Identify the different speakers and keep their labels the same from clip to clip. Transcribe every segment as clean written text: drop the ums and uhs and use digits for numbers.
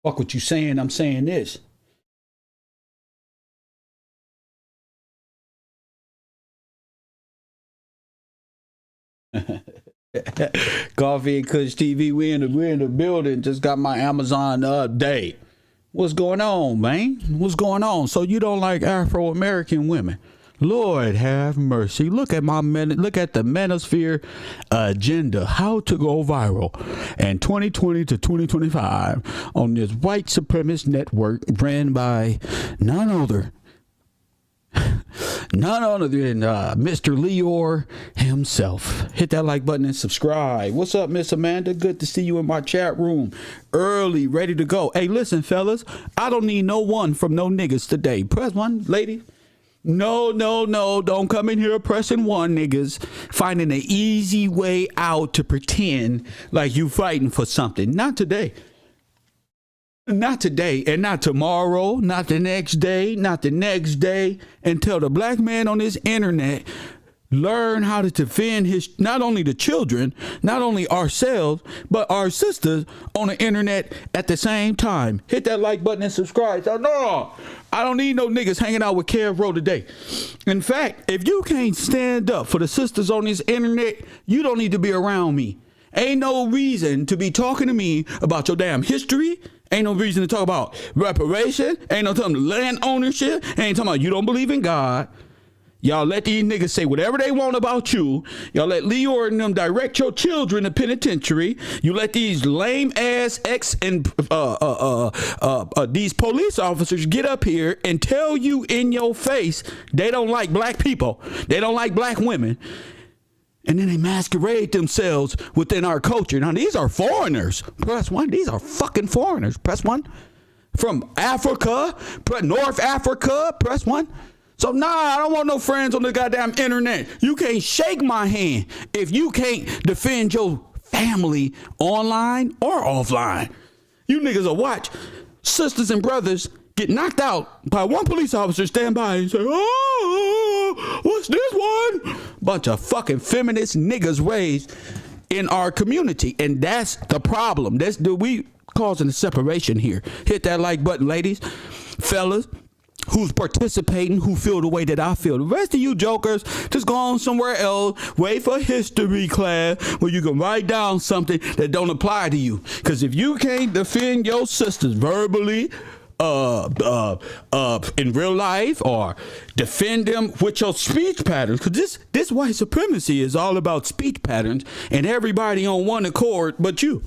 Speaker 1: Fuck what you saying, I'm saying this. Coffee and Kush TV, we in the building. Just got my Amazon update. What's going on, man? What's going on? So you don't like Afro-American women? Lord have mercy. Look at look at the Manosphere agenda. How to go viral in 2020 to 2025 on this white supremacist network ran by none other than Mr. Leor himself. Hit that like button and subscribe. What's up, Miss Amanda? Good to see you in my chat room. Early, ready to go. Hey, listen, fellas. I don't need no one from no niggas today. Press one, lady. No. Don't come in here pressing one, niggas. Finding an easy way out to pretend like you fighting for something. Not today. Not today, and not tomorrow, not the next day, not the next day, until the black man on this internet learn how to defend his, not only the children, not only ourselves, but our sisters on the internet at the same time. Hit that like button and subscribe. So, no, I don't need no niggas hanging out with Kev Rowe today. In fact, if you can't stand up for the sisters on this internet, you don't need to be around me. Ain't no reason to be talking to me about your damn history. Ain't no reason to talk about reparation. Ain't no talking land ownership. Ain't talking about you don't believe in God. Y'all let these niggas say whatever they want about you. Y'all let Leor and them direct your children to penitentiary. You let these lame ass ex and these police officers get up here and tell you in your face they don't like black people. They don't like black women. And then they masquerade themselves within our culture. Now, these are foreigners. Press one. These are fucking foreigners. Press one. From Africa, North Africa. Press one. So, nah, I don't want no friends on the goddamn internet. You can't shake my hand if you can't defend your family online or offline. You niggas will watch sisters and brothers get knocked out by one police officer stand by and say, oh, what's this one? Bunch of fucking feminist niggas raised in our community. And that's the problem. We causing a separation here. Hit that like button, ladies, fellas, who's participating, who feel the way that I feel. The rest of you jokers, just go on somewhere else, wait for history class where you can write down something that don't apply to you. Because if you can't defend your sisters verbally, in real life, or defend them with your speech patterns, because this white supremacy is all about speech patterns and everybody on one accord but you.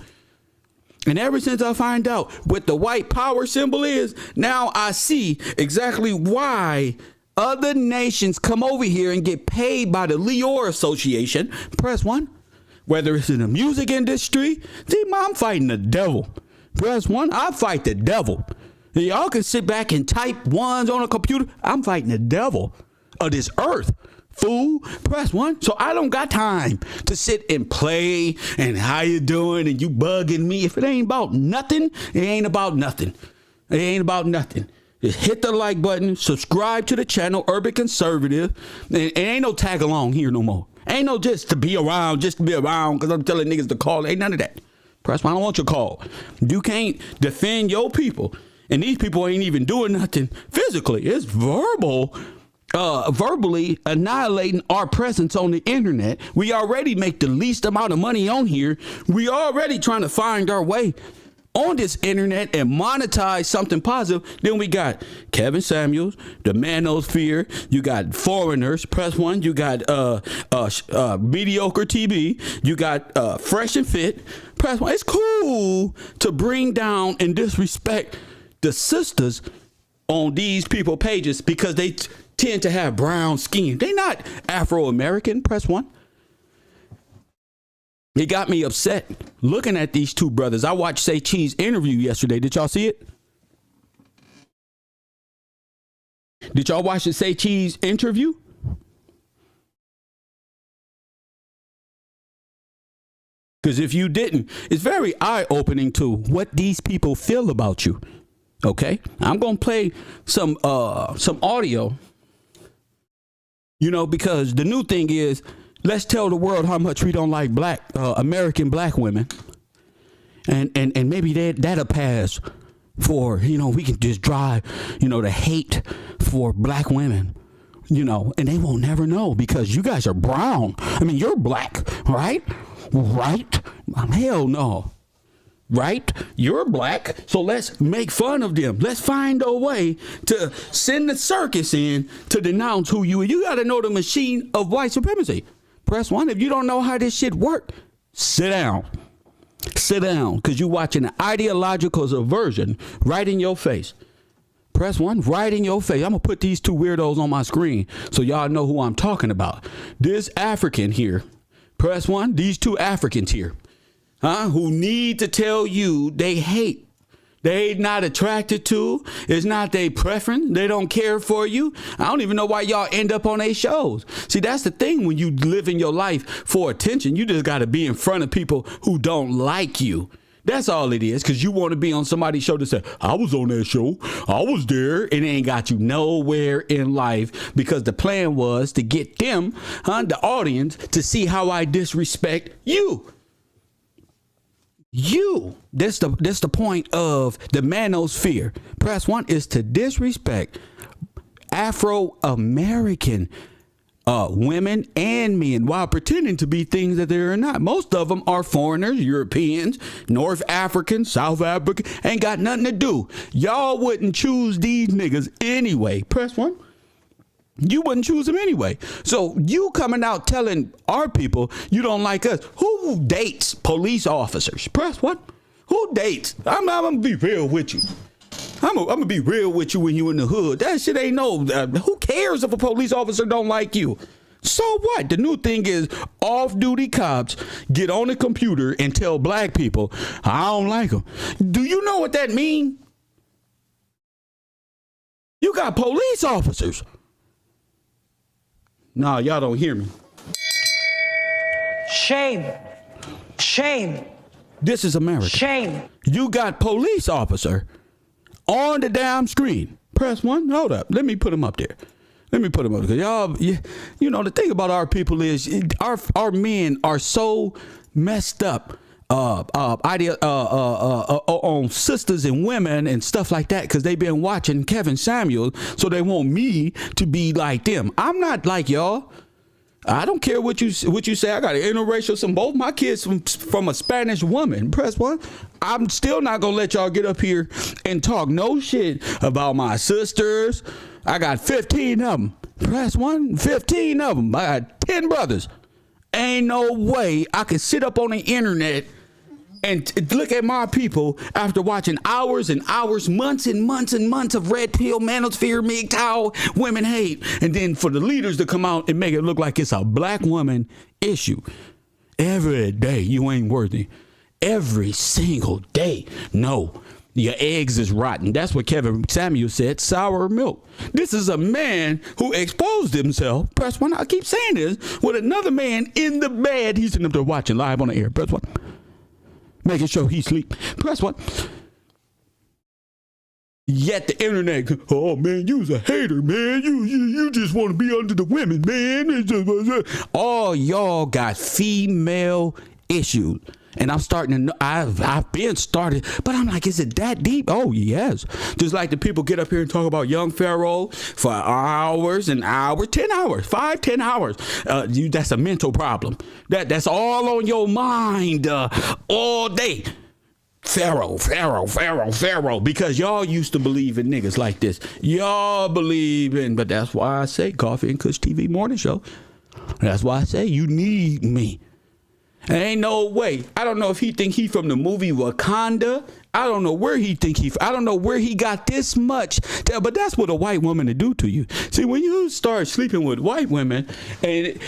Speaker 1: And ever since I find out what the white power symbol is, now I see exactly why other nations come over here and get paid by the Leor Association. Press one. Whether it's in the music industry, see, I'm fighting the devil. Press one. I fight the devil. Y'all can sit back and type ones on a computer. I'm fighting the devil of this earth. Fool, press one. So I don't got time to sit and play and how you doing and you bugging me. If it ain't about nothing, it ain't about nothing. It ain't about nothing. Just hit the like button, subscribe to the channel, Urban Conservative. And ain't no tag along here no more. Ain't no just to be around, because I'm telling niggas to call. Ain't none of that. Press one, I don't want your call. You can't defend your people. And these people ain't even doing nothing physically. It's verbally annihilating our presence on the internet. We already make the least amount of money on here. We already trying to find our way on this internet and monetize something positive. Then we got Kevin Samuels, the Manosphere. You got foreigners. Press one. You got mediocre TV. You got fresh and fit. Press one. It's cool to bring down and disrespect the sisters on these people pages because they tend to have brown skin. They not Afro-American. Press one. It got me upset looking at these two brothers. I watched Say Cheese interview yesterday. Did y'all see it? Did y'all watch the Say Cheese interview? Because if you didn't, it's very eye-opening to what these people feel about you. Okay, I'm gonna play some audio, because the new thing is, let's tell the world how much we don't like American black women, and maybe that'll pass for, we can just drive, the hate for black women, and they won't never know because you guys are brown. I mean, you're black, right? Right? Hell no. Right? You're black, so let's make fun of them. Let's find a way to send the circus in to denounce who you are. You got to know the machine of white supremacy. Press 1. If you don't know how this shit work, sit down. Sit down, because you're watching an ideological subversion right in your face. Press 1, right in your face. I'm going to put these two weirdos on my screen so y'all know who I'm talking about. This African here. Press 1, these two Africans here. Who need to tell you they hate. They not attracted to. It's not their preference. They don't care for you. I don't even know why y'all end up on their shows. See, that's the thing when you live in your life for attention. You just got to be in front of people who don't like you. That's all it is, because you want to be on somebody's show to say, I was on that show. I was there. And it ain't got you nowhere in life, because the plan was to get them, the audience, to see how I disrespect you. That's the point of the manosphere. Press 1 is to disrespect Afro-American women and men while pretending to be things that they are not. Most of them are foreigners, Europeans, North Africans, South African. Ain't got nothing to do. Y'all wouldn't choose these niggas anyway. Press 1. You wouldn't choose them anyway. So you coming out telling our people you don't like us. Who dates police officers? Press what? Who dates? I'm going to be real with you. I'm going to be real with you when you in the hood. That shit ain't no, who cares if a police officer don't like you? So what? The new thing is off-duty cops get on the computer and tell black people, I don't like them. Do you know what that means? You got police officers. No, y'all don't hear me.
Speaker 2: Shame. Shame.
Speaker 1: This is America.
Speaker 2: Shame.
Speaker 1: You got police officer on the damn screen. Press 1. Hold up. Let me put him up there. Because y'all, the thing about our people is our men are so messed up on sisters and women and stuff like that, because they've been watching Kevin Samuels, so they want me to be like them. I'm not like y'all. I don't care what you say. I got an interracial son. Both my kids from a Spanish woman. Press 1. I'm still not gonna let y'all get up here and talk no shit about my sisters. I got 15 of them. Press 1. 15 of them. I got 10 brothers. Ain't no way I could sit up on the internet and look at my people after watching hours and hours, months and months and months of red pill, manosphere, MGTOW, women hate. And then for the leaders to come out and make it look like it's a black woman issue. Every day you ain't worthy. Every single day. No, your eggs is rotten. That's what Kevin Samuel said, sour milk. This is a man who exposed himself. Press 1. I keep saying this, with another man in the bed. He's sitting up there watching live on the air. Press 1. Making sure he sleep. Press 1. Yet the internet, oh man, you's a hater, man. You just want to be under the women, man. All y'all got female issues. And I'm starting to know, I've been started, but I'm like, is it that deep? Oh, yes. Just like the people get up here and talk about young Pharaoh for hours and hours, 10 hours, 5-10 hours. That's a mental problem. That's all on your mind all day. Pharaoh, because y'all used to believe in niggas like this. Y'all believe in, but that's why I say Coffee and Kush TV morning show. That's why I say you need me. Ain't no way. I don't know if he think he from the movie Wakanda. I don't know where he think I don't know where he got this much. But that's what a white woman to do to you. See, when you start sleeping with white women and,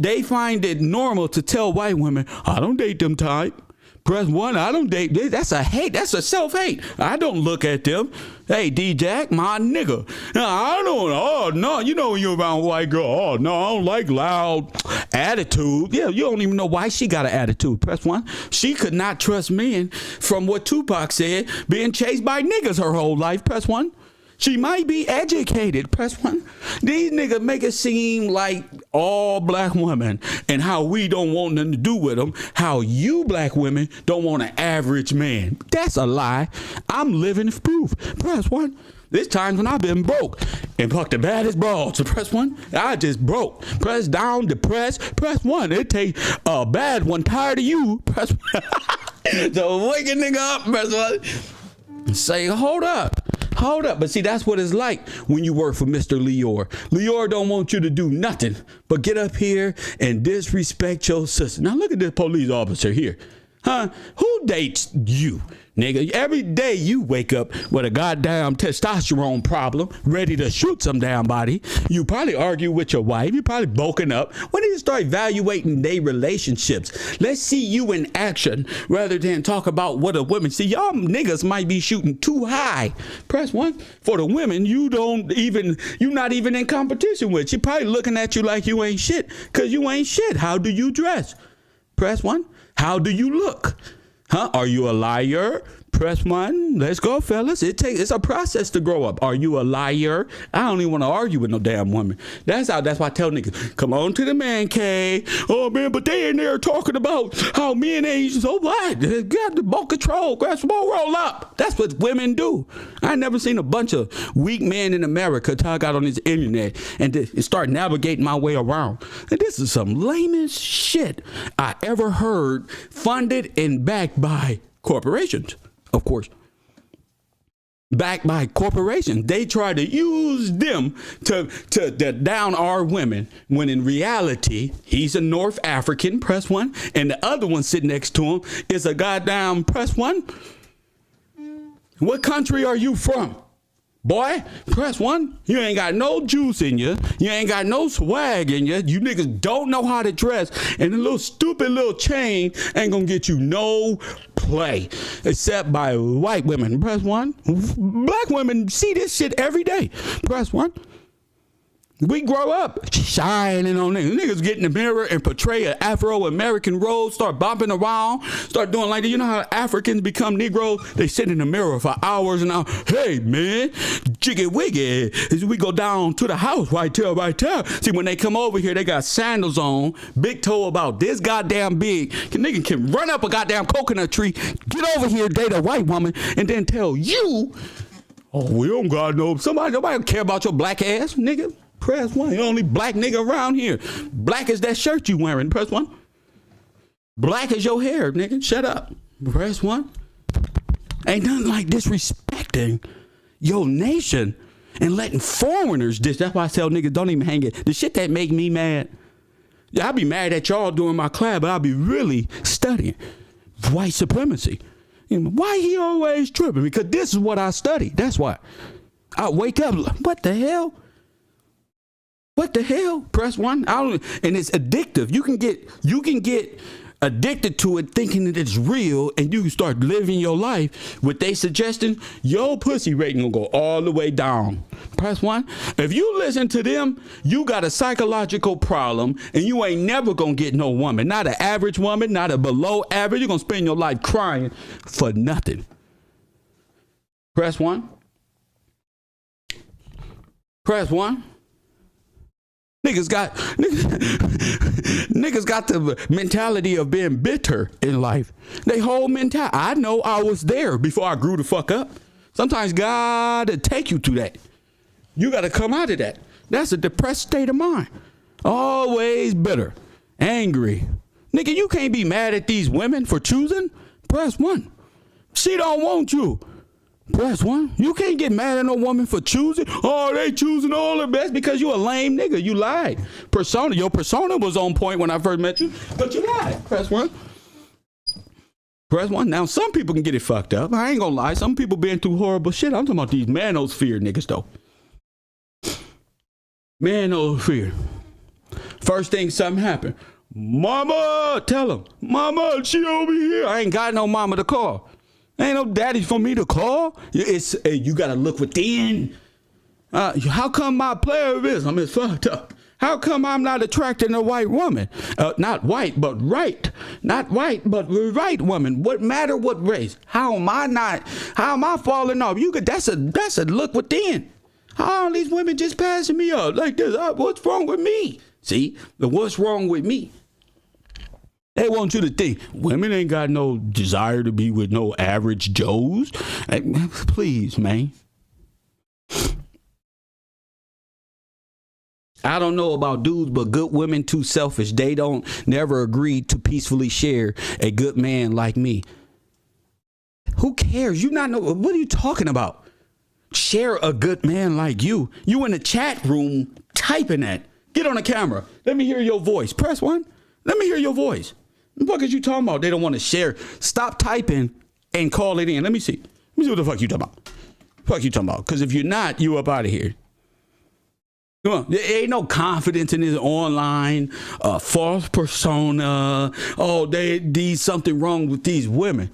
Speaker 1: they find it normal to tell white women, I don't date them type. Press 1, I don't date. That's a hate. That's a self-hate. I don't look at them. Hey, D-Jack, my nigga. I don't. Oh, no. When you're around a white girl. Oh, no, I don't like loud attitude. Yeah, you don't even know why she got an attitude. Press 1. She could not trust men from what Tupac said, being chased by niggas her whole life. Press 1. She might be educated. Press 1. These niggas make it seem like all black women and how we don't want nothing to do with them, how you black women don't want an average man. That's a lie. I'm living proof. Press 1. There's times when I've been broke and fucked the baddest broad. So press 1. I just broke. Press down, depressed. Press 1. It take a bad one tired of you. Press 1. So wake a nigga up. Press 1. Say, hold up. Hold up. But see, that's what it's like when you work for Mr. Leor. Leor don't want you to do nothing but get up here and disrespect your sister. Now look at this police officer here. Huh? Who dates you? Nigga, every day you wake up with a goddamn testosterone problem, ready to shoot some damn body. You probably argue with your wife. You probably broken up. When do you start evaluating their relationships? Let's see you in action rather than talk about what a woman. See, y'all niggas might be shooting too high. Press 1. For the women, you're not even in competition with. She probably looking at you like you ain't shit, because you ain't shit. How do you dress? Press 1. How do you look? Huh? Are you a liar? Press 1. Let's go, fellas. It's a process to grow up. Are you a liar? I don't even want to argue with no damn woman. That's why I tell niggas, come on to the man cave. Oh man, but they in there talking about how men ain't. So what? Got the ball control. Grab some more, roll up. That's what women do. I never seen a bunch of weak men in America till I got on this internet and start navigating my way around. And this is some lamest shit I ever heard, funded and backed by corporations. Of course, backed by corporations. They try to use them to down our women, when in reality, he's a North African, press 1, and the other one sitting next to him is a goddamn, press 1. What country are you from? Boy, press 1. You ain't got no juice in you. You ain't got no swag in you. You niggas don't know how to dress. And the little stupid little chain ain't gonna get you no play. Except by white women. Press 1. Black women see this shit every day. Press 1. We grow up shining on niggas. Niggas get in the mirror and portray an Afro-American role, start bopping around, start doing like that. You know how Africans become Negroes? They sit in the mirror for hours and hours. Hey, man, jiggy wiggy. As we go down to the house, right there. See, when they come over here, they got sandals on, big toe about this goddamn big. Nigga can run up a goddamn coconut tree, get over here, date a white woman, and then tell you, oh, we don't got nobody don't care about your black ass, nigga. Press 1. You're the only black nigga around here. Black is that shirt you wearing. Press 1. Black is your hair, nigga. Shut up. Press 1. Ain't nothing like disrespecting your nation and letting foreigners diss. That's why I tell niggas don't even hang it. The shit that make me mad. I'll be mad at y'all doing my class, but I'll be really studying white supremacy. You know, why he always tripping? Because this is what I study. That's why. I wake up, what the hell? What the hell? Press 1. And it's addictive. You can get addicted to it, thinking that it's real, and you can start living your life with they suggestion. Your pussy rating will go all the way down. Press 1. If you listen to them, you got a psychological problem, and you ain't never gonna get no woman. Not an average woman, not a below average. You're gonna spend your life crying for nothing. Press 1. Press 1. Niggas got the mentality of being bitter in life. They whole mentality. I know I was there before I grew the fuck up. Sometimes God will take you through that. You got to come out of that. That's a depressed state of mind. Always bitter, angry. Nigga, you can't be mad at these women for choosing. Press 1. She don't want you. Press 1. You can't get mad at no woman for choosing. Oh, they choosing all the best because you a lame nigga. You lied. Your persona was on point when I first met you, but you lied. Press 1. Press 1. Now, some people can get it fucked up. I ain't gonna lie. Some people been through horrible shit. I'm talking about these manosphere niggas, though. Manosphere. First thing something happened. Mama, tell him. Mama, she over here. I ain't got no mama to call. Ain't no daddy for me to call. You gotta look within. How come my player is? I'm fucked up. How come I'm not attracting a white woman? Not white, but right. Not white, but right woman. What matter what race? How am I falling off? That's a look within. How are these women just passing me up like this? What's wrong with me? See, what's wrong with me? They want you to think women ain't got no desire to be with no average Joes. Hey, please, man. I don't know about dudes, but good women too selfish. They don't never agree to peacefully share a good man like me. Who cares? You not know what are you talking about? Share a good man like you. You in the chat room typing that. Get on the camera. Let me hear your voice. Press 1. Let me hear your voice. What the fuck is you talking about? They don't want to share. Stop typing and call it in. Let me see. Let me see what the fuck you talking about. Fuck you talking about? Because if you're not, you up out of here. Come on, there ain't no confidence in this online false persona. Oh, these something wrong with these women.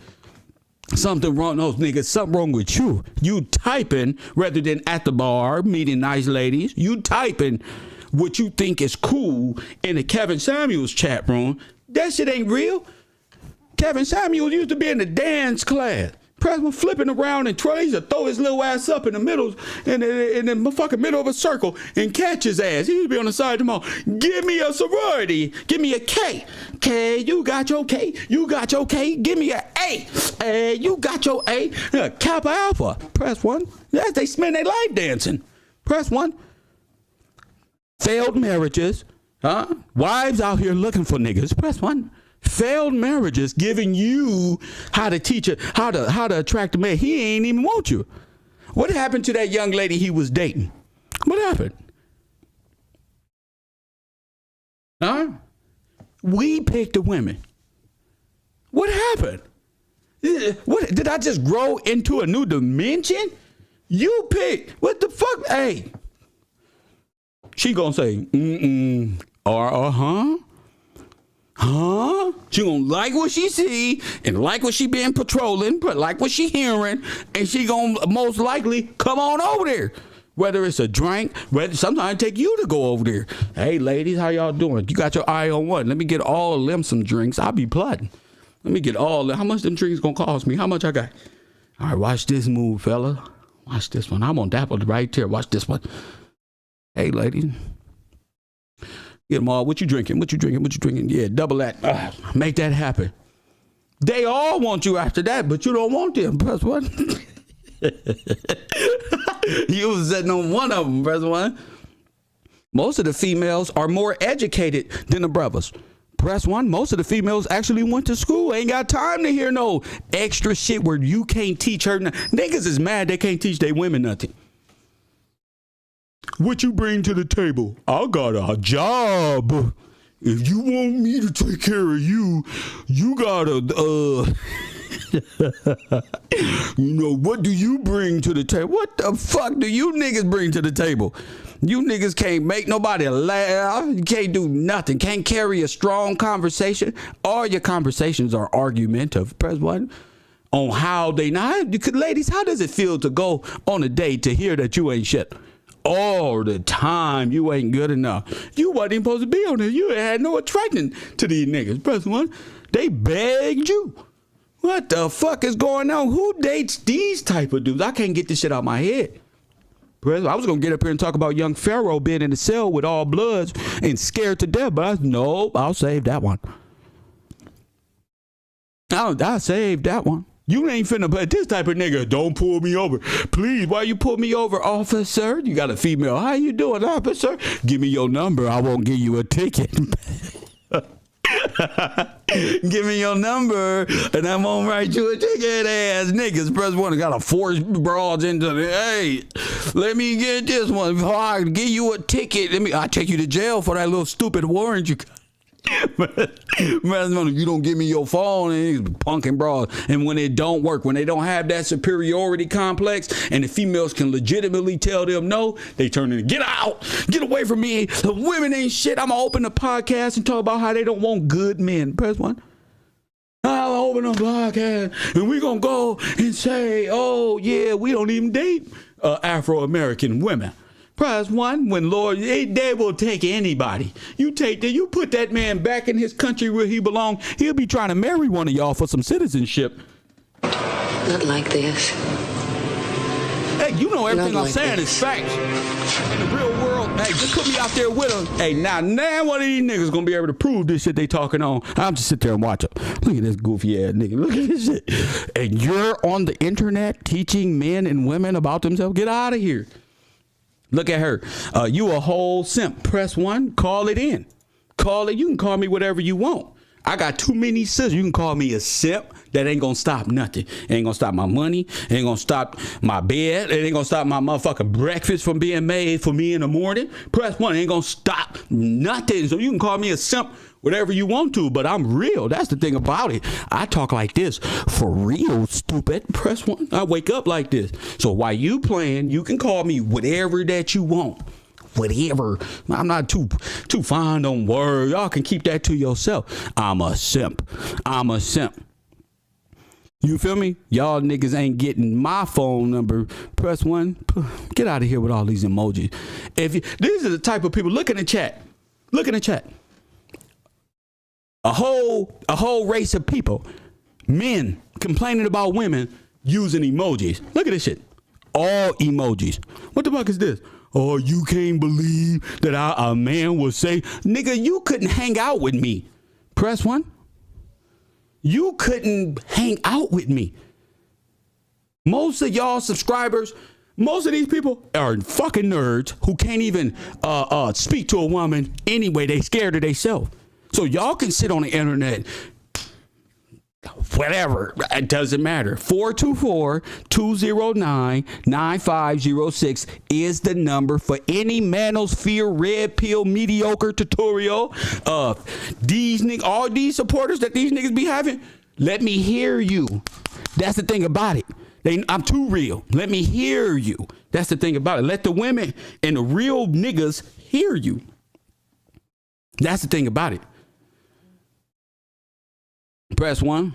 Speaker 1: Something wrong, those niggas. Something wrong with you. You typing rather than at the bar meeting nice ladies. You typing what you think is cool in the Kevin Samuels chat room. That shit ain't real. Kevin Samuels used to be in the dance class. President flipping around and tries to throw his little ass up in the middle, in the fucking middle of a circle and catch his ass. He used to be on the side of the mall. Give me a sorority. Give me a K. K, you got your K. You got your K. Give me a A. A, you got your A. Kappa Alpha. Press 1. Yes, they spend their life dancing. Press 1. Failed marriages. Wives out here looking for niggas. Press 1. Failed marriages giving you how to teach it, how to attract a man. He ain't even want you. What happened to that young lady he was dating? What happened? We picked the women. What happened? What did I just grow into a new dimension? You picked. What the fuck? Hey. She gonna say, or huh? She gonna like what she see and like what she been patrolling, but like what she hearing, and she gonna most likely come on over there. Whether it's a drink, whether sometimes take you to go over there. Hey ladies, how y'all doing? You got your eye on what? Let me get all of them some drinks. I'll be plotting. Let me get all how much them drinks gonna cost me? How much I got? All right, watch this move, fella. Watch this one. I'm on Dapple right here. Watch this one. Hey ladies. Get them all. What you drinking? What you drinking? What you drinking? Yeah, double that. Make that happen. They all want you after that, but you don't want them. Press 1. You was sitting on one of them. Press 1. Most of the females are more educated than the brothers. Press 1. Most of the females actually went to school. Ain't got time to hear no extra shit where you can't teach her. Niggas is mad they can't teach their women nothing. What you bring to the table? I got a job. If you want me to take care of you, you gotta, what do you bring to the table? What the fuck do you niggas bring to the table? You niggas can't make nobody laugh. You can't do nothing. Can't carry a strong conversation. All your conversations are argumentative. Press 1. On how they not. Ladies, how does it feel to go on a date to hear that you ain't shit? All the time, you ain't good enough. You wasn't even supposed to be on there. You had no attraction to these niggas. Press 1. They begged you. What the fuck is going on? Who dates these type of dudes? I can't get this shit out my head. I was going to get up here and talk about young Pharaoh being in the cell with all bloods and scared to death, but nope, I'll save that one. I'll save that one. You ain't finna, but this type of nigga, don't pull me over. Please, why you pull me over, officer? You got a female. How you doing, officer? Give me your number. I won't give you a ticket. Give me your number, and I won't write you a ticket, ass niggas. Press 1. Got to force broads into the, hey, let me get this one. Before I give you a ticket, I'll take you to jail for that little stupid warrant you got. You don't give me your phone, and he's punking broad. And when it don't work, when they don't have that superiority complex, and the females can legitimately tell them no, they turn in, get out, get away from me. The women ain't shit. I'm gonna open the podcast and talk about how they don't want good men. Press 1. I'll open a podcast and we gonna go and say, oh yeah, we don't even date Afro-American women. Press 1. When Lord, they will take anybody. You put that man back in his country where he belongs. He'll be trying to marry one of y'all for some citizenship.
Speaker 3: Not like this.
Speaker 1: Hey, you know everything
Speaker 3: Not
Speaker 1: I'm
Speaker 3: like
Speaker 1: saying
Speaker 3: this.
Speaker 1: is facts. In the real world, hey, just put me out there with them. Hey, now one of these niggas gonna be able to prove this shit they talking on. I'll just sit there and watch them. Look at this goofy ass nigga. Look at this shit. And you're on the internet teaching men and women about themselves. Get out of here. Look at her. You a whole simp. Press 1. Call it in. Call it. You can call me whatever you want. I got too many sisters. You can call me a simp. That ain't gonna stop nothing. Ain't gonna stop my money. Ain't gonna stop my bed. It ain't gonna stop my motherfucking breakfast from being made for me in the morning. Press 1. Ain't gonna stop nothing. So you can call me a simp, whatever you want to, but I'm real. That's the thing about it. I talk like this for real, stupid. Press 1. I wake up like this. So while you playing, you can call me whatever that you want. Whatever. I'm not too fond on words. Y'all can keep that to yourself. I'm a simp. I'm a simp. You feel me? Y'all niggas ain't getting my phone number. Press 1. Get out of here with all these emojis. These are the type of people. Look in the chat. Look in the chat. A whole race of people, men complaining about women using emojis. Look at this shit. All emojis. What the fuck is this? Oh, you can't believe that a man will say, nigga, you couldn't hang out with me. Press 1. You couldn't hang out with me. Most of y'all subscribers, most of these people are fucking nerds who can't even speak to a woman anyway. They scared of themselves. So y'all can sit on the internet, whatever, it doesn't matter. 424-209-9506 is the number for any Manosphere red pill mediocre tutorial. All these supporters that these niggas be having, let me hear you. That's the thing about it. I'm too real. Let me hear you. That's the thing about it. Let the women and the real niggas hear you. That's the thing about it. Press 1.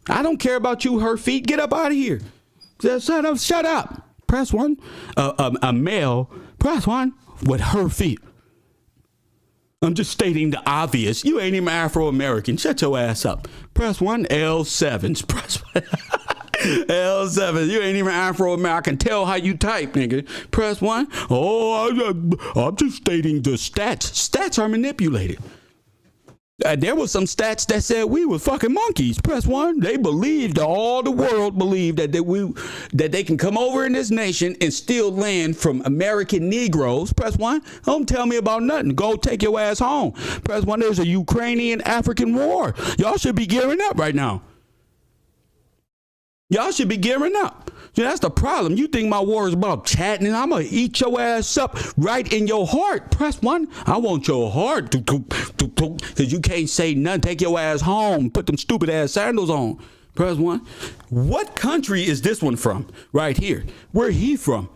Speaker 1: I don't care about you, her feet. Get up out of here. Shut up. Press 1. A male. Press 1 with her feet. I'm just stating the obvious. You ain't even Afro-American. Shut your ass up. Press 1. L7s. Press 1. L7. You ain't even Afro-American. I can tell how you type, nigga. Press 1. Oh, I'm just stating the stats. Stats are manipulated. There was some stats that said we were fucking monkeys. Press 1. They believed, all the world believed that they can come over in this nation and steal land from American Negroes. Press 1. Don't tell me about nothing. Go take your ass home. Press 1. There's a Ukrainian-African war. Y'all should be gearing up right now. Y'all should be gearing up. See, that's the problem. You think my war is about chatting, and I'm going to eat your ass up right in your heart. Press 1. I want your heart. Because you can't say nothing. Take your ass home. Put them stupid ass sandals on. Press 1. What country is this one from? Right here. Where he from?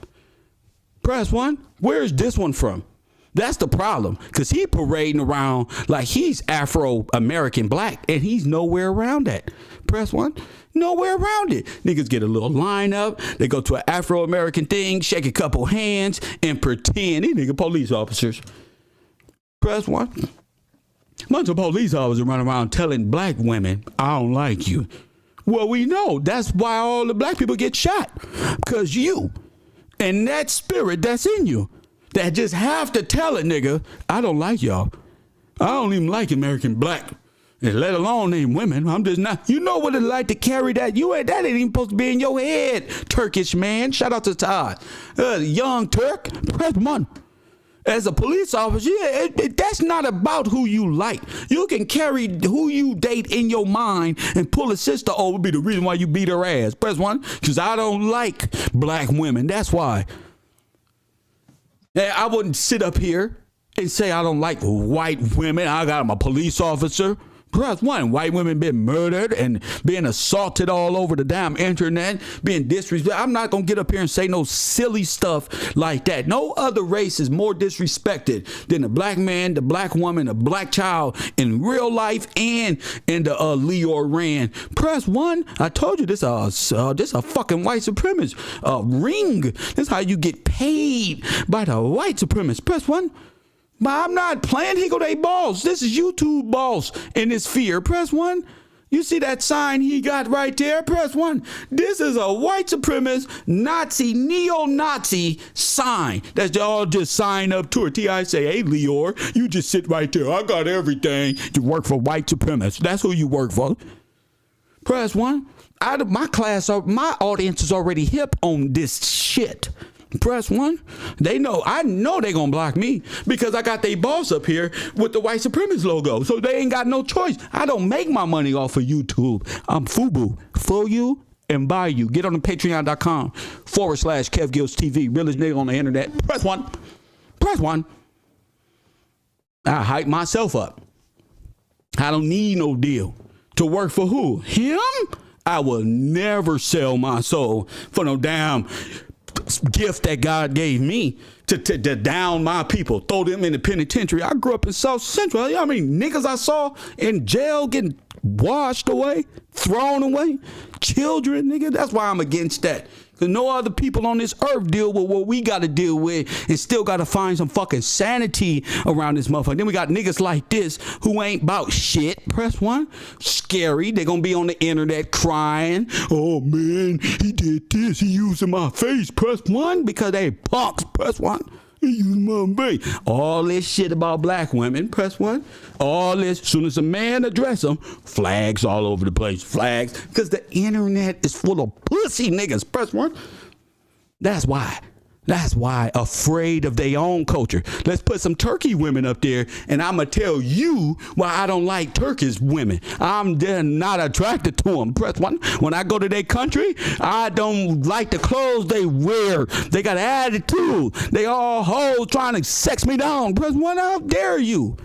Speaker 1: Press 1. Where is this one from? That's the problem. Because he parading around like he's Afro-American black, and he's nowhere around that. Press 1. Nowhere around it. Niggas get a little line up. They go to an Afro-American thing, shake a couple hands, and pretend. These nigga police officers. Press 1. Bunch of police officers run around telling black women, I don't like you. Well, we know. That's why all the black people get shot. Because you and that spirit that's in you that just have to tell it, nigga, I don't like y'all. I don't even like American black. And let alone name women. I'm just not. You know what it's like to carry that? That ain't even supposed to be in your head, Turkish man. Shout out to Todd. Young Turk, press 1. As a police officer, that's not about who you like. You can carry who you date in your mind and pull a sister over, be the reason why you beat her ass. Press 1, because I don't like black women. That's why. I wouldn't sit up here and say I don't like white women. I'm a police officer. Press 1. White women been murdered and being assaulted all over the damn internet, being disrespected. I'm not going to get up here and say no silly stuff like that. No other race is more disrespected than the black man, the black woman, the black child in real life and in the Leo Rand. Press 1. I told you this a fucking white supremacist ring. This is how you get paid by the white supremacists. Press 1. But I'm not playing. Here go they balls. This is YouTube balls in this fear. Press 1. You see that sign he got right there? Press 1. This is a white supremacist, Nazi, neo-Nazi sign that y'all just sign up to it. I say, hey, Leor, you just sit right there. I got everything. You work for white supremacists. That's who you work for. Press 1. My audience is already hip on this shit. Press 1. I know they gonna block me because I got they boss up here with the white supremacist logo. So they ain't got no choice. I don't make my money off of YouTube. I'm FUBU. For you and by you. Get on the patreon.com/KevGillsTV. Realest nigga on the internet. Press 1. Press 1. I hype myself up. I don't need no deal. To work for who? Him? I will never sell my soul for no damn gift that God gave me to down my people, throw them in the penitentiary. I grew up in South Central. You know how many niggas I saw in jail getting washed away, thrown away? Children, nigga. That's why I'm against that. Because no other people on this earth deal with what we got to deal with and still got to find some fucking sanity around this motherfucker. Then we got niggas like this who ain't about shit. Press 1. Scary. They going to be on the internet crying. Oh, man, he did this. He using my face. Press 1 because they punks. Press 1. He used my face. All this shit about black women. Press 1. All this. As soon as a man address them, flags all over the place. Flags. Because the internet is full of pussy niggas. Press 1. That's why. That's why afraid of their own culture. Let's put some Turkey women up there, and I'm going to tell you why I don't like Turkish women. I'm not attracted to them. Press 1. When I go to their country, I don't like the clothes they wear. They got attitude. They all hoes trying to sex me down. Press 1. How dare you?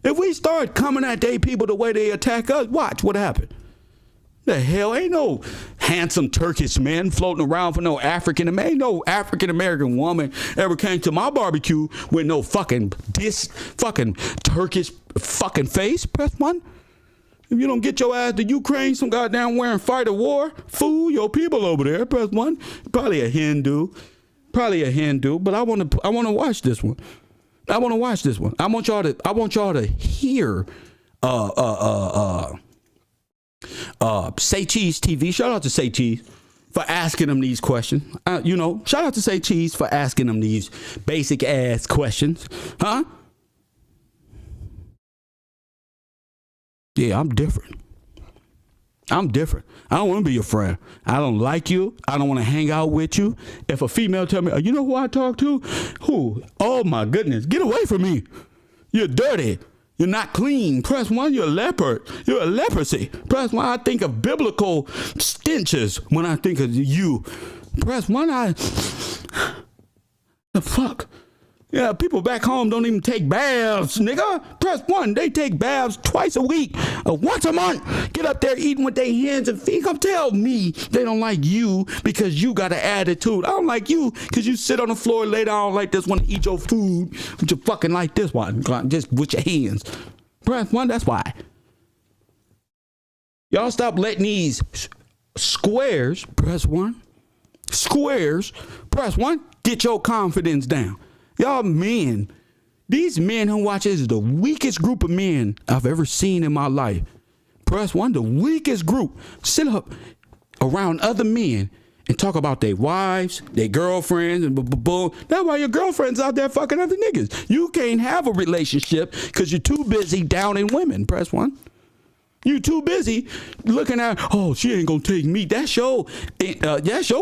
Speaker 1: If we start coming at they people the way they attack us, watch what happens. The hell, ain't no handsome Turkish men floating around for no African American. Ain't no African American woman ever came to my barbecue with no fucking Turkish fucking face. Press 1. If you don't get your ass to Ukraine, some goddamn wearing fighter war, fool your people over there. Press 1. Probably a Hindu, but I want to watch this one. I want to watch this one. I want y'all to hear. Say Cheese TV. Shout out to Say Cheese for asking them these questions. Shout out to Say Cheese for asking them these basic ass questions. Huh? Yeah, I'm different. I don't want to be your friend. I don't like you. I don't want to hang out with you. If a female tell me, you know who I talk to? Who? Oh my goodness. Get away from me. You're dirty. You're not clean. Press 1. You're a leopard. You're a leprosy. Press 1. I think of biblical stenches when I think of you. Press 1. The fuck? Yeah, people back home don't even take baths, nigga. Press 1. They take baths twice a week, once a month. Get up there eating with their hands and feet. Come tell me they don't like you because you got an attitude. I don't like you because you sit on the floor, lay down like this, want to eat your food, but you fucking like this one, just with your hands. Press 1. That's why. Y'all stop letting these squares. Press 1. Squares. Press 1. Get your confidence down. Y'all men, these men who watch this is the weakest group of men I've ever seen in my life. Press 1, the weakest group. Sit up around other men and talk about their wives, their girlfriends, and boom. That's why your girlfriend's out there fucking other niggas. You can't have a relationship because you're too busy downing women. Press 1. You too busy looking at, she ain't gonna take me. That's your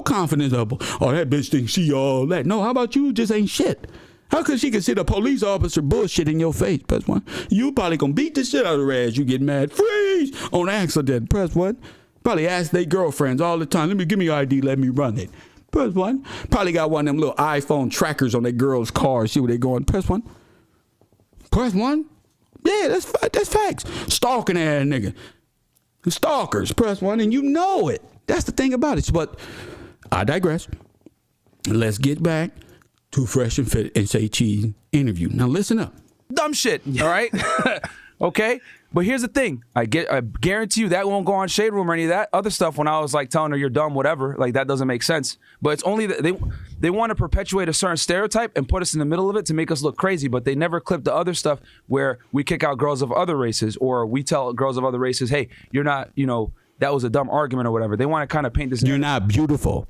Speaker 1: confidence up. Oh, that bitch thinks she all that. No, how about you just ain't shit? How could she consider a police officer bullshit in your face? Press 1. You probably gonna beat the shit out of her ass. You get mad. Freeze! On accident. Press 1. Probably ask their girlfriends all the time. Give me your ID. Let me run it. Press 1. Probably got one of them little iPhone trackers on their girl's car. See where they going. Press 1. Press 1. Yeah, that's facts. Stalking ass nigga. Stalkers, press 1, and you know it. That's the thing about it. But I digress. Let's get back to Fresh and Fit and Say Cheese interview. Now listen up.
Speaker 4: Dumb shit, all right? Okay? But here's the thing. I guarantee you that won't go on Shade Room or any of that other stuff when I was like telling her you're dumb, whatever. Like that doesn't make sense. But it's only that they want to perpetuate a certain stereotype and put us in the middle of it to make us look crazy, but they never clip the other stuff where we kick out girls of other races or we tell girls of other races, hey, you're not, that was a dumb argument or whatever. They want to kind of paint this.
Speaker 1: You're not beautiful.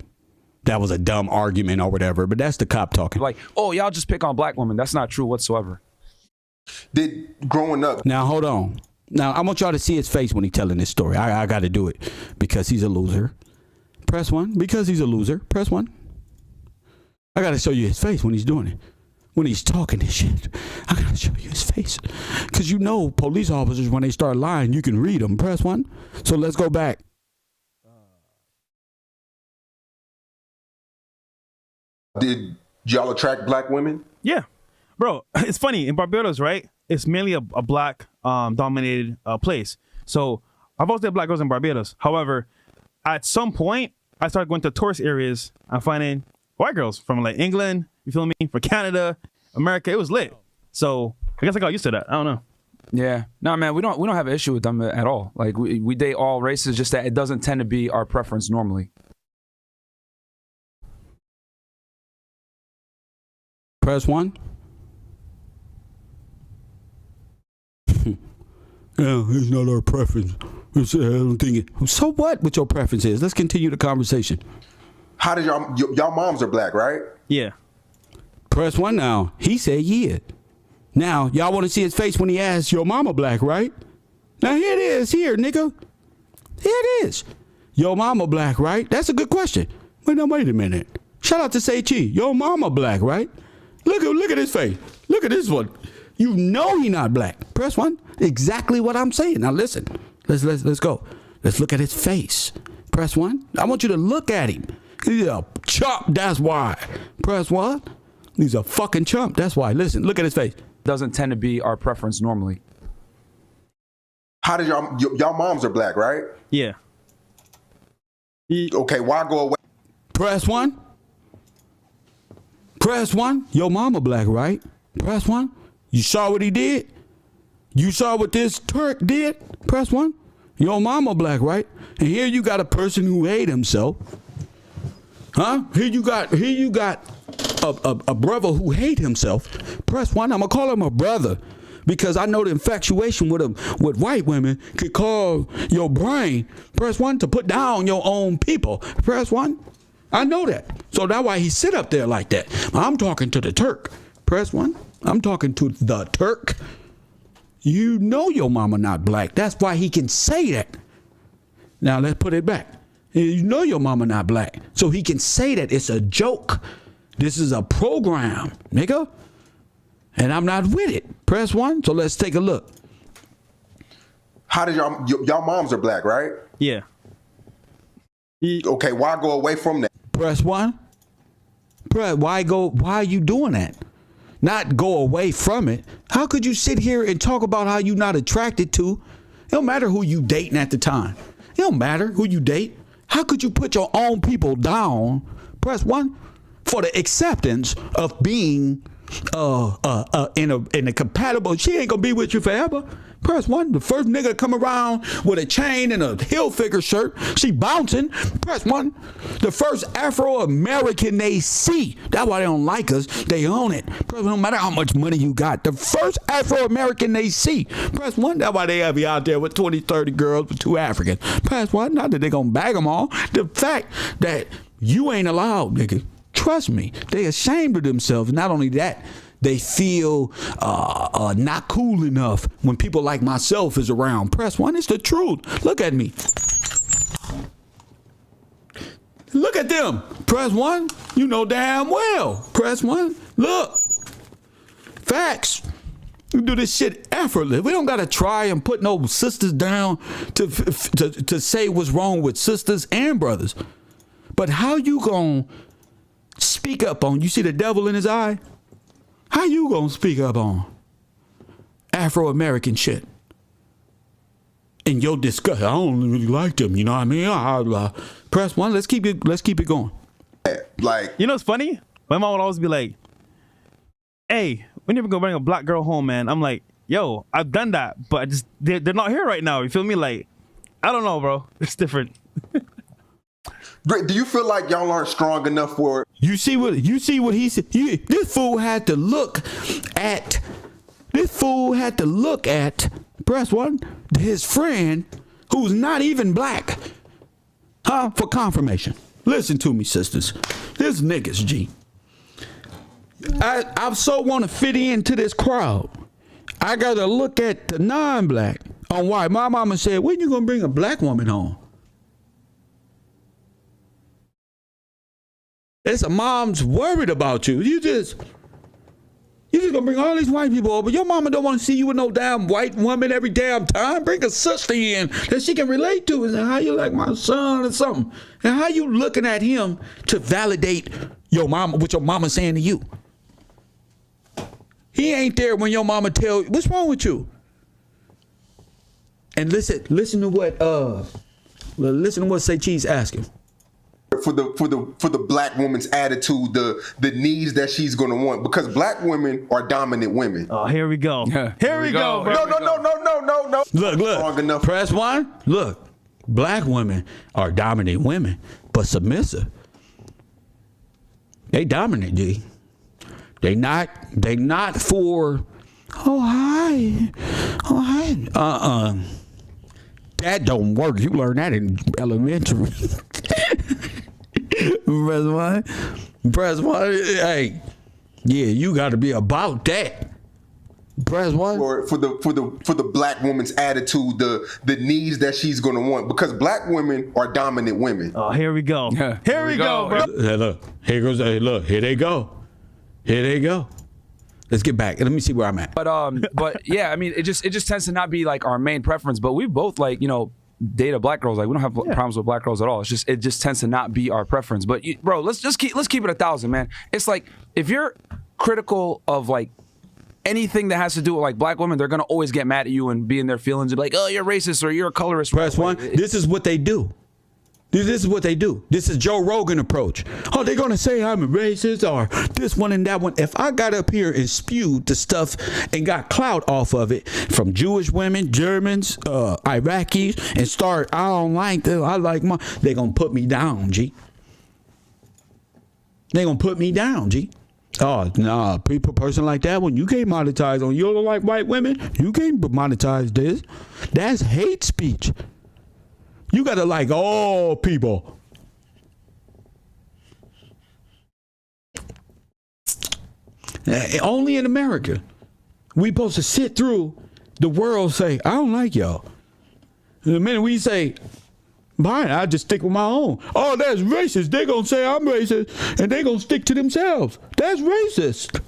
Speaker 1: That was a dumb argument or whatever, but that's the cop talking.
Speaker 4: Like, oh, y'all just pick on black women. That's not true whatsoever.
Speaker 5: Growing up.
Speaker 1: Now, hold on. Now, I want y'all to see his face when he's telling this story. I got to do it because he's a loser. Press 1. Because he's a loser. Press 1. I got to show you his face when he's doing it. When he's talking this shit. I got to show you his face. Because police officers, when they start lying, you can read them. Press 1. So let's go back.
Speaker 5: Did y'all attract black women?
Speaker 6: Yeah. Bro, it's funny. In Barbados, right? It's mainly a black dominated place. So I've always dated black girls in Barbados. However, at some point, I started going to tourist areas and finding white girls from like England, you feel me? From Canada, America. It was lit. So I guess I got used to that. I don't know.
Speaker 4: Yeah. No, man, we don't have an issue with them at all. Like we date all races, just that it doesn't tend to be our preference normally.
Speaker 1: Press 1. Yeah, it's not our preference. I don't think it. So what your preference is? Let's continue the conversation.
Speaker 5: How did y'all moms are black, right?
Speaker 6: Yeah.
Speaker 1: Press 1 now. He said yeah. Now, y'all want to see his face when he asks, your mama black, right? Now, here it is. Here, nigga. Here it is. Your mama black, right? That's a good question. Wait a minute. Shout out to Say Chi. Your mama black, right? Look at his face. Look at this one. You know he not black. Press 1. Exactly what I'm saying. Now listen. Let's go. Let's look at his face. Press 1. I want you to look at him. He's a chump. That's why. Press 1. He's a fucking chump. That's why. Listen. Look at his face.
Speaker 4: Doesn't tend to be our preference normally.
Speaker 5: How did y'all moms are black, right?
Speaker 6: Yeah.
Speaker 5: Okay, why go away?
Speaker 1: Press 1. Press 1. Your mama black, right? Press 1. You saw what he did? You saw what this Turk did? Press 1. Your mama black, right? And here you got a person who hate himself. Huh? Here you got a brother who hate himself. Press 1. I'm gonna call him a brother because I know the infatuation with white women could cause your brain. Press 1 to put down your own people. Press 1. I know that. So that's why he sit up there like that. I'm talking to the Turk. Press 1. I'm talking to the Turk. You know your mama not black. That's why he can say that. Now let's put it back. You know your mama not black. So he can say that it's a joke. This is a program, nigga. And I'm not with it. Press 1. So let's take a look.
Speaker 5: How did y'all moms are black, right?
Speaker 6: Yeah.
Speaker 5: Okay, why go away from that?
Speaker 1: Press 1. Why are you doing that? Not go away from it. How could you sit here and talk about how you not attracted to? It don't matter who you dating at the time. It don't matter who you date. How could you put your own people down? Press 1 for the acceptance of being in a compatible. She ain't gonna be with you forever. Press 1. The first nigga come around with a chain and a Hilfiger shirt, she bouncing. Press 1. The first Afro-American they see. That's why they don't like us. They own it. Press 1. No matter how much money you got. The first Afro-American they see. Press 1. That's why they have you out there with 20, 30 girls with 2 Africans. Press 1. Not that they gonna bag them all. The fact that you ain't allowed, nigga. Trust me. They ashamed of themselves. Not only that, they feel not cool enough when people like myself is around. Press 1. It's the truth. Look at me. Look at them. Press 1. You know damn well. Press 1. Look. Facts. We do this shit effortless. We don't gotta try and put no sisters down to say what's wrong with sisters and brothers. But how you gonna speak up on? You see the devil in his eye? How you gonna speak up on? Afro-American shit. And your disgust, I don't really like them. You know what I mean? Press one. Let's keep it going.
Speaker 5: Like,
Speaker 6: You know what's funny? My mom would always be like, "Hey, when you ever gonna bring a black girl home, man?" I'm like, "Yo, I've done that, but they're not here right now." You feel me? Like, I don't know, bro. It's different.
Speaker 5: do you feel like y'all aren't strong enough for it?
Speaker 1: You see what he said? This fool had to look at. Press one. His friend, who's not even black, for confirmation. Listen to me, sisters. This niggas, G. I so want to fit into this crowd. I gotta look at the non-black on why my mama said, "When you gonna bring a black woman home?" It's a mom's worried about you. You just gonna bring all these white people over. Your mama don't want to see you with no damn white woman every damn time. Bring a sister in that she can relate to and say, "How you like my son?" or something. And how you looking at him to validate your mama, what your mama saying to you? He ain't there when your mama tell you, "What's wrong with you?" And listen to what Say Cheese asking.
Speaker 5: For the black woman's attitude, the needs that she's gonna want, because black women are dominant women.
Speaker 6: Oh, here we go. Here we go, bro.
Speaker 5: No.
Speaker 1: Look.
Speaker 5: Strong enough.
Speaker 1: Press one. Look, black women are dominant women, but submissive. They dominant, G. They not for. Oh hi. That don't work. You learn that in elementary. Press one. Hey, yeah, you got to be about that. Press one.
Speaker 5: For the black woman's attitude, the needs that she's gonna want, because black women are dominant women.
Speaker 6: Oh, here we go. Here we go, bro.
Speaker 1: Hey, look, here goes. Hey, look, here they go. Let's get back. Let me see where I'm at.
Speaker 4: But yeah, I mean, it just tends to not be like our main preference. But we both dated black girls. Like, we don't have problems with black girls at all. It just tends to not be our preference. But bro, let's keep it 1,000, man. It's like, if you're critical of like anything that has to do with like black women, they're gonna always get mad at you and be in their feelings and be like, "Oh, you're racist," or "You're a colorist."
Speaker 1: Press one. This is what they do. This is what they do. This is Joe Rogan approach. Oh, they're going to say I'm a racist or this one and that one. If I got up here and spewed the stuff and got clout off of it from Jewish women, Germans, Iraqis, and start, I don't like this, I like my, they're going to put me down, G. They're going to put me down, G. Oh, nah, person like that one, you can't monetize on. You don't like white women? You can't monetize this. That's hate speech. You gotta like all people. Only in America. We supposed to sit through the world say, "I don't like y'all." And the minute we say, "Fine, I just stick with my own." Oh, that's racist. They gonna say I'm racist and they gonna stick to themselves. That's racist.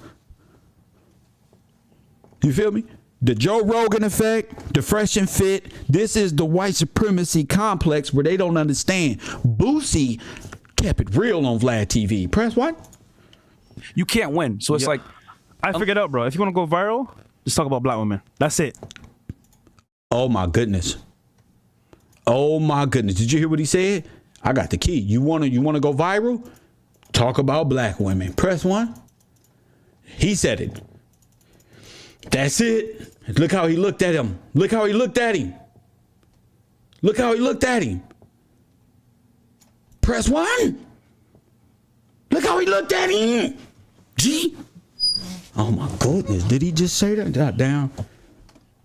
Speaker 1: You feel me? The Joe Rogan effect, the fresh and fit. This is the white supremacy complex where they don't understand. Boosie kept it real on Vlad TV. Press what?
Speaker 4: You can't win. So it's like,
Speaker 6: I figured out, bro. If you want to go viral, just talk about black women. That's it.
Speaker 1: Oh my goodness. Oh my goodness. Did you hear what he said? I got the key. You wanna go viral? Talk about black women. Press one. He said it. That's it. Look how he looked at him. Look how he looked at him. Look how he looked at him. Press one. Look how he looked at him. G. Oh my goodness. Did he just say that? Down.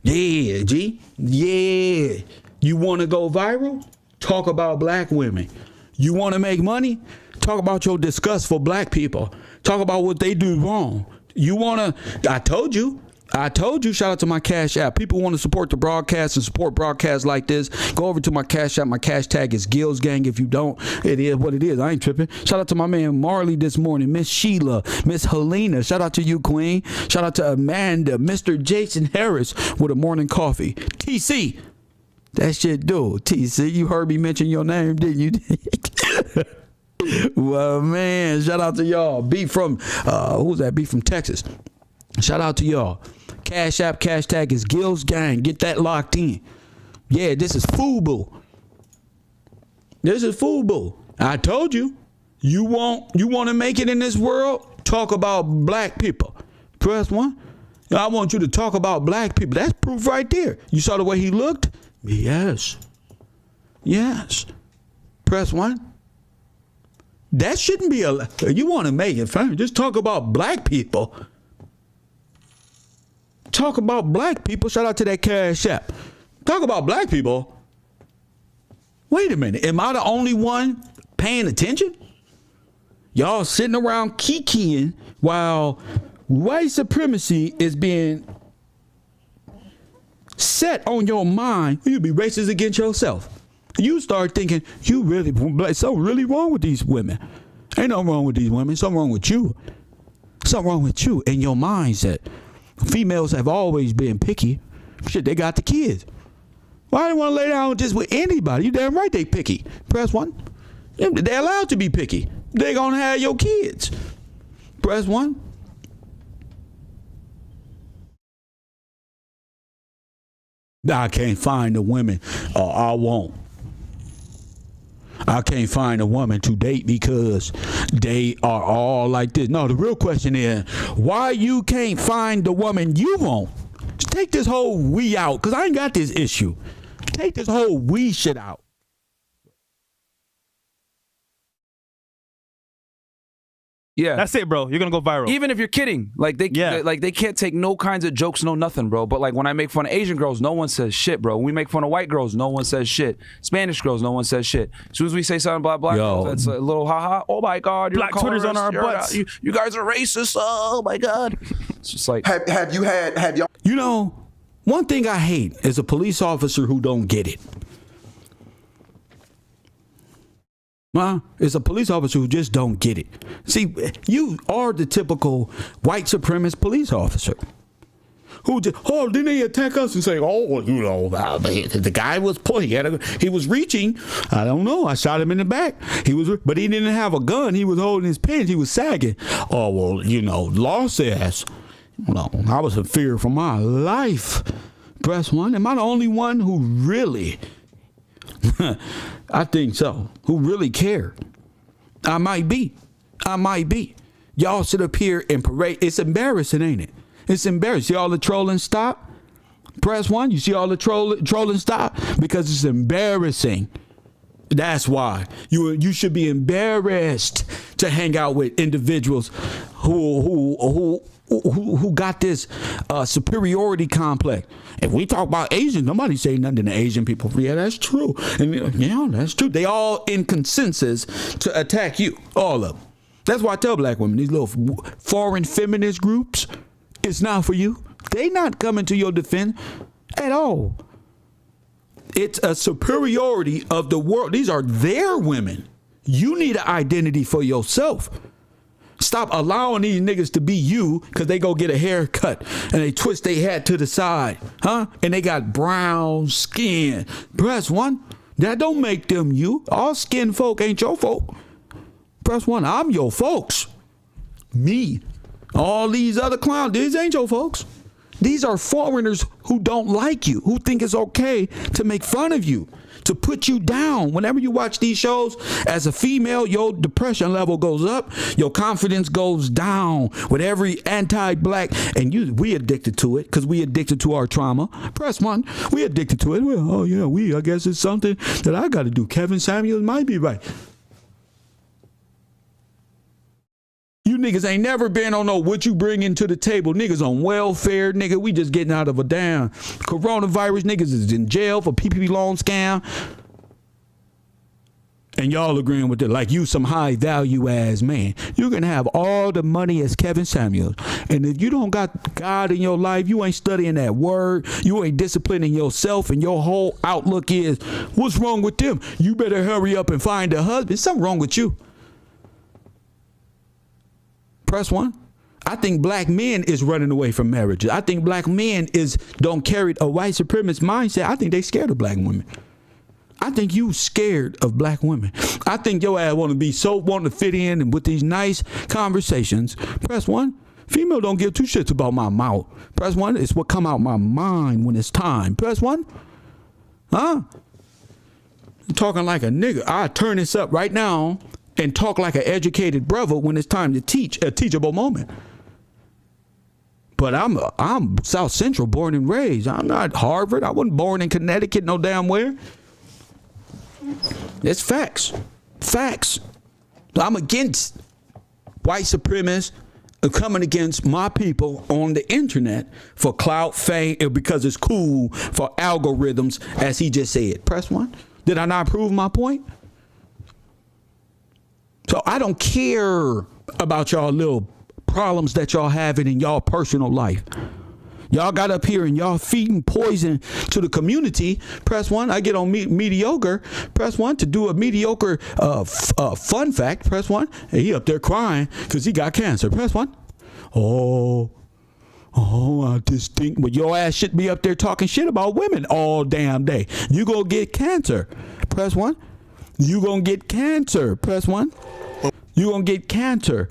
Speaker 1: Yeah, G. Yeah. You want to go viral? Talk about black women. You want to make money? Talk about your disgust for black people. Talk about what they do wrong. You want to, I told you, shout out to my Cash App. People want to support the broadcast and support broadcasts like this. Go over to my Cash App. My cash tag is Gills Gang. If you don't, it is what it is. I ain't tripping. Shout out to my man Marley this morning, Miss Sheila, Miss Helena. Shout out to you, Queen. Shout out to Amanda, Mr. Jason Harris with a morning coffee. TC. That shit do. TC, you heard me mention your name, didn't you? Well, man, shout out to y'all. B from, who's that? B from Texas. Shout out to y'all. Cash App, cash tag is Gills Gang. Get that locked in. Yeah, this is FUBU. This is FUBU. I told you. You want to make it in this world? Talk about black people. Press 1. I want you to talk about black people. That's proof right there. You saw the way he looked? Yes. Yes. Press 1. That shouldn't be a... You want to make it fun. Just talk about black people. Talk about black people. Shout out to that Cash App. Talk about black people. Wait a minute. Am I the only one paying attention? Y'all sitting around kikiing while white supremacy is being set on your mind. You'll be racist against yourself. You start thinking, something really wrong with these women. Ain't nothing wrong with these women. Something wrong with you. Something wrong with you and your mindset. Females have always been picky. Shit, they got the kids. Why do they want to lay down just with anybody? You damn right they picky. Press 1. They're allowed to be picky. They're going to have your kids. Press 1. I can't find a woman. I won't. I can't find a woman to date because they are all like this. No, the real question is, why you can't find the woman you want? Just take this whole we out, because I ain't got this issue. Take this whole we shit out.
Speaker 4: Yeah,
Speaker 6: That's it, bro. You're gonna go viral.
Speaker 4: even if you're kidding, like they can't take no kinds of jokes, no nothing, bro. But like when I make fun of Asian girls, no one says shit, bro. When we make fun of white girls, no one says shit. Spanish girls, no one says shit. As soon as we say something about black girls, that's a little haha. Oh my god, you're
Speaker 6: Black Twitter's on our butts.
Speaker 4: You guys are racist. Oh my god. It's just like
Speaker 5: Have y'all?
Speaker 1: You know, one thing I hate is a police officer who don't get it. It's a police officer who just don't get it. See, you are the typical white supremacist police officer who just, then they attack us and say, the guy was pulling. He was reaching. I don't know. I shot him in the back. But he didn't have a gun. He was holding his pants. He was sagging. Oh, well, law says, I was in fear for my life. Press 1. Am I the only one who really... I think so. Who really care? I might be. Y'all sit up here and parade. It's embarrassing, ain't it? It's embarrassing. See all the trolling stop? Press 1. You see all the trolling stop? Because it's embarrassing. That's why. You should be embarrassed to hang out with individuals who got this superiority complex. If we talk about Asians, nobody say nothing to Asian people. Yeah, that's true. And that's true. They all in consensus to attack you, all of them. That's why I tell black women, these little foreign feminist groups, it's not for you. They not coming to your defense at all. It's a superiority of the world. These are their women. You need an identity for yourself. Stop allowing these niggas to be you because they go get a haircut and they twist their hat to the side, and they got brown skin. Press 1. That don't make them you. All skin folk ain't your folk. Press 1. I'm your folks. Me. All these other clowns, these ain't your folks. These are foreigners who don't like you, who think it's okay to make fun of you, to put you down. Whenever you watch these shows, as a female, your depression level goes up, your confidence goes down with every anti-black, and we addicted to it because we addicted to our trauma. Press 1, we addicted to it. Well, I guess it's something that I got to do. Kevin Samuels might be right. You niggas ain't never been on what you bringing to the table. Niggas on welfare, nigga. We just getting out of a damn coronavirus. Niggas is in jail for PPP loan scam. And y'all agreeing with it like you some high value ass man. You can have all the money as Kevin Samuels. And if you don't got God in your life, you ain't studying that word, you ain't disciplining yourself, and your whole outlook is, what's wrong with them? You better hurry up and find a husband. Something wrong with you. Press 1. I think black men is running away from marriages. I think black men don't carry a white supremacist mindset. I think they scared of black women. I think you scared of black women. I think your ass want to fit in and with these nice conversations. Press 1. Female don't give two shits about my mouth. Press 1. It's what come out my mind when it's time. Press 1. Huh? I'm talking like a nigga. I turn this up right now and talk like an educated brother when it's time to teach, a teachable moment. But I'm South Central, born and raised. I'm not Harvard. I wasn't born in Connecticut no damn where. It's facts. Facts. I'm against white supremacists coming against my people on the internet for clout, fame, because it's cool for algorithms, as he just said. Press 1. Did I not prove my point? So I don't care about y'all little problems that y'all having in y'all personal life. Y'all got up here and y'all feeding poison to the community. Press 1. I get on mediocre. Press 1 to do a mediocre fun fact. Press 1. And he up there crying because he got cancer. Press 1. Oh, I just think, well, your ass should be up there talking shit about women all damn day. You gonna get cancer. Press 1. You gonna get cancer. Press 1. You gonna get cancer.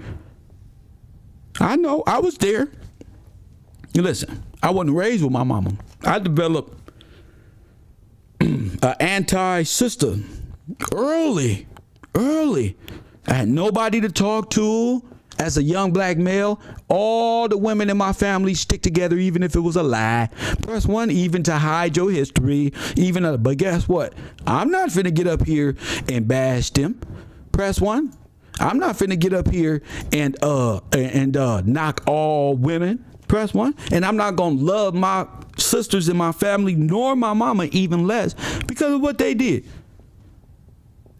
Speaker 1: I know. I was there. Listen, I wasn't raised with my mama. I developed an anti-sister early. I had nobody to talk to as a young black male. All the women in my family stick together, even if it was a lie. Press 1, even to hide your history. But guess what? I'm not finna get up here and bash them. Press 1. I'm not finna get up here and knock all women. Press 1. And I'm not gonna love my sisters in my family, nor my mama, even less, because of what they did.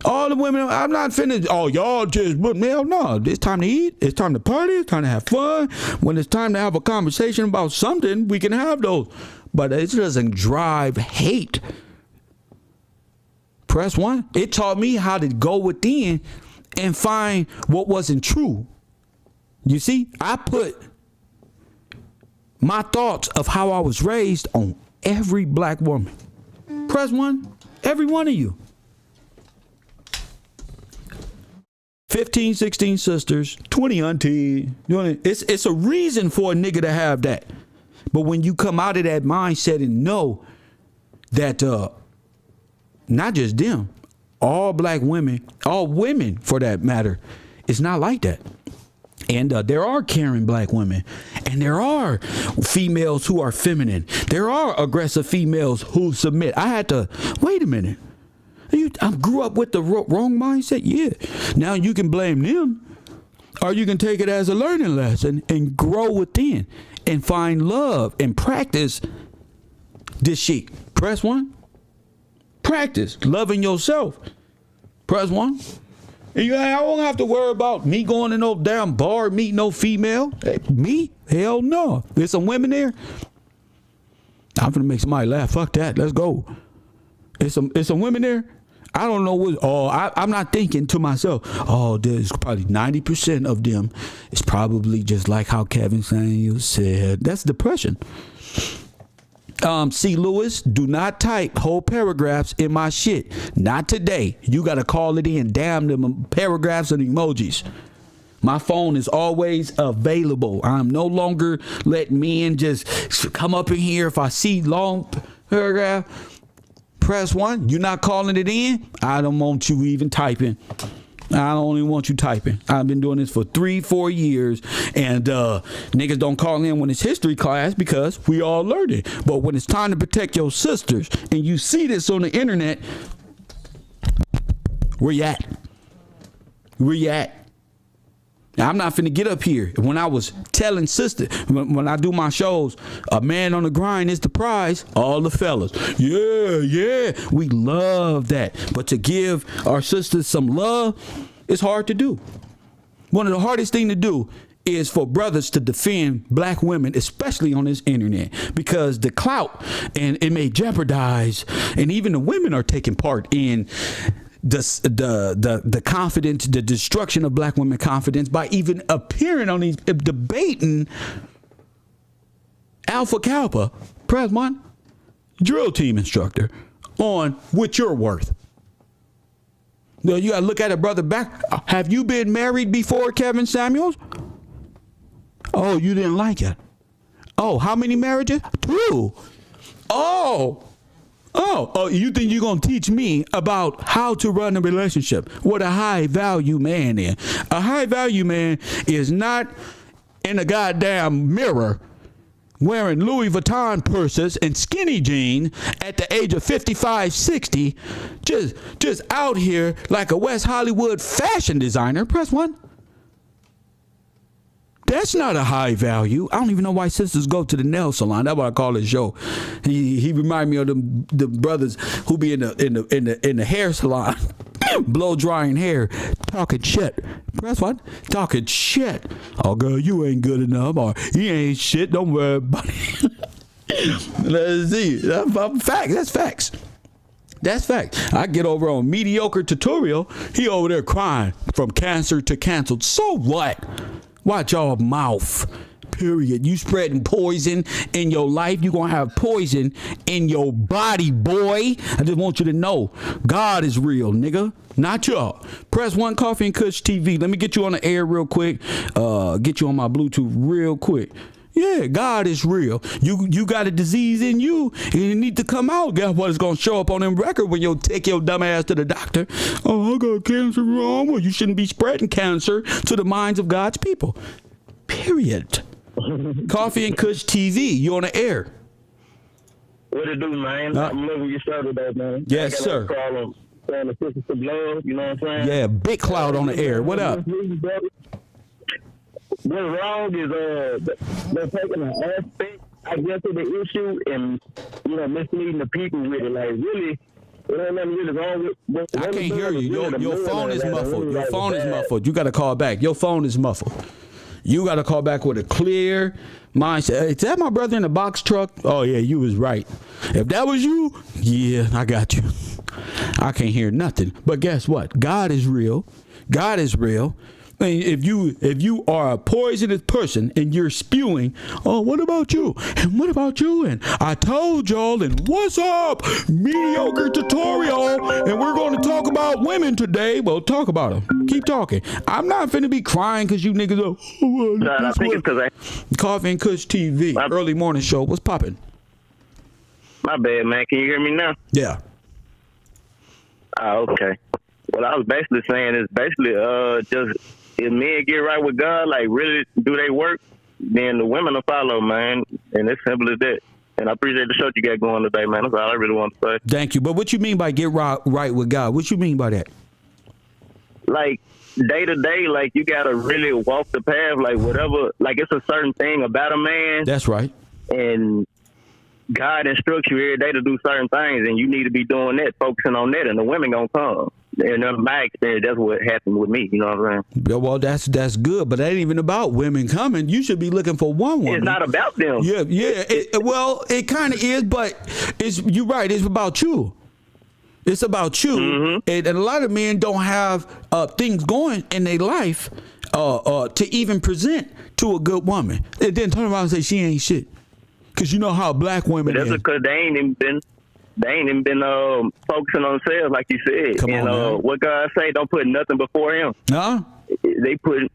Speaker 1: All the women, I'm not finna, y'all just, but no, it's time to eat, it's time to party, it's time to have fun. When it's time to have a conversation about something, we can have those. But it doesn't drive hate. Press 1. It taught me how to go within and find what wasn't true. You see, I put my thoughts of how I was raised on every black woman. Press 1. Every one of you. 15, 16 sisters, 20 aunties. It's a reason for a nigga to have that. But when you come out of that mindset and know that not just them, all black women, all women for that matter, it's not like that. And there are caring black women, and there are females who are feminine. There are aggressive females who submit. I had to, wait a minute. I grew up with the wrong mindset. Yeah. Now you can blame them, or you can take it as a learning lesson and grow within and find love and practice this shit. Press 1. Practice loving yourself. Press 1. And I won't have to worry about me going to no damn bar, meet no female. Hey, me? Hell no. There's some women there. I'm gonna make somebody laugh. Fuck that. Let's go. It's some women there. I don't know what. I'm not thinking to myself. There's probably 90% of them. It's probably just like how Kevin Samuels said. That's depression. C. Lewis, do not type whole paragraphs in my shit. Not today. You got to call it in. Damn them paragraphs and emojis. My phone is always available. I'm no longer letting men just come up in here. If I see long paragraph, press 1. You're not calling it in. I don't want you even typing. I don't even want you typing. I've been doing this for 3-4 years, and niggas don't call in when it's history class because we all learned it. But when it's time to protect your sisters, and you see this on the internet, where you at? Where you at? Now, I'm not finna get up here. When I was telling sister, when I do my shows, a man on the grind is the prize. All the fellas, yeah, we love that. But to give our sisters some love, it's hard to do. One of the hardest thing to do is for brothers to defend black women, especially on this internet, because the clout, and it may jeopardize, and even the women are taking part in the confidence, the destruction of black women confidence by even appearing on these debating Alpha Kappa, Press 1, drill team instructor on what you're worth. You gotta look at a brother back. Have you been married before, Kevin Samuels? Oh, you didn't like it. Oh, how many marriages? 2. Oh, you think you're going to teach me about how to run a relationship? What a high value man is. A high value man is not in a goddamn mirror wearing Louis Vuitton purses and skinny jeans at the age of 55, 60, just out here like a West Hollywood fashion designer. Press 1. That's not a high value. I don't even know why sisters go to the nail salon. That's what I call his show. He remind me of the brothers who be in the hair salon, blow drying hair, talking shit. Press what? Talking shit. Oh girl, you ain't good enough, or he ain't shit. Don't worry about it. Let's see. That's facts. That's facts. That's fact. I get over on Mediocre Tutorial. He over there crying from cancer to canceled. So what? Watch your mouth. Period. You spreading poison in your life, you're going to have poison in your body, boy. I just want you to know, God is real, nigga. Not y'all. Press 1 Coffee and Kush TV. Let me get you on the air real quick. Get you on my Bluetooth real quick. Yeah, God is real. You got a disease in you, and you need to come out. Guess what? It's going to show up on them record when you take your dumb ass to the doctor. Oh, I got cancer wrong. Well, you shouldn't be spreading cancer to the minds of God's people. Period. Coffee and Kush TV. You on the air.
Speaker 7: What it do, man? I'm loving your show today, man.
Speaker 1: Yes, sir.
Speaker 7: Saying the sisters of love, you know what I'm saying?
Speaker 1: Yeah, Big Cloud on the air. What up?
Speaker 7: What's wrong is they're taking an aspect, I guess, of the issue and, misleading the people with it. Like, really, it ain't nothing really wrong with
Speaker 1: I can't hear you. Your phone is muffled. Your phone is muffled. You got to call back. Your phone is muffled. You got to call back with a clear mindset. Hey, is that my brother in the box truck? Oh, yeah, you was right. If that was you, yeah, I got you. I can't hear nothing. But guess what? God is real. God is real. I mean, if you are a poisonous person and you're spewing, oh, what about you? And what about you? And I told y'all, and what's up? Mediocre Tutorial. And we're going to talk about women today. Well, talk about them. Keep talking. I'm not finna be crying because you niggas are.
Speaker 7: I think it's because
Speaker 1: Coffee and Kush TV, early morning show. What's popping?
Speaker 7: My bad, man. Can you hear me now?
Speaker 1: Yeah.
Speaker 7: Okay. What I was basically saying is just if men get right with God, like really do they work, then the women will follow, man. And it's simple as that. And I appreciate the show you got going today, man. That's all I really want to say.
Speaker 1: Thank you. But what you mean by get right with God? What you mean by that?
Speaker 7: Like day to day, like you got to really walk the path, like whatever, like it's a certain thing about a man.
Speaker 1: That's right.
Speaker 7: And God instructs you every day to do certain things, and you need to be doing that, focusing on that, and the women gonna come. And in my experience, that's what happened with me. You know what I'm saying?
Speaker 1: Yeah, well, that's good, but it ain't even about women coming. You should be looking for one woman.
Speaker 7: It's not about them.
Speaker 1: Yeah. It kind of is, but you're right. It's about you. It's about you,
Speaker 7: mm-hmm.
Speaker 1: and a lot of men don't have things going in their life to even present to a good woman, and then turn around and say she ain't shit. Cause you know how black women.
Speaker 7: But that's because they ain't even been focusing on themselves, like you said.
Speaker 1: Come on, man.
Speaker 7: What God say, don't put nothing before Him.
Speaker 1: Huh?
Speaker 7: They putting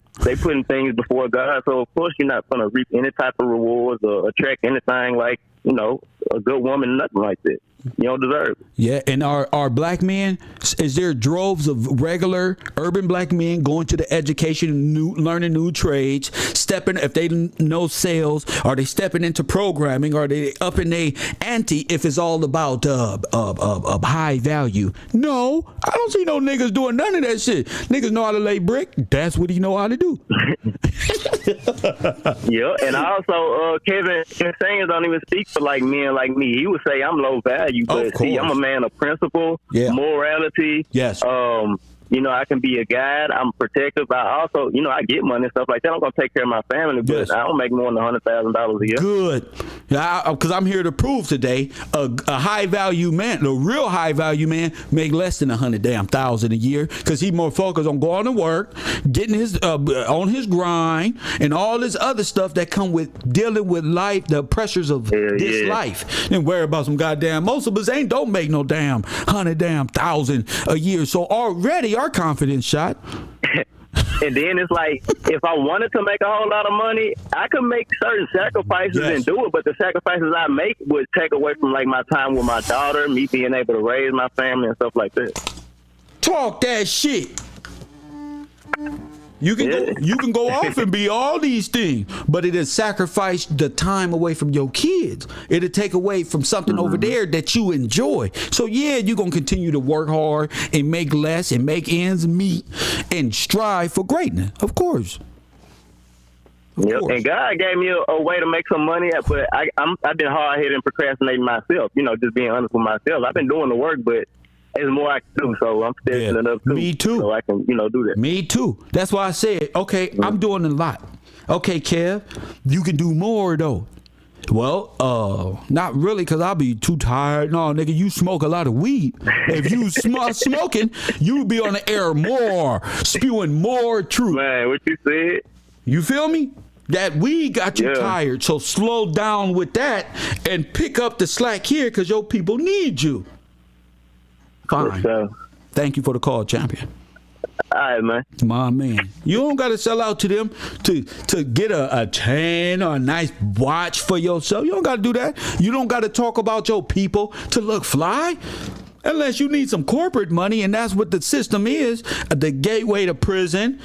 Speaker 7: things before God. So of course you're not gonna reap any type of rewards or attract anything like a good woman, nothing like that. You don't deserve it.
Speaker 1: Yeah, and our black men, is there droves of regular urban black men going to the education, learning new trades, stepping, if they know sales, are they stepping into programming, are they upping their ante if it's all about high value? No, I don't see no niggas doing none of that shit. Niggas know how to lay brick. That's what he know how to do.
Speaker 7: Yeah, and also Kevin Samuels don't even speak for like men like me. He would say I'm low value, but see, I'm a man of principle, morality.
Speaker 1: Yes.
Speaker 7: I can be a guide. I'm protective. I also, I get money and stuff like that. I'm gonna take care of my family, but I don't make more than $100,000 a year.
Speaker 1: Good, because I'm here to prove today a high value man, a real high value man, make less than $100,000 a year because he more focused on going to work, getting his on his grind, and all this other stuff that come with dealing with life, the pressures of this life, and worry about some goddamn. Most of us don't make no $100,000 a year, so already our confidence shot.
Speaker 7: And then it's like, if I wanted to make a whole lot of money, I could make certain sacrifices and do it. But the sacrifices I make would take away from like my time with my daughter, me being able to raise my family and stuff like that.
Speaker 1: Talk that shit. You can go off and be all these things, but it'll sacrifice the time away from your kids. It'll take away from something over there that you enjoy. So yeah, you're gonna continue to work hard and make less and make ends meet and strive for greatness. Of course.
Speaker 7: Yep. And God gave me a way to make some money, but I've been hard headed and procrastinating myself. You know, just being honest with myself. I've been doing the work, but there's more I can do, so I'm stepping it up too.
Speaker 1: Me too.
Speaker 7: So I can, do that.
Speaker 1: Me too. That's why I said, okay, I'm doing a lot. Okay, Kev, you can do more though. Well, not really, because I'll be too tired. No, nigga, you smoke a lot of weed. If you smoking, you'll be on the air more, spewing more truth.
Speaker 7: Man, what you said?
Speaker 1: You feel me? That weed got you tired, so slow down with that and pick up the slack here, because your people need you. Fine. Thank you for the call, champion.
Speaker 7: All right, man.
Speaker 1: My man. You don't got to sell out to them to get a chain or a nice watch for yourself. You don't got to do that. You don't got to talk about your people to look fly. Unless you need some corporate money, and that's what the system is. The gateway to prison,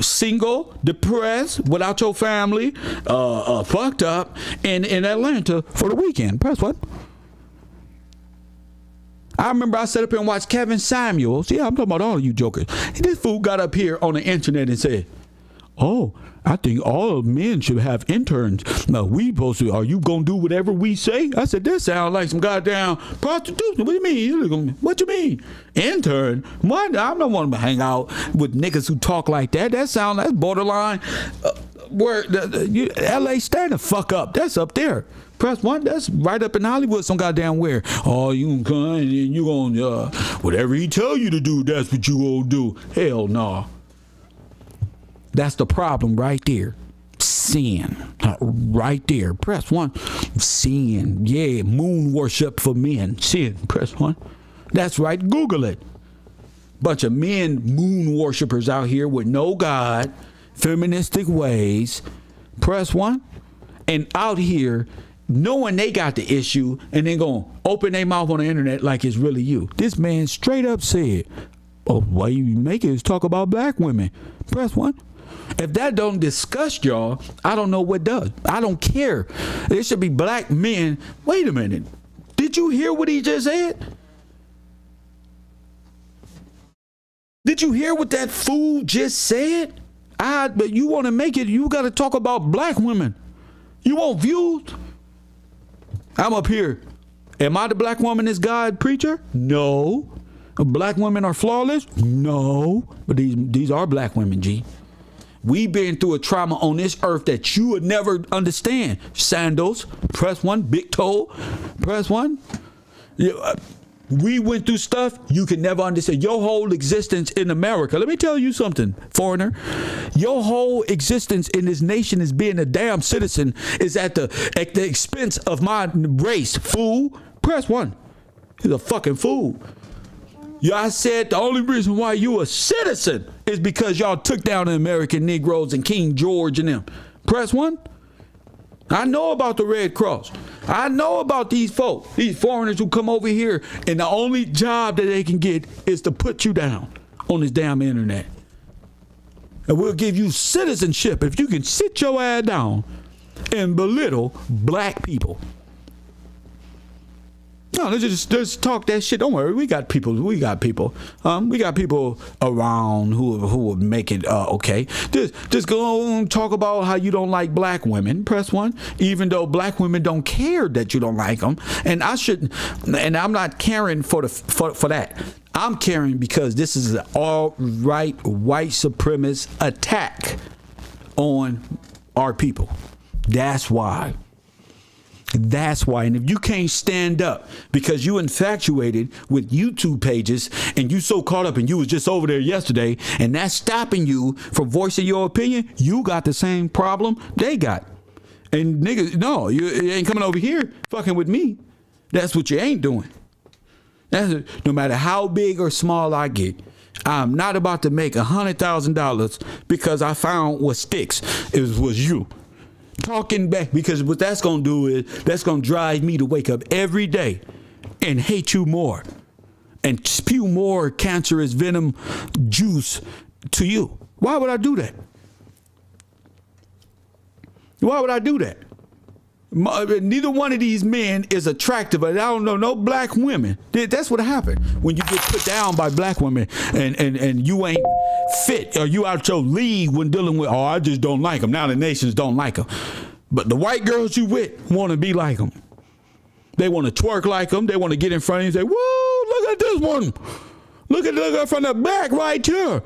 Speaker 1: single, depressed, without your family, fucked up in Atlanta for the weekend. Press what? I remember I sat up here and watched Kevin Samuels. Yeah, I'm talking about all of you jokers. This fool got up here on the internet and said, "Oh, I think all men should have interns. Now, are you going to do whatever we say?" I said, "This sounds like some goddamn prostitution. What do you mean? What you mean? Intern? What? I don't want to hang out with niggas who talk like that. That's borderline. Where LA, stand the fuck up. That's up there. Press one, that's right up in Hollywood, some goddamn where. Oh, you gonna whatever he tell you to do, that's what you gonna do. Hell no. That's the problem right there. Sin. Right there. Press one. Sin. Yeah, moon worship for men. Sin. Press one. That's right. Google it. Bunch of men, moon worshipers out here with no God, feministic ways. Press one. And out here, knowing they got the issue and then gonna open their mouth on the internet like it's really you. This man straight up said, "Oh, why you make it is talk about black women." Press one. If that don't disgust y'all, I don't know what does. I don't care. There should be black men. Wait a minute. Did you hear what he just said? Did you hear what that fool just said? But you want to make it, you got to talk about black women. You want views? I'm up here. Am I the black woman is God preacher? No. Black women are flawless? No. But these are black women, G. We've been through a trauma on this earth that you would never understand. Sandals, press one. Big toe, press one. We went through stuff you can never understand. Your whole existence in America. Let me tell you something, foreigner. Your whole existence in this nation as being a damn citizen is at the expense of my race. Fool. Press one. He's a fucking fool. Yeah, I said the only reason why you a citizen is because y'all took down the American Negroes and King George and them. Press one. I know about the Red Cross. I know about these folks, these foreigners who come over here, and the only job that they can get is to put you down on this damn internet. And we'll give you citizenship if you can sit your ass down and belittle black people. No, let's just talk that shit. Don't worry, we got people. We got people around who will make it okay. Just go and talk about how you don't like black women. Press one. Even though black women don't care that you don't like them, and I shouldn't. And I'm not caring for that. I'm caring because this is an all-right white supremacist attack on our people. That's why. That's why. And if you can't stand up because you infatuated with YouTube pages and you so caught up and you was just over there yesterday and that's stopping you from voicing your opinion, you got the same problem they got. And niggas, no, you ain't coming over here fucking with me. That's what you ain't doing. No matter how big or small I get, I'm not about to make $100,000 because I found what sticks was you. Talking back, because what that's going to do is that's going to drive me to wake up every day and hate you more and spew more cancerous venom juice to you. Why would I do that? Why would I do that? Neither one of these men is attractive. I don't know no black women. That's what happened when you get put down by black women and you ain't fit or you out your league when dealing with, I just don't like them. Now the nations don't like them. But the white girls you with want to be like them. They want to twerk like them. They want to get in front of you and say, whoa, look at this one. Look at from the back right here.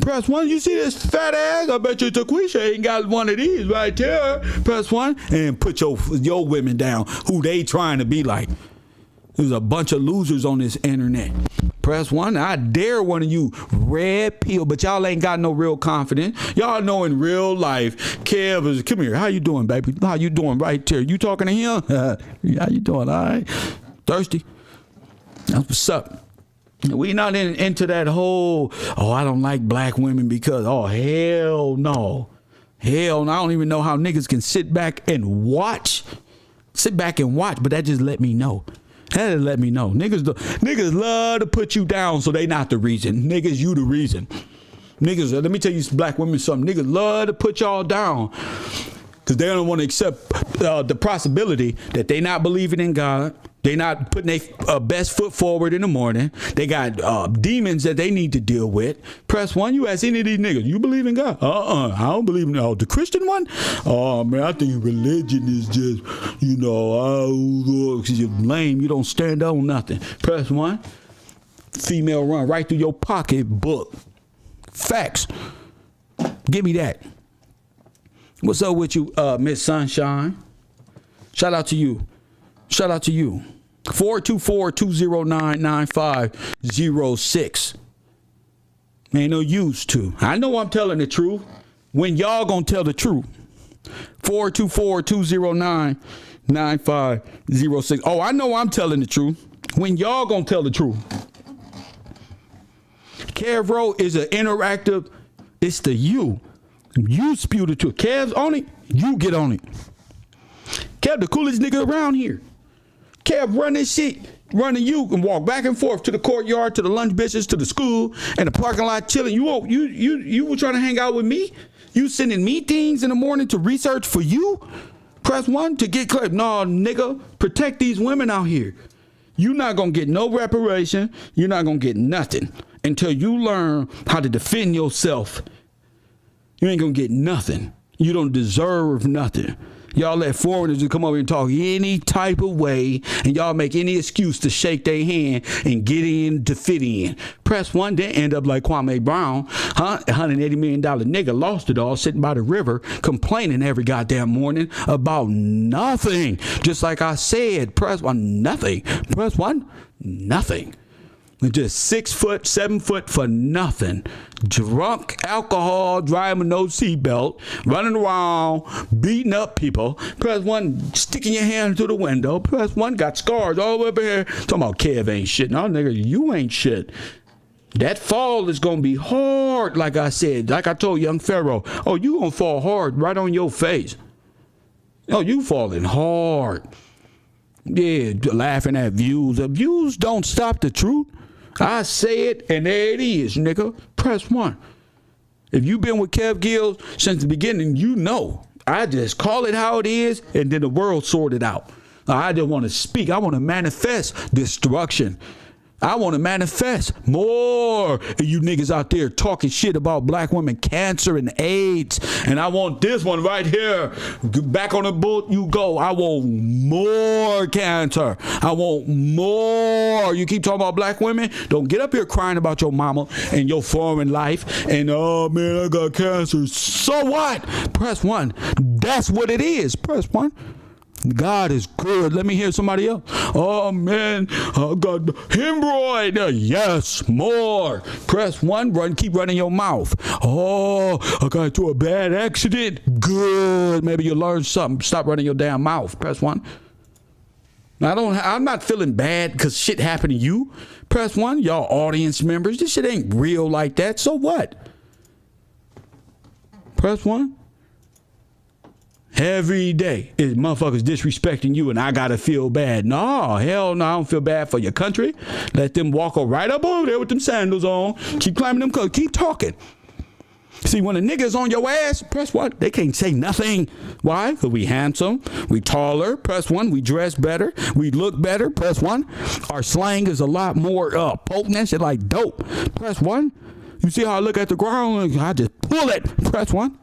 Speaker 1: Press 1. You see this fat ass? I bet you Taquisha ain't got one of these right there. Press 1 and put your women down who they trying to be like. There's a bunch of losers on this internet. Press 1. I dare one of you red pill, but y'all ain't got no real confidence. Y'all know in real life, Kev is, come here. How you doing, baby? How you doing right there? You talking to him? How you doing? All right. Thirsty? That's what's up. We not into that whole, I don't like black women because, hell no. Hell no. I don't even know how niggas can sit back and watch. But that just let me know. That just let me know. Niggas love to put you down, so they not the reason. Niggas, you the reason. Niggas, let me tell you black women something. Niggas love to put y'all down because they don't want to accept the possibility that they not believing in God. They not putting their best foot forward in the morning. They got demons that they need to deal with. Press 1. You ask any of these niggas, you believe in God? I don't believe in the Christian one. Oh man, I think religion is just, you're lame. You don't stand on nothing. Press 1. Female run right through your pocketbook. Facts. Give me that. What's up with you, Miss Sunshine? Shout out to you. 424-209-9506. Ain't no use to. I know I'm telling the truth. When y'all gonna tell the truth? 424-209-9506. Oh, I know I'm telling the truth. When y'all gonna tell the truth? Kevro is an interactive. It's the you. You spew the truth. Kev's on it. You get on it. Kev, the coolest nigga around here. Kev, run this shit. Running you and walk back and forth to the courtyard, to the lunch business, to the school, and the parking lot chilling. You were trying to hang out with me? You sending me things in the morning to research for you? Press 1 to get clear. No, nigga, protect these women out here. You're not going to get no reparation. You're not going to get nothing until you learn how to defend yourself. You ain't going to get nothing. You don't deserve nothing. Y'all let foreigners just come over and talk any type of way, and y'all make any excuse to shake their hand and get in to fit in. Press 1, then end up like Kwame Brown, $180 million nigga, lost it all, sitting by the river, complaining every goddamn morning about nothing. Just like I said, press 1, nothing. Press 1, nothing. Just 6 foot, 7 foot for nothing. Drunk, alcohol, driving with no seatbelt, running around, beating up people. Press 1, sticking your hand through the window. Press 1, got scars all over here. Talking about Kev ain't shit. No, nigga, you ain't shit. That fall is going to be hard, like I said. Like I told young Pharaoh. Oh, you going to fall hard right on your face. Oh, you falling hard. Yeah, laughing at views. The views don't stop the truth. I say it, and there it is, nigga. Press 1. If you've been with Kev Gills since the beginning, you know. I just call it how it is, and then the world sort it out. I just want to speak. I want to manifest destruction. I want to manifest more of you niggas out there talking shit about black women, cancer, and AIDS. And I want this one right here. Back on the boat you go. I want more cancer. I want more. You keep talking about black women? Don't get up here crying about your mama and your foreign life. And, oh, man, I got cancer. So what? Press 1. That's what it is. Press 1. God is good. Let me hear somebody else. Oh, man, I got hemorrhoid. Yes, more. Press 1, run, keep running your mouth. Oh, I got into a bad accident. Good. Maybe you learned something. Stop running your damn mouth. Press 1. I'm not feeling bad because shit happened to you. Press 1, y'all audience members. This shit ain't real like that. So what? Press 1. Every day is motherfuckers disrespecting you and I gotta feel bad. No, hell no, I don't feel bad for your country. Let them walk right up over there with them sandals on. Keep climbing them clothes. Keep talking. See, when a nigga's on your ass, press 1, they can't say nothing. Why? Because we handsome, we taller, press 1, we dress better, we look better, press 1. Our slang is a lot more potent, that shit like dope. Press 1. You see how I look at the ground? I just pull it. Press 1.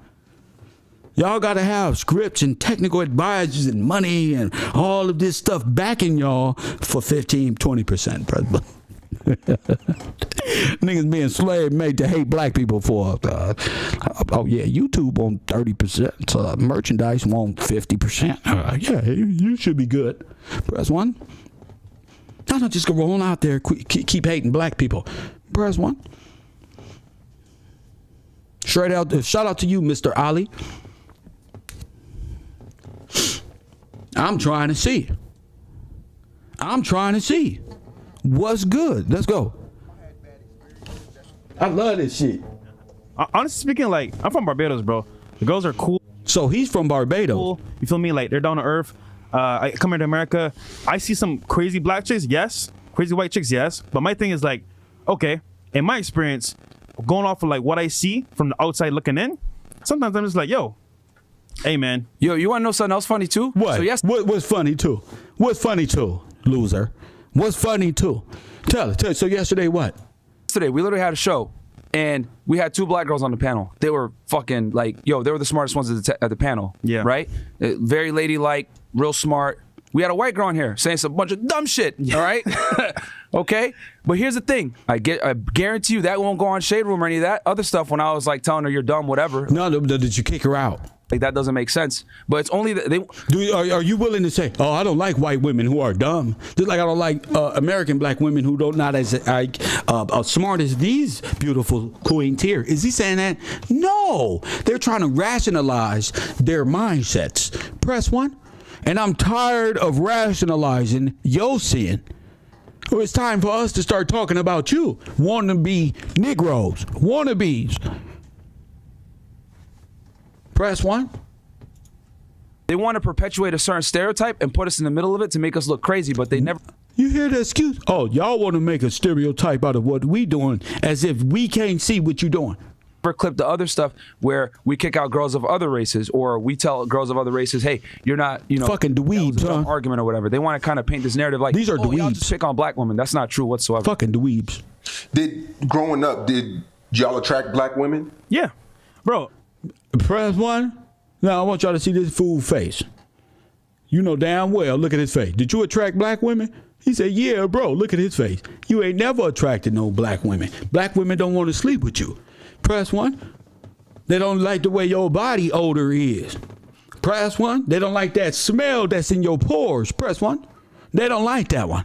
Speaker 1: Y'all got to have scripts and technical advisors and money and all of this stuff backing y'all for 15, 20%. Press 1. Niggas being slave made to hate black people for oh yeah, YouTube on 30%, merchandise on 50%. Yeah, you should be good. Press 1. I'm not just gonna roll out there keep hating black people. Press 1. Straight out, shout out to you, Mr. Ali. I'm trying to see what's good. Let's go. I love this shit.
Speaker 6: Honestly speaking, like, I'm from Barbados, bro. The girls are cool.
Speaker 1: So he's from Barbados.
Speaker 6: Cool. You feel me? Like, they're down to earth. I come here to America. I see some crazy black chicks, yes. Crazy white chicks, yes. But my thing is like, okay, in my experience, going off of like what I see from the outside looking in, sometimes I'm just like, yo, hey man.
Speaker 4: Yo, you want to know something else funny too?
Speaker 1: What?
Speaker 4: So
Speaker 1: What's funny too? What's funny too, loser? What's funny too? Tell it. So yesterday what?
Speaker 4: Yesterday we literally had a show and we had 2 black girls on the panel. They were fucking like, yo, they were the smartest ones at the panel.
Speaker 6: Yeah.
Speaker 4: Right? Very ladylike, real smart. We had a white girl in here saying some bunch of dumb shit. All right? Okay? But here's the thing. I guarantee you that won't go on Shade Room or any of that other stuff when I was like telling her you're dumb, whatever.
Speaker 1: No, did you kick her out?
Speaker 4: Like that doesn't make sense. But it's only that
Speaker 1: Are you willing to say, oh, I don't like white women who are dumb, just like I don't like American black women who don't not as smart as these beautiful queens here? Is he saying that? No, they're trying to rationalize their mindsets. Press 1. And I'm tired of rationalizing your sin. So it's time for us to start talking about you. Wannabe Negroes. Wannabes. Press 1.
Speaker 4: they want to perpetuate a certain stereotype and put us in the middle of it to make us look crazy, but they never.
Speaker 1: You hear the excuse? Oh, y'all want to make a stereotype out of what we doing as if we can't see what you doing.
Speaker 4: Clip the other stuff where we kick out girls of other races, or we tell girls of other races, hey, you're not, you know,
Speaker 1: fucking dweebs, huh?
Speaker 4: Argument or whatever. They want to kind of paint this narrative like
Speaker 1: these are dweebs.
Speaker 4: Y'all just pick on black women. That's not true whatsoever.
Speaker 1: Fucking dweebs.
Speaker 5: Growing up, did y'all attract black women?
Speaker 6: Yeah, bro.
Speaker 1: Press 1. Now I want y'all to see this fool face. You know damn well. Look at his face. Did you attract black women? He said, yeah, bro. Look at his face. You ain't never attracted no black women. Black women don't want to sleep with you. Press 1. They don't like the way your body odor is. Press 1. They don't like that smell that's in your pores. Press 1. They don't like that one.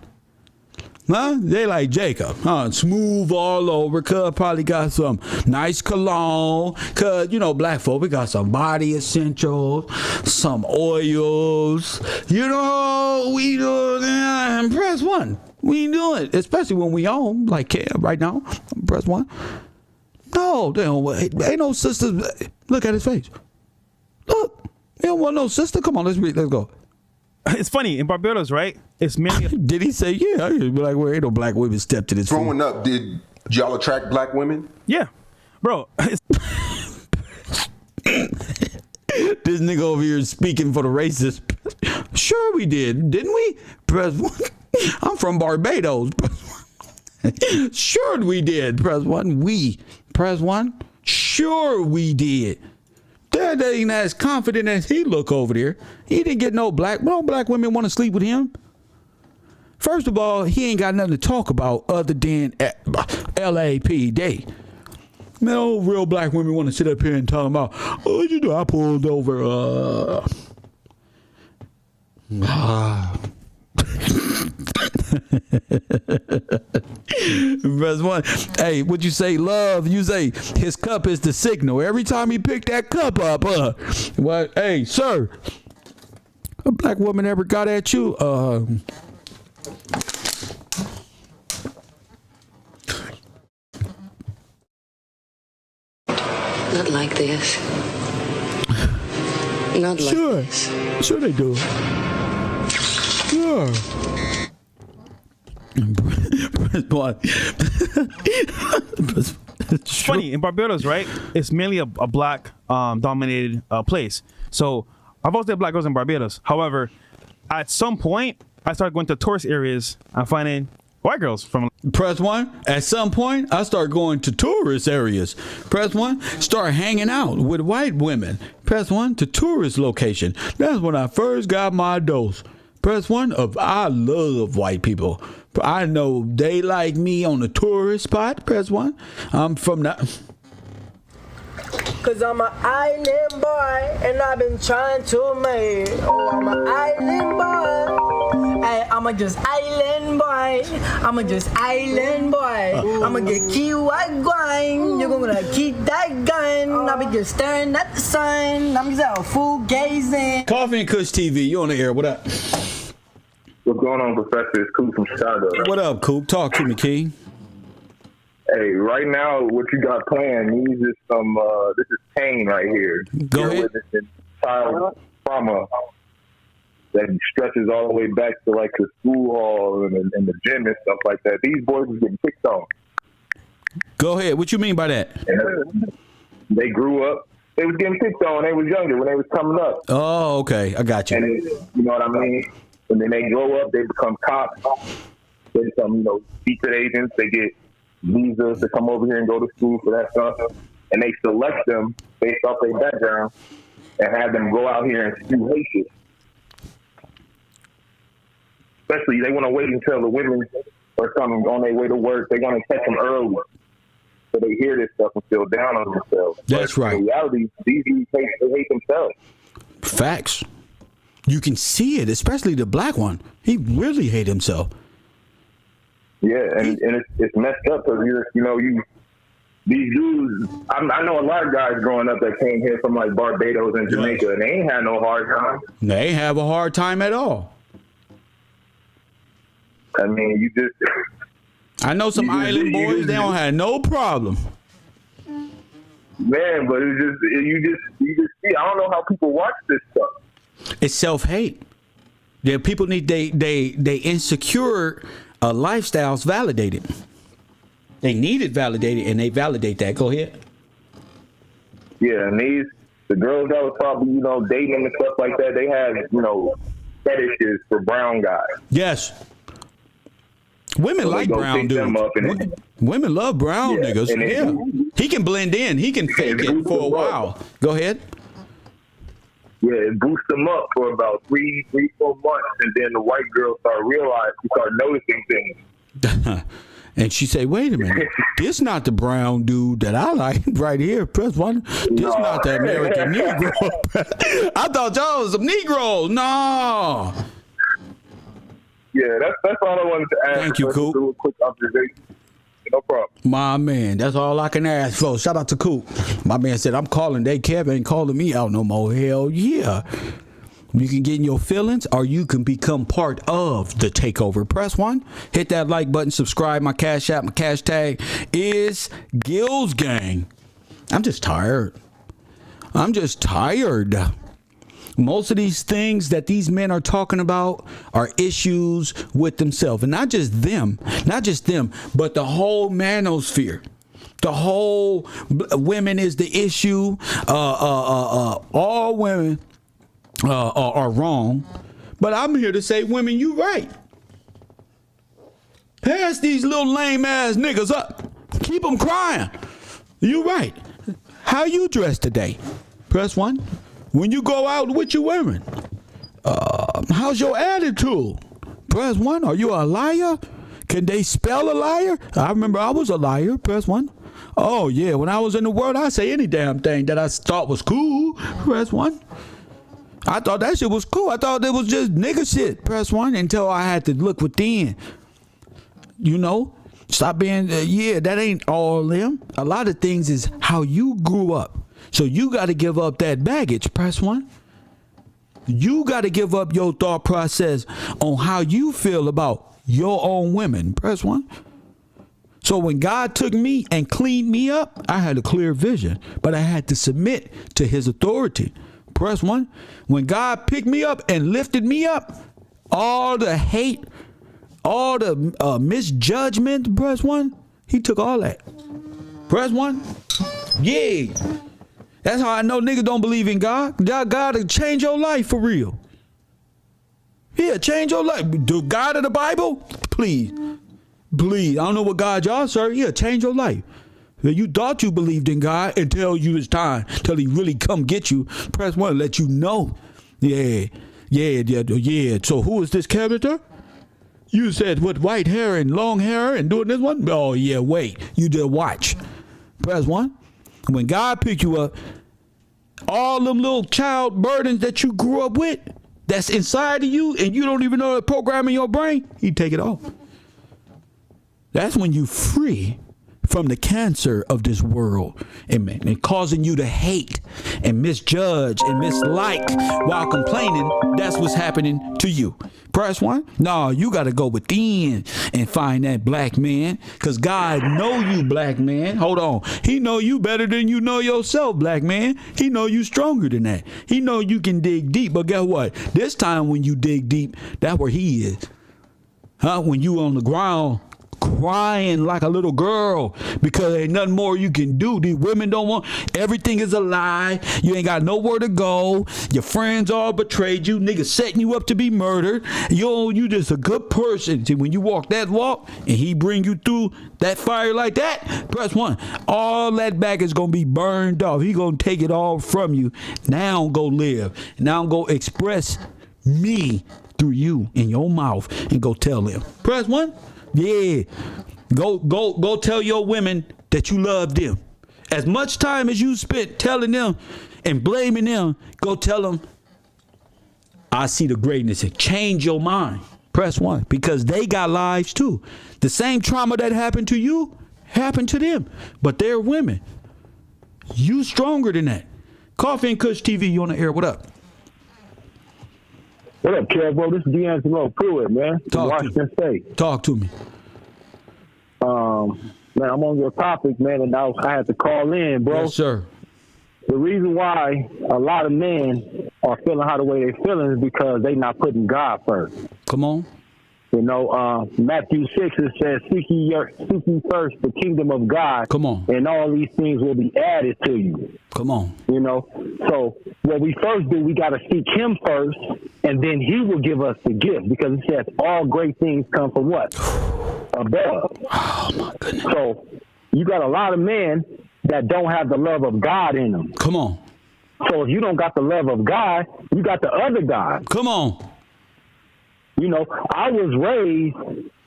Speaker 1: Huh? They like Jacob. Smooth all over. Cuz probably got some nice cologne. Cuz, you know, black folk, we got some body essentials, some oils. You know, we do it. Press 1. We do it. Especially when we own, like Kev right now. Press 1. No, they don't. Ain't no sisters. Look at his face. Look, they don't want no sister. Come on, let's go.
Speaker 6: It's funny in Barbados, right? It's mainly.
Speaker 1: Did he say yeah? I be like, well, ain't no black women step to this.
Speaker 5: Growing up, did y'all attract black women?
Speaker 6: Yeah, bro.
Speaker 1: This nigga over here is speaking for the racist. Sure, we did, didn't we? Press 1. I'm from Barbados. Sure, we did. Press 1. We. Press 1. Sure, we did. That ain't as confident as he look over there. He didn't get no black women want to sleep with him. First of all, he ain't got nothing to talk about other than LAPD. No real black women want to sit up here and talk about, oh, what you do? I pulled over. Press 1. Hey, what you say, love? You say his cup is the signal. Every time he picked that cup up, what? Hey, sir. A black woman ever got at you?
Speaker 3: Not like this. Not like
Speaker 1: Sure.
Speaker 3: this.
Speaker 1: Sure they do. Sure. Boy.
Speaker 6: It's funny in Barbados, right? It's mainly a black dominated place. So I've always dated black girls in Barbados. However, at some point, I started going to tourist areas and finding white girls from.
Speaker 1: Press 1. At some point, I start going to tourist areas. Press 1. Start hanging out with white women. Press 1 to tourist location. That's when I first got my dose. Press 1 of I love white people. I know they like me on the tourist spot. Press 1. I'm from the.
Speaker 8: Cause I'm an island boy and I've been trying to make. Oh, I'm an island boy. Hey, I'ma just island boy. I'ma just island boy. I'ma get key white wine. You're gonna keep that gun. I'll be just staring at the sun. I'm just out fool gazing.
Speaker 1: Coffee and Kush TV. You on the air. What up?
Speaker 7: What's going on, Professor? It's Coop from Chicago.
Speaker 1: What up, Coop? Talk to me, King.
Speaker 7: Hey, right now, what you got playing, these is some, this is pain right here.
Speaker 1: Go
Speaker 7: You're
Speaker 1: ahead.
Speaker 7: witnessing child trauma that stretches all the way back to, like, the school hall and the gym and stuff like that. These boys are getting picked on.
Speaker 1: Go ahead. What you mean by that?
Speaker 7: And they grew up. They was getting picked on. They was younger when they was coming up.
Speaker 1: Oh, okay. I got you.
Speaker 7: And you know what I mean? And then they grow up, they become cops. They become, secret agents. They get visas to come over here and go to school for that stuff. And they select them based off their background and have them go out here and spew hate shit. Especially, they want to wait until the women are coming on their way to work. They want to catch them early. So they hear this stuff and feel down on themselves.
Speaker 1: That's right.
Speaker 7: In reality, these dudes hate themselves.
Speaker 1: Facts. You can see it, especially the black one. He really hate himself.
Speaker 7: Yeah, and it's messed up because these dudes. I know a lot of guys growing up that came here from like Barbados and Jamaica, and they ain't had no hard time.
Speaker 1: They have a hard time at all.
Speaker 7: I mean, you just.
Speaker 1: I know some island boys. They don't have no problem.
Speaker 7: Man, but you just see. I don't know how people watch this stuff.
Speaker 1: It's self-hate. Yeah, people need they insecure lifestyles validated. They need it validated, and they validate that. Go ahead.
Speaker 7: Yeah, and the girls that was probably dating them and stuff like that, they have fetishes for brown guys.
Speaker 1: Yes. Women
Speaker 7: So
Speaker 1: like
Speaker 7: they go
Speaker 1: brown
Speaker 7: pick them
Speaker 1: dudes.
Speaker 7: up and
Speaker 1: Women love brown
Speaker 7: Yeah,
Speaker 1: niggas.
Speaker 7: and
Speaker 1: Yeah. He can blend in. He can fake it for a while. Go ahead.
Speaker 7: Yeah, it boosts them up for about 4 months, and then the white girls start noticing things.
Speaker 1: And she say, wait a minute, this not the brown dude that I like right here. Press 1. This not the American Negro. I thought y'all was some Negroes. No.
Speaker 7: Yeah, that's all I wanted to ask.
Speaker 1: Thank you, Coop.
Speaker 7: Do a quick observation. No problem.
Speaker 1: My man, that's all I can ask for. Shout out to Coop. My man said, I'm calling. Kev ain't calling me out no more. Hell yeah. You can get in your feelings or you can become part of the takeover. Press 1. Hit that like button. Subscribe. My cash app, my cash tag is Gills Gang. I'm just tired. Most of these things that these men are talking about are issues with themselves. And not just them, but the whole manosphere. The whole women is the issue. All women are wrong. But I'm here to say, women, you right. Pass these little lame ass niggas up. Keep them crying. You right. How you dress today? Press 1. When you go out, what you wearing? How's your attitude? Press 1. Are you a liar? Can they spell a liar? I remember I was a liar. Press 1. Oh, yeah. When I was in the world, I say any damn thing that I thought was cool. Press 1. I thought that shit was cool. I thought it was just nigga shit. Press 1 until I had to look within. Stop being, that ain't all them. A lot of things is how you grew up. So you got to give up that baggage. Press 1. You got to give up your thought process on how you feel about your own women. Press 1. So when God took me and cleaned me up, I had a clear vision, but I had to submit to his authority. Press 1. When God picked me up and lifted me up, all the hate, all the misjudgment, press 1, he took all that. Press 1. Yeah. That's how I know niggas don't believe in God. God will change your life for real. Yeah, change your life. The God of the Bible? Please. Please. I don't know what God y'all serve. Yeah, change your life. You thought you believed in God until you it's time, till he really come get you. Press 1, let you know. Yeah. So who is this character? You said with white hair and long hair and doing this one? Oh, yeah, wait. You just watch. Press 1. When God picked you up, all them little child burdens that you grew up with, that's inside of you, and you don't even know the program in your brain, he take it off. That's when you free from the cancer of this world and causing you to hate and misjudge and mislike while complaining. That's what's happening to you. Press 1. No, you got to go within and find that black man, because God know you, black man. Hold on. He know you better than you know yourself, black man. He know you stronger than that. He know you can dig deep. But guess what? This time when you dig deep, that's where he is. When you on the ground crying like a little girl because ain't nothing more you can do. These women don't want, everything is a lie. You ain't got nowhere to go. Your friends all betrayed you. Niggas setting you up to be murdered. You just a good person. See, when you walk that walk and he bring you through that fire like that, press 1. All that back is going to be burned off. He going to take it all from you. Now go live. Now go express me through you in your mouth and go tell them. Press 1. Yeah. Go tell your women that you love them. As much time as you spent telling them and blaming them, go tell them, I see the greatness, and change your mind. Press 1, because they got lives too. The same trauma that happened to you happened to them, but they're women. You stronger than that. Coffee and Kush TV, you on the air. What up?
Speaker 9: What up, Kev, bro? This is D'Angelo Pruitt, man. Washington State.
Speaker 1: Talk to me.
Speaker 9: Man, I'm on your topic, man, and I had to call in, bro.
Speaker 1: Yes, sir.
Speaker 9: The reason why a lot of men are feeling how the way they're feeling is because they not putting God first.
Speaker 1: Come on.
Speaker 9: You know, Matthew 6, it says, seek ye first the kingdom of God.
Speaker 1: Come on.
Speaker 9: And all these things will be added to you.
Speaker 1: Come on.
Speaker 9: You know, so what we first do, we got to seek him first, and then he will give us the gift, because it says all great things come from what? Above.
Speaker 1: Oh, my goodness.
Speaker 9: So you got a lot of men that don't have the love of God in them.
Speaker 1: Come on.
Speaker 9: So if you don't got the love of God, you got the other God.
Speaker 1: Come on.
Speaker 9: You know, I was raised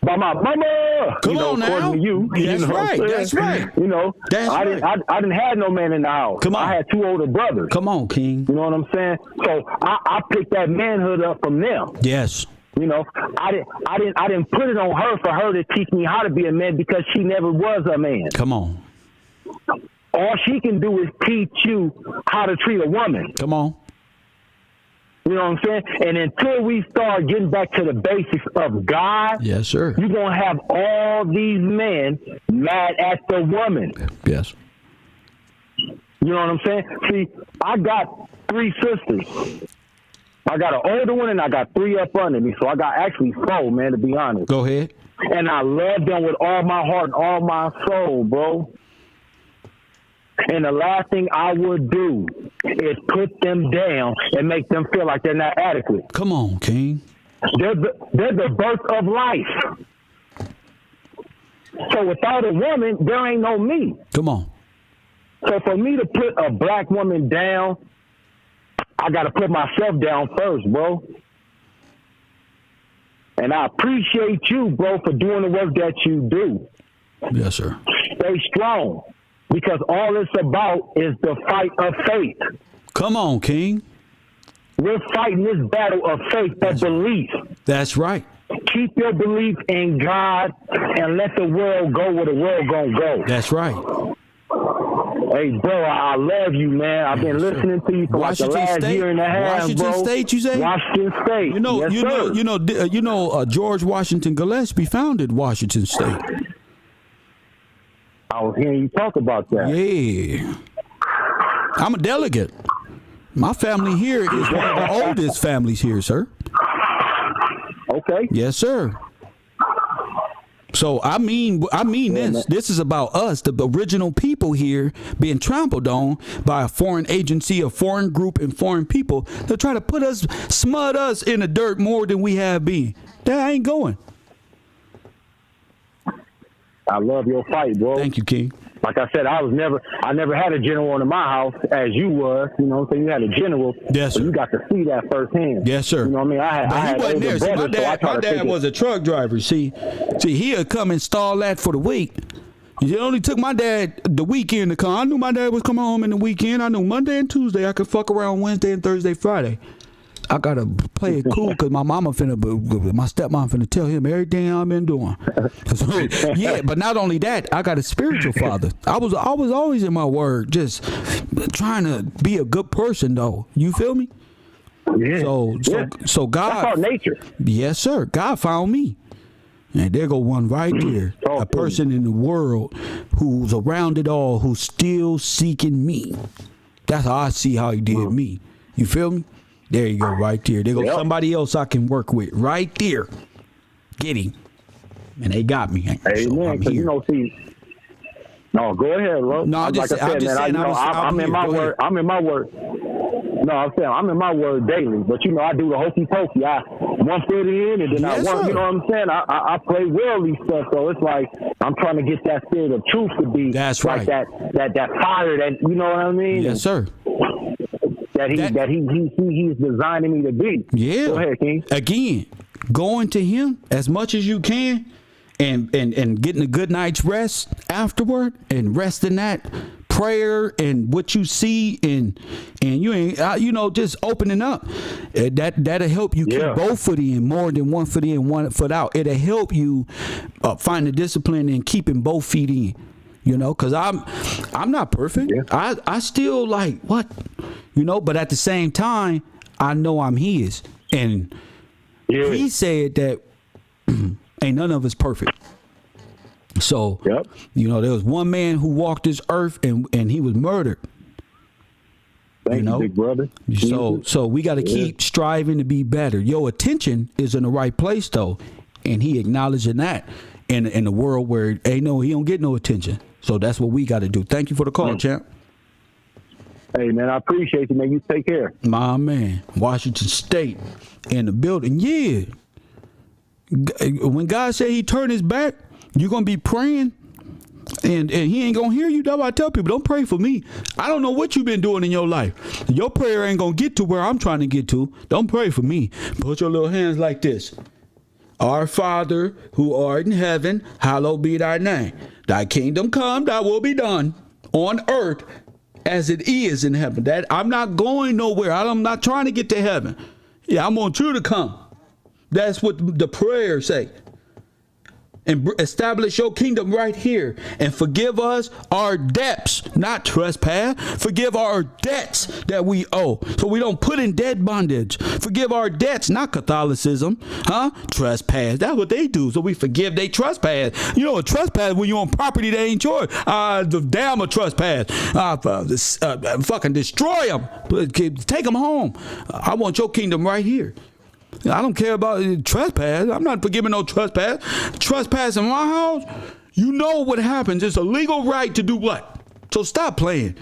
Speaker 9: by my mama.
Speaker 1: Come on now.
Speaker 9: According to you.
Speaker 1: That's right. That's right.
Speaker 9: You know, I didn't have no man in the house.
Speaker 1: Come on.
Speaker 9: I had 2 older brothers.
Speaker 1: Come on, King.
Speaker 9: You know what I'm saying? So I picked that manhood up from them.
Speaker 1: Yes.
Speaker 9: You know, I didn't put it on her for her to teach me how to be a man, because she never was a man.
Speaker 1: Come on.
Speaker 9: All she can do is teach you how to treat a woman.
Speaker 1: Come on.
Speaker 9: You know what I'm saying? And until we start getting back to the basics of God,
Speaker 1: yes, sir,
Speaker 9: you're going to have all these men mad at the woman.
Speaker 1: Yes.
Speaker 9: You know what I'm saying? See, I got 3 sisters. I got an older one and I got 3 up under me. So I got actually 4, man, to be honest.
Speaker 1: Go ahead.
Speaker 9: And I love them with all my heart and all my soul, bro. And the last thing I would do is put them down and make them feel like they're not adequate.
Speaker 1: Come on, King.
Speaker 9: They're the birth of life. So without a woman, there ain't no me.
Speaker 1: Come on.
Speaker 9: So for me to put a black woman down, I got to put myself down first, bro. And I appreciate you, bro, for doing the work that you do.
Speaker 1: Yes, sir.
Speaker 9: Stay strong, because all it's about is the fight of faith.
Speaker 1: Come on, King.
Speaker 9: We're fighting this battle of faith, of belief.
Speaker 1: That's right.
Speaker 9: Keep your belief in God and let the world go where the world gonna go.
Speaker 1: That's right.
Speaker 9: Hey, bro, I love you, man. I've been listening to you for
Speaker 1: Washington
Speaker 9: like the last
Speaker 1: State?
Speaker 9: year and a half,
Speaker 1: Washington
Speaker 9: bro.
Speaker 1: State, you say?
Speaker 9: Washington State.
Speaker 1: You know, George Washington Gillespie founded Washington State.
Speaker 9: I was hearing you talk about that.
Speaker 1: Yeah. I'm a delegate. My family here is one of the oldest families here, sir.
Speaker 9: Okay.
Speaker 1: Yes, sir. So I mean this. This is about us, the original people here, being trampled on by a foreign agency, a foreign group, and foreign people. They'll try to put us, smud us in the dirt more than we have been. That ain't going.
Speaker 9: I love your fight, bro.
Speaker 1: Thank you, King.
Speaker 9: Like I said, I never had a general in my house as you was. You know what I'm saying? You had a general.
Speaker 1: Yes, sir.
Speaker 9: So you got to see that firsthand.
Speaker 1: Yes, sir.
Speaker 9: You know what I mean? I had
Speaker 1: wasn't
Speaker 9: older
Speaker 1: there. See,
Speaker 9: brothers,
Speaker 1: my dad was a truck driver. See, he'd come install that for the week. It only took my dad the weekend to come. I knew my dad was coming home in the weekend. I knew Monday and Tuesday I could fuck around Wednesday and Thursday, Friday. I gotta play it cool because my stepmom finna tell him everything I've been doing. So, yeah, but not only that, I got a spiritual father. I was always in my word, just trying to be a good person, though. You feel me?
Speaker 9: Yeah.
Speaker 1: So God.
Speaker 9: That's called nature.
Speaker 1: Yes, sir. God found me. And there go one right there. A person in the world who's around it all, who's still seeking me. That's how I see how he did me. You feel me? There you go, right there. There goes somebody else I can work with. Right there. Get him. And they got me.
Speaker 9: Hey,
Speaker 1: so
Speaker 9: man, because, no, go ahead, bro.
Speaker 1: No, I'm
Speaker 9: in my word. I'm in my word. No, I'm saying I'm in my word daily. But, I do the hokey pokey. I one foot in and then I one, you know what I'm saying? I play worldly stuff. So it's like I'm trying to get that spirit of truth to be
Speaker 1: that's
Speaker 9: like
Speaker 1: right.
Speaker 9: that fire that, you know what I mean?
Speaker 1: Yes, sir.
Speaker 9: That he's designing me to be.
Speaker 1: Yeah.
Speaker 9: Go ahead, King.
Speaker 1: Again, going to him as much as you can and getting a good night's rest afterward and resting that prayer and what you see and you ain't just opening up. That'll help you keep both foot in more than one foot in, one foot out. It'll help you find the discipline in keeping both feet in. Because I'm not perfect. Yeah. I still like what, but at the same time, I know I'm his. And he said that ain't none of us perfect. So, there was one man who walked this earth and he was murdered.
Speaker 9: Thank you, big brother.
Speaker 1: So we got to keep striving to be better. Your attention is in the right place, though. And he acknowledging that in the world where he don't get no attention. So that's what we got to do. Thank you for the call, champ.
Speaker 9: Hey, man, I appreciate you, man. You take care.
Speaker 1: My man, Washington State in the building. Yeah. When God said he turned his back, you're going to be praying, and he ain't going to hear you. That's why I tell people, don't pray for me. I don't know what you've been doing in your life. Your prayer ain't going to get to where I'm trying to get to. Don't pray for me. Put your little hands like this. Our Father, who art in heaven, hallowed be thy name. Thy kingdom come, thy will be done on earth as it is in heaven. That I'm not going nowhere. I'm not trying to get to heaven. Yeah, I want you to come. That's what the prayers say. And establish your kingdom right here and forgive us our debts, not trespass. Forgive our debts that we owe, so we don't put in debt bondage. Forgive our debts, not Catholicism, trespass. That's what they do. So we forgive they trespass. A trespass when you on property that ain't yours. The damn a trespass. Fucking destroy them. Take them home. I want your kingdom right here. I don't care about trespass. I'm not forgiving no trespass. Trespass in my house, you know what happens. It's a legal right to do what? So stop playing.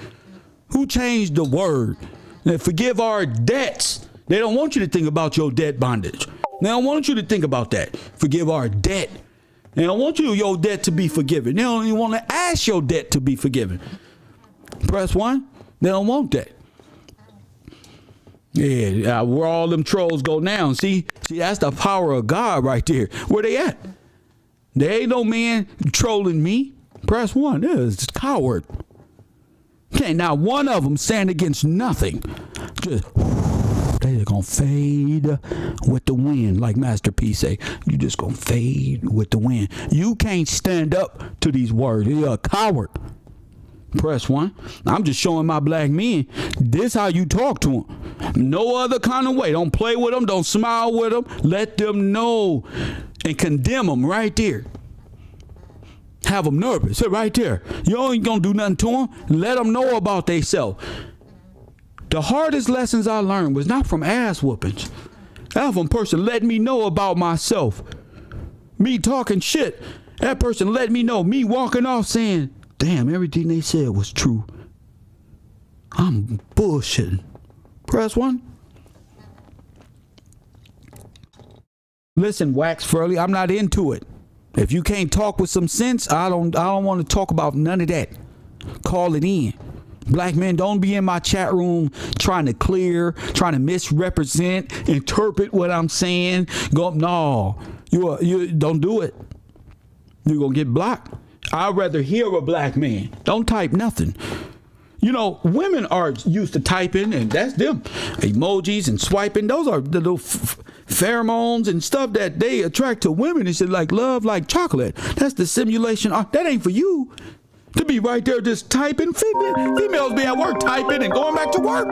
Speaker 1: Who changed the word? They forgive our debts. They don't want you to think about your debt bondage. They don't want you to think about that. Forgive our debt. They don't want your debt to be forgiven. They don't even want to ask your debt to be forgiven. Press 1. They don't want that. Yeah, where all them trolls go now. See, that's the power of God right there. Where they at? There ain't no man trolling me. Press 1. It's coward. Can't not one of them stand against nothing. Just they gonna fade with the wind, like Master P say. You just gonna fade with the wind. You can't stand up to these words. You're a coward. Press 1. I'm just showing my black men this how you talk to them. No other kind of way. Don't play with them. Don't smile with them. Let them know and condemn them right there. Have them nervous. Sit right there. You ain't gonna do nothing to them. Let them know about themselves. The hardest lessons I learned was not from ass whoopings. That from person let me know about myself. Me talking shit. That person let me know. Me walking off saying, damn, everything they said was true. I'm bullshitting. Press 1. Listen, Wax Furley, I'm not into it. If you can't talk with some sense, I don't want to talk about none of that. Call it in. Black men, don't be in my chat room trying to clear, trying to misrepresent, interpret what I'm saying. No, you don't do it. You're gonna get blocked. I'd rather hear a black man. Don't type nothing. You know, women are used to typing, and that's them. Emojis and swiping, those are the little pheromones and stuff that they attract to women. It's like love like chocolate. That's the simulation. That ain't for you to be right there just typing. Females be at work typing and going back to work.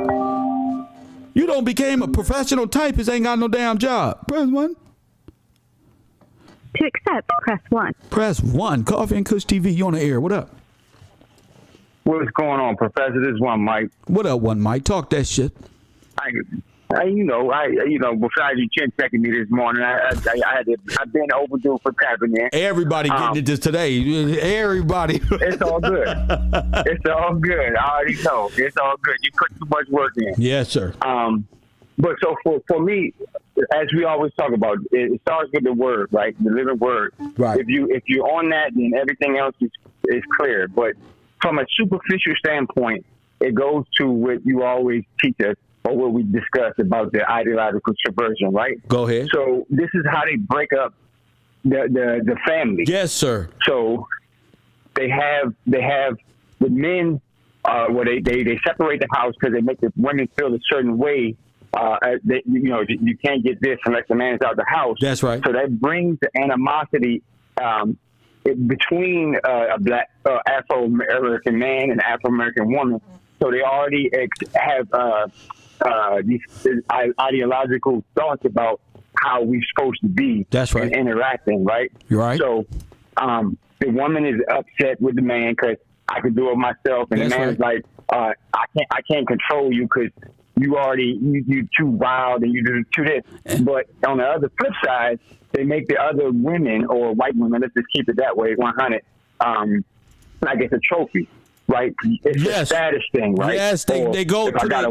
Speaker 1: You don't became a professional typist, ain't got no damn job. Press 1.
Speaker 10: To accept, press 1.
Speaker 1: Press 1. Coffee and Kush TV, you on the air. What up?
Speaker 9: What's going on, Professor? This one, Mike.
Speaker 1: What up, one Mike? Talk that shit.
Speaker 9: Besides you chin checking me this morning, I've been overdue for tapping in.
Speaker 1: Everybody getting it this today. Everybody.
Speaker 9: It's all good. It's all good. I already know. It's all good. You put too much work in.
Speaker 1: Yes, sir.
Speaker 9: But so for me, as we always talk about, it starts with the word, right? The living word.
Speaker 1: Right.
Speaker 9: If you're on that, then everything else is clear. But from a superficial standpoint, it goes to what you always teach us, or what we discuss about the ideological subversion, right?
Speaker 1: Go ahead.
Speaker 9: So this is how they break up the family.
Speaker 1: Yes, sir.
Speaker 9: So they have the men where they separate the house because they make the women feel a certain way. You can't get this unless the man is out the house.
Speaker 1: That's right.
Speaker 9: So that brings the animosity between a black Afro-American man and Afro-American woman. So they already have these ideological thoughts about how we're supposed to be.
Speaker 1: That's right.
Speaker 9: And interacting, right?
Speaker 1: You're right.
Speaker 9: So the woman is upset with the man because I can do it myself, and
Speaker 1: That's
Speaker 9: the man's
Speaker 1: right.
Speaker 9: like, I can't control you because you too wild and you do too this. But on the other flip side, they make the other women or white women, let's just keep it that way, 100, like it's a trophy. Right, it's a status thing, right?
Speaker 1: Yes, they go to their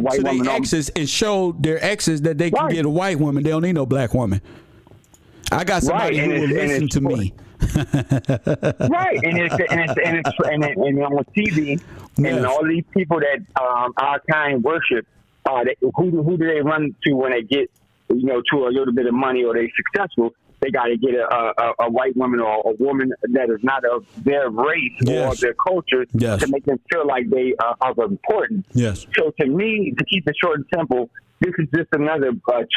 Speaker 1: exes and show their exes that they can get a white woman. They don't need no black woman. I got somebody who will listen to me.
Speaker 9: Right, and on TV, and all these people that our kind worship, who do they run to when they get to a little bit of money or they successful? They got to get a white woman or a woman that is not of their race or their culture to make them feel like they are important.
Speaker 1: Yes.
Speaker 9: So to me, to keep it short and simple, this is just another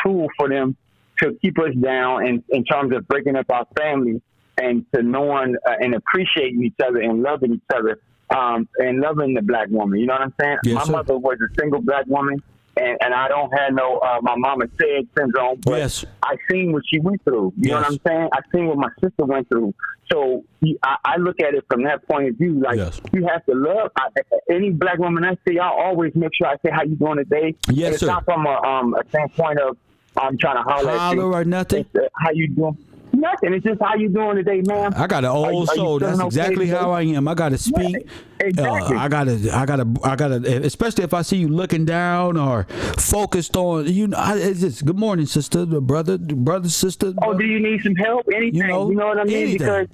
Speaker 9: tool for them to keep us down in terms of breaking up our family and to knowing and appreciating each other and loving each other and loving the black woman. You know what I'm saying?
Speaker 1: Yes,
Speaker 9: My
Speaker 1: sir.
Speaker 9: mother was a single black woman. And I don't have no my mama said syndrome, but I seen what she went through. You know what I'm saying? I seen what my sister went through. So I look at it from that point of view. Like you have to love any black woman I see. I always make sure I say how you doing today.
Speaker 1: Yes,
Speaker 9: it's
Speaker 1: sir.
Speaker 9: not from a standpoint of I'm trying to holler at you
Speaker 1: or nothing.
Speaker 9: It's, how you doing? Nothing. It's just how you doing today, man.
Speaker 1: I got an old soul. That's exactly how I am. I got to speak.
Speaker 9: Exactly.
Speaker 1: I gotta. Especially if I see you looking down or focused on. It's just good morning, sister, brother, sister.
Speaker 9: Oh, do you need some help? Anything? You know what I mean?
Speaker 1: Anything.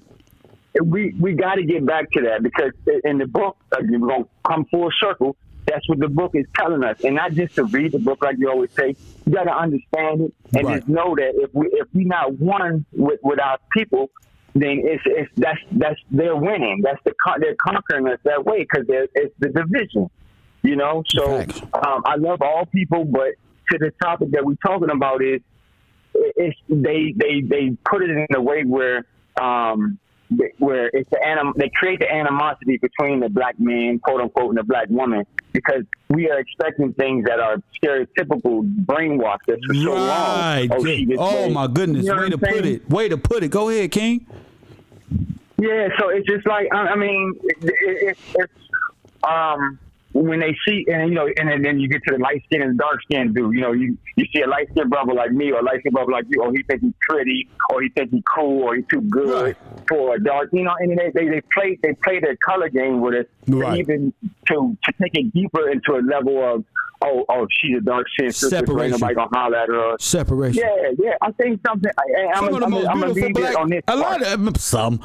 Speaker 9: Because we got to get back to that because in the book, we're gonna come full circle. That's what the book is telling us, and not just to read the book like you always say. You got to understand it and just know that if we not one with our people, then that's they're winning. They're conquering us that way because it's the division, So I love all people, but to the topic that we're talking about is they put it in a way where where it's they create the animosity between the black man, quote unquote, and the black woman, because we are expecting things that are stereotypical, brainwashed us for so long.
Speaker 1: Oh my goodness,
Speaker 9: you know
Speaker 1: way to put it. Way to put it. Go ahead, King.
Speaker 9: Yeah, so it's just like, I mean, it's when they see, and then you get to the light skin and dark skin dude. You see a light skinned brother like me or a light skinned brother like you, or he think he's pretty, or he think he's cool, or he's too good for a dark. And they play their color game with us, even to take it deeper into a level of she's a dark skin sister, so ain't nobody gonna holler at her.
Speaker 1: Separation.
Speaker 9: Yeah. I think something. I'm gonna leave it on this.
Speaker 1: A lot of some.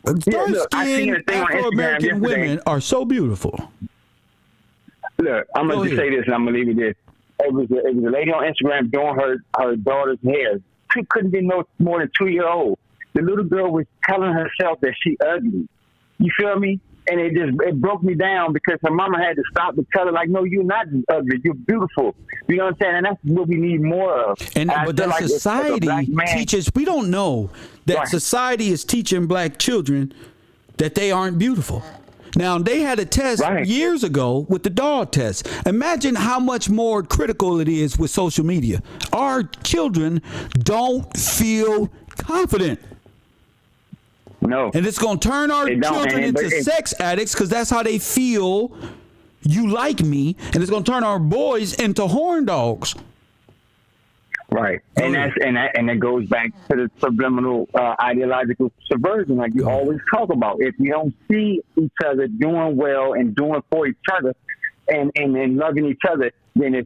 Speaker 1: Dark-skinned Afro-American women are so beautiful.
Speaker 9: Look, I'm going to say this, and I'm going to leave it this. It was a lady on Instagram doing her daughter's hair. She couldn't be no more than 2-year-old. The little girl was telling herself that she ugly. You feel me? And it broke me down because her mama had to stop to tell her, like, no, you're not ugly. You're beautiful. You know what I'm saying? And that's what we need more of.
Speaker 1: But that society teaches, we don't know that society is teaching black children that they aren't beautiful. Now, they had a test years ago with the dog test. Imagine how much more critical it is with social media. Our children don't feel confident.
Speaker 9: No.
Speaker 1: And it's going to turn our children into sex addicts because that's how they feel. You like me. And it's going to turn our boys into horn dogs.
Speaker 9: Right. And that goes back to the subliminal ideological subversion like you always talk about. If we don't see each other doing well and doing for each other and loving each other, then if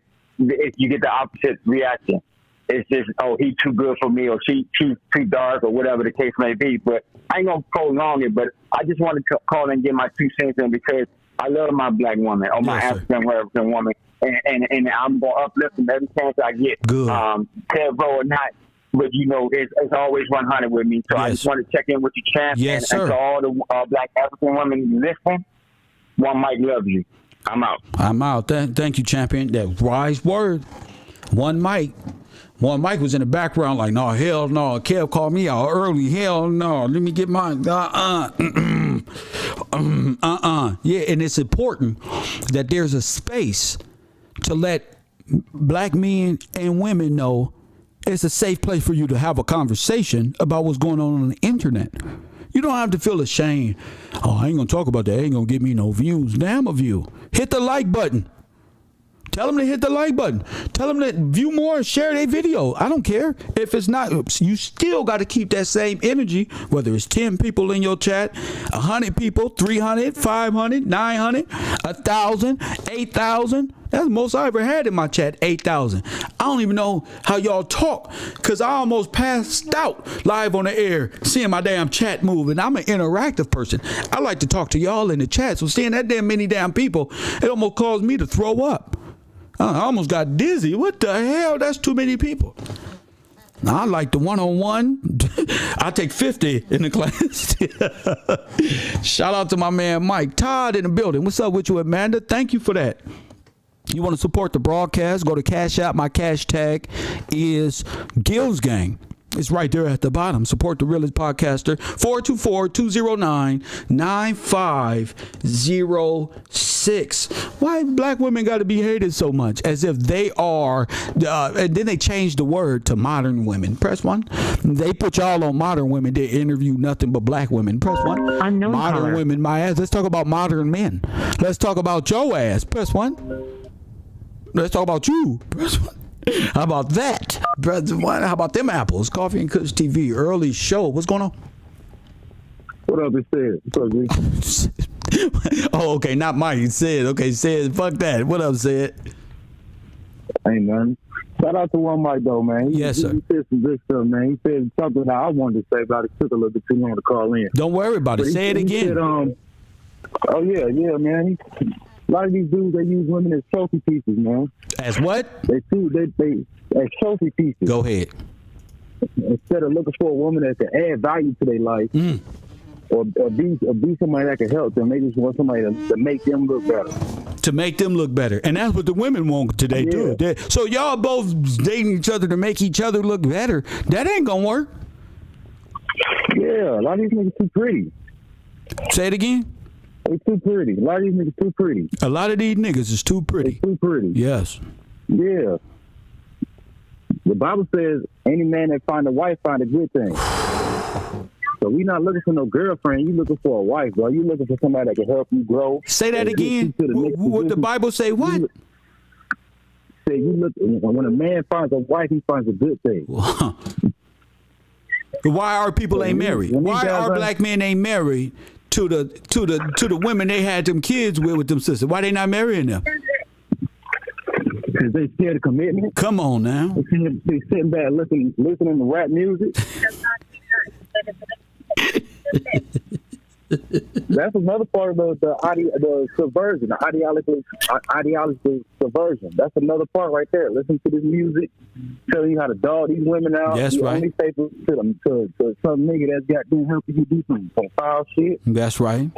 Speaker 9: you get the opposite reaction. It's just, he's too good for me, or she's too dark, or whatever the case may be. But I ain't going to prolong it, but I just wanted to call and get my 2 cents in because I love my black woman, or my African-American woman, and I'm going to uplift them every chance I get. Good. Bro or not, but it's always 100 with me. So I just want to check in with you, champ. And to all the black African women listening, one mic loves you. I'm out.
Speaker 1: Thank you, champion. That wise word. One mic was in the background like, no, hell no. Kev called me out early. Hell no. Let me get mine. Yeah, and it's important that there's a space to let black men and women know it's a safe place for you to have a conversation about what's going on the internet. You don't have to feel ashamed. I ain't going to talk about that. Ain't going to get me no views. Damn a view. Hit the like button. Tell them to hit the like button. Tell them to view more and share their video. I don't care. If it's not, you still got to keep that same energy, whether it's 10 people in your chat, 100 people, 300, 500, 900, 1,000, 8,000. That's the most I ever had in my chat, 8,000. I don't even know how y'all talk because I almost passed out live on the air seeing my damn chat move. And I'm an interactive person. I like to talk to y'all in the chat. So seeing that damn many damn people, it almost caused me to throw up. I almost got dizzy. What the hell? That's too many people. Now, I like the one-on-one. I take 50 in the class. Shout out to my man Mike. Todd in the building. What's up with you, Amanda? Thank you for that. You want to support the broadcast? Go to Cash App. My cash tag is Gills Gang. It's right there at the bottom. Support the realest podcaster. 424-209-9506. Why black women got to be hated so much? As if they are. And then they changed the word to modern women. Press 1. They put y'all on modern women. They interview nothing but black women. Press 1.
Speaker 10: Unknown
Speaker 1: modern
Speaker 10: color.
Speaker 1: women, my ass. Let's talk about modern men. Let's talk about your ass. Press 1. Let's talk about you. Press 1. How about that? How about them apples? Coffee and Kush TV, early show. What's going on?
Speaker 9: What up, it said? What's up,
Speaker 1: oh, okay, not Mike. He said, okay, said, fuck that. What up, said?
Speaker 9: Ain't nothing. Shout out to one Mike, though, man. He said some good stuff, man. He said something that I wanted to say, but it took a little bit too long to call in.
Speaker 1: Don't worry about it. Say it again.
Speaker 9: Said, yeah, man. A lot of these dudes, they use women as trophy pieces, man.
Speaker 1: As what?
Speaker 9: They as trophy pieces.
Speaker 1: Go ahead.
Speaker 9: Instead of looking for a woman that can add value to their life, or be somebody that can help them, they just want somebody to make them look better.
Speaker 1: To make them look better. And that's what the women want today, too. So y'all both dating each other to make each other look better. That ain't going to work.
Speaker 9: Yeah, Yeah, a lot of these niggas too pretty.
Speaker 1: Say it again.
Speaker 9: They too pretty. A lot of these niggas too pretty.
Speaker 1: A lot of these niggas is too pretty.
Speaker 9: They too pretty.
Speaker 1: Yes.
Speaker 9: Yeah. The Bible says, any man that find a wife find a good thing. So we not looking for no girlfriend. You looking for a wife, bro. You looking for somebody that can help you grow.
Speaker 1: Say that again. What the Bible say? What?
Speaker 9: Say you look when a man finds a wife, he finds a good thing.
Speaker 1: Why our people ain't married? Why our black men ain't married to the women they had them kids with them sisters? Why they not marrying them?
Speaker 9: Because they scared of commitment.
Speaker 1: Come on now.
Speaker 9: They sitting back listening to rap music. That's another part of the subversion, the ideological subversion. That's another part right there. Listen to this music, telling you how to dog these women out.
Speaker 1: That's
Speaker 9: you
Speaker 1: right.
Speaker 9: Only say to some nigga that's got to helping you do some foul shit.
Speaker 1: That's right.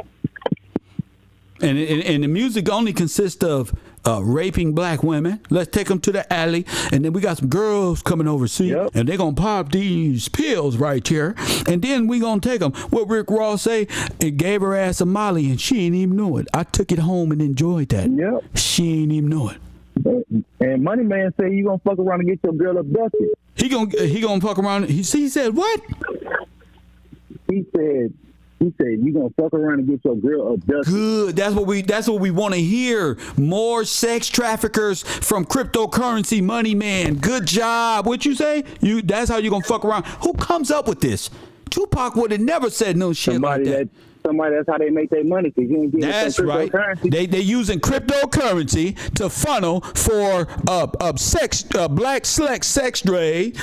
Speaker 1: And the music only consists of raping black women. Let's take them to the alley, and then we got some girls coming over, see, and they're gonna pop these pills right here, and then we gonna take them. What Rick Ross say? It gave her ass a Molly, and she ain't even know it. I took it home and enjoyed that.
Speaker 9: Yep.
Speaker 1: She ain't even know it.
Speaker 9: And Money Man say you gonna fuck around and get your girl abducted.
Speaker 1: He gonna fuck around. He said what?
Speaker 9: He said you gonna fuck around and get your girl abducted.
Speaker 1: Good. That's what we want to hear. More sex traffickers from cryptocurrency, Money Man. Good job. What you say? That's how you gonna fuck around. Who comes up with this? Tupac would have never said no shit like that.
Speaker 9: Somebody, that's how they make their money. Cause you ain't getting
Speaker 1: that's right. They using cryptocurrency to funnel for black sex trade,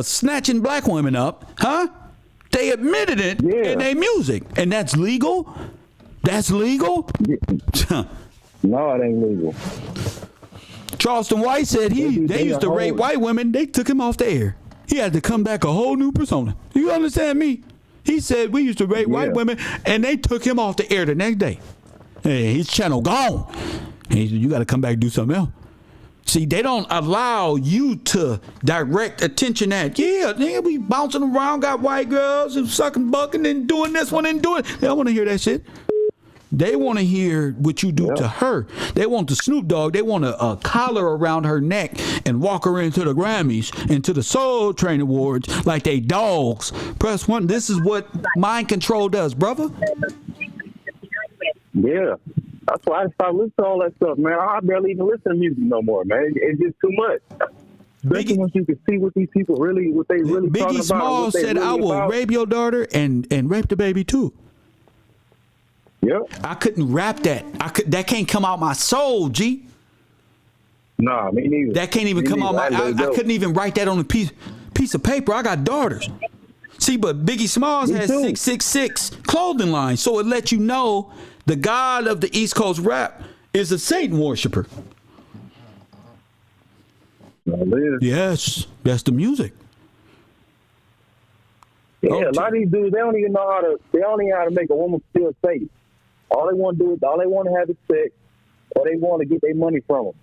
Speaker 1: snatching black women up, huh? They admitted it in their music, and that's legal. That's legal.
Speaker 9: No, it ain't legal.
Speaker 1: Charleston White said they used to rape white women. They took him off the air. He had to come back a whole new persona. You understand me? He said we used to rape white women, and they took him off the air the next day. Hey, his channel gone. And he said, you got to come back and do something else. See, they don't allow you to direct attention at, they be bouncing around, got white girls and sucking bucking and doing this one and doing. They don't want to hear that shit. They want to hear what you do to her. They want the Snoop Dogg. They want a collar around her neck and walk her into the Grammys, into the Soul Train Awards like they dogs. Press 1. This is what mind control does, brother.
Speaker 9: Yeah. That's why I stopped listening to all that stuff, man. I barely even listen to music no more, man. It's just too much. Especially once you can see what these people what they really
Speaker 1: Biggie
Speaker 9: talking about.
Speaker 1: Smalls said, I will rape your daughter and rape the baby too.
Speaker 9: Yep.
Speaker 1: I couldn't rap that. That can't come out my soul, G.
Speaker 9: Nah, me neither.
Speaker 1: That can't even come out my. I couldn't even write that on a piece of paper. I got daughters. See, but Biggie Smalls has 666 clothing line, so it lets you know the god of the East Coast rap is a Satan worshiper. Yes, that's the music.
Speaker 9: Yeah, a lot of these dudes, they don't even know how to make a woman feel safe. All they want to have is sex, or they want to get their money from them.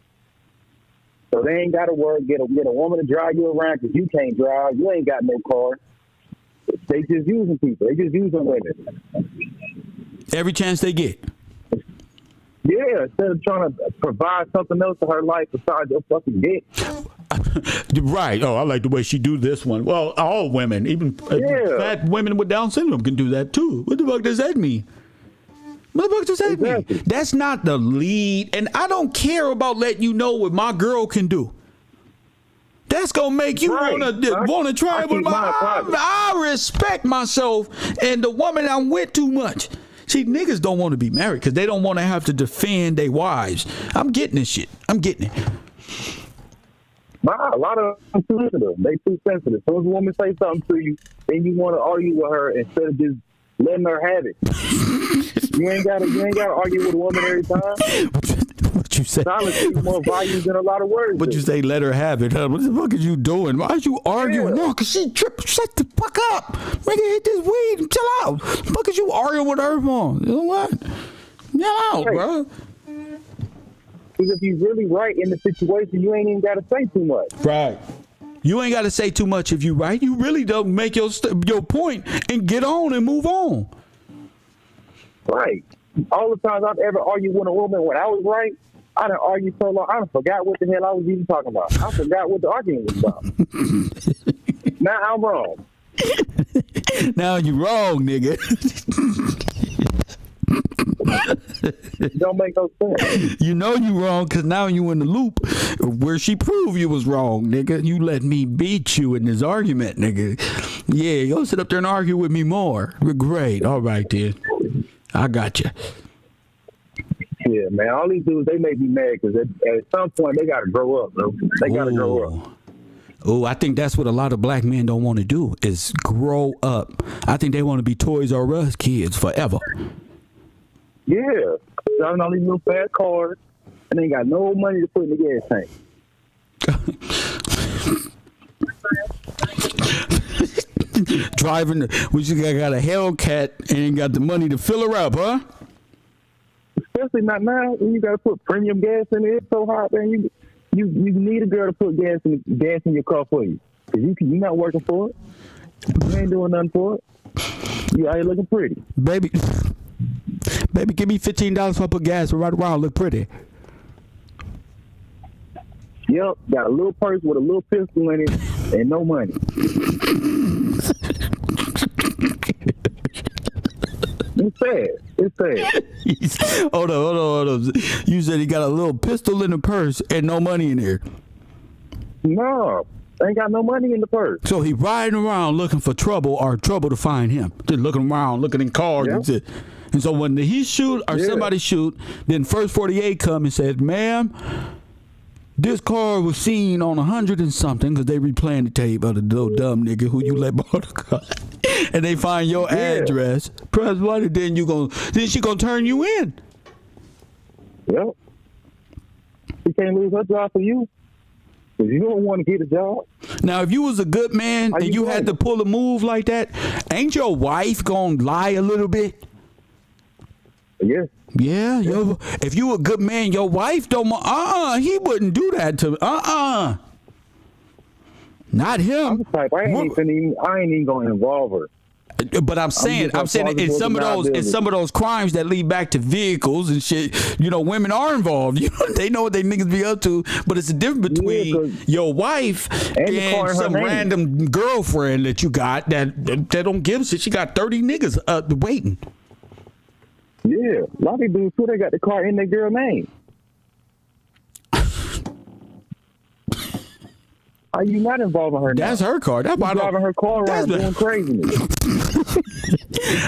Speaker 9: So they ain't got to work, get a woman to drive you around because you can't drive. You ain't got no car. They just using people. They just using women.
Speaker 1: Every chance they get.
Speaker 9: Yeah, instead of trying to provide something else to her life besides your fucking dick.
Speaker 1: Right. Oh, I like the way she do this one. Well, all women, even fat women with Down syndrome can do that too. What the fuck does that mean? What the fuck does that mean? That's not the lead. And I don't care about letting you know what my girl can do. That's gonna make you wanna try it with I respect myself and the woman I'm with too much. See, niggas don't want to be married because they don't want to have to defend their wives. I'm getting this shit. I'm getting it.
Speaker 9: Nah, a lot of them too sensitive. They too sensitive. So if a woman say something to you, then you want to argue with her instead of just letting her have it. You ain't gotta argue with a woman every time.
Speaker 1: What you say?
Speaker 9: Silence is more valuable than a lot of words.
Speaker 1: What you say? Let her have it. What the fuck is you doing? Why are you arguing? No, cause she tripping. Shut the fuck up. Nigga, hit this weed and chill out. What the fuck is you arguing with her for? You know what? Chill out, bro.
Speaker 9: Because if you're really right in the situation, you ain't even got to say too much.
Speaker 1: Right. You ain't got to say too much if you right. You really don't make your point and get on and move on.
Speaker 9: Right. All the times I've ever argued with a woman when I was right, I done argued so long, I done forgot what the hell I was even talking about. I forgot what the argument was about. Now I'm wrong.
Speaker 1: Now you wrong, nigga.
Speaker 9: Don't make no sense.
Speaker 1: You know you wrong because now you in the loop where she proved you was wrong, nigga. You let me beat you in this argument, nigga. Yeah, you'll sit up there and argue with me more. Great. All right, then. I got you.
Speaker 9: Yeah, man. All these dudes, they make me mad because at some point they got to grow up, bro. They got to grow up.
Speaker 1: Oh, I think that's what a lot of black men don't want to do is grow up. I think they want to be Toys R Us kids forever.
Speaker 9: Yeah. Driving all these little fast cars and they ain't got no money to put in the gas tank.
Speaker 1: Driving, we just got a Hellcat and ain't got the money to fill her up, huh?
Speaker 9: Especially not now when you got to put premium gas in it. It's so hot, man. You need a girl to put gas in your car for you. Because you're not working for it. You ain't doing nothing for it. You out here looking pretty.
Speaker 1: Baby, give me $15 if I put gas right around, look pretty.
Speaker 9: Yep, got a little purse with a little pistol in it and no money. It's sad. It's sad.
Speaker 1: Hold on. You said he got a little pistol in the purse and no money in there.
Speaker 9: No, ain't got no money in the purse.
Speaker 1: So he riding around looking for trouble or trouble to find him. Just looking around, looking in cars and shit. And so when he shoot or somebody shoot, then First 48 come and said, ma'am, this car was seen on 100 and something because they replaying the tape of the little dumb nigga who you let borrow the car. And they find your address. Press one, then she gonna turn you in.
Speaker 9: Yep. She can't lose her job for you. Because you don't want to get a job.
Speaker 1: Now, if you was a good man and you had to pull a move like that, ain't your wife gonna lie a little bit?
Speaker 9: Yeah.
Speaker 1: Yeah, if you a good man, your wife don't. He wouldn't do that to. Not him.
Speaker 9: I'm the type. I ain't even gonna involve her.
Speaker 1: But I'm saying in some of those crimes that lead back to vehicles and shit, women are involved. They know what they niggas be up to. But it's a difference between your wife and some random girlfriend that you got that don't give a shit. She got 30 niggas waiting.
Speaker 9: Yeah, a lot of these dudes too. They got the car in their girl name. Are you not involving her?
Speaker 1: That's her car. That's why
Speaker 9: driving her car around doing craziness.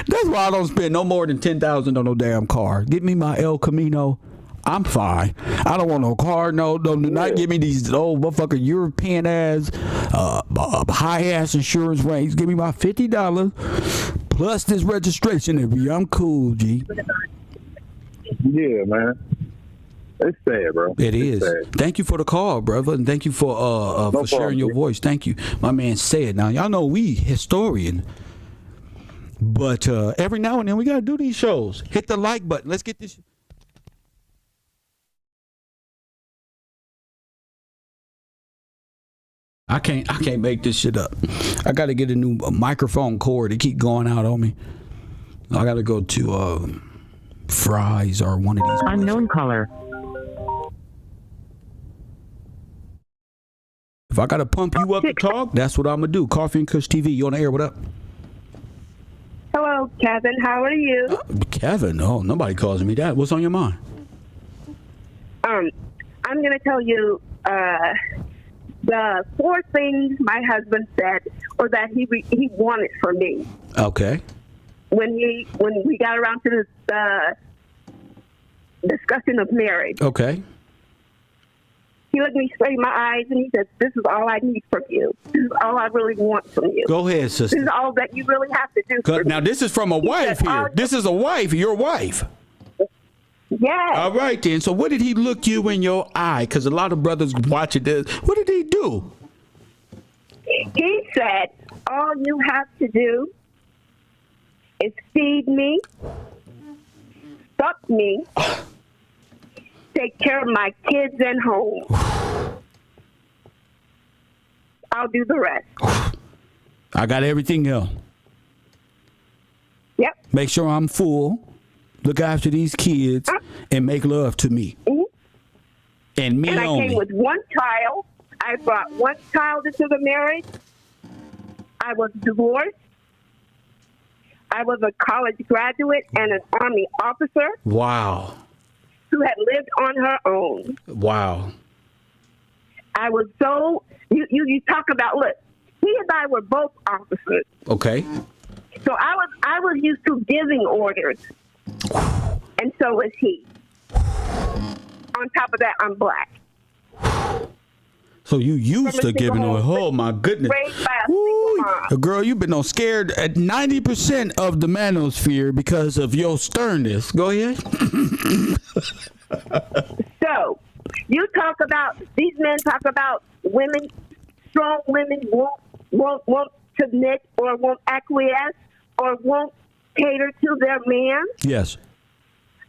Speaker 1: That's why I don't spend no more than $10,000 on no damn car. Get me my El Camino. I'm fine. I don't want no car. No, do not give me these old motherfucking European ass, high ass insurance rates. Give me my $50 plus this registration. I'm cool, G.
Speaker 9: Yeah, man. It's sad, bro.
Speaker 1: It is. Sad. Thank you for the call, brother, and thank you for sharing your voice. Thank you. My man said. Now y'all know we historian, but every now and then we gotta do these shows. Hit the like button. Let's get this. I can't make this shit up. I got to get a new microphone cord to keep going out on me. I got to go to Fry's or one of these.
Speaker 10: Unknown caller.
Speaker 1: If I got to pump you up to talk, that's what I'm going to do. Coffee and Kush TV. You on the air? What up?
Speaker 11: Hello, Kevin. How are you?
Speaker 1: Kevin? Oh, nobody calls me that. What's on your mind?
Speaker 11: I'm going to tell you the 4 things my husband said or that he wanted from me.
Speaker 1: Okay.
Speaker 11: When we got around to this discussion of marriage.
Speaker 1: Okay.
Speaker 11: He looked me straight in my eyes and he said, "This is all I need from you. This is all I really want from you.
Speaker 1: Go ahead, sister.
Speaker 11: This is all that you really have to do for
Speaker 1: now,
Speaker 11: me."
Speaker 1: this is from a wife here. This is a wife, your wife.
Speaker 11: Yes.
Speaker 1: All right, then. So what did he look you in your eye? Because a lot of brothers watching this. What did he do?
Speaker 11: He said, all you have to do is feed me, fuck me, take care of my kids and home. I'll do the rest.
Speaker 1: I got everything else.
Speaker 11: Yep.
Speaker 1: Make sure I'm full. Look after these kids and make love to me.
Speaker 11: Mm-hmm.
Speaker 1: And me
Speaker 11: and I
Speaker 1: only.
Speaker 11: came with one child. I brought one child into the marriage. I was divorced. I was a college graduate and an Army officer
Speaker 1: Wow.
Speaker 11: who had lived on her own.
Speaker 1: Wow.
Speaker 11: I was so you talk about, look, he and I were both officers.
Speaker 1: Okay.
Speaker 11: So I was used to giving orders. And so was he. On top of that, I'm black.
Speaker 1: So you used to giving away. Oh my goodness.
Speaker 11: Raised by a single mom.
Speaker 1: Girl, you've been on scared at 90% of the manosphere because of your sternness. Go ahead.
Speaker 11: So you talk about, these men talk about women, strong women won't submit or won't acquiesce or won't cater to their man.
Speaker 1: Yes.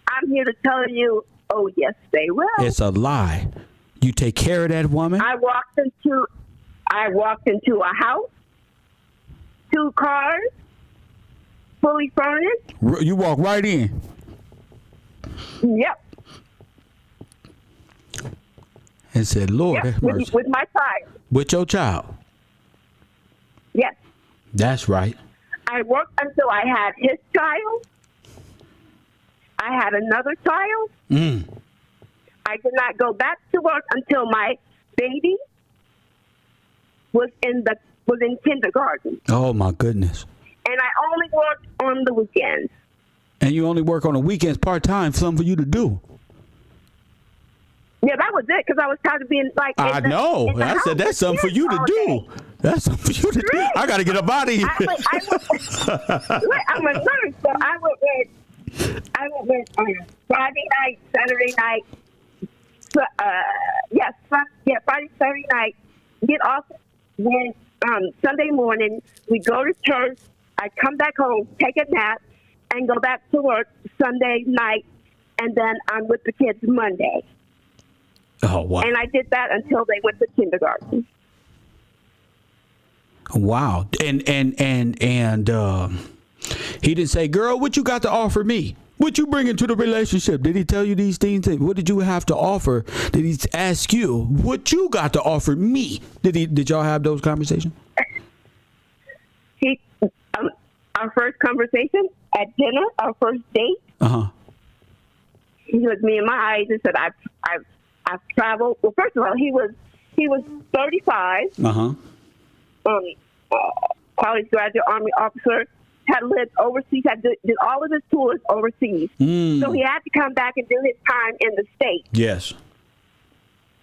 Speaker 11: I'm here to tell you, oh yes, they will.
Speaker 1: It's a lie. You take care of that woman.
Speaker 11: I walked into a house, 2 cars, fully furnished.
Speaker 1: You walk right in.
Speaker 11: Yep.
Speaker 1: And said, Lord,
Speaker 11: Yep.
Speaker 1: have mercy.
Speaker 11: With my child.
Speaker 1: With your child.
Speaker 11: Yes.
Speaker 1: That's right.
Speaker 11: I worked until I had his child. I had another child. I did not go back to work until my baby was in kindergarten.
Speaker 1: Oh my goodness.
Speaker 11: And I only worked on the weekends.
Speaker 1: And you only work on the weekends part-time, something for you to do.
Speaker 11: Yeah, that was it, because I was tired of being like.
Speaker 1: I know. I said that's something for you to do. That's something for you to do. I got to get up out of here.
Speaker 11: I'm a nurse, so I would work Friday night, Saturday night. Friday, Saturday night. Get off when Sunday morning. We go to church. I come back home, take a nap, and go back to work Sunday night, and then I'm with the kids Monday.
Speaker 1: Oh wow!
Speaker 11: And I did that until they went to kindergarten.
Speaker 1: Wow! And he didn't say, "Girl, what you got to offer me? What you bring into the relationship?" Did he tell you these things? What did you have to offer? Did he ask you what you got to offer me? Did y'all have those conversations?
Speaker 11: Our first conversation at dinner, our first date. He looked me in my eyes and said, I've traveled. Well, first of all, he was 35. College graduate, Army officer, had lived overseas, did all of his tours overseas. So he had to come back and do his time in the States.
Speaker 1: Yes.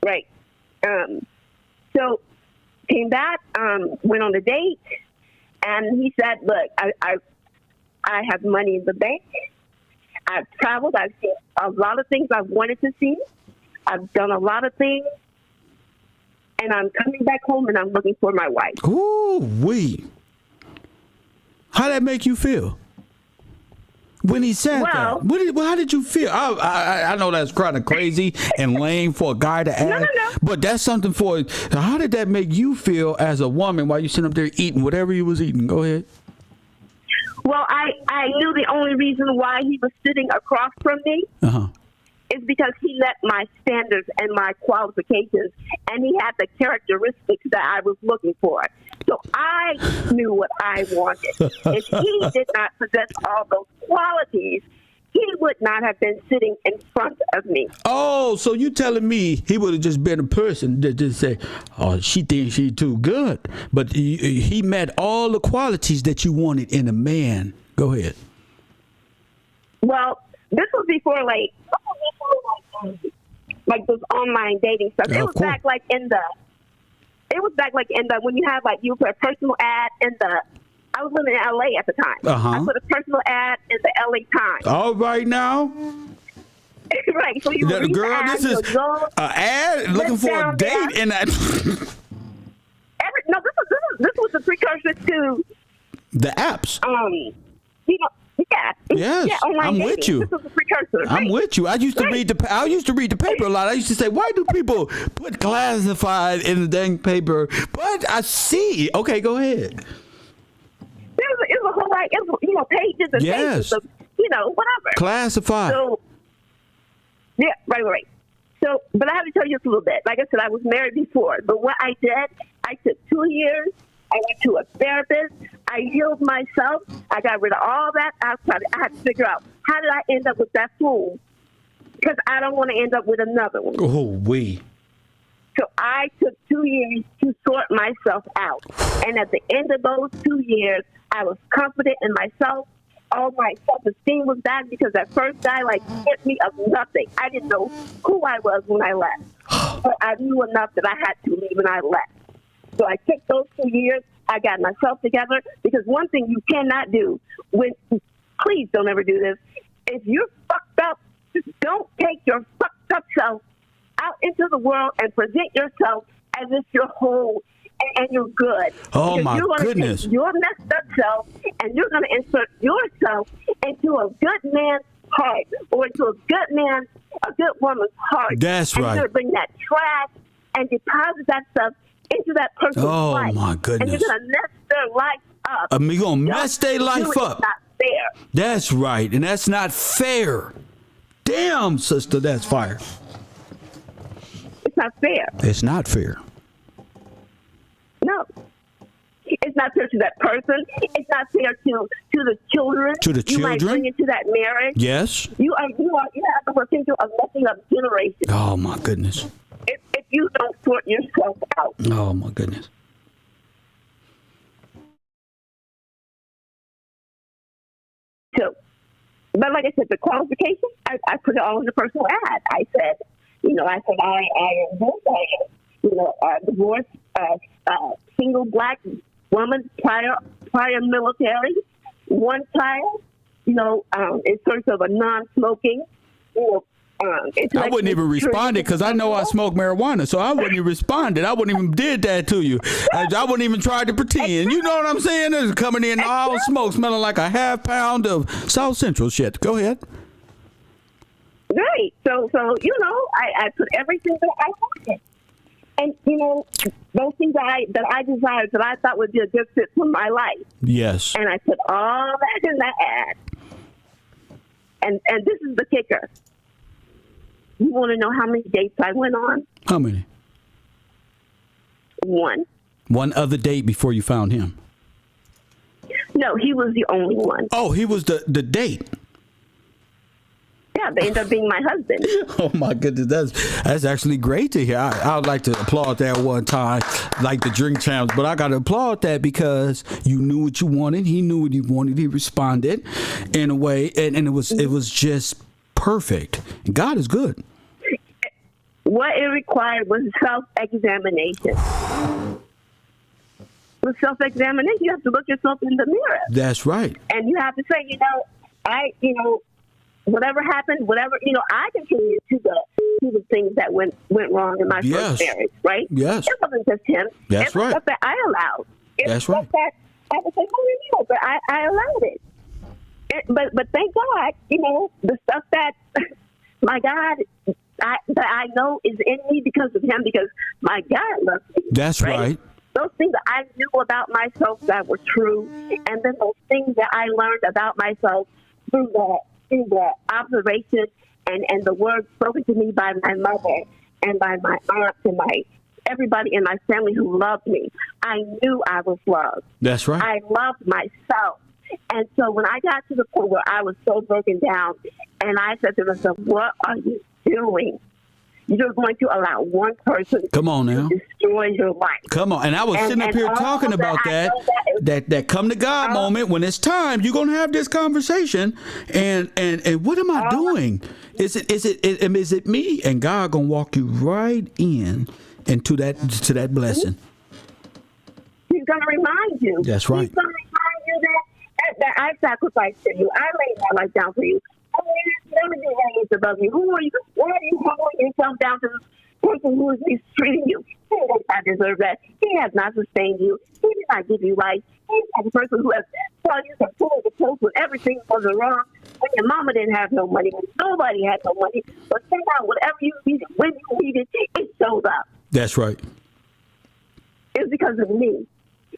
Speaker 11: Right. So came back, went on a date, and he said, look, I have money in the bank. I've traveled. I've seen a lot of things I've wanted to see. I've done a lot of things. And I'm coming back home and I'm looking for my wife.
Speaker 1: Ooh, wee. How'd that make you feel? When he said that, how did you feel? I know that's kind of crazy and lame for a guy to ask, but that's something for. How did that make you feel as a woman while you sitting up there eating whatever you was eating? Go ahead.
Speaker 11: Well, I knew the only reason why he was sitting across from me is because he met my standards and my qualifications, and he had the characteristics that I was looking for. So I knew what I wanted. If he did not possess all those qualities, he would not have been sitting in front of me.
Speaker 1: Oh, so you telling me he would have just been a person that just say, oh, she thinks she's too good. But he met all the qualities that you wanted in a man. Go ahead.
Speaker 11: Well, this was before like those online dating stuff. It was back like in the when you have like you put a personal ad in the. I was living in LA at the time. I put a personal ad in the LA Times.
Speaker 1: All right now.
Speaker 11: Right. So you read
Speaker 1: girl,
Speaker 11: the ad,
Speaker 1: this is an ad looking for a date and that.
Speaker 11: This was the precursor to
Speaker 1: the apps. Yes,
Speaker 11: Yeah, online
Speaker 1: I'm
Speaker 11: dating.
Speaker 1: with you.
Speaker 11: This is a precursor.
Speaker 1: I'm
Speaker 11: right?
Speaker 1: with you. I used to
Speaker 11: Right.
Speaker 1: read the paper a lot. I used to say, why do people put classified in the dang paper? But I see. Okay, go ahead.
Speaker 11: It was a whole like, pages and pages of, whatever.
Speaker 1: Classified.
Speaker 11: So, yeah, right. So, but I have to tell you just a little bit. Like I said, I was married before, but what I did, I took 2 years. I went to a therapist. I healed myself. I got rid of all that outside. I had to figure out, how did I end up with that fool? Because I don't want to end up with another one.
Speaker 1: Oh, we.
Speaker 11: So I took 2 years to sort myself out. And at the end of those 2 years, I was confident in myself. All my self-esteem was back because that first guy, hit me of nothing. I didn't know who I was when I left. But I knew enough that I had to leave when I left. So I took those 2 years. I got myself together because one thing you cannot do, please don't ever do this. If you're fucked up, don't take your fucked up self out into the world and present yourself as if you're whole and you're good.
Speaker 1: Oh,
Speaker 11: Because
Speaker 1: my
Speaker 11: you're gonna
Speaker 1: goodness.
Speaker 11: take your messed up self and you're going to insert yourself into a good man's heart or into a good woman's heart.
Speaker 1: That's
Speaker 11: and
Speaker 1: right.
Speaker 11: You're going to bring that trash and deposit that stuff into that person's life.
Speaker 1: Oh, my goodness.
Speaker 11: And you're going to mess their life up.
Speaker 1: You're going to mess their life up.
Speaker 11: It's not fair.
Speaker 1: That's right. And that's not fair. Damn, sister, that's fire.
Speaker 11: It's not fair.
Speaker 1: It's not fair.
Speaker 11: No. It's not fair to that person. It's not fair to the children.
Speaker 1: To the
Speaker 11: You might
Speaker 1: children?
Speaker 11: bring into that marriage.
Speaker 1: Yes.
Speaker 11: You have the potential of messing up generations
Speaker 1: Oh, my goodness.
Speaker 11: if you don't sort yourself out.
Speaker 1: Oh, my goodness.
Speaker 11: So, but like I said, the qualifications, I put it all in the personal ad. I said, I am this, divorced, single black woman, prior military, one child, in search of a non-smoking,
Speaker 1: I wouldn't even respond because I know I smoke marijuana, so I wouldn't even responded. I wouldn't even did that to you. I wouldn't even try to pretend. You know what I'm saying? It's coming in all smoke, smelling like a half pound of South Central shit. Go ahead.
Speaker 11: Right. So I put everything that I wanted. And, those things that I desired that I thought would be a good fit for my life.
Speaker 1: Yes.
Speaker 11: And I put all that in that ad. And this is the kicker. You want to know how many dates I went on?
Speaker 1: How many?
Speaker 11: One.
Speaker 1: One other date before you found him?
Speaker 11: No, he was the only one.
Speaker 1: Oh, he was the date.
Speaker 11: Yeah, they ended up being my husband.
Speaker 1: Oh my goodness, that's actually great to hear. I would like to applaud that one time, like the drink champs. But I got to applaud that because you knew what you wanted. He knew what he wanted. He responded in a way, and it was just perfect. And God is good.
Speaker 11: What it required was self-examination. With self-examination, you have to look yourself in the mirror.
Speaker 1: That's right.
Speaker 11: And you have to say, whatever happened, I contributed to the things that went wrong in my first marriage, right?
Speaker 1: Yes.
Speaker 11: It wasn't just him.
Speaker 1: That's right.
Speaker 11: Stuff that I allowed.
Speaker 1: That's right.
Speaker 11: That I would say, no, but I allowed it. But thank God, the stuff that my God that I know is in me because of him, because my God loves me.
Speaker 1: That's right.
Speaker 11: Those things that I knew about myself that were true, and then those things that I learned about myself through the observation and the words spoken to me by my mother and by my aunts and everybody in my family who loved me. I knew I was loved.
Speaker 1: That's right.
Speaker 11: I loved myself. And so when I got to the point where I was so broken down, and I said to myself, what are you doing? You're going to allow one person
Speaker 1: Come on now.
Speaker 11: to destroy your life.
Speaker 1: Come on. And I was sitting up here talking about that come to God moment. When it's time, you're going to have this conversation. And what am I doing? Is it me? And God going to walk you right into that blessing.
Speaker 11: He's going to remind you.
Speaker 1: That's right.
Speaker 11: He's going to remind you that I sacrificed for you. I laid my life down for you. None of your hands above you. Who are you? Why are you humbling yourself down to this person who is mistreating you? He does not deserve that. He has not sustained you. He did not give you life. He's not the person who has tell you to pull the post when everything was wrong, when your mama didn't have no money, when nobody had no money, but somehow whatever you needed, when you needed, it shows up.
Speaker 1: That's right.
Speaker 11: It's because of me.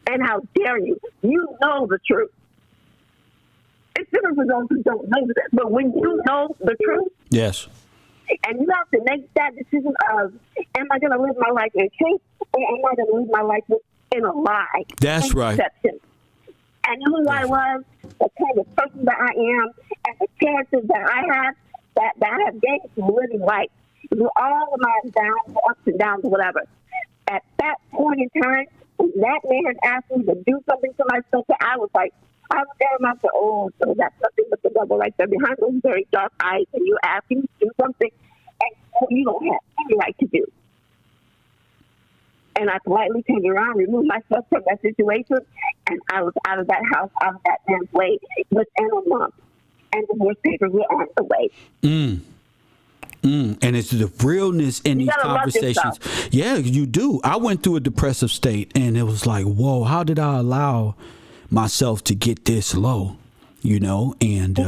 Speaker 11: And how dare you? You know the truth. It's different for those who don't know that. But when you know the truth,
Speaker 1: yes,
Speaker 11: and you have to make that decision of, am I going to live my life in truth, or am I going to live my life in a lie?
Speaker 1: That's right.
Speaker 11: Deception. And who I was, the kind of person that I am, and the character that I have, that I have gained from living life, through all of my downs, ups and downs, whatever. At that point in time, when that man asked me to do something to myself, I was like, I was there and I said, oh, so that's something with the devil right there behind those very dark eyes, and you're asking me to do something and you don't have any right to do. And I politely turned around, removed myself from that situation, and I was out of that house, out of that man's way within a month. And the divorce papers were on the way.
Speaker 1: And it's the realness in
Speaker 11: You
Speaker 1: these
Speaker 11: gotta love
Speaker 1: conversations.
Speaker 11: yourself.
Speaker 1: Yeah, you do. I went through a depressive state, and it was like, whoa, how did I allow myself to get this low? You know, and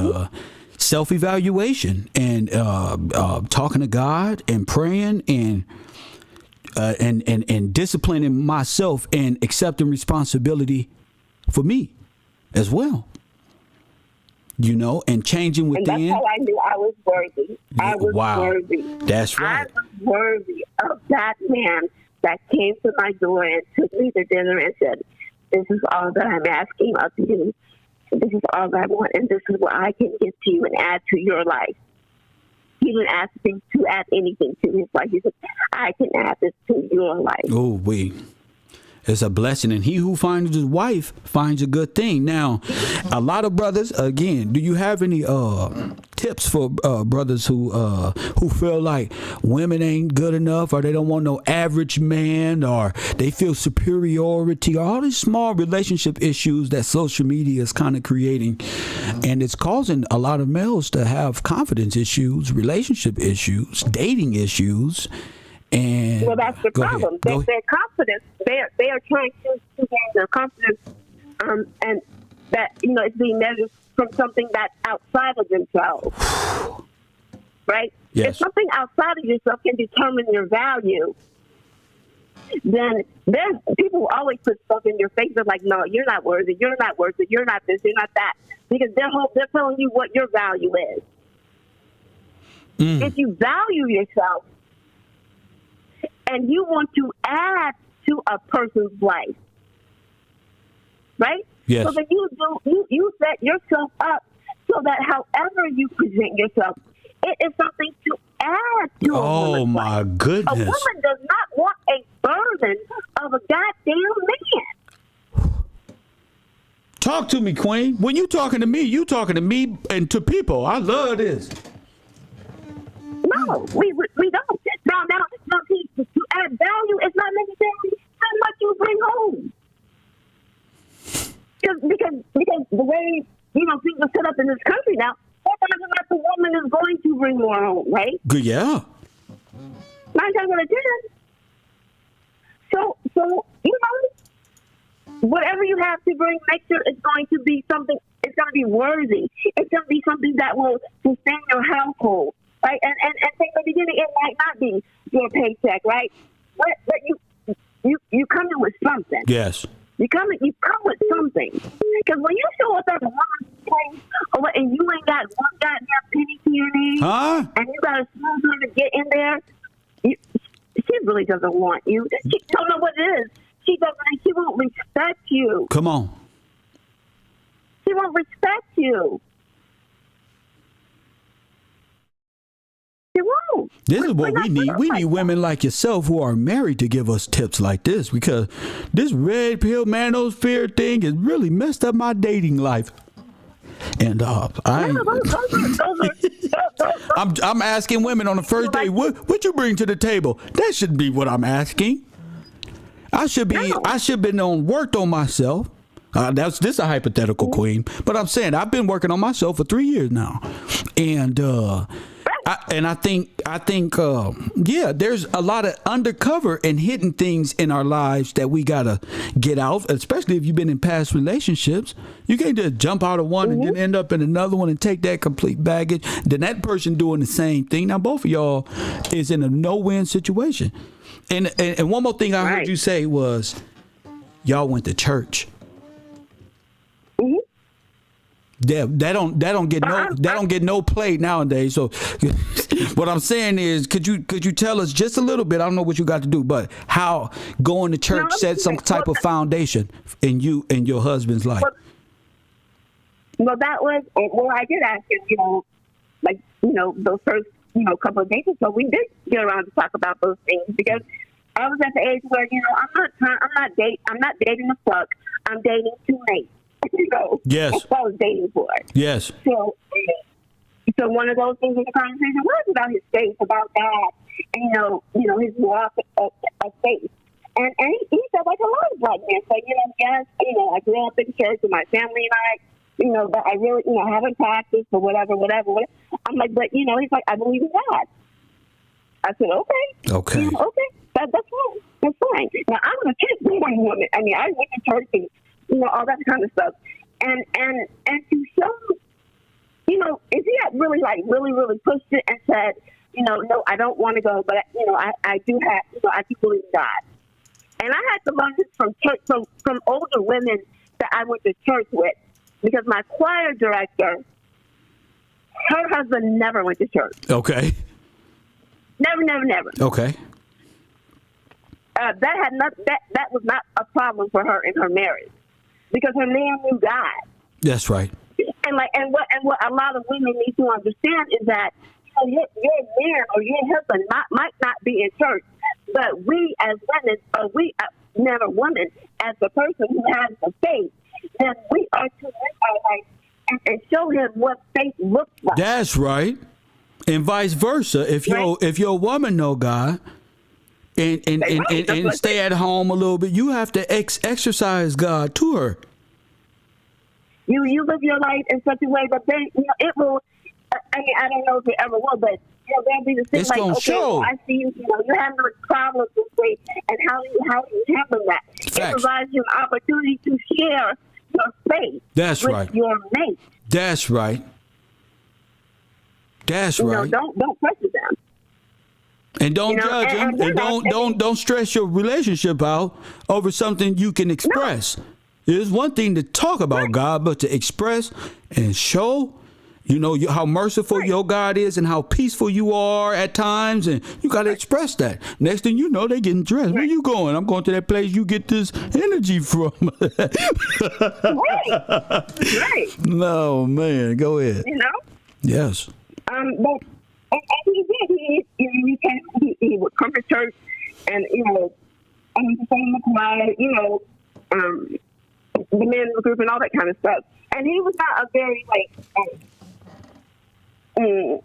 Speaker 1: self-evaluation, and talking to God, and praying, and disciplining myself, and accepting responsibility for me as well. You know, and changing within.
Speaker 11: And that's how I knew I was worthy. I was worthy.
Speaker 1: That's right.
Speaker 11: I was worthy of that man that came to my door and took me to dinner and said, this is all that I'm asking of you. This is all that I want, and this is what I can give to you and add to your life. He didn't ask me to add anything to his life. He said, I can add this to your life.
Speaker 1: Oh, it's a blessing, and he who finds his wife finds a good thing. Now, a lot of brothers, again, do you have any tips for brothers who feel like women ain't good enough, or they don't want no average man, or they feel superiority, all these small relationship issues that social media is kind of creating, and it's causing a lot of males to have confidence issues, relationship issues, dating issues. And
Speaker 11: well, that's the problem. Their confidence. They are trying to gain their confidence, and that it's being measured from something that's outside of themselves, right?
Speaker 1: Yes.
Speaker 11: If something outside of yourself can determine your value, then people always put stuff in your face. They're like, no, you're not worthy. You're not worth it. You're not this. You're not that. Because they're telling you what your value is. If you value yourself, and you want to add to a person's life, right?
Speaker 1: Yes.
Speaker 11: So that you set yourself up so that however you present yourself, it is something to add to a woman's life.
Speaker 1: My goodness.
Speaker 11: A woman does not want a burden of a goddamn man.
Speaker 1: Talk to me, Queen. When you talking to me and to people. I love this.
Speaker 11: No, we don't. Now, to add value is not necessarily how much you bring home. Because the way things are set up in this country now, the woman is going to bring more home, right?
Speaker 1: Good, yeah.
Speaker 11: 9 times out of 10. So whatever you have to bring, make sure it's going to be something. It's going to be worthy. It's going to be something that will sustain your household. Right, and from the beginning, it might not be your paycheck, right? But you come in with something.
Speaker 1: Yes.
Speaker 11: You come with something. Because when you show up at a woman's place, and you ain't got one goddamn penny to your name, and you got a smooth one to get in there, she really doesn't want you. She don't know what it is. She won't respect you.
Speaker 1: Come on.
Speaker 11: She won't respect you.
Speaker 1: This is what we need. We need women like yourself who are married to give us tips like this, because this red pill manosphere thing has really messed up my dating life. And I'm asking women on the first date, what you bring to the table? That shouldn't be what I'm asking. I should been worked on myself. This is a hypothetical, Queen, but I'm saying I've been working on myself for 3 years now, and I think, yeah, there's a lot of undercover and hidden things in our lives that we gotta get out. Especially if you've been in past relationships, you can't just jump out of one and then end up in another one and take that complete baggage. Then that person doing the same thing. Now both of y'all is in a no-win situation. And one more thing I heard you say was y'all went to church. Yeah, that don't get no play nowadays. So what I'm saying is, could you tell us just a little bit? I don't know what you got to do, but how going to church set some type of foundation in you and your husband's life?
Speaker 11: Well, I did ask him, those first, couple of days or so, we did get around to talk about those things because I was at the age where, I'm not dating a fuck. I'm dating to mate.
Speaker 1: Yes.
Speaker 11: That's what I was dating for.
Speaker 1: Yes.
Speaker 11: So one of those things in the conversation was about his faith, about God, and his walk of faith. And he said, like a lot of black men, so yes, I grew up in church with my family and I, but I really, haven't practiced or whatever. I'm like, but he's like, I believe in God. I said, okay.
Speaker 1: Okay.
Speaker 11: That's fine. That's fine. Now I'm a church-born woman. I mean, I went to church and all that kind of stuff. And to show, if he had really pushed it and said, no, I don't want to go, but I do have, I do believe in God. And I had to learn this from church, from older women that I went to church with, because my choir director, her husband never went to church.
Speaker 1: Okay.
Speaker 11: Never.
Speaker 1: Okay.
Speaker 11: That was not a problem for her in her marriage, because her man knew God.
Speaker 1: That's right.
Speaker 11: And what a lot of women need to understand is that your man or your husband might not be in church, but we as women, or we man or woman, as the person who has the faith, then we are to live our life and show him what faith looks like.
Speaker 1: That's right. And vice versa. If your woman know God and stay at home a little bit, you have to exercise God to her.
Speaker 11: You live your life in such a way that then it will. I mean, I don't know if it ever will, but there'll be the thing
Speaker 1: it's
Speaker 11: like,
Speaker 1: gonna
Speaker 11: okay,
Speaker 1: show.
Speaker 11: well, I see you have no problems this way, and how do you handle that?
Speaker 1: Facts.
Speaker 11: It provides you an opportunity to share your faith.
Speaker 1: That's
Speaker 11: with
Speaker 1: right.
Speaker 11: Your mate.
Speaker 1: That's right. That's right.
Speaker 11: Don't pressure them.
Speaker 1: And don't judge them, and don't stress your relationship out over something you can express. No. It's one thing to talk about God, but to express and show, how merciful your God is and how peaceful you are at times, and you got to express that. Next thing you know, they getting dressed. Where you going? I'm going to that place you get this energy from.
Speaker 11: Right.
Speaker 1: No, man, go ahead. Yes.
Speaker 11: But he did. He would come to church, and and he sang the choir, the men in the group and all that kind of stuff. And he was not a very he was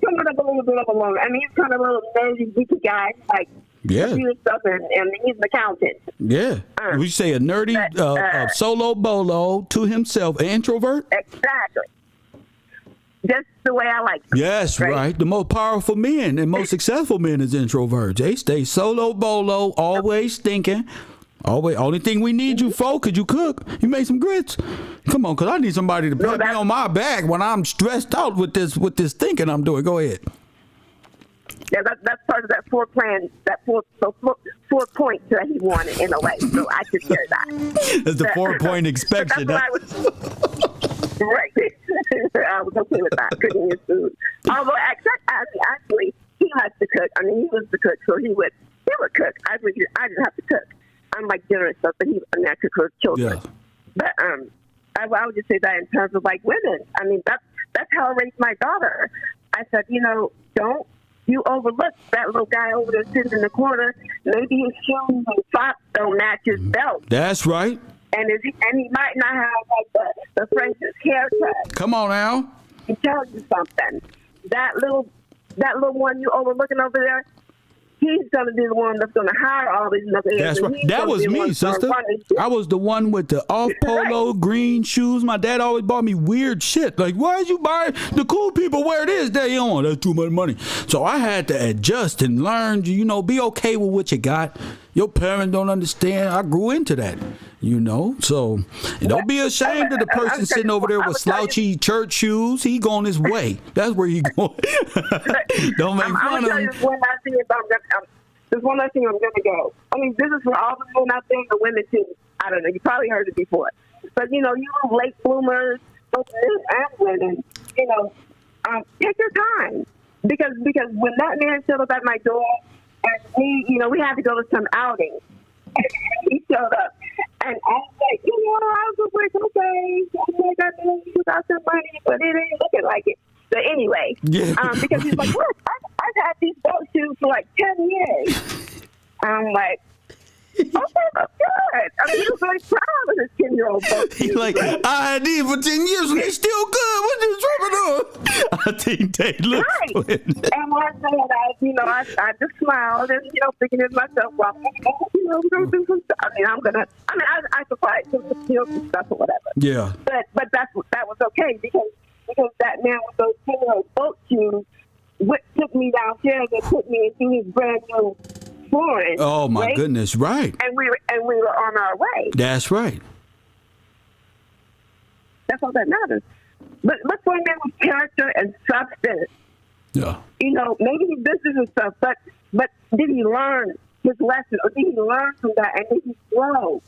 Speaker 11: somewhat of a little bit of a loner. I mean, he's kind of a little nerdy, geeky guy, stuff, and he's an accountant.
Speaker 1: Yeah. We say a nerdy, solo bolo to himself, an introvert.
Speaker 11: Exactly. Just the way I like them.
Speaker 1: Yes, right. The most powerful men and most successful men is introverts. They stay solo bolo, always thinking. Always. Only thing we need you for, could you cook? You make some grits. Come on, because I need somebody to put me on my back when I'm stressed out with this thinking I'm doing. Go ahead.
Speaker 11: Yeah, that's part of that four plan, that four points that he wanted in a way. So I took care of that.
Speaker 1: It's the 4-point inspection.
Speaker 11: Right. I was okay with that, cooking his food. Although actually he likes to cook. I mean, he was the cook, so he would cook. I didn't have to cook. I'm like dinner and stuff, but I cook for children. Yeah. But I would just say that in terms of like women. I mean, that's how I raised my daughter. I said, don't you overlook that little guy over there sitting in the corner. Maybe his shoes and socks don't match his belt.
Speaker 1: That's right.
Speaker 11: And he might not have like the freshest haircut.
Speaker 1: Come on now.
Speaker 11: He tells you something. That little one you overlooking over there, he's going to be the one that's going to hire all these knuckleheads.
Speaker 1: That's right. That was me, sister. I was the one with the off polo green shoes. My dad always bought me weird shit. Like, why did you buy the cool people wear this day on? That's too much money. So I had to adjust and learn, be okay with what you got. Your parents don't understand. I grew into that, So don't be ashamed of the person sitting over there with slouchy church shoes. He going his way. That's where he going. Don't make fun of him.
Speaker 11: There's one last thing I'm going to go. I mean, this is for all the men out there and the women too. I don't know. You probably heard it before. But, you late bloomers, both men and women, take your time. Because when that man showed up at my door, and we had to go to some outing, he showed up. And I was like, I was like, okay, I got some money, but it ain't looking like it. So anyway, because he's like, look, I've had these belt shoes for like 10 years. I'm like, okay, that's good. I mean, he was really proud of his 10-year-old belt shoes.
Speaker 1: He's like, I had these for 10 years and they still good. What you tripping on? I think they look
Speaker 11: right. And one day, I just smiled and, thinking to myself, well, we're going to do some stuff. I supplied some stuff or whatever.
Speaker 1: Yeah.
Speaker 11: But that was okay because that man with those 10-year-old boat shoes took me downstairs and put me into his brand new foreign.
Speaker 1: Oh my goodness, right.
Speaker 11: And we were on our way.
Speaker 1: That's right.
Speaker 11: That's all that matters. But look for a man with character and substance.
Speaker 1: Yeah.
Speaker 11: Maybe he business and stuff, but did he learn his lesson or did he learn from that and did he grow?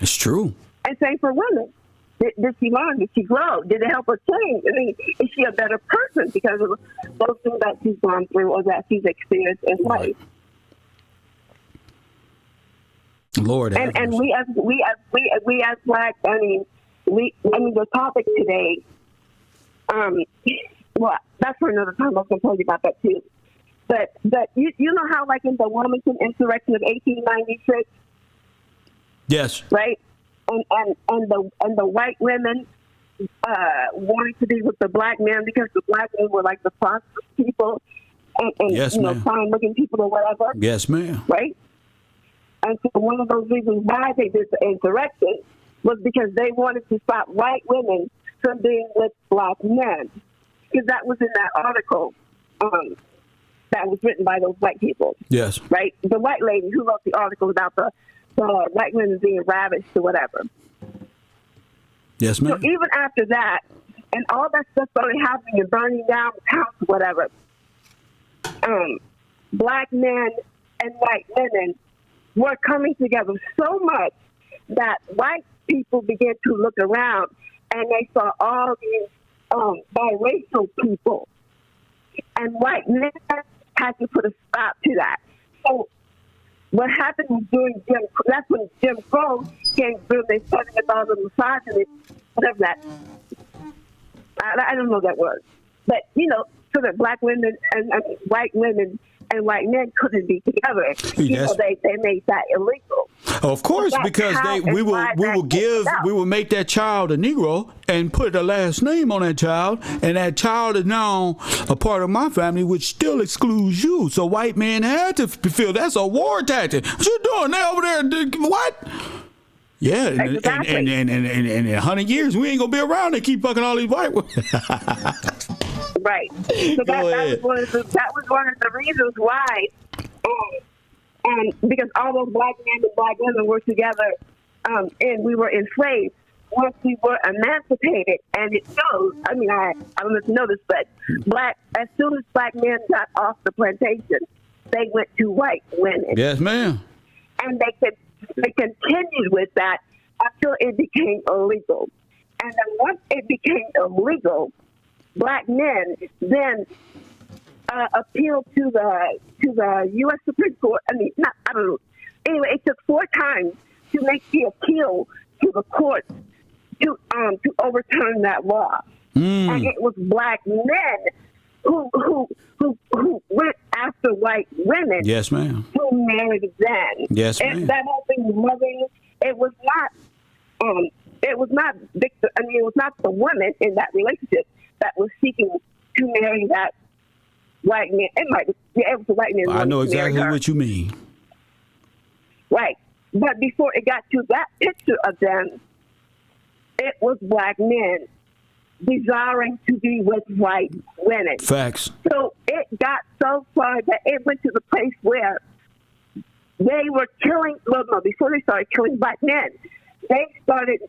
Speaker 1: It's true.
Speaker 11: And same for women. Did she learn? Did she grow? Did it help her change? I mean, is she a better person because of those things that she's gone through or that she's experienced in life?
Speaker 1: Lord,
Speaker 11: and we as Black, the topic today. Well, that's for another time. I was going to tell you about that too. But you know how like in the Wilmington insurrection of 1896.
Speaker 1: Yes.
Speaker 11: Right. And the white women wanted to be with the Black men because the Black men were like the prosperous people and
Speaker 1: yes,
Speaker 11: fine looking people or whatever.
Speaker 1: Yes, ma'am.
Speaker 11: Right. And so one of those reasons why they did the insurrection was because they wanted to stop white women from being with Black men. Because that was in that article that was written by those white people.
Speaker 1: Yes.
Speaker 11: Right. The white lady who wrote the article about the white women being ravished or whatever.
Speaker 1: Yes, ma'am.
Speaker 11: So even after that, and all that stuff started happening and burning down the house or whatever, Black men and white women were coming together so much that white people began to look around and they saw all these biracial people. And white men had to put a stop to that. So what happened was that's when Jim Crow came through. They started with all the misogyny, whatever that. I don't know that word, but so that Black women and white women and white men couldn't be together. They made that illegal.
Speaker 1: Of course, because we will make that child a Negro and put a last name on that child, and that child is now a part of my family, which still excludes you. So white men had to feel that's a war tactic. What you doing? They over there? What? Yeah,
Speaker 11: exactly.
Speaker 1: and in 100 years we ain't gonna be around to keep fucking all these white women.
Speaker 11: Right. So that was one of the reasons why, and because all those Black men and Black women were together, and we were enslaved. Once we were emancipated, and it shows. I mean, I don't know if you know this, but as soon as Black men got off the plantation, they went to white women.
Speaker 1: Yes, ma'am.
Speaker 11: And they continued with that until it became illegal. And then once it became illegal, Black men then appealed to the U.S. Supreme Court. I don't know. Anyway, it took 4 times to make the appeal to the court to overturn that law. And it was Black men who went after white women.
Speaker 1: Yes, ma'am.
Speaker 11: Who married them.
Speaker 1: Yes, ma'am.
Speaker 11: And that whole thing was loving. It was not Victor. It was not the woman in that relationship that was seeking to marry white men. It was a white man.
Speaker 1: I know exactly
Speaker 11: her.
Speaker 1: what you mean.
Speaker 11: Right. But before it got to that picture of them, it was black men desiring to be with white women.
Speaker 1: Facts.
Speaker 11: So it got so far that it went to the place where they were killing, well, no, before they started killing black men, they started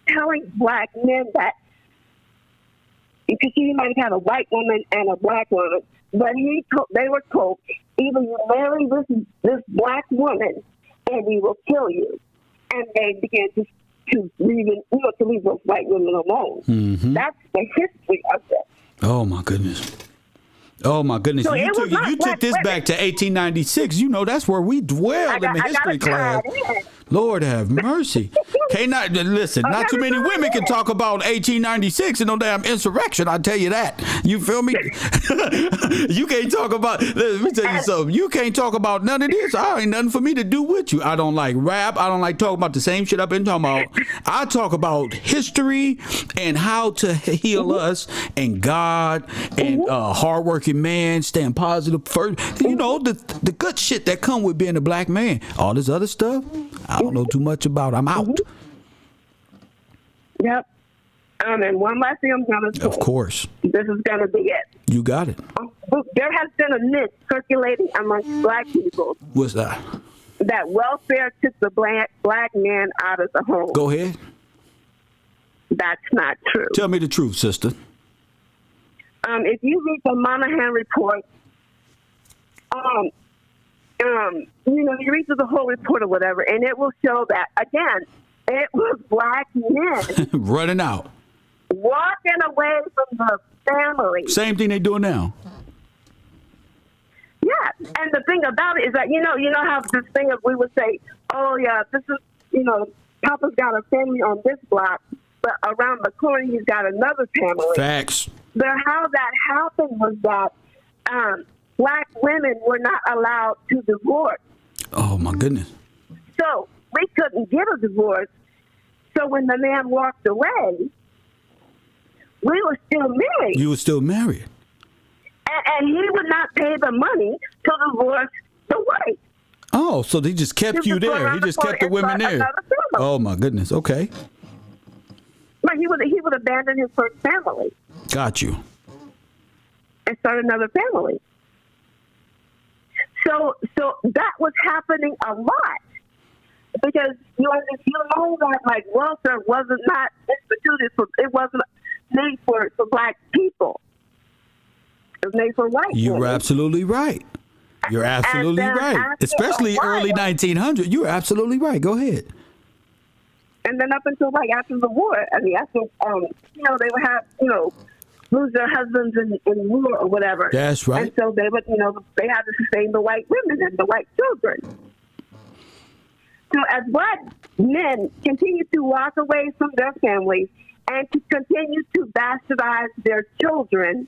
Speaker 11: telling black men that, because you might have had a white woman and a black woman, but they were told, either you marry this black woman and we will kill you. And they began to leave those white women alone.
Speaker 1: Mm-hmm.
Speaker 11: That's the history of it.
Speaker 1: Oh my goodness. Oh my goodness.
Speaker 11: So
Speaker 1: you took this back to 1896. You know, that's where we dwelled in the history class. Lord have mercy. Listen, not too many women can talk about 1896 and no damn insurrection, I tell you that. You feel me? You can't talk about, let me tell you something. You can't talk about none of this. Ain't nothing for me to do with you. I don't like rap. I don't like talking about the same shit I've been talking about. I talk about history and how to heal us and God and hardworking man, staying positive first. You know, the good shit that come with being a black man. All this other stuff, I don't know too much about. I'm out.
Speaker 11: Yep. And one last thing I'm going to say.
Speaker 1: Of course.
Speaker 11: This is going to be it.
Speaker 1: You got it.
Speaker 11: There has been a myth circulating amongst black people.
Speaker 1: What's that?
Speaker 11: That welfare took the black man out of the home.
Speaker 1: Go ahead.
Speaker 11: That's not true.
Speaker 1: Tell me the truth, sister.
Speaker 11: If you read the Monahan report, you read through the whole report or whatever, and it will show that, again, it was black men
Speaker 1: running out,
Speaker 11: walking away from the family.
Speaker 1: Same thing they doing now.
Speaker 11: Yeah, and the thing about it is that, you know how this thing of we would say, oh, yeah, this is, Papa's got a family on this block, but around the corner he's got another family.
Speaker 1: Facts.
Speaker 11: But how that happened was that black women were not allowed to divorce.
Speaker 1: Oh, my goodness.
Speaker 11: So we couldn't get a divorce. So when the man walked away, we were still married.
Speaker 1: You were still married.
Speaker 11: And he would not pay the money to divorce the wife.
Speaker 1: Oh, so they just kept you there. He just kept the women there. Oh, my goodness. Okay.
Speaker 11: But he would abandon his first family.
Speaker 1: Got you.
Speaker 11: And start another family. So that was happening a lot. Because you know that like welfare wasn't not instituted it wasn't made for black people. It was made for white people.
Speaker 1: You're absolutely right. You're absolutely right. Especially early 1900. You're absolutely right. Go ahead.
Speaker 11: And then up until like after the war, after they would have lose their husbands in war or whatever.
Speaker 1: That's right.
Speaker 11: And so they would they had to sustain the white women and the white children. So as black men continue to walk away from their families and to continue to bastardize their children,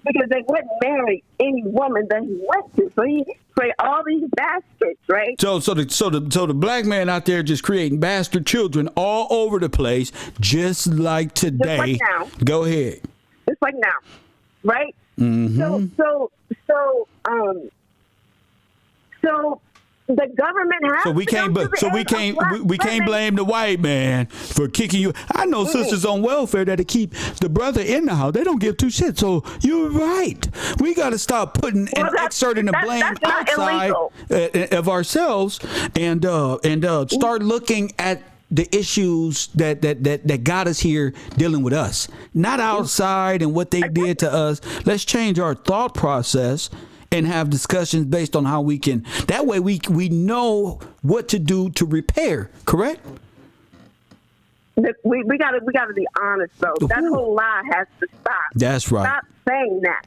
Speaker 11: because they wouldn't marry any woman that he went to, so he created all these bastards, right?
Speaker 1: So the black man out there just creating bastard children all over the place, just like today.
Speaker 11: Just like now.
Speaker 1: Go ahead.
Speaker 11: Just like now, right?
Speaker 1: Mm-hmm.
Speaker 11: So the government has.
Speaker 1: We can't blame the white man for kicking you. I know sisters on welfare that keep the brother in the house. They don't give two shits. So you're right. We got to stop putting and exerting the blame outside of ourselves and start looking at the issues that got us here dealing with us, not outside and what they did to us. Let's change our thought process and have discussions based on how we can. That way we know what to do to repair. Correct?
Speaker 11: We gotta be honest though. That whole lie has to stop.
Speaker 1: That's right.
Speaker 11: Stop saying that.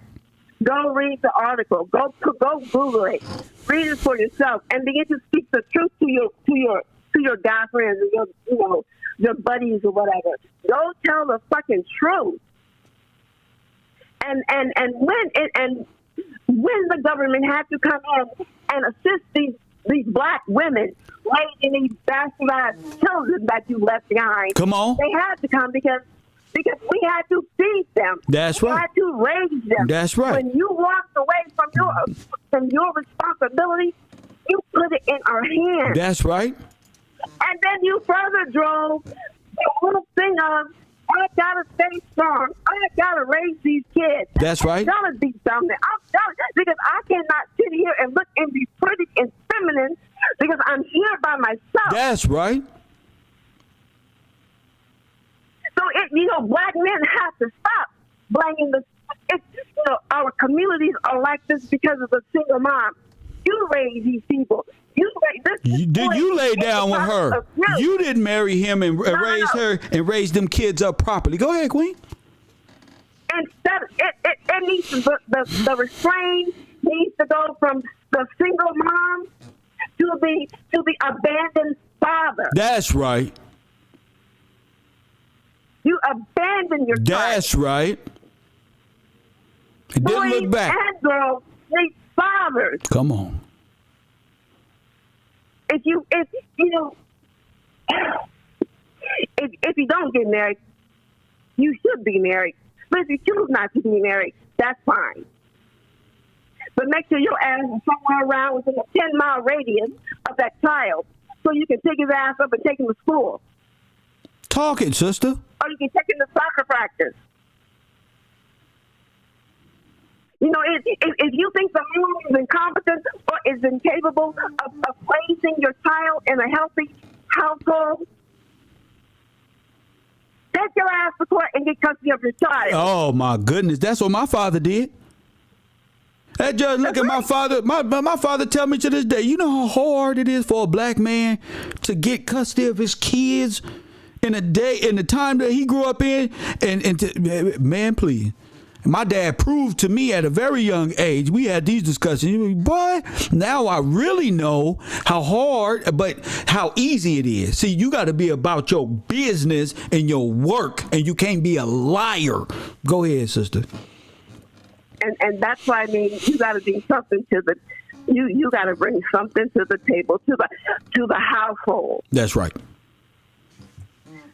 Speaker 11: Go read the article. Go Google it. Read it for yourself and begin to speak the truth to your guy friends and your buddies or whatever. Go tell the fucking truth. And when the government had to come in and assist these black women raising these bastardized children that you left behind.
Speaker 1: Come on.
Speaker 11: They had to come because because we had to feed them.
Speaker 1: That's
Speaker 11: we
Speaker 1: right.
Speaker 11: had to raise them.
Speaker 1: That's right.
Speaker 11: When you walked away from your responsibility, you put it in our hands.
Speaker 1: That's right.
Speaker 11: And then you further drove the whole thing of, I gotta stay strong. I gotta raise these kids.
Speaker 1: That's right.
Speaker 11: I'm gonna be something. I'm done because I cannot sit here and look and be pretty and feminine because I'm here by myself.
Speaker 1: That's right.
Speaker 11: So black men have to stop blaming our communities are like this because of the single mom. You raise these people.
Speaker 1: Did you lay down with her? You didn't marry him and raise her and raise them kids up properly. Go ahead, Queen.
Speaker 11: Instead, it needs to, the restraint needs to go from the single mom to the abandoned father.
Speaker 1: That's right.
Speaker 11: You abandon your child.
Speaker 1: That's right. It didn't look back.
Speaker 11: Boys and girls need fathers.
Speaker 1: Come on.
Speaker 11: If you don't get married, you should be married. But if you choose not to be married, that's fine. But make sure your ass is somewhere around within a 10-mile radius of that child so you can pick his ass up and take him to school.
Speaker 1: Talk it, sister.
Speaker 11: Or you can take him to soccer practice. If you think the man is incompetent or is incapable of raising your child in a healthy household, take your ass to court and get custody of your child.
Speaker 1: Oh, my goodness. That's what my father did. That judge, look at my father. My father tell me to this day, you know how hard it is for a black man to get custody of his kids in the time that he grew up in? Man, please. My dad proved to me at a very young age, we had these discussions. Boy, now I really know how hard, but how easy it is. See, you got to be about your business and your work, and you can't be a liar. Go ahead, sister.
Speaker 11: And that's why you got to do something to the. You got to bring something to the table to the household.
Speaker 1: That's right.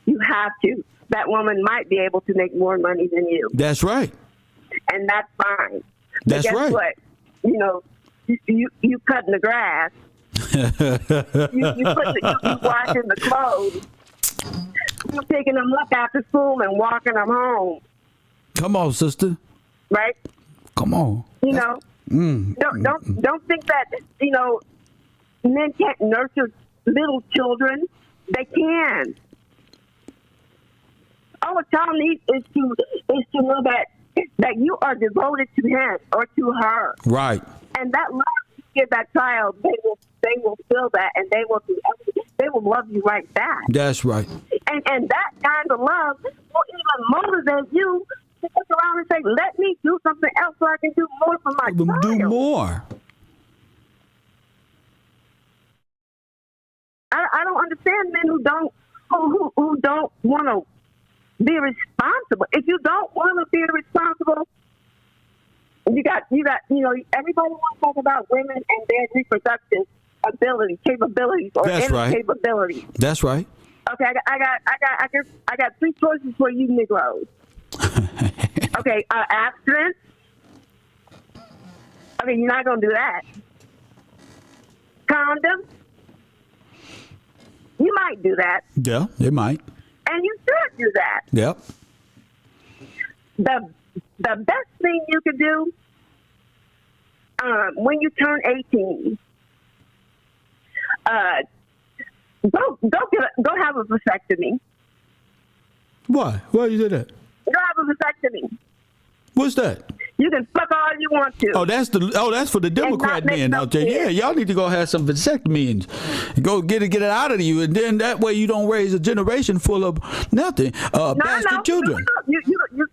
Speaker 11: You have to. That woman might be able to make more money than you.
Speaker 1: That's right.
Speaker 11: And that's fine.
Speaker 1: That's
Speaker 11: but guess
Speaker 1: right.
Speaker 11: What? You cutting the grass. you washing the clothes. You picking them up after school and walking them home.
Speaker 1: Come on, sister.
Speaker 11: Right?
Speaker 1: Come on.
Speaker 11: Don't think that men can't nurture little children. They can. All a child needs is to know that you are devoted to him or to her.
Speaker 1: Right.
Speaker 11: And that love you give that child, they will feel that, and they will love you right back.
Speaker 1: That's right.
Speaker 11: And that kind of love will even motivate you to look around and say, let me do something else so I can do more for my child.
Speaker 1: Do more.
Speaker 11: I don't understand men who don't want to be responsible. If you don't want to be responsible, you got everybody wants to talk about women and their reproductive capabilities or capabilities.
Speaker 1: That's right.
Speaker 11: Okay, I got three choices for you Negroes. Okay, abstinence. Okay, you're not gonna do that. Condoms. You might do that.
Speaker 1: Yeah, they might.
Speaker 11: And you should do that.
Speaker 1: Yep.
Speaker 11: The best thing you can do when you turn 18, go have a vasectomy.
Speaker 1: Why? Why you did that?
Speaker 11: Go have a vasectomy.
Speaker 1: What's that?
Speaker 11: You can fuck all you want to.
Speaker 1: Oh, that's for the Democrat men out there. Yeah, y'all need to go have some vasectomy and go get it out of you, and then that way you don't raise a generation full of nothing, bastard children.
Speaker 11: You're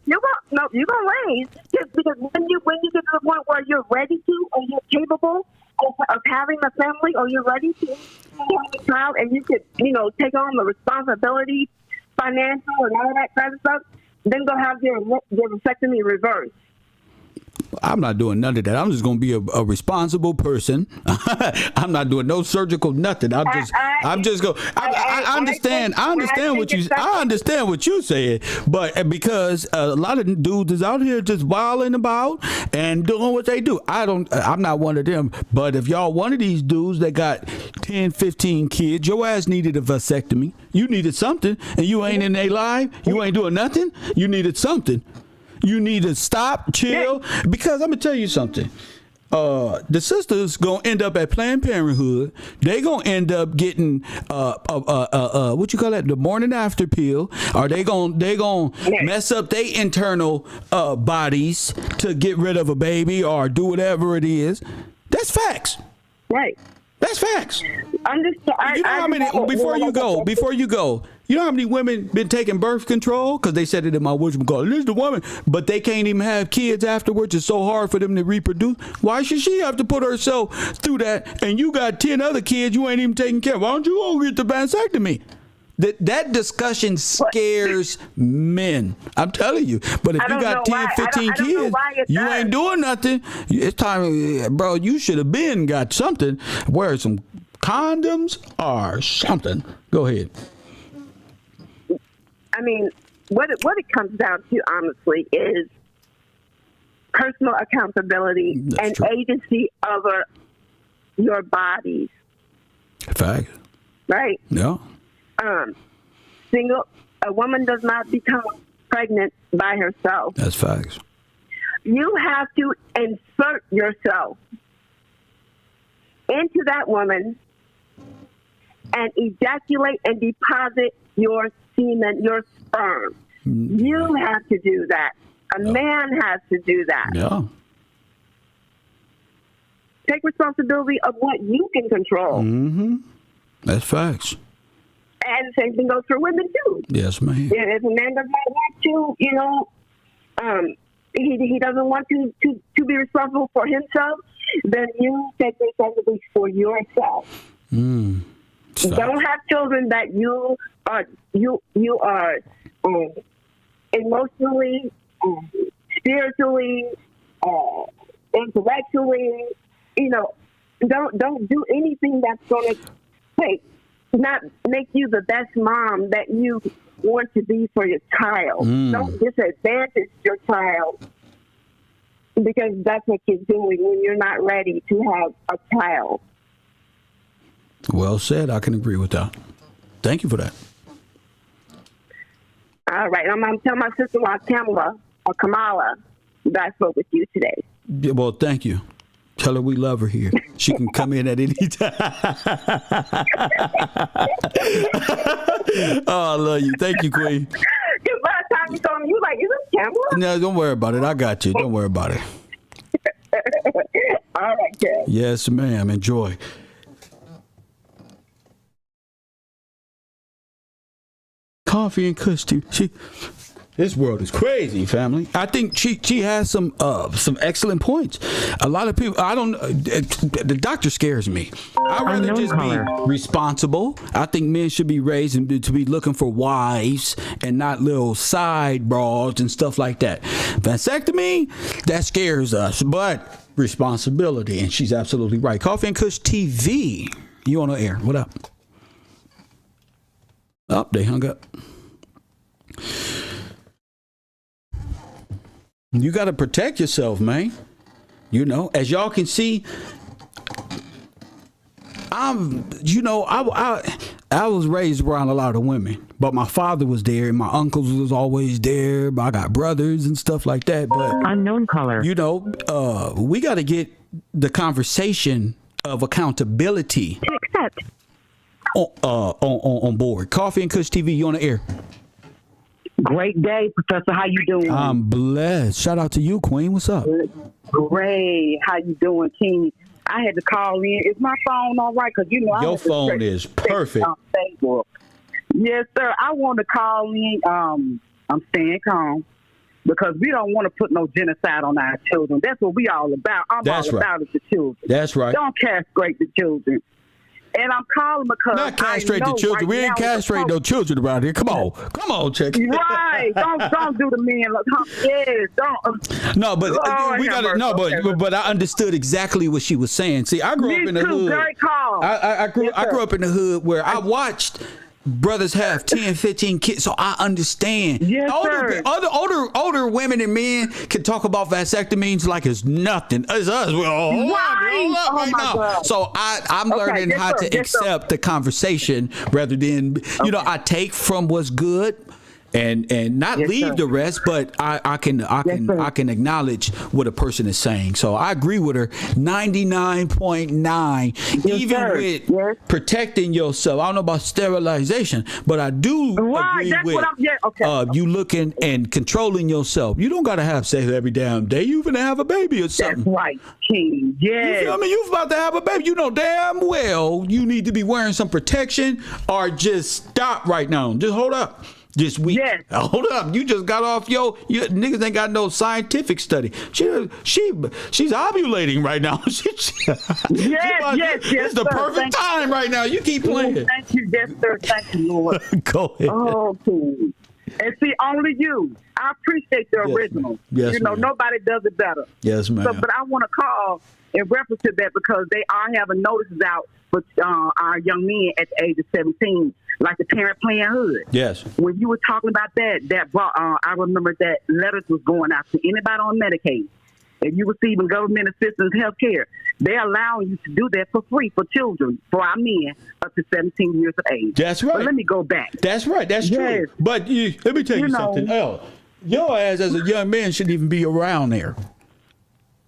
Speaker 11: gonna raise just because when you get to the point where you're ready to or you're capable of having a family or you're ready to have a child and you could take on the responsibility, financial and all that kind of stuff, then go have your vasectomy reversed.
Speaker 1: I'm not doing none of that. I'm just going to be a responsible person. I'm not doing no surgical nothing. I'm just going. I understand. I understand what you said, but because a lot of dudes is out here just wilding about and doing what they do. I'm not one of them. But if y'all one of these dudes that got 10, 15 kids, your ass needed a vasectomy. You needed something, and you ain't in their life. You ain't doing nothing. You needed something. You need to stop, chill, because I'm gonna tell you something. The sisters gonna end up at Planned Parenthood. They gonna end up getting what you call that, the morning after pill. Or they gonna mess up their internal bodies to get rid of a baby or do whatever it is. That's facts.
Speaker 11: Right.
Speaker 1: That's facts.
Speaker 11: I'm just.
Speaker 1: You know how many? Before you go. You know how many women been taking birth control? Because they said it in my whatchamacallit. This is the woman, but they can't even have kids afterwards. It's so hard for them to reproduce. Why should she have to put herself through that? And you got 10 other kids you ain't even taking care of. Why don't you go get the vasectomy? That discussion scares men. I'm telling you. But if you got 10, 15 kids, you ain't doing nothing. It's time, bro. You should have been got something. Wear some condoms or something. Go ahead.
Speaker 11: I mean, what it comes down to, honestly, is personal accountability and agency over your bodies.
Speaker 1: Fact.
Speaker 11: Right?
Speaker 1: Yeah.
Speaker 11: A woman does not become pregnant by herself.
Speaker 1: That's facts.
Speaker 11: You have to insert yourself into that woman and ejaculate and deposit your semen, your sperm. You have to do that. A man has to do that.
Speaker 1: Yeah.
Speaker 11: Take responsibility of what you can control.
Speaker 1: Mm-hmm. That's facts.
Speaker 11: And the same thing goes for women too.
Speaker 1: Yes, ma'am.
Speaker 11: If a man does not want to, he doesn't want to be responsible for himself, then you take responsibility for yourself. Don't have children that you are emotionally, spiritually, intellectually. Don't do anything that's going to not make you the best mom that you want to be for your child. Don't disadvantage your child because that's what you're doing when you're not ready to have a child.
Speaker 1: Well said. I can agree with that. Thank you for that.
Speaker 11: All right. I'm going to tell my sister-in-law, Kamala, that I spoke with you today.
Speaker 1: Yeah, well, thank you. Tell her we love her here. She can come in at any time. Oh, I love you. Thank you, Queen.
Speaker 11: Because by the time you told me, you like, is this Kamala?
Speaker 1: No, don't worry about it. I got you. Don't worry about it.
Speaker 11: All right, good.
Speaker 1: Yes, ma'am. Enjoy. Coffee and Kush too. This world is crazy, family. I think she has some excellent points. A lot of people, the doctor scares me. I'd rather just be responsible. I think men should be raised to be looking for wives and not little side bras and stuff like that. Vasectomy, that scares us, but responsibility, and she's absolutely right. Coffee and Kush TV, you on the air? What up? Oh, they hung up. You got to protect yourself, man. As y'all can see, I was raised around a lot of women, but my father was there and my uncles was always there. I got brothers and stuff like that. But
Speaker 10: unknown caller.
Speaker 1: We got to get the conversation of accountability
Speaker 11: To accept.
Speaker 1: On board. Coffee and Kush TV, you on the air.
Speaker 10: Great day, Professor. How you doing?
Speaker 1: I'm blessed. Shout out to you, Queen. What's up?
Speaker 10: Great. How you doing, King? I had to call in. Is my phone all right? Because
Speaker 1: your phone is perfect.
Speaker 10: On Facebook. Yes, sir. I want to call in. I'm staying calm because we don't want to put no genocide on our children. That's what we all about. I'm all about is the children.
Speaker 1: That's right.
Speaker 10: Don't castrate the children. And I'm calling because
Speaker 1: not castrate
Speaker 10: I know
Speaker 1: the children.
Speaker 10: Right
Speaker 1: We ain't castrate no children around here. Come on, check it.
Speaker 10: Right. Don't do the men. Yes. Don't.
Speaker 1: No, but
Speaker 10: Lord
Speaker 1: we
Speaker 10: have
Speaker 1: got to. No,
Speaker 10: mercy. Okay.
Speaker 1: but I understood exactly what she was saying. See, I grew up in the hood.
Speaker 10: Very calm.
Speaker 1: I grew up in the hood where I watched brothers have 10, 15 kids, so I understand.
Speaker 10: Yes, sir.
Speaker 1: Older women and men can talk about vasectomies like it's nothing. It's us. We're all right now.
Speaker 10: God.
Speaker 1: So I'm learning how to accept the conversation rather than I take from what's good. And not leave the rest, but I can acknowledge what a person is saying. So I agree with her 99.9. Even with protecting yourself. I don't know about sterilization, but I do agree with you looking and controlling yourself. You don't gotta have sex every damn day. You finna have a baby or something.
Speaker 10: That's right, King. Yeah.
Speaker 1: You feel me? You about to have a baby. You know damn well you need to be wearing some protection or just stop right now. Just hold up. This week. Yes. Hold up. You just got off your niggas ain't got no scientific study. She's ovulating right now. It's the perfect time right now. You keep playing.
Speaker 10: Thank you, yes, sir. Thank you, Lord.
Speaker 1: Go ahead.
Speaker 10: Oh, cool. And see, only you. I appreciate the original.
Speaker 1: Yes,
Speaker 10: ma'am. Nobody does it better.
Speaker 1: Yes, ma'am.
Speaker 10: So, but I want to call in reference to that because they are having notices out for our young men at the age of 17. Like the parent playing hood.
Speaker 1: Yes.
Speaker 10: When you were talking about that brought, I remember that letters was going out to anybody on Medicaid. If you receiving government assistance health care, they're allowing you to do that for free for children, for our men up to 17 years of age.
Speaker 1: That's right.
Speaker 10: But let me go back.
Speaker 1: That's right. That's true. But let me tell you something. Your ass as a young man shouldn't even be around there.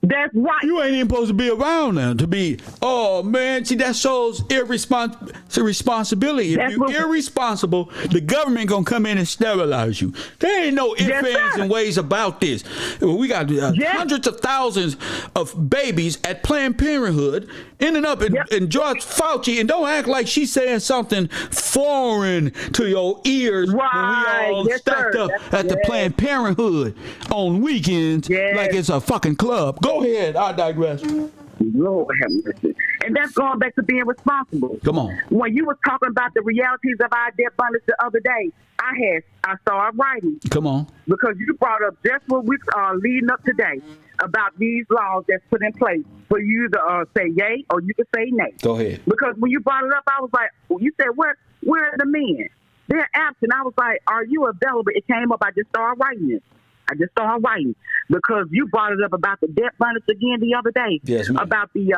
Speaker 10: That's right.
Speaker 1: You ain't even supposed to be around now to be, oh man, see that shows irresponsibility. If you're irresponsible, the government gonna come in and sterilize you. There ain't no ifs, ands, and ways about this. We got hundreds of thousands of babies at Planned Parenthood ending up in George Fauci, and don't act like she's saying something foreign to your ears when we all stacked up at the Planned Parenthood on weekends like it's a fucking club. Go ahead, I digress.
Speaker 10: Lord have mercy. And that's going back to being responsible.
Speaker 1: Come on.
Speaker 10: When you was talking about the realities of our debt bundles the other day, I started writing.
Speaker 1: Come on.
Speaker 10: Because you brought up just what we are leading up today about these laws that's put in place for you to say yay or you can say nay.
Speaker 1: Go ahead.
Speaker 10: Because when you brought it up, I was like, you said, where are the men? They're absent. I was like, are you available? It came up. I just started writing it. Because you brought it up about the debt bundles again the other day.
Speaker 1: Yes, ma'am.
Speaker 10: About the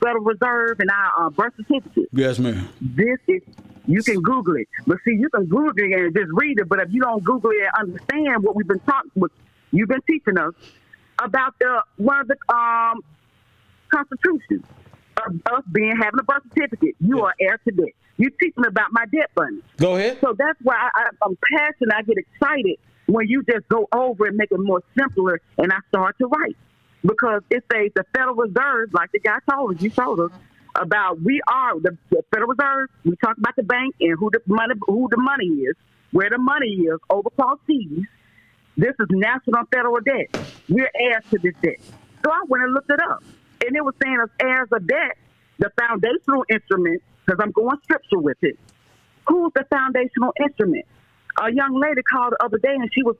Speaker 10: Federal Reserve and our birth certificate.
Speaker 1: Yes, ma'am.
Speaker 10: This is, you can Google it. But see, you can Google it and just read it. But if you don't Google it and understand what we've been you've been teaching us about one of the constitutions of us having a birth certificate. You are heir to debt. You teach me about my debt bundles.
Speaker 1: Go ahead.
Speaker 10: So that's why I'm passionate. I get excited when you just go over and make it more simpler, and I start to write. Because it says the Federal Reserve, like the guy told us about we are the Federal Reserve. We talk about the bank and who the money is, where the money is, overcross seas. This is national federal debt. We're heirs to this debt. So I went and looked it up. And it was saying as heirs of debt, the foundational instrument, because I'm going scripture with it. Who's the foundational instrument? A young lady called the other day and she was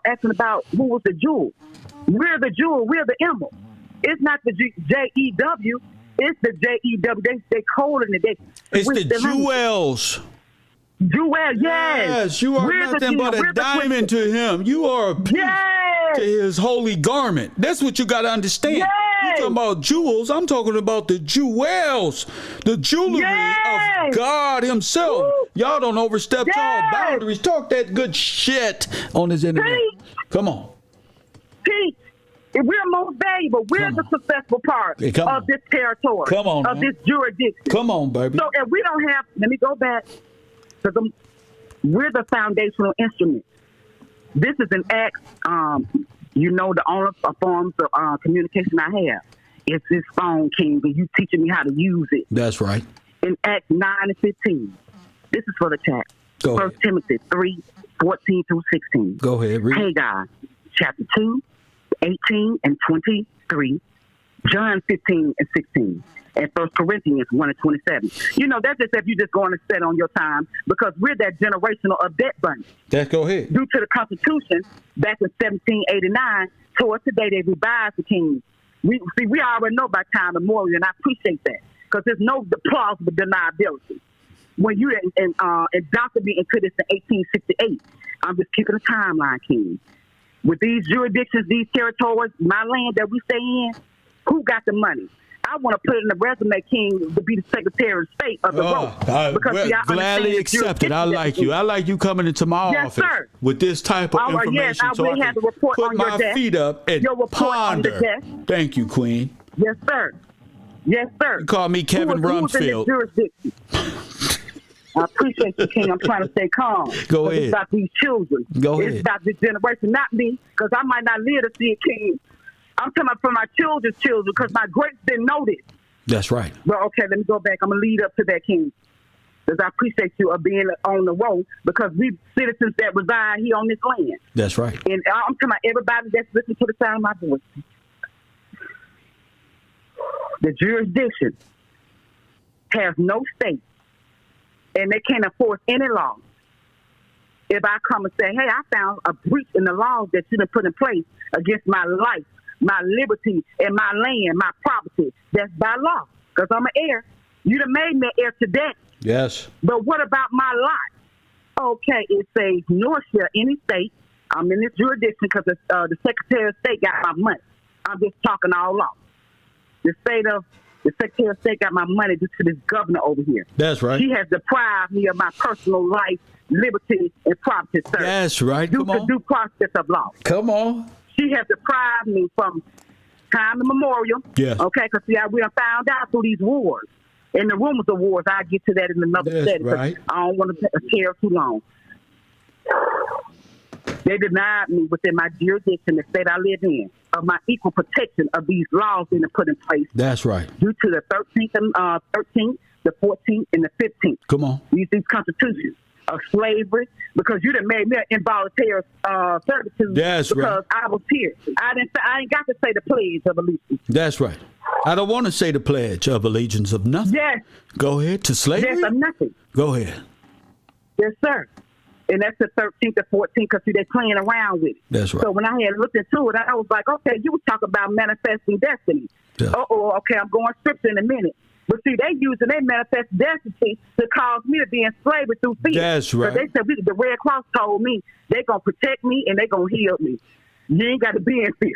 Speaker 10: asking about who was the jewel. We're the jewel. We're the emerald. It's not the JEW. It's the JEW. They coding it.
Speaker 1: It's the jewels.
Speaker 10: Jewel,
Speaker 1: yes. You are nothing but a diamond to him. You are a piece to his holy garment. That's what you got to understand.
Speaker 10: Yes.
Speaker 1: You're talking about jewels. I'm talking about the jewels, the jewelry of God himself. Woo. Y'all don't overstep y'all boundaries. Talk that good shit on this internet. Come on.
Speaker 10: Pete, if we're most valuable, we're the successful part of this territory.
Speaker 1: Come on,
Speaker 10: of this jurisdiction.
Speaker 1: Come on, baby.
Speaker 10: So if we don't have, let me go back. Because we're the foundational instrument. This is an act, the only forms of communication I have. It's this phone, King, and you teaching me how to use it.
Speaker 1: That's right.
Speaker 10: In Acts 9 and 15. This is for the chat. 1 Timothy 3, 14 through 16.
Speaker 1: Go ahead, read.
Speaker 10: Hey, God, chapter 2, 18 and 23. John 15:16. And 1 Corinthians 1:27. You know, that's just if you just going to set on your time because we're that generational of debt bunny.
Speaker 1: Let's go ahead.
Speaker 10: Due to the Constitution back in 1789, towards today they revised the kings. We already know about time immemorial, and I appreciate that because there's no plausible deniability. When you adopted me into this in 1868, I'm just keeping a timeline, King. With these jurisdictions, these territories, my land that we stay in, who got the money? I want to put it in the resume, King, to be the Secretary of State of the road.
Speaker 1: I gladly accept it. I like you. I like you coming into my office with this type of information.
Speaker 10: Yes, I will have the report
Speaker 1: put
Speaker 10: on your
Speaker 1: my
Speaker 10: desk.
Speaker 1: feet up and
Speaker 10: your report
Speaker 1: ponder.
Speaker 10: on the desk.
Speaker 1: Thank you, Queen.
Speaker 10: Yes, sir. Yes, sir.
Speaker 1: You call me Kevin Rumsfeld.
Speaker 10: I appreciate you, King. I'm trying to stay calm.
Speaker 1: Go ahead.
Speaker 10: It's about these children.
Speaker 1: Go ahead.
Speaker 10: It's about this generation, not me, because I might not live to see it, King. I'm talking about for my children's children, because my greats didn't know this.
Speaker 1: That's right.
Speaker 10: Well, okay, let me go back. I'm going to lead up to that, King. Because I appreciate you of being on the road, because we citizens that reside here on this land.
Speaker 1: That's right.
Speaker 10: And I'm talking about everybody that's listening to the sound of my voice. The jurisdiction has no state, and they can't enforce any law. If I come and say, hey, I found a breach in the laws that you done put in place against my life, my liberty, and my land, my property, that's by law, because I'm an heir. You done made me an heir to that.
Speaker 1: Yes.
Speaker 10: But what about my lot? Okay, it says nor shall any state. I'm in this jurisdiction because the Secretary of State got my money. I'm just talking all law. The Secretary of State got my money due to this governor over here.
Speaker 1: That's right.
Speaker 10: She has deprived me of my personal life, liberty, and property, sir.
Speaker 1: That's right. Come on.
Speaker 10: Due process of law.
Speaker 1: Come on.
Speaker 10: She has deprived me from time immemorial.
Speaker 1: Yes.
Speaker 10: Okay, because we have found out through these wars. And the rumors of wars, I'll get to that in another setting.
Speaker 1: Right.
Speaker 10: I don't want to tear too long. They denied me within my jurisdiction, the state I live in, of my equal protection of these laws being put in place.
Speaker 1: That's right.
Speaker 10: Due to the 13th, the 14th, and the 15th.
Speaker 1: Come on.
Speaker 10: These constitutions of slavery, because you done made me an involuntary servitude.
Speaker 1: That's
Speaker 10: because
Speaker 1: right.
Speaker 10: I was here. I ain't got to say the Pledge of Allegiance.
Speaker 1: That's right. I don't want to say the Pledge of Allegiance of nothing.
Speaker 10: Yes.
Speaker 1: Go ahead. To slavery?
Speaker 10: Yes, of nothing.
Speaker 1: Go ahead.
Speaker 10: Yes, sir. And that's the 13th to 14th, because they're playing around with it.
Speaker 1: That's right.
Speaker 10: So when I had looked into it, I was like, okay, you were talking about manifesting destiny.
Speaker 1: Yeah.
Speaker 10: Okay, I'm going scripture in a minute. But see, they using their manifest destiny to cause me to be enslaved through fear.
Speaker 1: That's right.
Speaker 10: So they said, the Red Cross told me they're going to protect me and they're going to heal me. You ain't got to be in fear.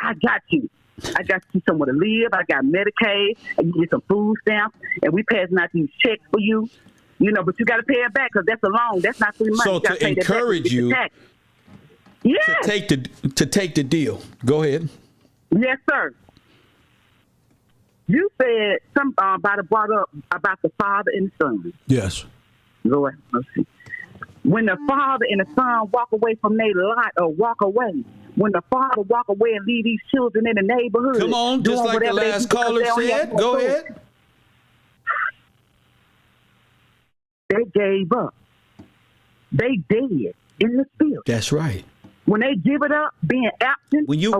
Speaker 10: I got you. I got you somewhere to live. I got Medicaid. I can get some food stamps. And we passing out these checks for you. You know, but you got to pay it back because that's a loan. That's not free money.
Speaker 1: So to encourage you to take the deal. Go ahead.
Speaker 10: Yes, sir. You said somebody brought up about the father and the son.
Speaker 1: Yes.
Speaker 10: Lord, let's see. When the father and the son walk away from their lot or walk away, when the father walk away and leave these children in the neighborhood.
Speaker 1: Come on, just like the last caller said. Go ahead.
Speaker 10: They gave up. They dead in the spirit.
Speaker 1: That's right.
Speaker 10: When they give it up, being absent.
Speaker 1: When you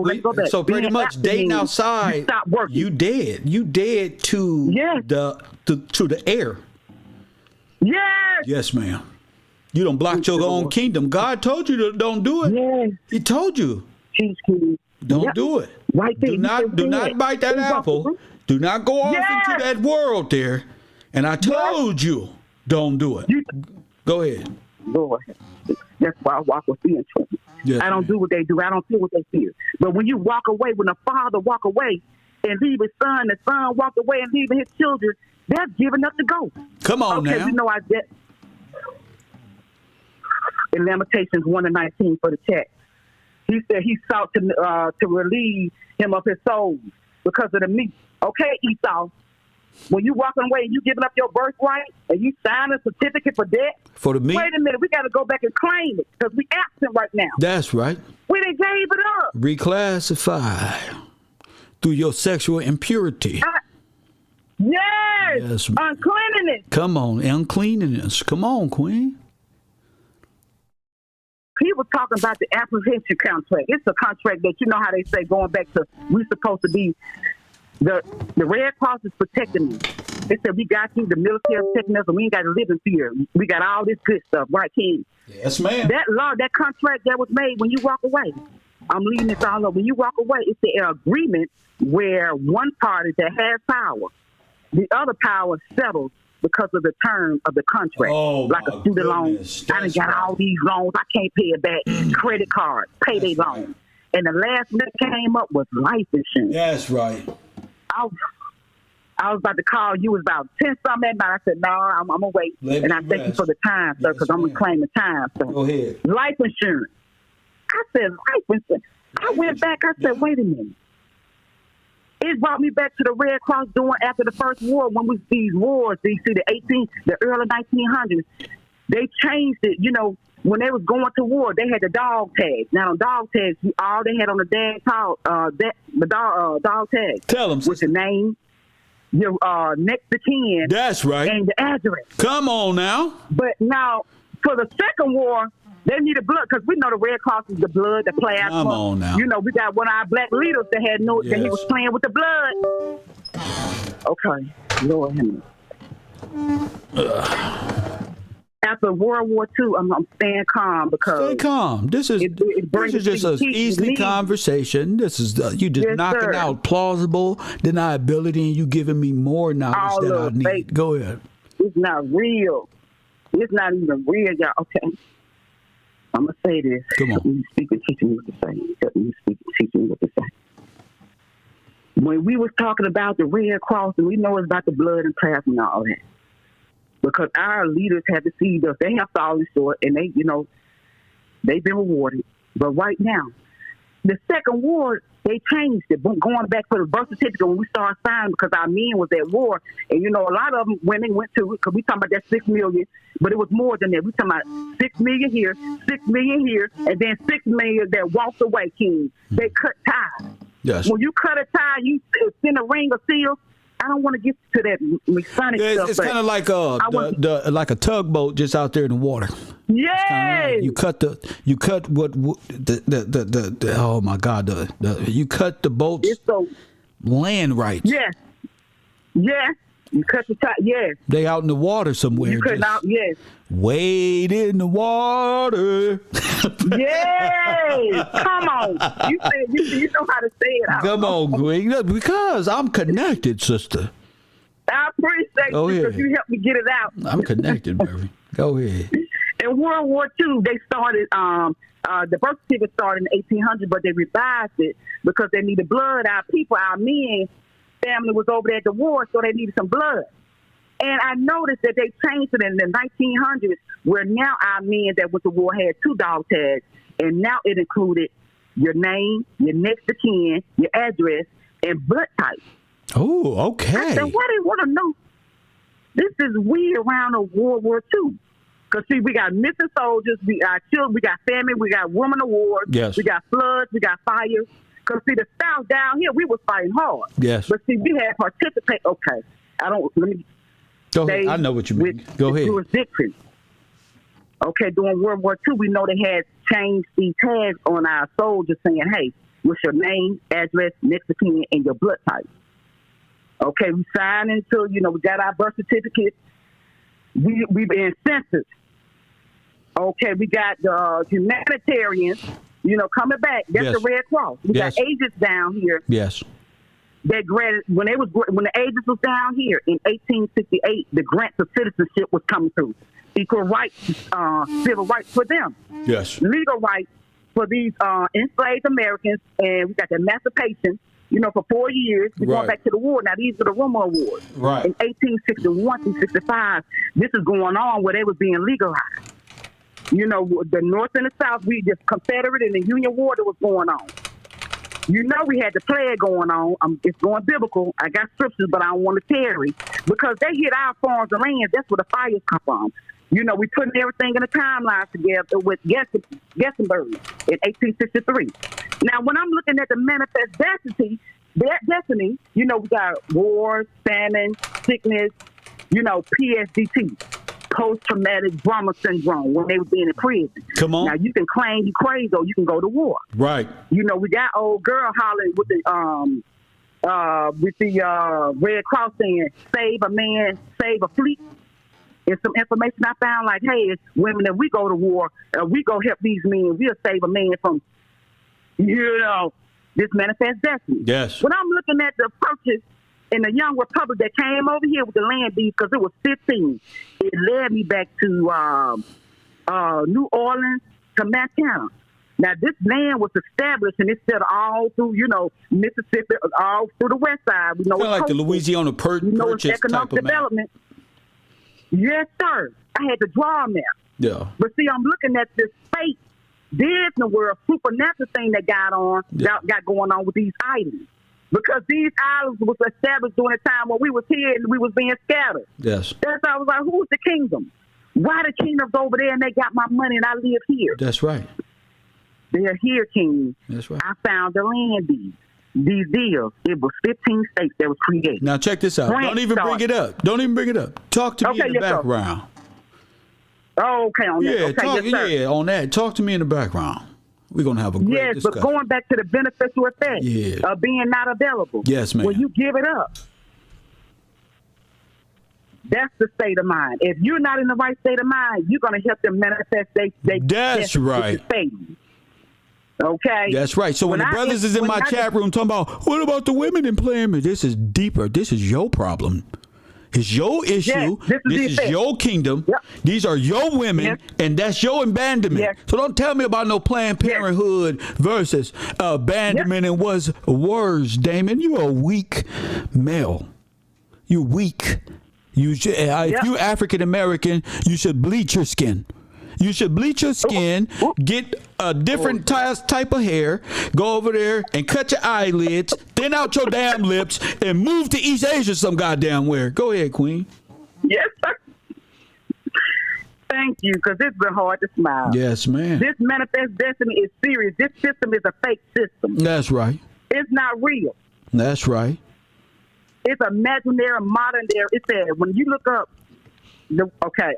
Speaker 1: so pretty much dating outside,
Speaker 10: stop working.
Speaker 1: You dead. You dead to the air.
Speaker 10: Yes.
Speaker 1: Yes, ma'am. You don't block your own kingdom. God told you to don't do it.
Speaker 10: Yes.
Speaker 1: He told you. Don't do it.
Speaker 10: Right there.
Speaker 1: Do not bite that apple. Do not go off into that world there. And I told you, don't do it. Go ahead.
Speaker 10: Lord. That's why I walk with fear and trembling.
Speaker 1: Yes,
Speaker 10: I don't do what they do. I don't feel what they feel. But when you walk away, when the father walk away and leave his son, the son walk away and leaving his children, they're giving up the ghost.
Speaker 1: Come on now.
Speaker 10: You know I get in Lamentations 1:19 for the chat. He said he sought to relieve him of his soul because of the meat. Okay, Esau. When you walking away and you giving up your birthright and you sign a certificate for debt,
Speaker 1: for the meat.
Speaker 10: Wait a minute, we got to go back and claim it because we absent right now.
Speaker 1: That's right.
Speaker 10: We done gave it up.
Speaker 1: Reclassify through your sexual impurity.
Speaker 10: Yes. Uncleanness.
Speaker 1: Come on, uncleanness. Come on, Queen.
Speaker 10: He was talking about the apprehension contract. It's a contract that you know how they say going back to we supposed to be The Red Cross is protecting me. They said, we got you, the military protecting us, and we ain't got to live in fear. We got all this good stuff, right, King?
Speaker 1: Yes, ma'am.
Speaker 10: That law, that contract that was made when you walk away, I'm leaving this all over. When you walk away, it's the agreement where one party that has power, the other power settles because of the term of the contract.
Speaker 1: Oh,
Speaker 10: like a student loan. I done got all these loans. I can't pay it back. Credit card, payday loan. And the last that came up was life insurance.
Speaker 1: That's right.
Speaker 10: I was about to call you. It was about 10-something at night. I said, no, I'm going to wait. And I thank you for the time, sir, because I'm going to claim the time, sir.
Speaker 1: Go ahead.
Speaker 10: Life insurance. I said, life insurance. I went back. I said, wait a minute. It brought me back to the Red Cross doing after the First War, when we these wars, you see, the early 1900s, they changed it. You know, when they was going to war, they had the dog tags. Now, on dog tags, all they had on the dog tag.
Speaker 1: Tell them.
Speaker 10: Was your name, your next of kin.
Speaker 1: That's right.
Speaker 10: And the address.
Speaker 1: Come on now.
Speaker 10: But now, for the Second War, they needed blood, because we know the Red Cross is the blood, the plasma.
Speaker 1: Come on now.
Speaker 10: You know, we got one of our black leaders that had that he was playing with the blood. Okay, Lord Henry. After World War II, I'm staying calm because
Speaker 1: stay calm. This is just an easy conversation. This is you just knocking out plausible deniability, and you giving me more knowledge than I need.
Speaker 10: Fake.
Speaker 1: Go ahead.
Speaker 10: It's not real. It's not even real, y'all. Okay. I'm going to say this.
Speaker 1: Come on.
Speaker 10: Help me speak and teach me what to say. Help me speak and teach me what to say. When we was talking about the Red Cross, and we know it's about the blood and plasma and all that, because our leaders have deceived us. They have fallen short, and they, you know, they've been rewarded. But right now, the Second War, they changed it. Going back for the birth certificate when we started signing, because our men was at war, and you know, a lot of them women went to it, because we talking about that 6 million, but it was more than that. We talking about 6 million here, 6 million here, and then 6 million that walked away, King. They cut ties.
Speaker 1: Yes.
Speaker 10: When you cut a tie, you send a ring of seals. I don't want to get to that Masonic stuff.
Speaker 1: It's kind of like like a tugboat just out there in the water.
Speaker 10: Yeah.
Speaker 1: You cut what the oh my God, you cut the boat's land rights.
Speaker 10: Yes. Yes. You cut the tie. Yes.
Speaker 1: They out in the water somewhere.
Speaker 10: You cut out. Yes.
Speaker 1: Wade in the water.
Speaker 10: Yay! Come on. You know how to say it.
Speaker 1: Come on, Greg. Because I'm connected, sister.
Speaker 10: I appreciate you because you helped me get it out.
Speaker 1: I'm connected, baby. Go ahead.
Speaker 10: In World War II, they started, the birth certificate started in 1800, but they revised it because they needed blood. Our people, our men, family was over there at the war, so they needed some blood. And I noticed that they changed it in the 1900s, where now our men that went to war had 2 dog tags, and now it included your name, your next of kin, your address, and blood type.
Speaker 1: Oh, okay.
Speaker 10: I said, why they want to know? This is weird around of World War II. Because, see, we got missing soldiers, we got children, we got famine, we got women of war, we got floods, we got fires. Because, see, the South down here, we was fighting hard.
Speaker 1: Yes.
Speaker 10: But, see, we had participate. Okay. Let me
Speaker 1: go ahead. I know what you mean. Go ahead.
Speaker 10: Jurisdiction. Okay, during World War II, we know they had changed the tags on our soldiers saying, hey, what's your name, address, next of kin, and your blood type. Okay, we signed into, we got our birth certificate. We've been census. Okay, we got the humanitarians, coming back. That's the Red Cross. We got agents down here.
Speaker 1: Yes.
Speaker 10: That granted, when the agents was down here in 1868, the grant of citizenship was coming through. Equal rights, civil rights for them.
Speaker 1: Yes.
Speaker 10: Legal rights for these enslaved Americans, and we got the emancipation. For 4 years, we're going back to the war. Now, these are the Rumor Awards.
Speaker 1: Right.
Speaker 10: In 1861 through 65, this is going on where they was being legalized. The North and the South, we just Confederate and the Union War that was going on. We had the plague going on. It's going biblical. I got scriptures, but I don't want to tarry because they hit our farms and lands. That's where the fires come from. We putting everything in a timeline together with Gettysburg in 1863. Now, when I'm looking at the manifest destiny, we got wars, famine, sickness, PSDT, post-traumatic trauma syndrome, when they were being in prison.
Speaker 1: Come on.
Speaker 10: Now, you can claim you crazy or you can go to war.
Speaker 1: Right.
Speaker 10: We got old girl hollering with with the Red Cross saying, save a man, save a fleet. And some information I found like, hey, it's women, if we go to war, we go help these men, we'll save a man from, this manifest destiny.
Speaker 1: Yes.
Speaker 10: When I'm looking at the approaches in the young republic that came over here with the land deeds, because it was 15, it led me back to New Orleans to Montana. Now, this land was established and it's set all through, Mississippi, all through the west side. We know
Speaker 1: Kind of like the Louisiana Purchase
Speaker 10: economic
Speaker 1: type of
Speaker 10: development. Yes, sir. I had to draw them there.
Speaker 1: Yeah.
Speaker 10: But see, I'm looking at this fake Disney World supernatural thing that got going on with these islands. Because these islands was established during a time when we was here and we was being scattered.
Speaker 1: Yes.
Speaker 10: That's why I was like, who's the kingdom? Why the kingdom's over there and they got my money and I live here?
Speaker 1: That's right.
Speaker 10: They're here, king.
Speaker 1: That's right.
Speaker 10: I found the land deeds. These deals, it was 15 states that was created.
Speaker 1: Now check this out. Don't even bring it up. Don't even bring it up. Talk to me in the background.
Speaker 10: Okay, on that.
Speaker 1: On that. Talk to me in the background. We're going to have a great discussion.
Speaker 10: But going back to the beneficial effect of being not available.
Speaker 1: Yes, ma'am.
Speaker 10: When you give it up, that's the state of mind. If you're not in the right state of mind, you're going to help them manifest
Speaker 1: That's right.
Speaker 10: Okay.
Speaker 1: That's right. So when the brothers is in my chat room talking about, what about the women employment? This is deeper. This is your problem. It's your issue. Yes, this is your kingdom. Yep. These are your women, and that's your abandonment. Yes. So don't tell me about no Planned Parenthood versus abandonment and what's worse, Damon. You're a weak male. You're weak. You should, if you're African American, you should bleach your skin. You should bleach your skin, get a different type of hair, go over there and cut your eyelids, thin out your damn lips, and move to East Asia some goddamn where. Go ahead, Queen.
Speaker 10: Yes, sir. Thank you, because it's been hard to smile.
Speaker 1: Yes, ma'am.
Speaker 10: This manifest destiny is serious. This system is a fake system.
Speaker 1: That's right.
Speaker 10: It's not real.
Speaker 1: That's right.
Speaker 10: It's imaginary, modern day. It said when you look up. We're talking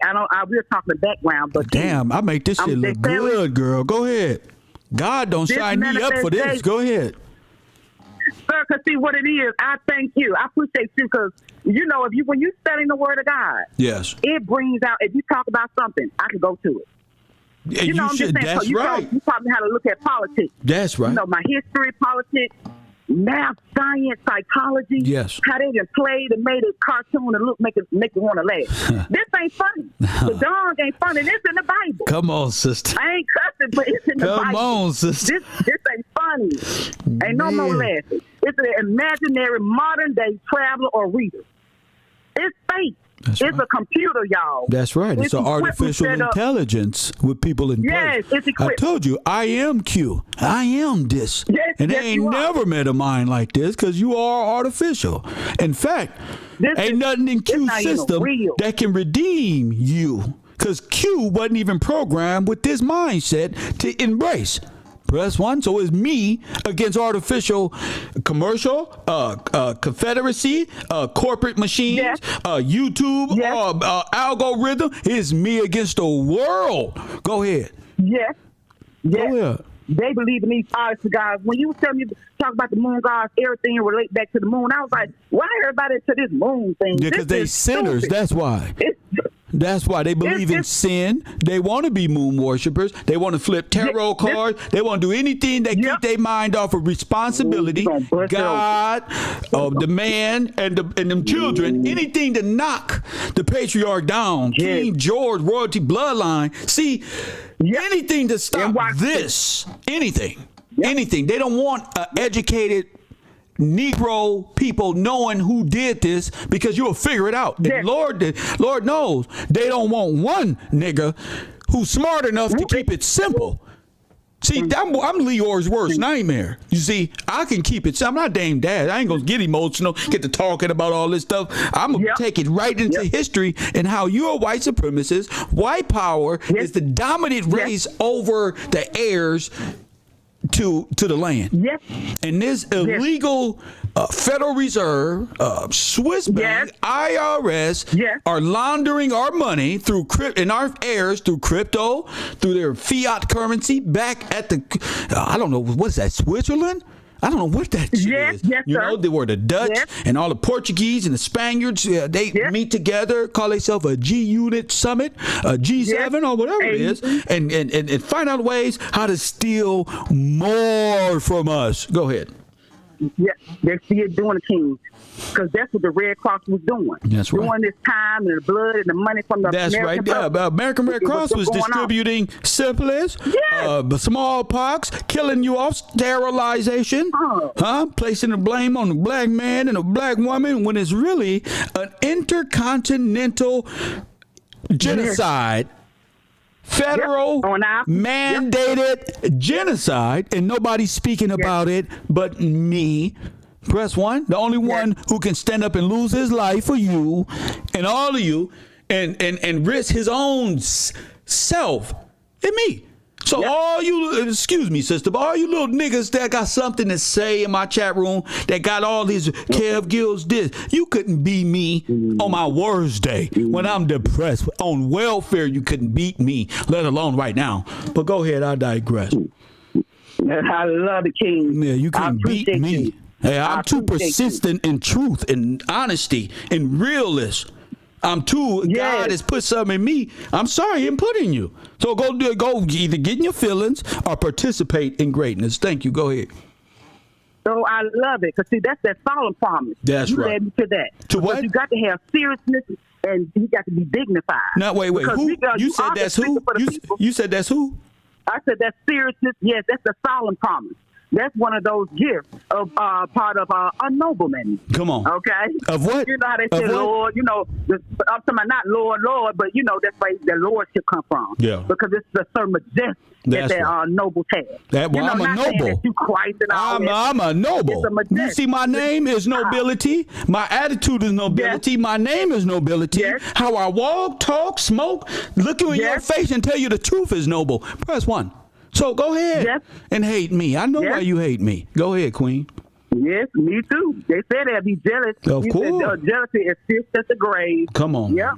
Speaker 10: the background, but
Speaker 1: damn, I make this shit look good, girl. Go ahead. God don't sign me up for this. Go ahead.
Speaker 10: Sir, because see what it is, I thank you. I appreciate you because, when you studying the word of God,
Speaker 1: yes,
Speaker 10: it brings out, if you talk about something, I can go to it.
Speaker 1: Yeah, I'm just saying, that's right.
Speaker 10: You taught me how to look at politics.
Speaker 1: That's right.
Speaker 10: My history, politics, math, science, psychology.
Speaker 1: Yes.
Speaker 10: How they just played and made a cartoon and make it want to laugh. This ain't funny. The dog ain't funny. This in the Bible.
Speaker 1: Come on, sister.
Speaker 10: I ain't cussing, but it's in the Bible.
Speaker 1: Come on, sister.
Speaker 10: This ain't funny. Ain't no more laughing. It's an imaginary modern day traveler or reader. It's fake. It's a computer, y'all.
Speaker 1: That's right. It's an artificial intelligence with people in place.
Speaker 10: Yes, it's equipped.
Speaker 1: I told you, I am Q. I am this.
Speaker 10: Yes,
Speaker 1: and they ain't never met a mind like this because you are artificial. In fact, ain't nothing in Q's system that can redeem you because Q wasn't even programmed with this mindset to embrace. Press one. So it's me against artificial commercial, confederacy, corporate machines, YouTube, algorithm. It's me against the world. Go ahead.
Speaker 10: Yes.
Speaker 1: Go ahead.
Speaker 10: They believe in these artists, guys. When you tell me talk about the moon gods, everything relate back to the moon. I was like, why everybody to this moon thing?
Speaker 1: Yeah, because they sinners.
Speaker 10: Stupid.
Speaker 1: That's why. That's why they believe in sin. They want to be moon worshipers. They want to flip tarot cards. They want to do anything that keep their mind off of responsibility, God, the man, and them children. Anything to knock the patriarch down, King George, royalty bloodline. See, anything to stop this. Anything. Anything. They don't want an educated Negro people knowing who did this because you'll figure it out. And Lord knows they don't want one nigga who's smart enough to keep it simple. See, I'm Leor's worst nightmare. You see, I can keep it. I'm not Dame Dad. I ain't gonna get emotional, get to talking about all this stuff. I'm gonna take it right into history and how you're a white supremacist. White power is the dominant race over the heirs to the land.
Speaker 10: Yes.
Speaker 1: And this illegal Federal Reserve, Swiss bank, IRS are laundering our money through and our heirs through crypto, through their fiat currency back at the I don't know, what's that, Switzerland? I don't know what that shit
Speaker 10: Yes,
Speaker 1: is.
Speaker 10: yes,
Speaker 1: you
Speaker 10: sir.
Speaker 1: know, they were the Dutch
Speaker 10: Yes.
Speaker 1: and all the Portuguese and the Spaniards. They meet together, call themselves a G Unit Summit, a G7 or whatever it is, and find out ways how to steal more from us. Go ahead.
Speaker 10: Yeah, they're still doing the Kings. Because that's what the Red Cross was doing.
Speaker 1: That's right.
Speaker 10: During this time and the blood and the money from the
Speaker 1: That's
Speaker 10: American
Speaker 1: right. Yeah,
Speaker 10: public,
Speaker 1: American Red
Speaker 10: it
Speaker 1: Cross was
Speaker 10: going on.
Speaker 1: distributing syphilis, smallpox, killing you off, sterilization, placing the blame on the black man and the black woman when it's really an intercontinental genocide. Federal mandated genocide, and nobody's speaking about it but me. Press 1, the only one who can stand up and lose his life for you and all of you and risk his own self and me. So all you, excuse me, sister, but all you little niggas that got something to say in my chat room that got all these Kev Gills this, you couldn't beat me on my worst day when I'm depressed. On welfare, you couldn't beat me, let alone right now. But go ahead, I digress.
Speaker 10: I love the King.
Speaker 1: Yeah, you couldn't beat me.
Speaker 10: You.
Speaker 1: Hey, I'm too persistent in truth and honesty and realist. I'm too. God has put something in me. I'm sorry, I'm putting you. So go either get in your feelings or participate in greatness. Thank you. Go ahead.
Speaker 10: So I love it because see that's that solemn promise.
Speaker 1: That's
Speaker 10: you
Speaker 1: right.
Speaker 10: led me to that.
Speaker 1: To
Speaker 10: because
Speaker 1: what?
Speaker 10: You got to have seriousness and you got to be dignified.
Speaker 1: Now wait. Who? You said that's who? You said that's who?
Speaker 10: I said that's seriousness. Yes, that's the solemn promise. That's one of those gifts of part of a nobleman.
Speaker 1: Come on.
Speaker 10: Okay.
Speaker 1: Of what?
Speaker 10: You know how they say Lord. You know, I'm talking about not Lord, but you know that's where the Lordship come from.
Speaker 1: Yeah.
Speaker 10: Because it's a certain majestic that noble tag.
Speaker 1: I'm a noble.
Speaker 10: You Christ and all
Speaker 1: I'm a noble. You see, my name is nobility. My attitude is nobility. My name is nobility. How I walk, talk, smoke, look you in your face and tell you the truth is noble. Press 1. So go ahead and hate me. I know why you hate me. Go ahead, Queen.
Speaker 10: Yes, me too. They said they'd be jealous.
Speaker 1: Of course.
Speaker 10: Said, jealousy is fierce at the grave.
Speaker 1: Come on.
Speaker 10: Yeah.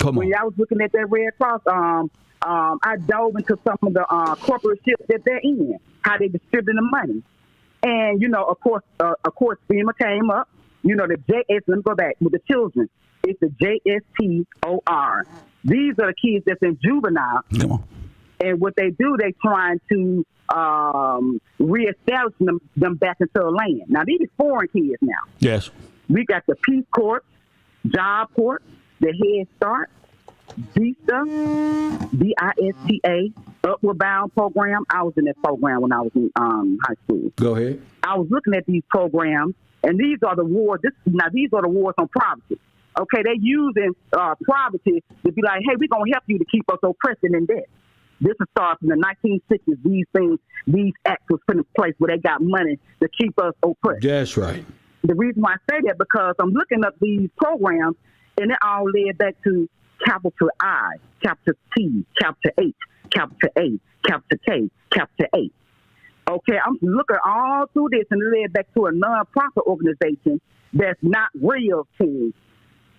Speaker 1: Come on.
Speaker 10: When I was looking at that Red Cross, I dove into some of the corporate ships that they're in, how they distribute the money. And, you know, of course, FEMA came up. You know, the JS, let me go back with the children. It's the JSTOR. These are the kids that's in juvenile.
Speaker 1: Come on.
Speaker 10: And what they do, they trying to reestablish them back into the land. Now, these are foreign kids now.
Speaker 1: Yes.
Speaker 10: We got the Peace Corps, Job Corps, the Head Start, VISTA, VISTA, Upward Bound program. I was in that program when I was in high school.
Speaker 1: Go ahead.
Speaker 10: I was looking at these programs, and these are the wars. These are the wars on poverty. Okay, they're using poverty to be like, hey, we're going to help you to keep us oppressed and in debt. This is starting in the 1960s. These acts was put in place where they got money to keep us oppressed.
Speaker 1: That's right.
Speaker 10: The reason why I say that because I'm looking up these programs and it all led back to capital I, capital T, capital H, capital A, capital K, capital A. Okay, I'm looking all through this and it led back to a non-profit organization that's not real team.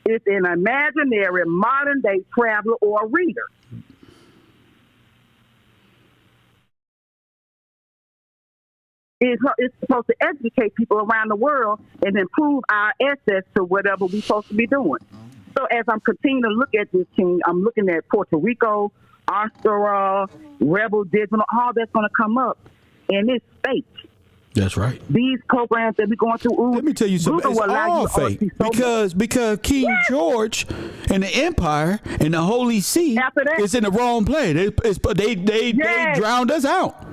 Speaker 10: It's an imaginary modern day traveler or reader. It's supposed to educate people around the world and improve our access to whatever we're supposed to be doing. So as I'm continuing to look at this team, I'm looking at Puerto Rico, Austria, Rebel Digital, all that's going to come up. And it's fake.
Speaker 1: That's right.
Speaker 10: These programs that we're going through.
Speaker 1: Let me tell you something. It's all fake because King George and the Empire and the Holy See is in the wrong place. They drowned us out.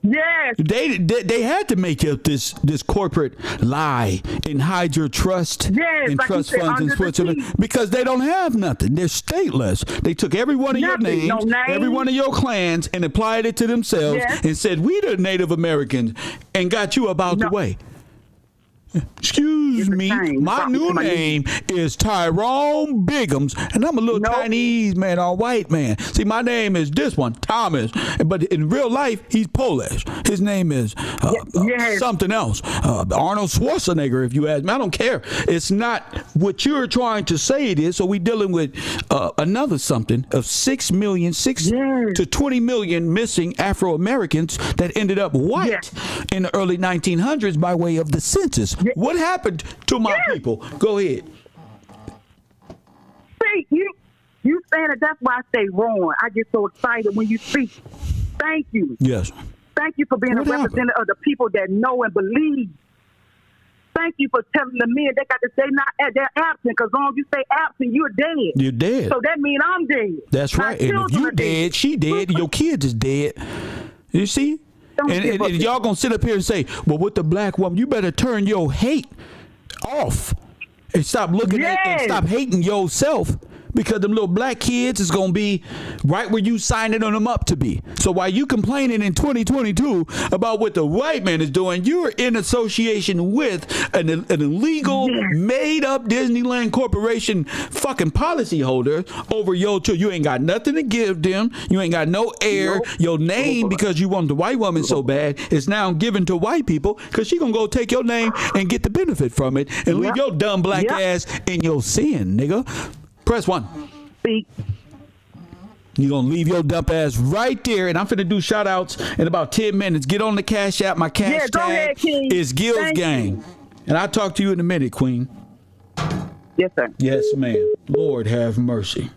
Speaker 10: Yes.
Speaker 1: They had to make up this corporate lie and hide your trust and like trust funds in Switzerland because they don't have nothing. They're stateless. They took every one of your names, every one of your clans, and applied it to themselves and said, we the Native Americans, and got you about the way. Excuse me. My new name is Tyrone Biggums, and I'm a little Chinese man or white man. See, my name is this one, Thomas, but in real life, he's Polish. His name is something else. Arnold Schwarzenegger, if you ask me. I don't care. It's not what you're trying to say it is, so we're dealing with another something of 6 to 20 million missing Afro-Americans that ended up white in the early 1900s by way of the census. What happened to my people? Go ahead.
Speaker 10: See, you saying it, that's why I say wrong. I get so excited when you speak. Thank you.
Speaker 1: Yes.
Speaker 10: Thank you for being a representative of the people that know and believe. Thank you for telling the men they got to say they're absent, because as long as you stay absent, you're dead.
Speaker 1: You're dead.
Speaker 10: So that means I'm dead.
Speaker 1: That's right. And if you dead, she dead, your kids is dead. You see? And y'all gonna sit up here and say, well, with the black woman, you better turn your hate off and stop looking at and stop hating yourself, because them little black kids is gonna be right where you signing them up to be. So while you complaining in 2022 about what the white man is doing, you're in association with an illegal, made up Disneyland Corporation fucking policy holder over your children. You ain't got nothing to give them. You ain't got no heir. Your name, because you want the white woman so bad, is now given to white people, because she gonna go take your name and get the benefit from it and leave your dumb black ass in your sin, nigga. Press 1.
Speaker 10: Speak.
Speaker 1: You're going to leave your dump ass right there, and I'm finna do shout outs in about 10 minutes. Get on the Cash App. My cash tag is Gills Gang. And I'll talk to you in a minute, Queen.
Speaker 10: Yes, sir.
Speaker 1: Yes, ma'am. Lord have mercy.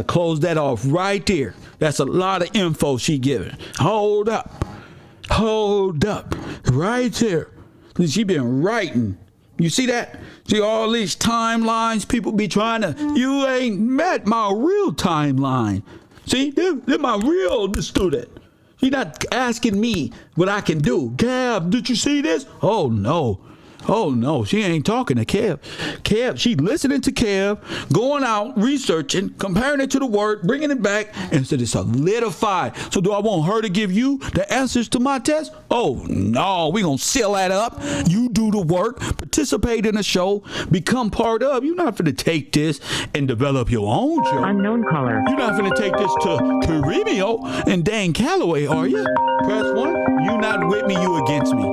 Speaker 1: Close that off right there. That's a lot of info she giving. Hold up. Right there. She been writing. You see that? See all these timelines people be trying to. You ain't met my real timeline. See, they're my real student. You're not asking me what I can do. Kev, did you see this? Oh no, she ain't talking to Kev. She listening to Kev, going out, researching, comparing it to the word, bringing it back, and so it's solidified. So do I want her to give you the answers to my test? Oh no, we gonna seal that up. You do the work, participate in the show, become part of. You're not gonna take this and develop your own show.
Speaker 12: Unknown caller.
Speaker 1: You're not gonna take this to Remio and Dan Calloway, are you? Press 1. You not with me, you against me.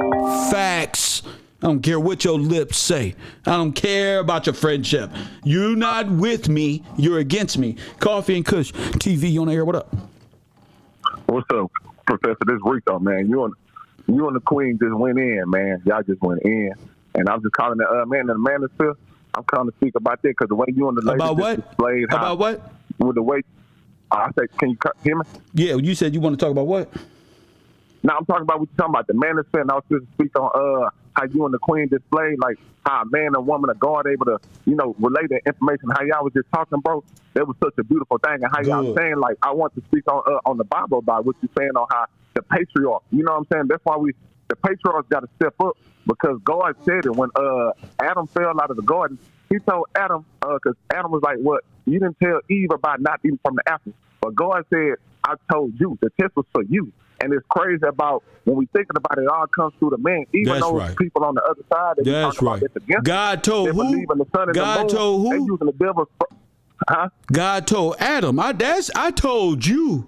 Speaker 1: Facts. I don't care what your lips say. I don't care about your friendship. You not with me, you're against me. Coffee and Kush, TV on the air, what up?
Speaker 13: What's up, Professor? This is Rico, man. You and the Queen just went in, man. Y'all just went in. And I'm just calling the man in the Manosphere. I'm calling to speak about that, because the way you and the lady
Speaker 1: about what?
Speaker 13: Displayed how,
Speaker 1: about what?
Speaker 13: With the way, I say, can you hear me?
Speaker 1: Yeah, you said you want to talk about what?
Speaker 13: No, I'm talking about what you're talking about, the Manosphere, and I was just speak on how you and the Queen displayed, like how a man and woman of God able to, relay the information, how y'all was just talking, bro. That was such a beautiful thing. And how y'all saying, like, I want to speak on the Bible about what you're saying on how the patriarch, you know what I'm saying? That's why the patriarchs got to step up, because God said it when Adam fell out of the garden. He told Adam, because Adam was like, what? You didn't tell Eve about not eating from the apple. But God said, I told you. The test was for you. And it's crazy about when we thinking about it, it all comes through the man. Even those people on the other side, they talk about this against
Speaker 1: God told who? God told who?
Speaker 13: They using the devil's. Huh?
Speaker 1: God told Adam. I told you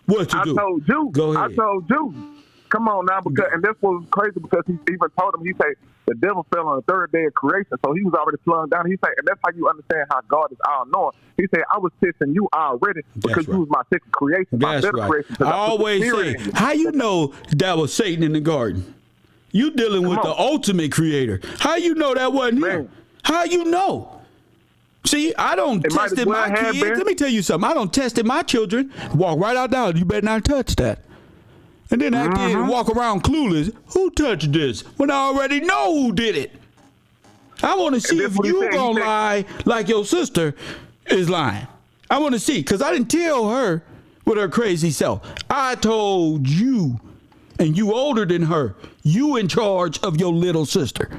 Speaker 1: what to do.
Speaker 13: I told you.
Speaker 1: Go ahead.
Speaker 13: I told you. Come on now, because and this was crazy, because he even told him, he said the devil fell on the third day of creation, so he was already flung down. He said, and that's how you understand how God is all knowing. He said, I was testing you already because you was my second creation, my better creation.
Speaker 1: I always say, how you know that was Satan in the garden? You dealing with the ultimate creator. How you know that wasn't him? How you know? See, I don't test in my kids. Let me tell you something. I don't test in my children. Walk right out there. You better not touch that. And then act in and walk around clueless. Who touched this? When I already know who did it. I want to see if you gonna lie like your sister is lying. I want to see, because I didn't tell her with her crazy self. I told you, and you older than her. You in charge of your little sister.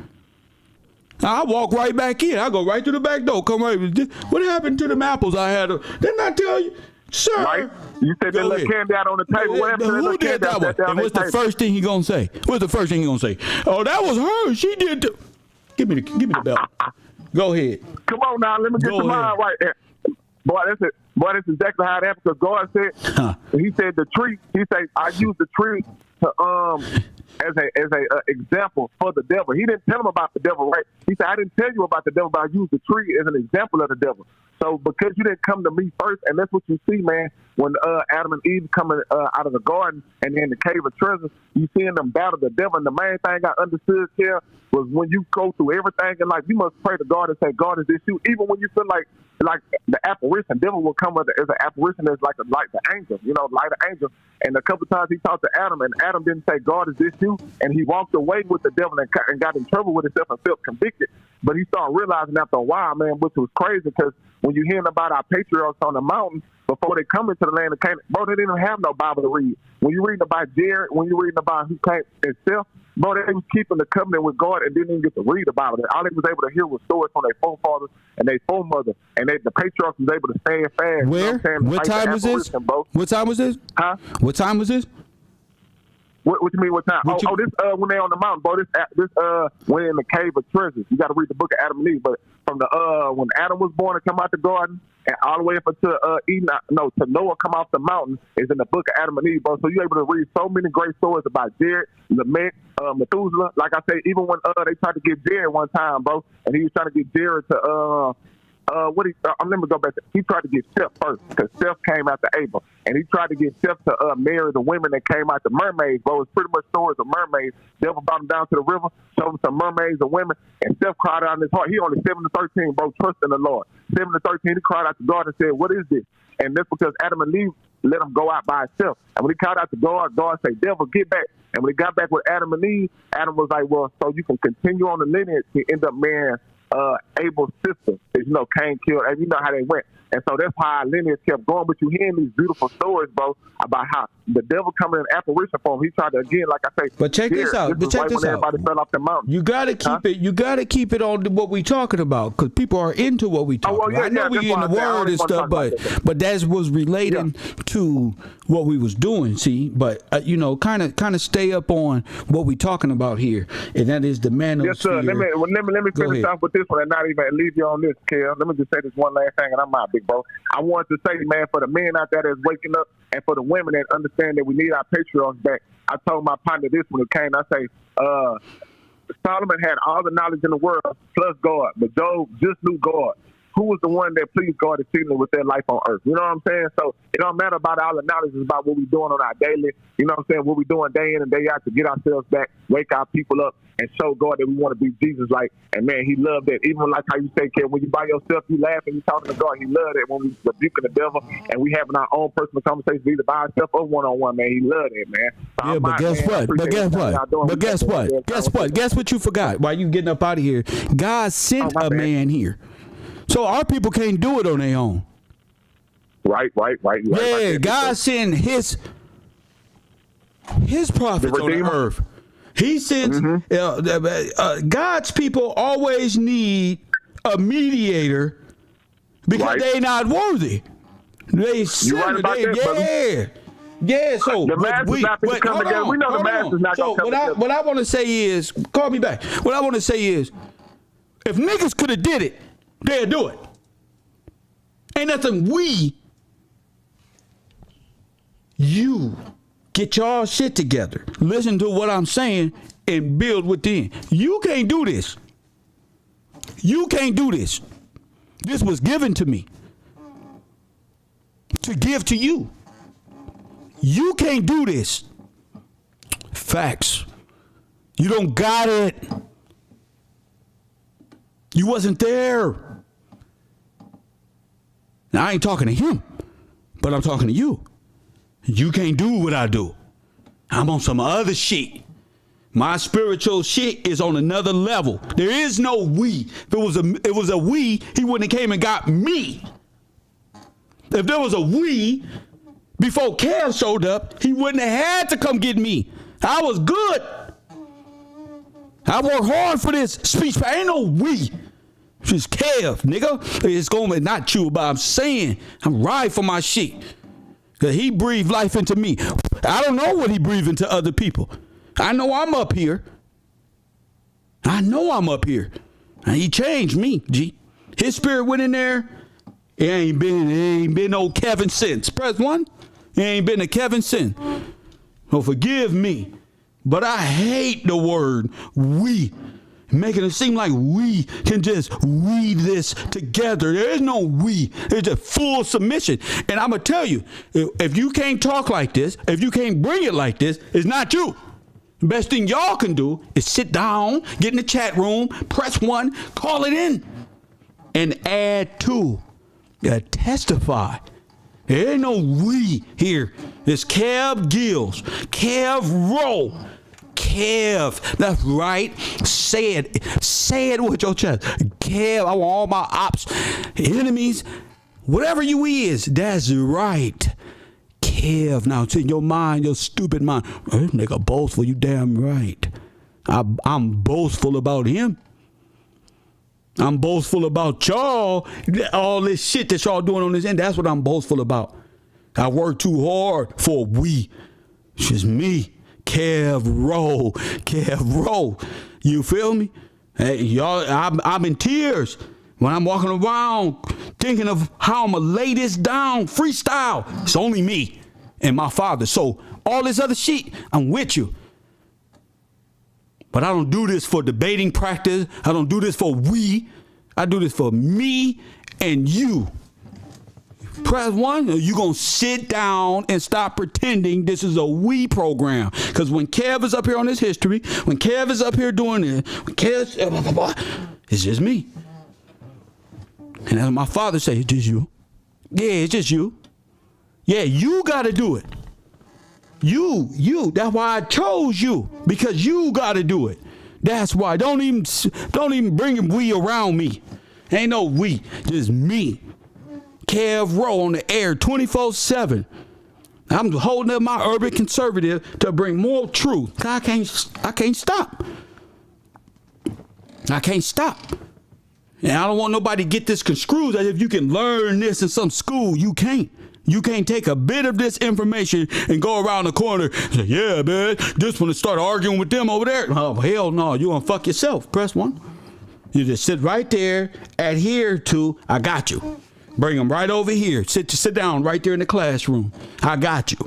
Speaker 1: I walk right back in. I go right through the back door. Come right. What happened to them apples I had? Didn't I tell you? Sir.
Speaker 13: Right? You said they left candy out on the table. What happened to
Speaker 1: Who
Speaker 13: that
Speaker 1: did
Speaker 13: candy
Speaker 1: that one? And what's the first thing he gonna say? What's the first thing he gonna say? Oh, that was her. She did. Give me the belt. Go ahead.
Speaker 13: Come on now, let me get the mind right there. Boy, that's it. Boy, that's exactly how it happened. Because God said, He said the tree. He said, I used the tree to as a example for the devil. He didn't tell him about the devil, right? He said, I didn't tell you about the devil, but I used the tree as an example of the devil. So because you didn't come to me first, and that's what you see, man, when Adam and Eve coming out of the garden and in the cave of treasure, you seeing them battle the devil. And the main thing I understood here was when you go through everything in life, you must pray to God and say, God, is this you? Even when you feel like the apparition, devil will come as an apparition that's like the angel, like an angel. And a couple times he talked to Adam, and Adam didn't say, God, is this you? And he walked away with the devil and got in trouble with himself and felt convicted. But he started realizing after a while, man, which was crazy, because when you're hearing about our patriarchs on the mountain, before they come into the land of Canaan, bro, they didn't have no Bible to read. When you're reading about Jared, when you're reading about who came himself, bro, they was keeping the covenant with God and didn't even get to read the Bible. All they was able to hear was stories from their forefathers and their foremothers, and the patriarchs was able to stand fast.
Speaker 1: Where?
Speaker 13: You know
Speaker 1: what time was this? What time was this?
Speaker 13: Huh?
Speaker 1: What time was this?
Speaker 13: What you mean? What time? This when they on the mountain, bro. This when in the cave of treasures. You got to read the book of Adam and Eve. But from the when Adam was born and come out the garden, and all the way up until to Noah come off the mountain is in the book of Adam and Eve, bro. So you're able to read so many great stories about Jared, Lamech, Methuselah. Like I say, even when they tried to get Jared one time, bro, and he was trying to get Jared to let me go back. He tried to get Seth first, because Seth came after Abel, and he tried to get Seth to marry the women that came out the mermaids, bro. It's pretty much stories of mermaids. Devil brought him down to the river, showed him some mermaids and women, and Seth cried out in his heart. He only 7 to 13, bro, trust in the Lord. 7 to 13, he cried out to God and said, what is this? And that's because Adam and Eve let him go out by himself. And when he cried out to God, God said, devil, get back. And when he got back with Adam and Eve, Adam was like, well, so you can continue on the lineage to end up marrying Abel's sister, because Cain killed, and you know how they went. And so that's how our lineage kept going. But you hearing these beautiful stories, bro, about how the devil coming in apparition form. He tried to, again, like I say.
Speaker 1: But check this out. But check this out.
Speaker 13: Everybody fell off the mountain.
Speaker 1: You got to keep it. You got to keep it on what we talking about, because people are into what we talking about. I know we in the word and stuff, but that was relating to what we was doing. See, but kind of stay up on what we talking about here, and that is the Manosphere.
Speaker 13: Yes, sir. Let me finish off with this one and not even leave you on this, Kel. Let me just say this one last thing, and I'm out, big bro. I want to say, man, for the men out there that's waking up, and for the women that understand that we need our patriarchs back, I told my partner this when it came. I say, Solomon had all the knowledge in the world plus God, but Job just knew God. Who was the one that pleased God exceedingly with their life on earth? You know what I'm saying? So it don't matter about all the knowledge. It's about what we're doing on our daily, you know what I'm saying, what we're doing day in and day out to get ourselves back, wake our people up, and show God that we want to be Jesus-like. And, man, he loved that. Even like how you say, kid, when you by yourself, you laughing, you talking to God. He loved it when we rebuking the devil and we having our own personal conversations either by ourselves or one-on-one, man. He loved it, man. So
Speaker 1: yeah, but guess what? Guess what you forgot while you getting up out of here? God sent a man here. So our people can't do it on their own.
Speaker 13: Right.
Speaker 1: Yeah, God sent his prophets on the earth. He sends God's people always need a mediator because they're not worthy. They sin. Yeah, so
Speaker 13: the masses not going to come together. We know the masses not going to come together.
Speaker 1: What I want to say is, call me back. What I want to say is, if niggas could have did it, they'll do it. Ain't nothing you get y'all shit together. Listen to what I'm saying and build within. You can't do this. You can't do this. This was given to me to give to you. You can't do this. Facts. You don't got it. You wasn't there. Now, I ain't talking to him, but I'm talking to you. You can't do what I do. I'm on some other shit. My spiritual shit is on another level. There is no we. If it was a we, he wouldn't have came and got me. If there was a we before Kev showed up, he wouldn't have had to come get me. I was good. I worked hard for this speech. Ain't no we. It's Kev, nigga. It's going to not you, but I'm saying I'm riding for my shit. Because he breathed life into me. I don't know what he breathed into other people. I know I'm up here. And he changed me, G. His spirit went in there. It ain't been no Kevin since. Press 1. It ain't been a Kevin since. So forgive me. But I hate the word we. Making it seem like we can just weed this together. There is no we. There's a full submission. And I'm going to tell you, if you can't talk like this, if you can't bring it like this, it's not you. The best thing y'all can do is sit down, get in the chat room, press 1, call it in, and add to. Testify. There ain't no we here. It's Kev Gills, Kev Rowe. Kev, that's right. Say it with your chest. Kev, I want all my ops, enemies, whatever you is, that's right. Kev, now it's in your mind, your stupid mind. This nigga boastful, you damn right. I'm boastful about him. I'm boastful about y'all. All this shit that y'all doing on this end, that's what I'm boastful about. I work too hard for we. It's just me. Kev Rowe. You feel me? Hey, y'all, I'm in tears when I'm walking around thinking of how I'm going to lay this down freestyle. It's only me and my father. So all this other shit, I'm with you. But I don't do this for debating practice. I don't do this for we. I do this for me and you. Press 1, you're going to sit down and stop pretending this is a we program. Because when Kev is up here on this history, when Kev is up here doing this, it's just me. And as my father said, it's just you. Yeah, it's just you. Yeah, you got to do it. You. That's why I chose you. Because you got to do it. That's why. Don't even bring we around me. Ain't no we. Just me. Kev Rowe on the air 24/7. I'm holding up my urban conservative to bring more truth. I can't stop. I can't stop. And I don't want nobody to get this construed as if you can learn this in some school. You can't. You can't take a bit of this information and go around the corner and say, yeah, man, just want to start arguing with them over there. Oh, hell no. You want to fuck yourself. Press 1. You just sit right there, adhere to, I got you. Bring them right over here. Sit down right there in the classroom. I got you.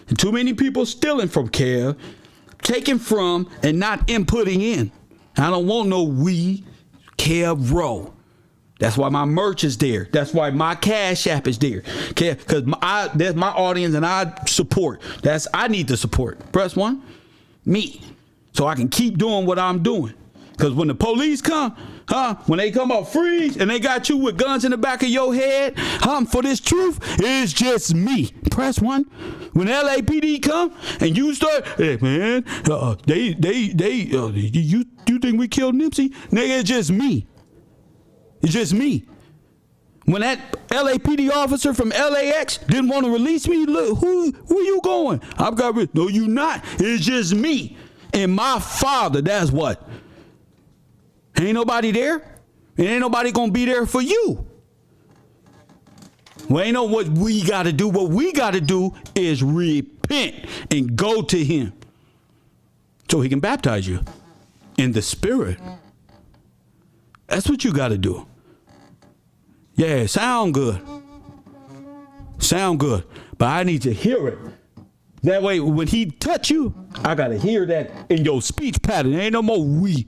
Speaker 1: And too many people stealing from Kev, taking from and not inputting in. I don't want no we, Kev Rowe. That's why my merch is there. That's why my Cash App is there. Because that's my audience and I support. I need the support. Press 1. Me. So I can keep doing what I'm doing. Because when the police come, when they come up freeze and they got you with guns in the back of your head, for this truth, it's just me. Press 1. When LAPD come and you start, hey man, you think we killed Nipsey? Nigga, it's just me. It's just me. When that LAPD officer from LAX didn't want to release me, look, who you going? I've got rid. No, you not. It's just me and my father. That's what. Ain't nobody there. And ain't nobody gonna be there for you. We ain't know what we gotta do. What we gotta do is repent and go to him so he can baptize you in the Spirit. That's what you gotta do. Yeah, sound good. Sound good. But I need to hear it. That way, when he touch you, I gotta hear that in your speech pattern. Ain't no more we.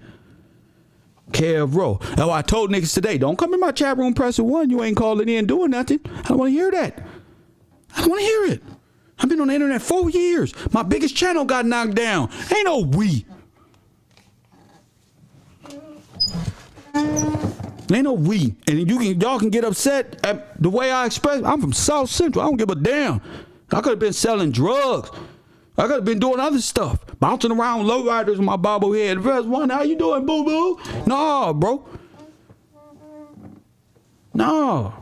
Speaker 1: Kev Rowe. That's why I told niggas today, don't come in my chat room pressing 1. You ain't calling in doing nothing. I don't want to hear that. I don't want to hear it. I've been on the internet 4 years. My biggest channel got knocked down. Ain't no we. Ain't no we. And y'all can get upset at the way I express. I'm from South Central. I don't give a damn. I could have been selling drugs. I could have been doing other stuff. Bouncing around lowriders with my bobblehead. Press 1, how you doing, boo-boo? No, bro. No.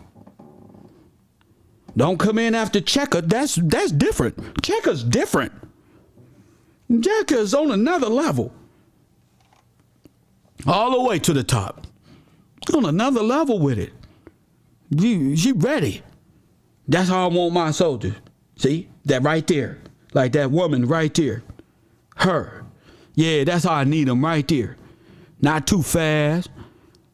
Speaker 1: Don't come in after Checker. That's different. Checker's different. Checker's on another level. All the way to the top. on another level with it. She ready. That's how I want my soldiers. See? That right there. Like that woman right there. Her. Yeah, that's how I need them right there. Not too fast.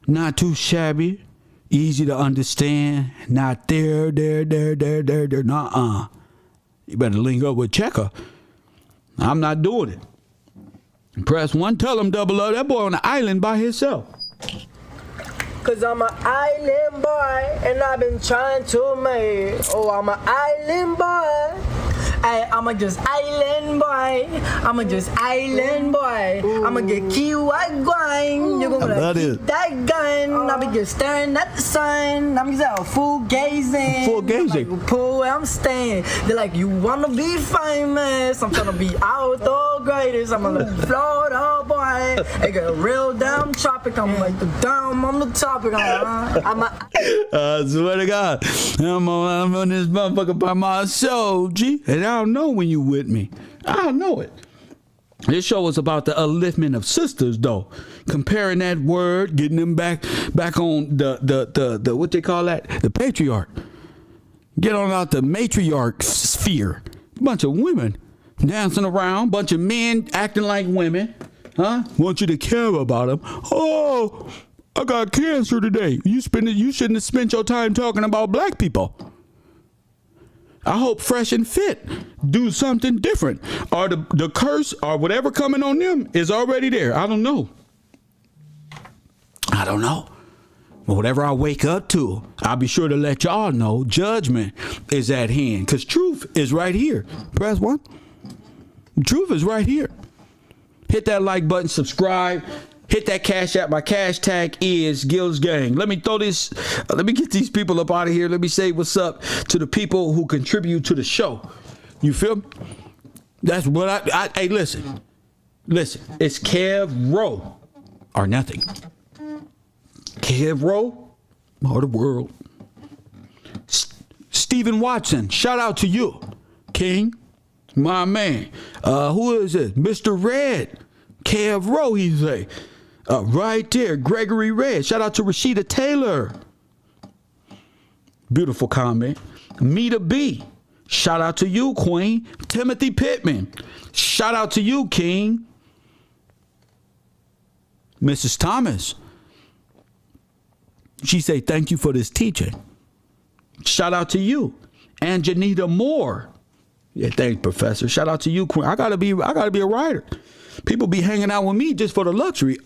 Speaker 1: Not too shabby. Easy to understand. Not there. Nuh-uh. You better link up with Checker. I'm not doing it. Press 1, tell him double up. That boy on the island by himself.
Speaker 8: Cause I'm an island boy and I've been trying to make. Oh, I'm an island boy. I'ma just island boy. I'ma just island boy. I'ma get key white grind. You're gonna keep that gun. I'll be just staring at the sun. I'm just full gazing.
Speaker 1: Full gazing.
Speaker 8: Like, pull where I'm staying. They're like, you wanna be famous? I'm trying to be out the greatest. I'm gonna Florida boy. I got a real damn tropic. I'm like the damn on the topic. I
Speaker 1: swear to God, I'm on this motherfucker by myself, G. And I don't know when you with me. I don't know it. This show is about the upliftment of sisters, though. Comparing that word, getting them back on the what they call that? The patriarch. Get on out the matriarch sphere. Bunch of women dancing around. Bunch of men acting like women. Huh? Want you to care about them. Oh, I got cancer today. You shouldn't have spent your time talking about black people. I hope Fresh and Fit do something different. Or the curse or whatever coming on them is already there. I don't know. But whatever I wake up to, I'll be sure to let y'all know judgment is at hand. Because truth is right here. Press 1. Truth is right here. Hit that like button, subscribe. Hit that cash app. My cash tag is Gills Gang. Let me throw this. Let me get these people up out of here. Let me say what's up to the people who contribute to the show. You feel me? That's what hey, listen. It's Kev Rowe or nothing. Kev Rowe or the world. Stephen Watson. Shout out to you, King. My man. Who is it? Mr. Red. Kev Rowe, he say. Right there, Gregory Red. Shout out to Rashida Taylor. Beautiful comment. Mita B. Shout out to you, Queen. Timothy Pittman. Shout out to you, King. Mrs. Thomas. She say, thank you for this teaching. Shout out to you. And Janita Moore. Yeah, thanks, Professor. Shout out to you, Queen. I gotta be a writer. People be hanging out with me just for the luxury.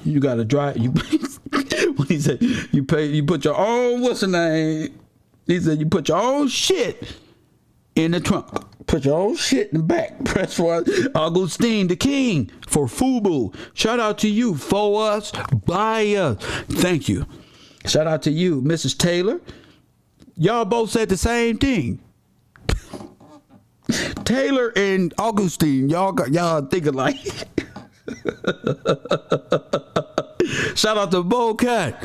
Speaker 1: You gotta drive. What he said? You put your own. What's the name? He said you put your own shit in the trunk. Put your own shit in the back. Press 1. Augustine the King for FUBU. Shout out to you. For us, by us. Thank you. Shout out to you, Mrs. Taylor. Y'all both said the same thing. Taylor and Augustine, y'all thinking like. Shout out to Bocat.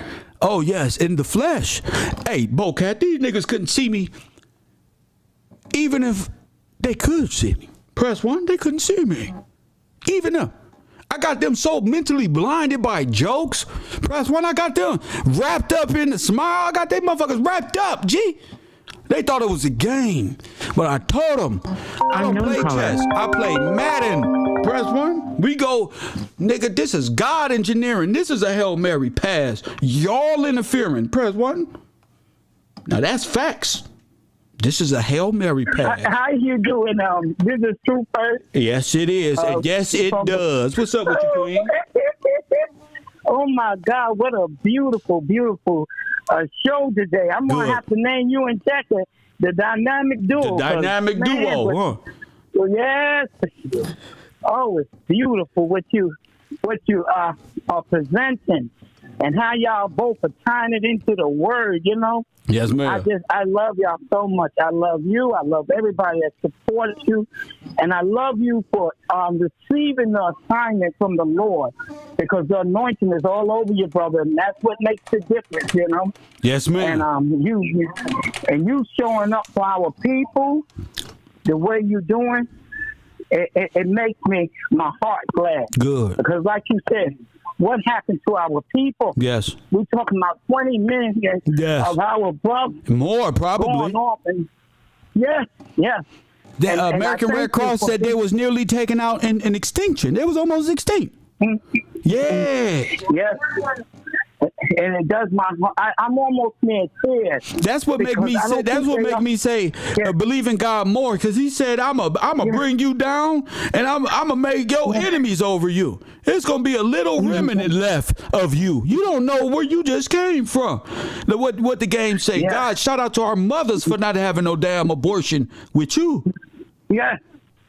Speaker 1: Oh yes, in the flesh. Hey, Bocat, these niggas couldn't see me. Even if they could see me. Press 1, they couldn't see me. Even if I got them so mentally blinded by jokes. Press 1, I got them wrapped up in the smile. I got they motherfuckers wrapped up, G. They thought it was a game, but I told them I don't play chess. I play Madden. Press 1. We go, nigga, this is God engineering. This is a Hail Mary pass. Y'all interfering. Press 1. Now that's facts. This is a Hail Mary pass.
Speaker 9: How you doing? This is True First.
Speaker 1: Yes, it is. And yes, it does. What's up with you, Queen?
Speaker 9: Oh, my God. What a beautiful, beautiful show today. I'm going to have to name you and Checker the dynamic duo.
Speaker 1: The dynamic duo, huh?
Speaker 9: Well, yes. Oh, it's beautiful what you are presenting and how y'all both are tying it into the word, you know?
Speaker 1: Yes, ma'am.
Speaker 9: I love y'all so much. I love you. I love everybody that supported you. And I love you for receiving the assignment from the Lord, because the anointing is all over you, brother. And that's what makes the difference, you know?
Speaker 1: Yes, ma'am.
Speaker 9: And you showing up for our people the way you doing, it makes my heart glad.
Speaker 1: Good.
Speaker 9: Because like you said, what happened to our people.
Speaker 1: Yes.
Speaker 9: We're talking about 20 million of our brothers.
Speaker 1: More, probably.
Speaker 9: Going off and, yes.
Speaker 1: The American Red Cross said they was nearly taken out in extinction. They was almost extinct. Yeah.
Speaker 9: Yes. And it does my heart. I'm almost near tears.
Speaker 1: That's what make me say. That's what make me say believe in God more. Because He said, "I'm a bring you down, and I'm a make your enemies over you. It's gonna be a little remnant left of you. You don't know where you just came from." What the game say? God, shout out to our mothers for not having no damn abortion with you.
Speaker 9: Yes,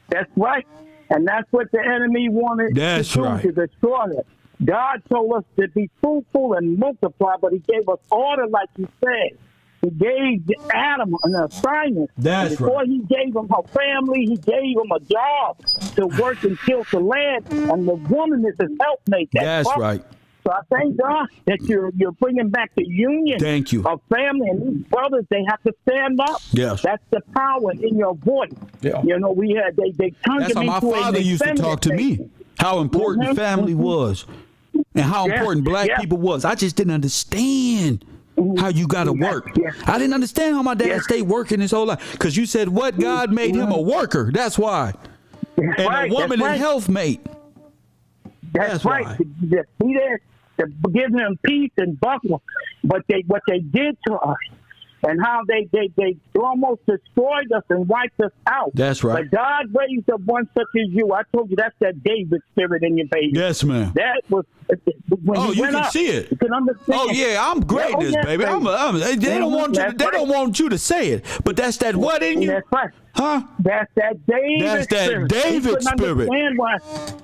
Speaker 9: that's right. And that's what the enemy wanted to destroy it. God told us to be fruitful and multiply, but He gave us order, like you said. He gave Adam an assignment. Before He gave him a family, He gave him a job to work and till the land, and the woman is His helpmate.
Speaker 1: That's right.
Speaker 9: So I thank God that you're bringing back the union of family, and these brothers, they have to stand up.
Speaker 1: Yes.
Speaker 9: That's the power in your voice. Yeah. You know, they turned
Speaker 1: That's how my father used to talk to me, how important family was. And how important black people was. I just didn't understand how you got to work. I didn't understand how my dad stayed working his whole life. Because you said what? God made him a worker. That's why. And a woman a health mate.
Speaker 9: That's right. Be there to give him peace and buckle. But what they did to us, and how they almost destroyed us and wiped us out.
Speaker 1: That's right.
Speaker 9: But God raised up one such as you. I told you that's that David spirit in your baby.
Speaker 1: Yes, man.
Speaker 9: That was when
Speaker 1: you can see it.
Speaker 9: You can understand.
Speaker 1: Oh yeah, I'm greatness, baby. They don't want you. They don't want you to say it, but that's that what in you?
Speaker 9: That's right.
Speaker 1: Huh?
Speaker 9: That's that David.
Speaker 1: That's that
Speaker 9: spirit.
Speaker 1: David spirit.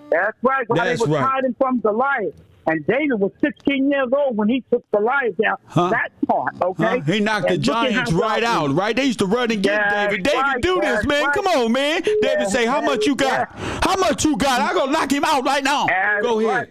Speaker 9: That's right. Why they was hiding from Goliath. And David was 16 years old when he took Goliath down. That part, okay?
Speaker 1: He knocked the giants right out, right? They used to run and get David. David, do this, man. Come on, man. David say, how much you got? How much you got? I'm going to knock him out right now. Go ahead.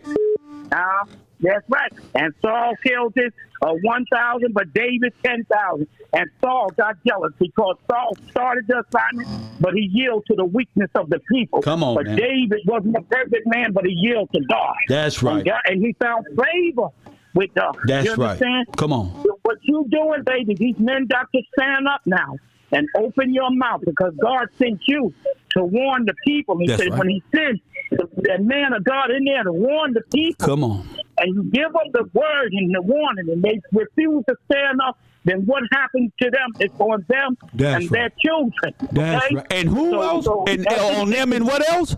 Speaker 9: That's right. And Saul killed his 1,000, but David 10,000. And Saul got jealous because Saul started the assignment, but he yielded to the weakness of the people.
Speaker 1: Come on,
Speaker 9: but
Speaker 1: man.
Speaker 9: David wasn't a perfect man, but he yielded to God.
Speaker 1: That's right.
Speaker 9: And he found favor with God.
Speaker 1: That's
Speaker 9: you understand?
Speaker 1: Right. Come on.
Speaker 9: What you doing, baby, these men got to stand up now and open your mouth because God sent you to warn the people. He said when He sent that man of God in there to warn the people.
Speaker 1: Come on.
Speaker 9: And you give them the word and the warning, and they refuse to stand up, then what happens to them is on them and their children.
Speaker 1: That's right. And who else? And on them and what else?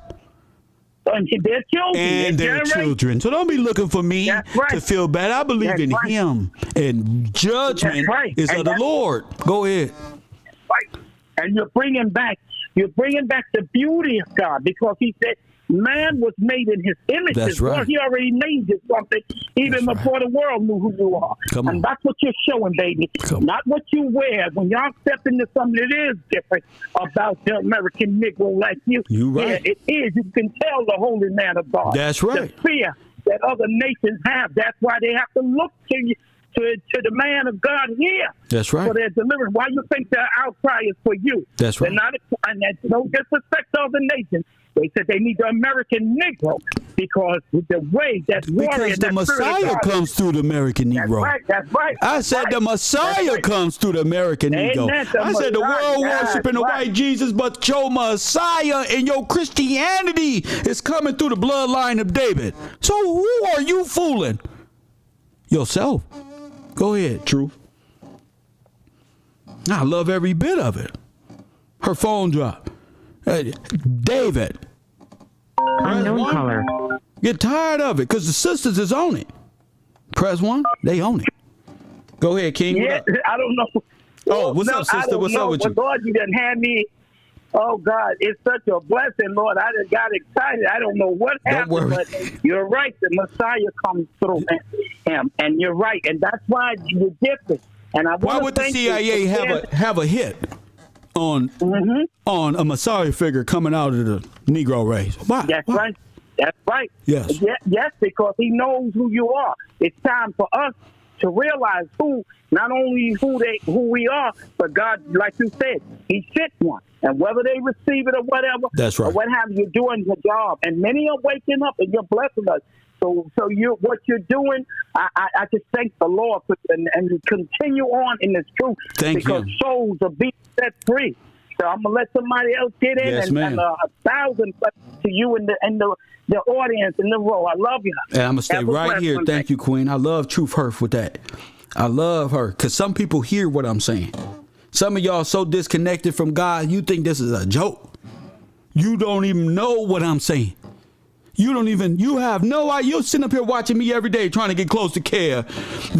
Speaker 9: And their children.
Speaker 1: And their children. So don't be looking for me to feel bad. I believe in Him. And judgment is of the Lord. Go ahead.
Speaker 9: Right. And you're bringing back the beauty of God because He said, man was made in His image.
Speaker 1: That's right.
Speaker 9: Well, He already made you something even before the world knew who you are. And that's what you're showing, baby. Not what you wear. When y'all step into something that is different about the American Negro like you.
Speaker 1: You right.
Speaker 9: Yeah, it is. You can tell the holy man of God.
Speaker 1: That's right.
Speaker 9: The fear that other nations have. That's why they have to look to you. To the man of God here.
Speaker 1: That's right.
Speaker 9: For their deliverance. Why you think their outcry is for you?
Speaker 1: That's right.
Speaker 9: They're not, and that's no disrespect to other nations. They said they need the American Negro because the way that warrior,
Speaker 1: because the Messiah comes through the American Negro.
Speaker 9: That's right.
Speaker 1: I said the Messiah comes through the American Negro. I said the world worshiping the white Jesus, but your Messiah and your Christianity is coming through the bloodline of David. So who are you fooling? Yourself. Go ahead, Truth. I love every bit of it. Her phone dropped. David.
Speaker 12: Unknown caller.
Speaker 1: Get tired of it because the sisters is on it. Press 1, they own it. Go ahead, King.
Speaker 9: Yeah, I don't know.
Speaker 1: Oh, what's up, sister? What's up with you?
Speaker 9: Lord, you done had me. Oh, God, it's such a blessing, Lord. I just got excited. I don't know what happened, but you're right. The Messiah comes through him, and you're right. And that's why you're different. And
Speaker 1: why would the CIA have a hit on a Messiah figure coming out of the Negro race? Why?
Speaker 9: That's right. That's right.
Speaker 1: Yes.
Speaker 9: Yes, because He knows who you are. It's time for us to realize not only who we are, but God, like you said, He sent one. And whether they receive it or whatever,
Speaker 1: that's right.
Speaker 9: or what have you, you're doing your job. And many are waking up and you're blessing us. So what you're doing, I just thank the Lord for, and continue on in this truth.
Speaker 1: Thank
Speaker 9: because
Speaker 1: you.
Speaker 9: souls are being set free. So I'm gonna let somebody else get in,
Speaker 1: Yes,
Speaker 9: and
Speaker 1: ma'am.
Speaker 9: 1,000 to you and the audience in the row. I love you.
Speaker 1: And I'm gonna stay
Speaker 9: Have a
Speaker 1: right
Speaker 9: blessed
Speaker 1: here.
Speaker 9: one.
Speaker 1: Thank you, Queen. I love Truth Hurf with that. I love her because some people hear what I'm saying. Some of y'all so disconnected from God, you think this is a joke. You don't even know what I'm saying. You have no idea. You're sitting up here watching me every day trying to get close to care,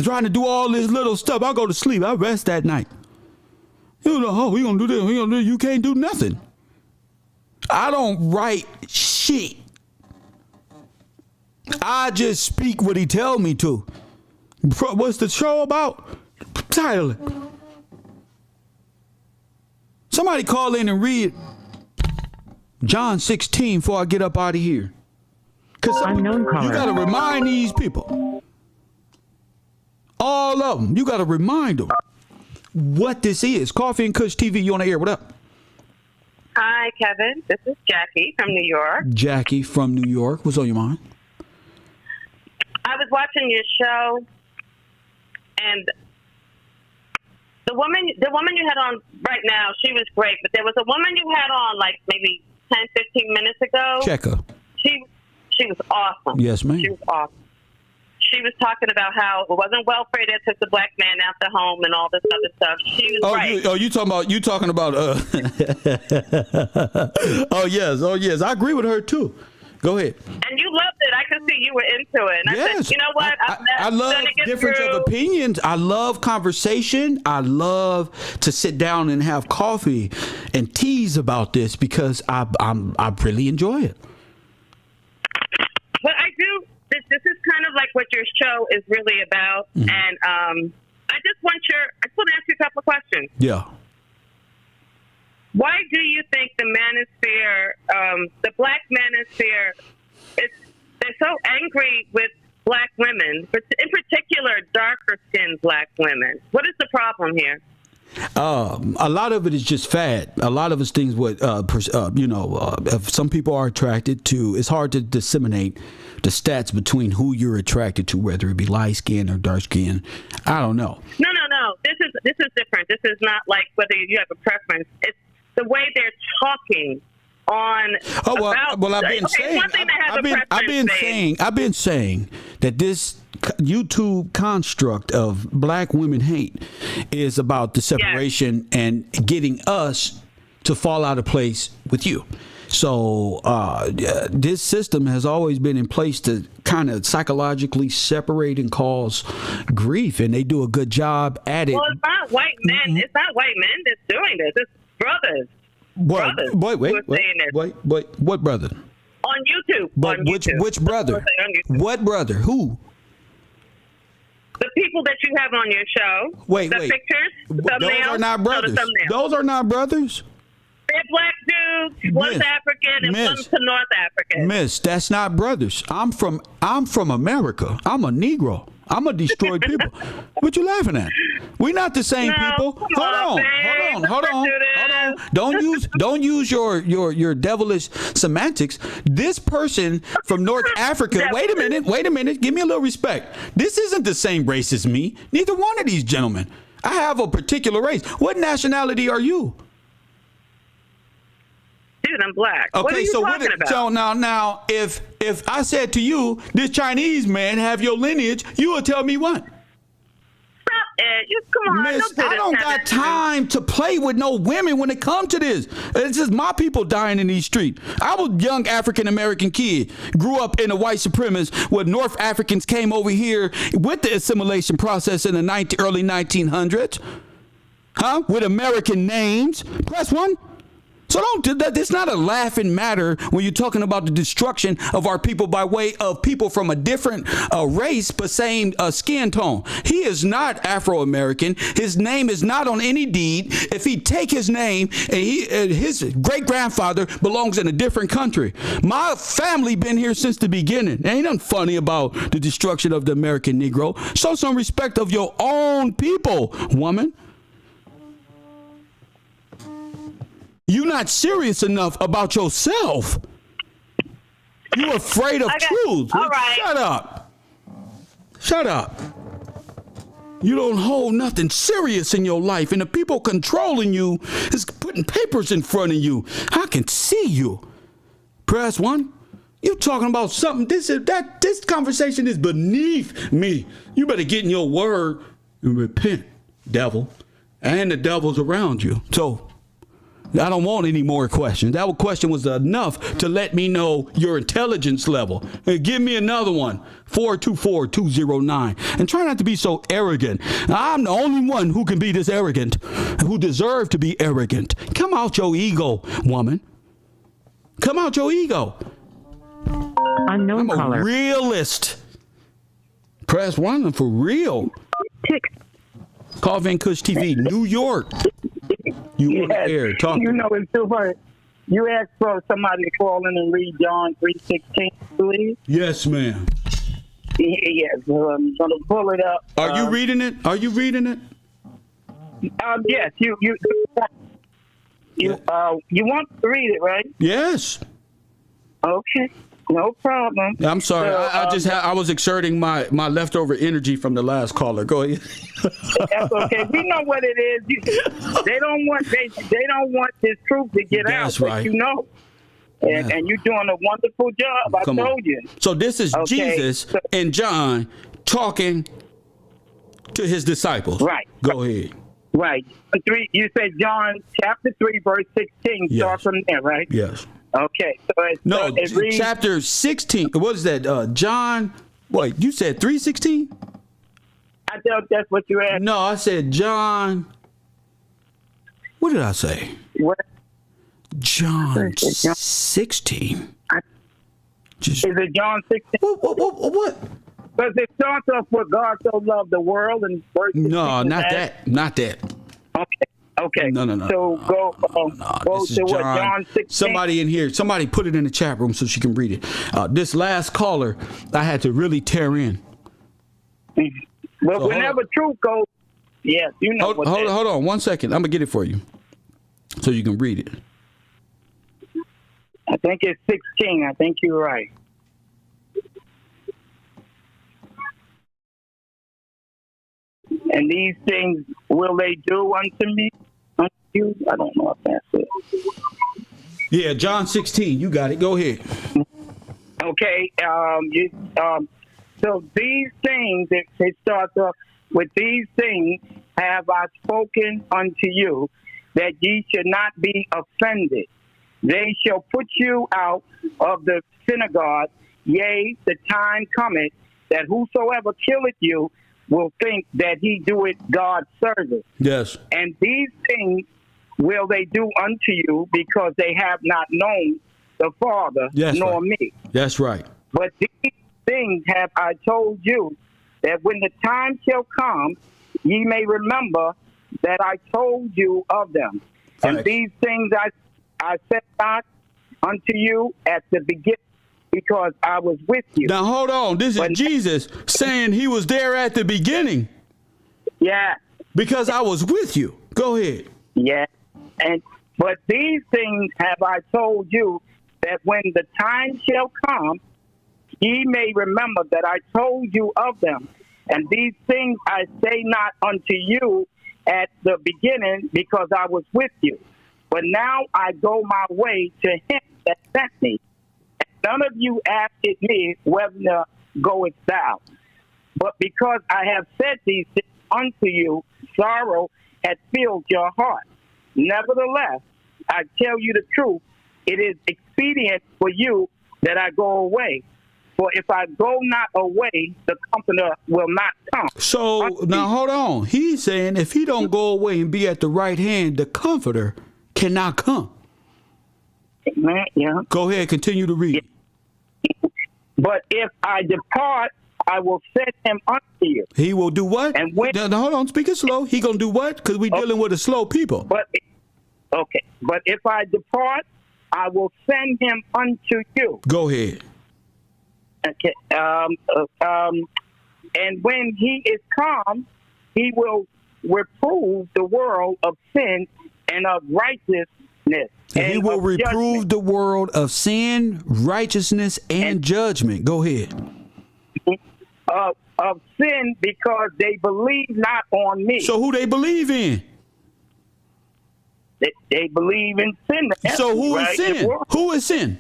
Speaker 1: trying to do all this little stuff. I go to sleep. I rest that night. You know, oh, we gonna do this. We gonna do. You can't do nothing. I don't write shit. I just speak what he tell me to. What's the show about? Title it. Somebody call in and read John 16 before I get up out of here. Because
Speaker 12: Unknown caller.
Speaker 1: you got to remind these people. All of them. You got to remind them what this is. Coffee and Kush TV, you on the air. What up?
Speaker 14: Hi, Kevin. This is Jackie from New York.
Speaker 1: Jackie from New York. What's on your mind?
Speaker 14: I was watching your show, and the woman you had on right now, she was great. But there was a woman you had on like maybe 10, 15 minutes ago.
Speaker 1: Check her.
Speaker 14: She was awesome.
Speaker 1: Yes, ma'am.
Speaker 14: She was awesome. She was talking about how it wasn't welfare that took the black man out the home and all this other stuff. She was right.
Speaker 1: You talking about oh yes. I agree with her too. Go ahead.
Speaker 14: And you loved it. I could see you were into it. And I said, you know what?
Speaker 1: I love difference of opinions. I love conversation. I love to sit down and have coffee and tease about this because I really enjoy it.
Speaker 14: But I do. This is kind of like what your show is really about, and I just want to ask you a couple of questions.
Speaker 1: Yeah.
Speaker 14: Why do you think the manosphere, the black manosphere, they're so angry with black women, but in particular darker-skinned black women? What is the problem here?
Speaker 1: A lot of it is just fad. A lot of it's things what if some people are attracted to. It's hard to disseminate the stats between who you're attracted to, whether it be light skin or dark skin. I don't know.
Speaker 14: No. This is different. This is not like whether you have a preference. It's the way they're talking on.
Speaker 1: I've been saying that this YouTube construct of black women hate is about the separation and getting us to fall out of place with you. So this system has always been in place to kind of psychologically separate and cause grief, and they do a good job at it.
Speaker 14: Well, it's not white men. It's not white men that's doing this. It's brothers.
Speaker 1: Wait, what brother?
Speaker 14: On YouTube.
Speaker 1: But
Speaker 14: on YouTube.
Speaker 1: which brother? What brother? Who?
Speaker 14: The people that you have on your show.
Speaker 1: Wait.
Speaker 14: Pictures.
Speaker 1: Those are not brothers. Those are not brothers.
Speaker 14: They're black dudes. One's African and one's to North African.
Speaker 1: Miss, that's not brothers. I'm from America. I'm a Negro. I'm a destroyed people. What you laughing at? We're not the same people. Hold on. Don't use your devilish semantics. This person from North Africa. Wait a minute. Give me a little respect. This isn't the same race as me. Neither one of these gentlemen. I have a particular race. What nationality are you?
Speaker 14: Dude, I'm black.
Speaker 1: Okay,
Speaker 14: what are you talking about?
Speaker 1: So now, if I said to you, this Chinese man have your lineage, you would tell me what?
Speaker 14: Stop it! Come on,
Speaker 1: Miss, I don't got time to play with no women when it comes to this. It's just my people dying in these streets. I was a young African American kid, grew up in a white supremacist where North Africans came over here with the assimilation process in the early 1900s, with American names. Press one. So it's not a laughing matter when you're talking about the destruction of our people by way of people from a different race but same skin tone. He is not Afro-American. His name is not on any deed. If he take his name and his great-grandfather belongs in a different country. My family been here since the beginning. Ain't nothing funny about the destruction of the American Negro. Show some respect of your own people, woman. You're not serious enough about yourself. You afraid of truth.
Speaker 14: All right.
Speaker 1: Shut up. Shut up. You don't hold nothing serious in your life, and the people controlling you is putting papers in front of you. I can see you. Press 1. You talking about something. This conversation is beneath me. You better get in your word and repent, devil. And the devil's around you. So I don't want any more questions. That question was enough to let me know your intelligence level. Hey, give me another one. 424-209. And try not to be so arrogant. I'm the only one who can be this arrogant, who deserve to be arrogant. Come out your ego, woman. Come out your ego.
Speaker 12: Unknown
Speaker 1: I'm a
Speaker 12: caller.
Speaker 1: realist. Press 1 for real. Call Van Kush TV, New York. You on the air talking.
Speaker 15: You know it's too funny. You asked for somebody to call in and read John 3:16, please.
Speaker 1: Yes, ma'am.
Speaker 15: Yes, I'm gonna pull it up.
Speaker 1: Are you reading it? Are you reading it?
Speaker 15: Yes, you want to read it, right?
Speaker 1: Yes.
Speaker 15: Okay, no problem.
Speaker 1: I'm sorry.
Speaker 15: So,
Speaker 1: I was exerting my leftover energy from the last caller. Go ahead.
Speaker 15: That's okay. We know what it is. They don't want this truth to get out.
Speaker 1: That's right.
Speaker 15: But you know. And you're doing a wonderful job. I told you.
Speaker 1: So this is Jesus and John talking to his disciples.
Speaker 15: Right.
Speaker 1: Go ahead.
Speaker 15: Right. You said John chapter 3, verse 16.
Speaker 1: Yes.
Speaker 15: Start from there, right?
Speaker 1: Yes.
Speaker 15: Okay. So it reads,
Speaker 1: chapter 16. What is that? John. Wait, you said 3:16?
Speaker 15: I thought that's what you asked.
Speaker 1: No, I said John. What did I say?
Speaker 15: What?
Speaker 1: John 16.
Speaker 15: Is it John 16?
Speaker 1: What?
Speaker 15: Because it starts off with God so loved the world and verse 16.
Speaker 1: No, not that. Not that.
Speaker 15: Okay.
Speaker 1: No.
Speaker 15: So go
Speaker 1: This is
Speaker 15: to what, John 16?
Speaker 1: Somebody in here, somebody put it in the chat room so she can read it. This last caller, I had to really tear in.
Speaker 15: But so whenever truth goes, yes, you know
Speaker 1: hold on 1 second. I'm going to get it for you so you can read it.
Speaker 15: I think it's 16. I think you're right. And these things will they do unto me? Unto you? I don't know if that's it.
Speaker 1: Yeah, John 16. You got it. Go ahead.
Speaker 15: Okay. So these things, it starts off with these things have I spoken unto you, that ye should not be offended. They shall put you out of the synagogue. Yea, the time cometh that whosoever killeth you will think that he doeth God's service.
Speaker 1: Yes.
Speaker 15: And these things will they do unto you, because they have not known the Father nor me.
Speaker 1: That's right.
Speaker 15: But these things have I told you, that when the time shall come, ye may remember that I told you of them. And these things I said not unto you at the beginning, because I was with you.
Speaker 1: Now hold on. This is Jesus saying he was there at the beginning.
Speaker 15: Yeah.
Speaker 1: Because I was with you. Go ahead.
Speaker 15: Yeah. But these things have I told you, that when the time shall come, ye may remember that I told you of them. And these things I say not unto you at the beginning, because I was with you. But now I go my way to him that sent me. And none of you asked me, whether goest thou? But because I have said these things unto you, sorrow hath filled your heart. Nevertheless, I tell you the truth, it is expedient for you that I go away. For if I go not away, the Comforter will not come.
Speaker 1: So now hold on. He's saying if he don't go away and be at the right hand, the Comforter cannot come.
Speaker 15: Yeah.
Speaker 1: Go ahead, continue to read.
Speaker 15: But if I depart, I will send him unto you.
Speaker 1: He will do what?
Speaker 15: And when,
Speaker 1: now, hold on, speak it slow. He gonna do what? Because we're dealing with a slow people.
Speaker 15: But if I depart, I will send him unto you.
Speaker 1: Go ahead.
Speaker 15: Okay. And when he is come, he will reprove the world of sin and of righteousness
Speaker 1: And he will reprove the world of sin, righteousness, and judgment. Go ahead.
Speaker 15: Of sin, because they believe not on me.
Speaker 1: So who they believe in?
Speaker 15: They believe in sin.
Speaker 1: So who is sin? Who is sin?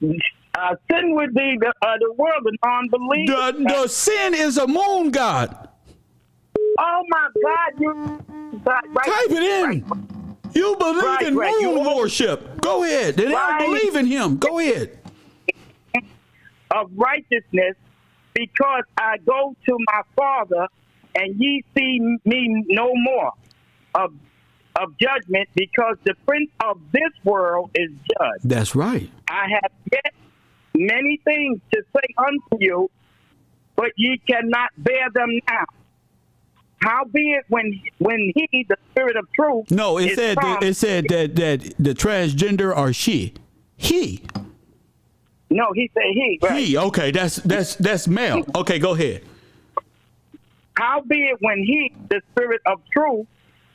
Speaker 15: Sin would be the world, the non-believers.
Speaker 1: The sin is a moon god.
Speaker 15: Oh my God! You got right.
Speaker 1: Type it in.
Speaker 15: Right.
Speaker 1: You believe in moon
Speaker 15: You
Speaker 1: worship. Go ahead. They don't believe in him. Go ahead.
Speaker 15: Of righteousness, because I go to my Father, and ye see me no more. Of judgment, because the prince of this world is judged.
Speaker 1: That's right.
Speaker 15: I have yet many things to say unto you, but ye cannot bear them now. Howbeit, when he, the Spirit of truth,
Speaker 1: no, it said
Speaker 15: come,
Speaker 1: that the transgender are she, he.
Speaker 15: No, he said he. Right?
Speaker 1: He. Okay, that's male. Okay, go ahead.
Speaker 15: Howbeit, when he, the Spirit of truth,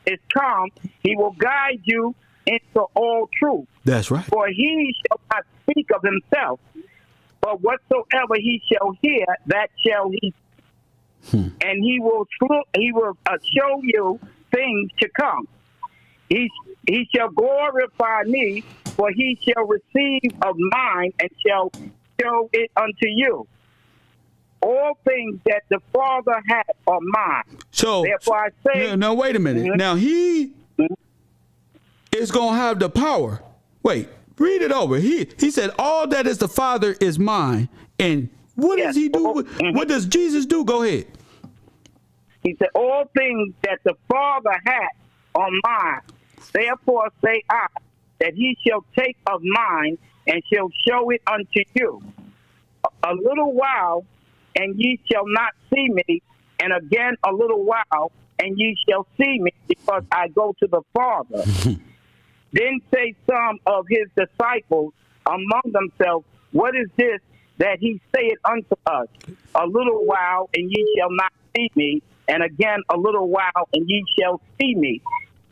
Speaker 15: is come, he will guide you into all truth.
Speaker 1: That's right.
Speaker 15: For he shall not speak of himself, but whatsoever he shall hear, that shall he. And he will show you things to come. He shall glorify me, for he shall receive of mine and shall show it unto you. All things that the Father hath are mine.
Speaker 1: So
Speaker 15: therefore I say,
Speaker 1: now wait a minute. Now he is gonna have the power. Wait, read it over. He said, all that is the Father is mine. And what does he do? What does Jesus do? Go ahead.
Speaker 15: He said, all things that the Father hath are mine. Therefore say I, that he shall take of mine and shall show it unto you. A little while, and ye shall not see me, and again a little while, and ye shall see me, because I go to the Father. Then say some of his disciples among themselves, what is this that he saith unto us? A little while, and ye shall not see me, and again a little while, and ye shall see me.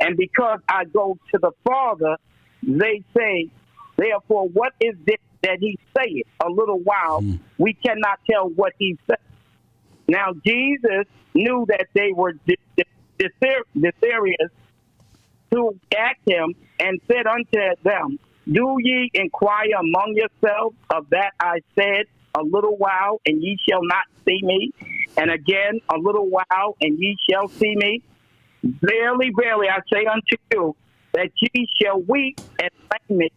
Speaker 15: And because I go to the Father, they say, therefore, what is this that he saith? A little while, we cannot tell what he said. Now Jesus knew that they were desirous to ask him, and said unto them, do ye inquire among yourselves of that I said, a little while, and ye shall not see me, and again a little while, and ye shall see me? Verily, verily, I say unto you, that ye shall weep and lament,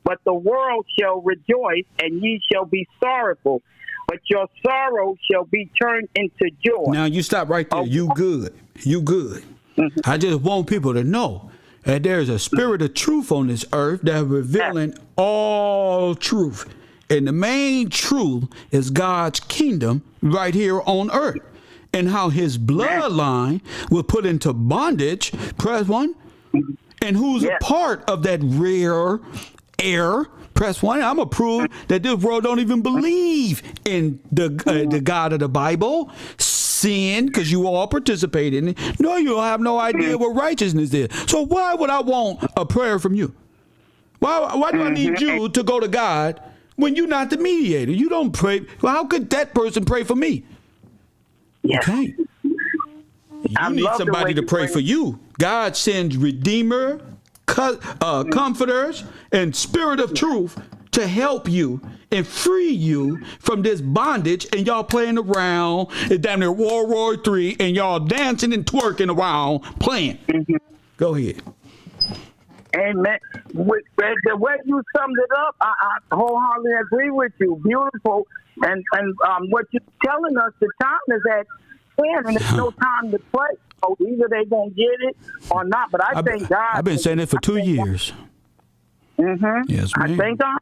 Speaker 15: but the world shall rejoice, and ye shall be sorrowful, but your sorrow shall be turned into joy.
Speaker 1: Now you stop right there. You good. You good. I just want people to know that there's a spirit of truth on this earth that's revealing all truth. And the main truth is God's kingdom right here on earth, and how his bloodline will put into bondage, press one, and who's a part of that rare air, press one. I'm going to prove that this world don't even believe in the God of the Bible. Sin, because you all participate in it. No, you don't have no idea what righteousness is. So why would I want a prayer from you? Why do I need you to go to God when you're not the mediator? You don't pray. Well, how could that person pray for me? Okay. You need somebody to pray for you. God sends redeemer, comforters, and spirit of truth to help you and free you from this bondage, and y'all playing around. It's down there World War III, and y'all dancing and twerking around, playing. Go ahead.
Speaker 15: Amen. The way you summed it up, I wholeheartedly agree with you. Beautiful. And what you're telling us, the time is at 10, and there's no time to play. So either they going to get it or not. But I thank God.
Speaker 1: I've been saying it for 2 years. Yes, ma'am.
Speaker 15: I thank God.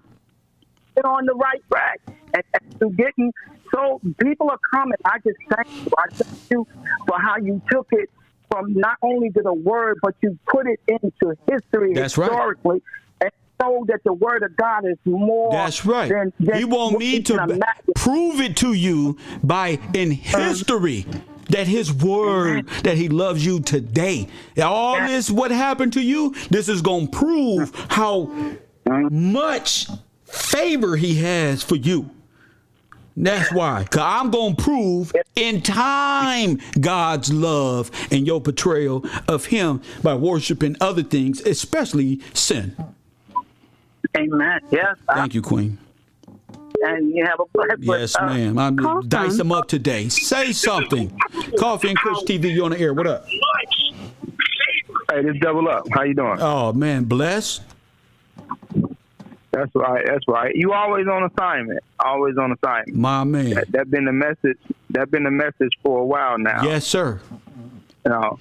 Speaker 15: Get on the right track. And to getting, so people are coming. I just thank you. I thank you for how you took it from not only to the word, but you put it into history.
Speaker 1: That's
Speaker 15: historically.
Speaker 1: Right.
Speaker 15: And so that the word of God is more.
Speaker 1: That's right. You want me to prove it to you by in history. that his word, that he loves you today. All this, what happened to you, this is going to prove how much favor he has for you. That's why. Because I'm going to prove in time God's love and your portrayal of him by worshiping other things, especially sin.
Speaker 15: Amen. Yes.
Speaker 1: Thank you, Queen.
Speaker 15: And you have a blessed
Speaker 1: Yes, ma'am. I'm dice them up today. Say something. Coffee and Kush TV, you on the air. What up?
Speaker 13: Hey, this Double Up. How you doing?
Speaker 1: Oh, man. Bless.
Speaker 13: That's right. That's right. You always on assignment. Always on assignment.
Speaker 1: My man.
Speaker 13: That been the message. That been the message for a while now.
Speaker 1: Yes, sir.
Speaker 13: You know,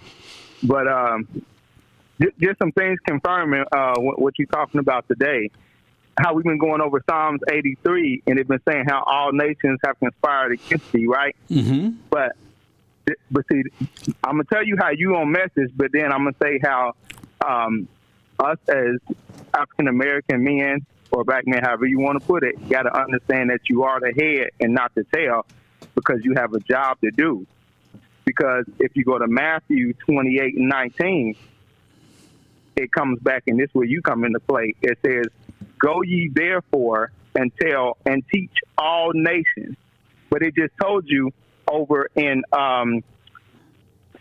Speaker 13: but just some things confirming what you're talking about today. How we've been going over Psalms 83, and they've been saying how all nations have conspired against thee, right?
Speaker 1: Mm-hmm.
Speaker 13: But see, I'm gonna tell you how you on message, but then I'm gonna say how us as African American men or black men, however you want to put it, got to understand that you are the head and not the tail, because you have a job to do. Because if you go to Matthew 28 and 19, it comes back, and this is where you come into play. It says, "Go ye therefore and tell and teach all nations." But it just told you over in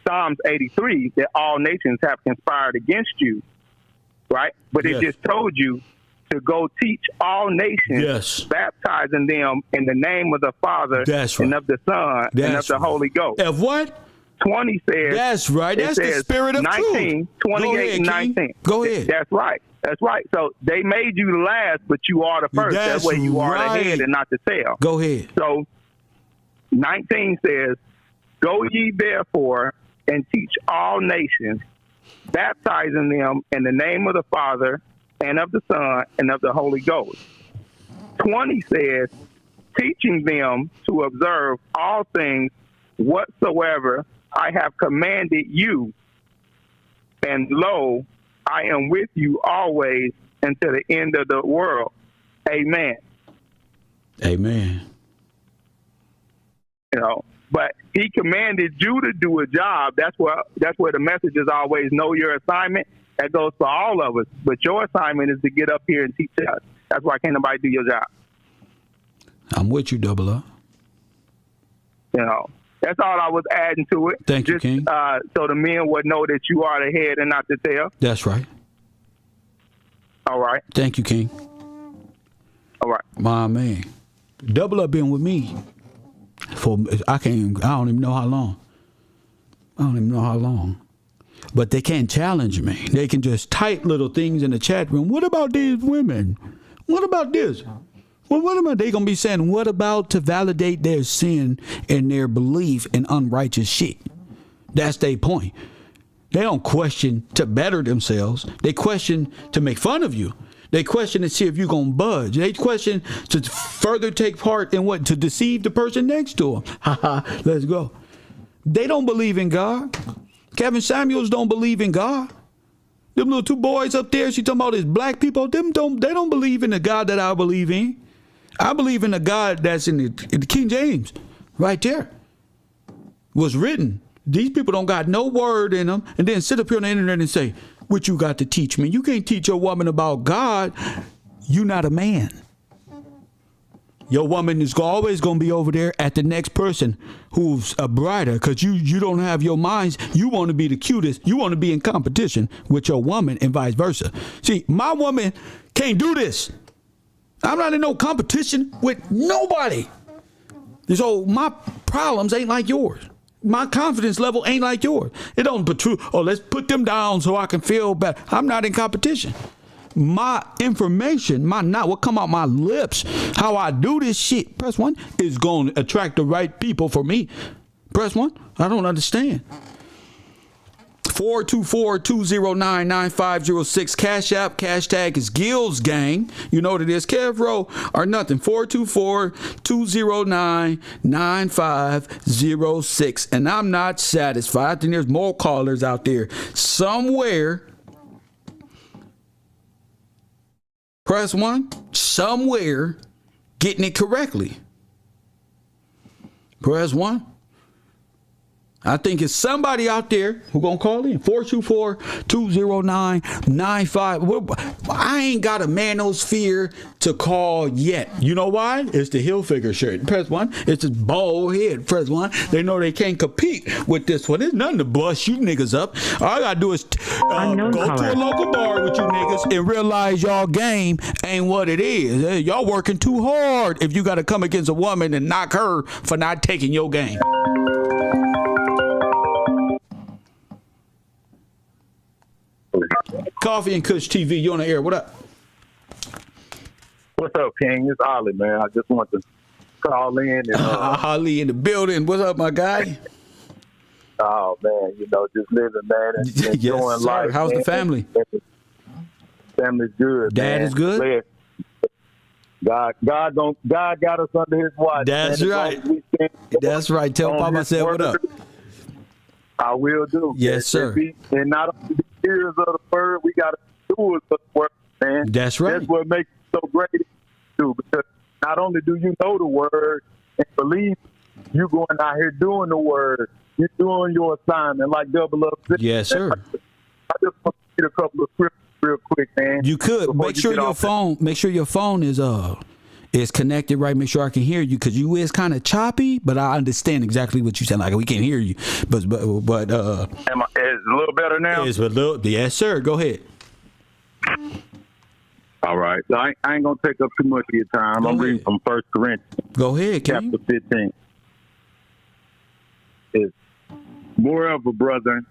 Speaker 13: Psalms 83 that all nations have conspired against you, right? But it just told you to go teach all nations, baptizing them in the name of the Father and of the Son and of the Holy Ghost.
Speaker 1: Of what?
Speaker 13: 20 says.
Speaker 1: That's right. That's the spirit of
Speaker 13: 19,
Speaker 1: truth.
Speaker 13: 28 and 19.
Speaker 1: Go ahead.
Speaker 13: That's right. That's right. So they made you the last, but you are the first.
Speaker 1: That's
Speaker 13: that way you are
Speaker 1: right.
Speaker 13: the head and not the tail.
Speaker 1: Go ahead.
Speaker 13: So 19 says, "Go ye therefore and teach all nations, baptizing them in the name of the Father and of the Son and of the Holy Ghost." 20 says, "Teaching them to observe all things whatsoever I have commanded you. And lo, I am with you always until the end of the world." Amen.
Speaker 1: Amen.
Speaker 13: You know, but he commanded you to do a job. That's where the message is always know your assignment. That goes for all of us. But your assignment is to get up here and teach us. That's why can't nobody do your job.
Speaker 1: I'm with you, Double Up.
Speaker 13: You know, that's all I was adding to it.
Speaker 1: Thank you, King.
Speaker 13: So the men would know that you are the head and not the tail.
Speaker 1: That's right.
Speaker 13: All right.
Speaker 1: Thank you, King.
Speaker 13: All right.
Speaker 1: My man. Double Up been with me for I don't even know how long. But they can't challenge me. They can just type little things in the chat room. What about these women? What about this? Well, what about they gonna be saying? What about to validate their sin and their belief in unrighteous shit? That's their point. They don't question to better themselves. They question to make fun of you. They question to see if you're gonna budge. They question to further take part in what? To deceive the person next to them. Haha, let's go. They don't believe in God. Kevin Samuels don't believe in God. Them little two boys up there, she talking about is black people. They don't believe in the God that I believe in. I believe in the God that's in the King James, right there. Was written. These people don't got no word in them, and then sit up here on the internet and say, "What you got to teach me?" You can't teach a woman about God. You not a man. Your woman is always going to be over there at the next person who's a brighter, because you don't have your minds. You want to be the cutest. You want to be in competition with your woman and vice versa. See, my woman can't do this. I'm not in no competition with nobody. So my problems ain't like yours. My confidence level ain't like yours. It don't protrude. Oh, let's put them down so I can feel better. I'm not in competition. My information, what come out my lips, how I do this shit, press 1, is going to attract the right people for me. Press 1. I don't understand. 424-209-9506. Cash App, hashtag is Gills Gang. You know what it is. Kevro or nothing. 424-209-9506. And I'm not satisfied. I think there's more callers out there somewhere. Press 1. Somewhere getting it correctly. Press 1. I think it's somebody out there who gonna call in 424-209-95. I ain't got a manosphere to call yet. You know why? It's the Hilfiger shirt. Press 1. It's this bald head. Press 1. They know they can't compete with this one. There's nothing to bust you niggas up. All I gotta do is go to a local bar with you niggas and realize y'all game ain't what it is. Hey, y'all working too hard if you gotta come against a woman and knock her for not taking your game. Coffee and Kush TV, you on the air. What up?
Speaker 13: What's up, King? It's Ollie, man. I just want to call in. And,
Speaker 1: Ollie in the building. What's up, my guy?
Speaker 13: Oh, man, just living, man, and enjoying
Speaker 1: yes,
Speaker 13: life.
Speaker 1: How's
Speaker 13: man.
Speaker 1: the family?
Speaker 13: Family's good.
Speaker 1: Dad
Speaker 13: man.
Speaker 1: is good?
Speaker 13: God got us under his watch.
Speaker 1: That's
Speaker 13: man.
Speaker 1: right. That's right. Tell Papa I said what up.
Speaker 13: I will do.
Speaker 1: Yes, sir.
Speaker 13: And not only the ears of the bird, we got to do it for the word, man.
Speaker 1: That's right.
Speaker 13: That's what makes it so great, too, because not only do you know the word and believe, you going out here doing the word. You're doing your assignment like double up.
Speaker 1: Yes, sir.
Speaker 13: I just want to get a couple of scriptures real quick, man.
Speaker 1: You could make sure your phone is connected right. Make sure I can hear you because you is kind of choppy, but I understand exactly what you said. Like we can hear you, but
Speaker 13: it's a little better now.
Speaker 1: It's a little, yes, sir. Go ahead.
Speaker 13: All right, so I ain't gonna take up too much of your time. I'm reading from 1 Corinthians.
Speaker 1: Go ahead,
Speaker 13: chapter 15. It's moreover, brethren,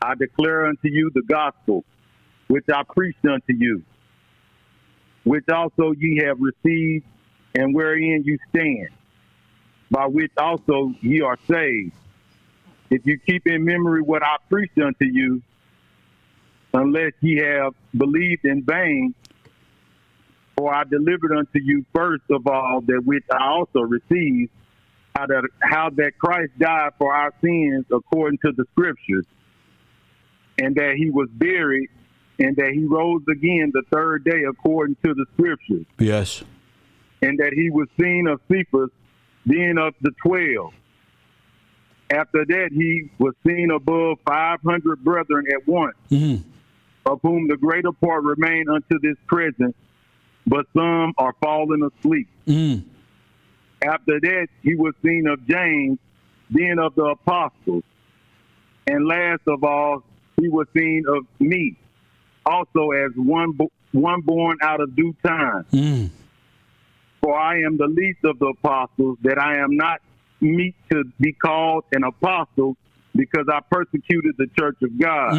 Speaker 13: I declare unto you the gospel which I preached unto you, which also ye have received, and wherein you stand, by which also ye are saved, if you keep in memory what I preached unto you, unless ye have believed in vain. For I delivered unto you first of all that which I also received, how that Christ died for our sins according to the Scriptures, and that he was buried, and that he rose again the third day according to the Scriptures.
Speaker 1: Yes.
Speaker 13: And that he was seen of Cephas, then of the 12. After that, he was seen above 500 brethren at once, of whom the greater part remain unto this present, but some are fallen asleep. After that, he was seen of James, then of the apostles. And last of all, he was seen of me, also as one born out of due time. For I am the least of the apostles, that I am not meet to be called an apostle, because I persecuted the church of God.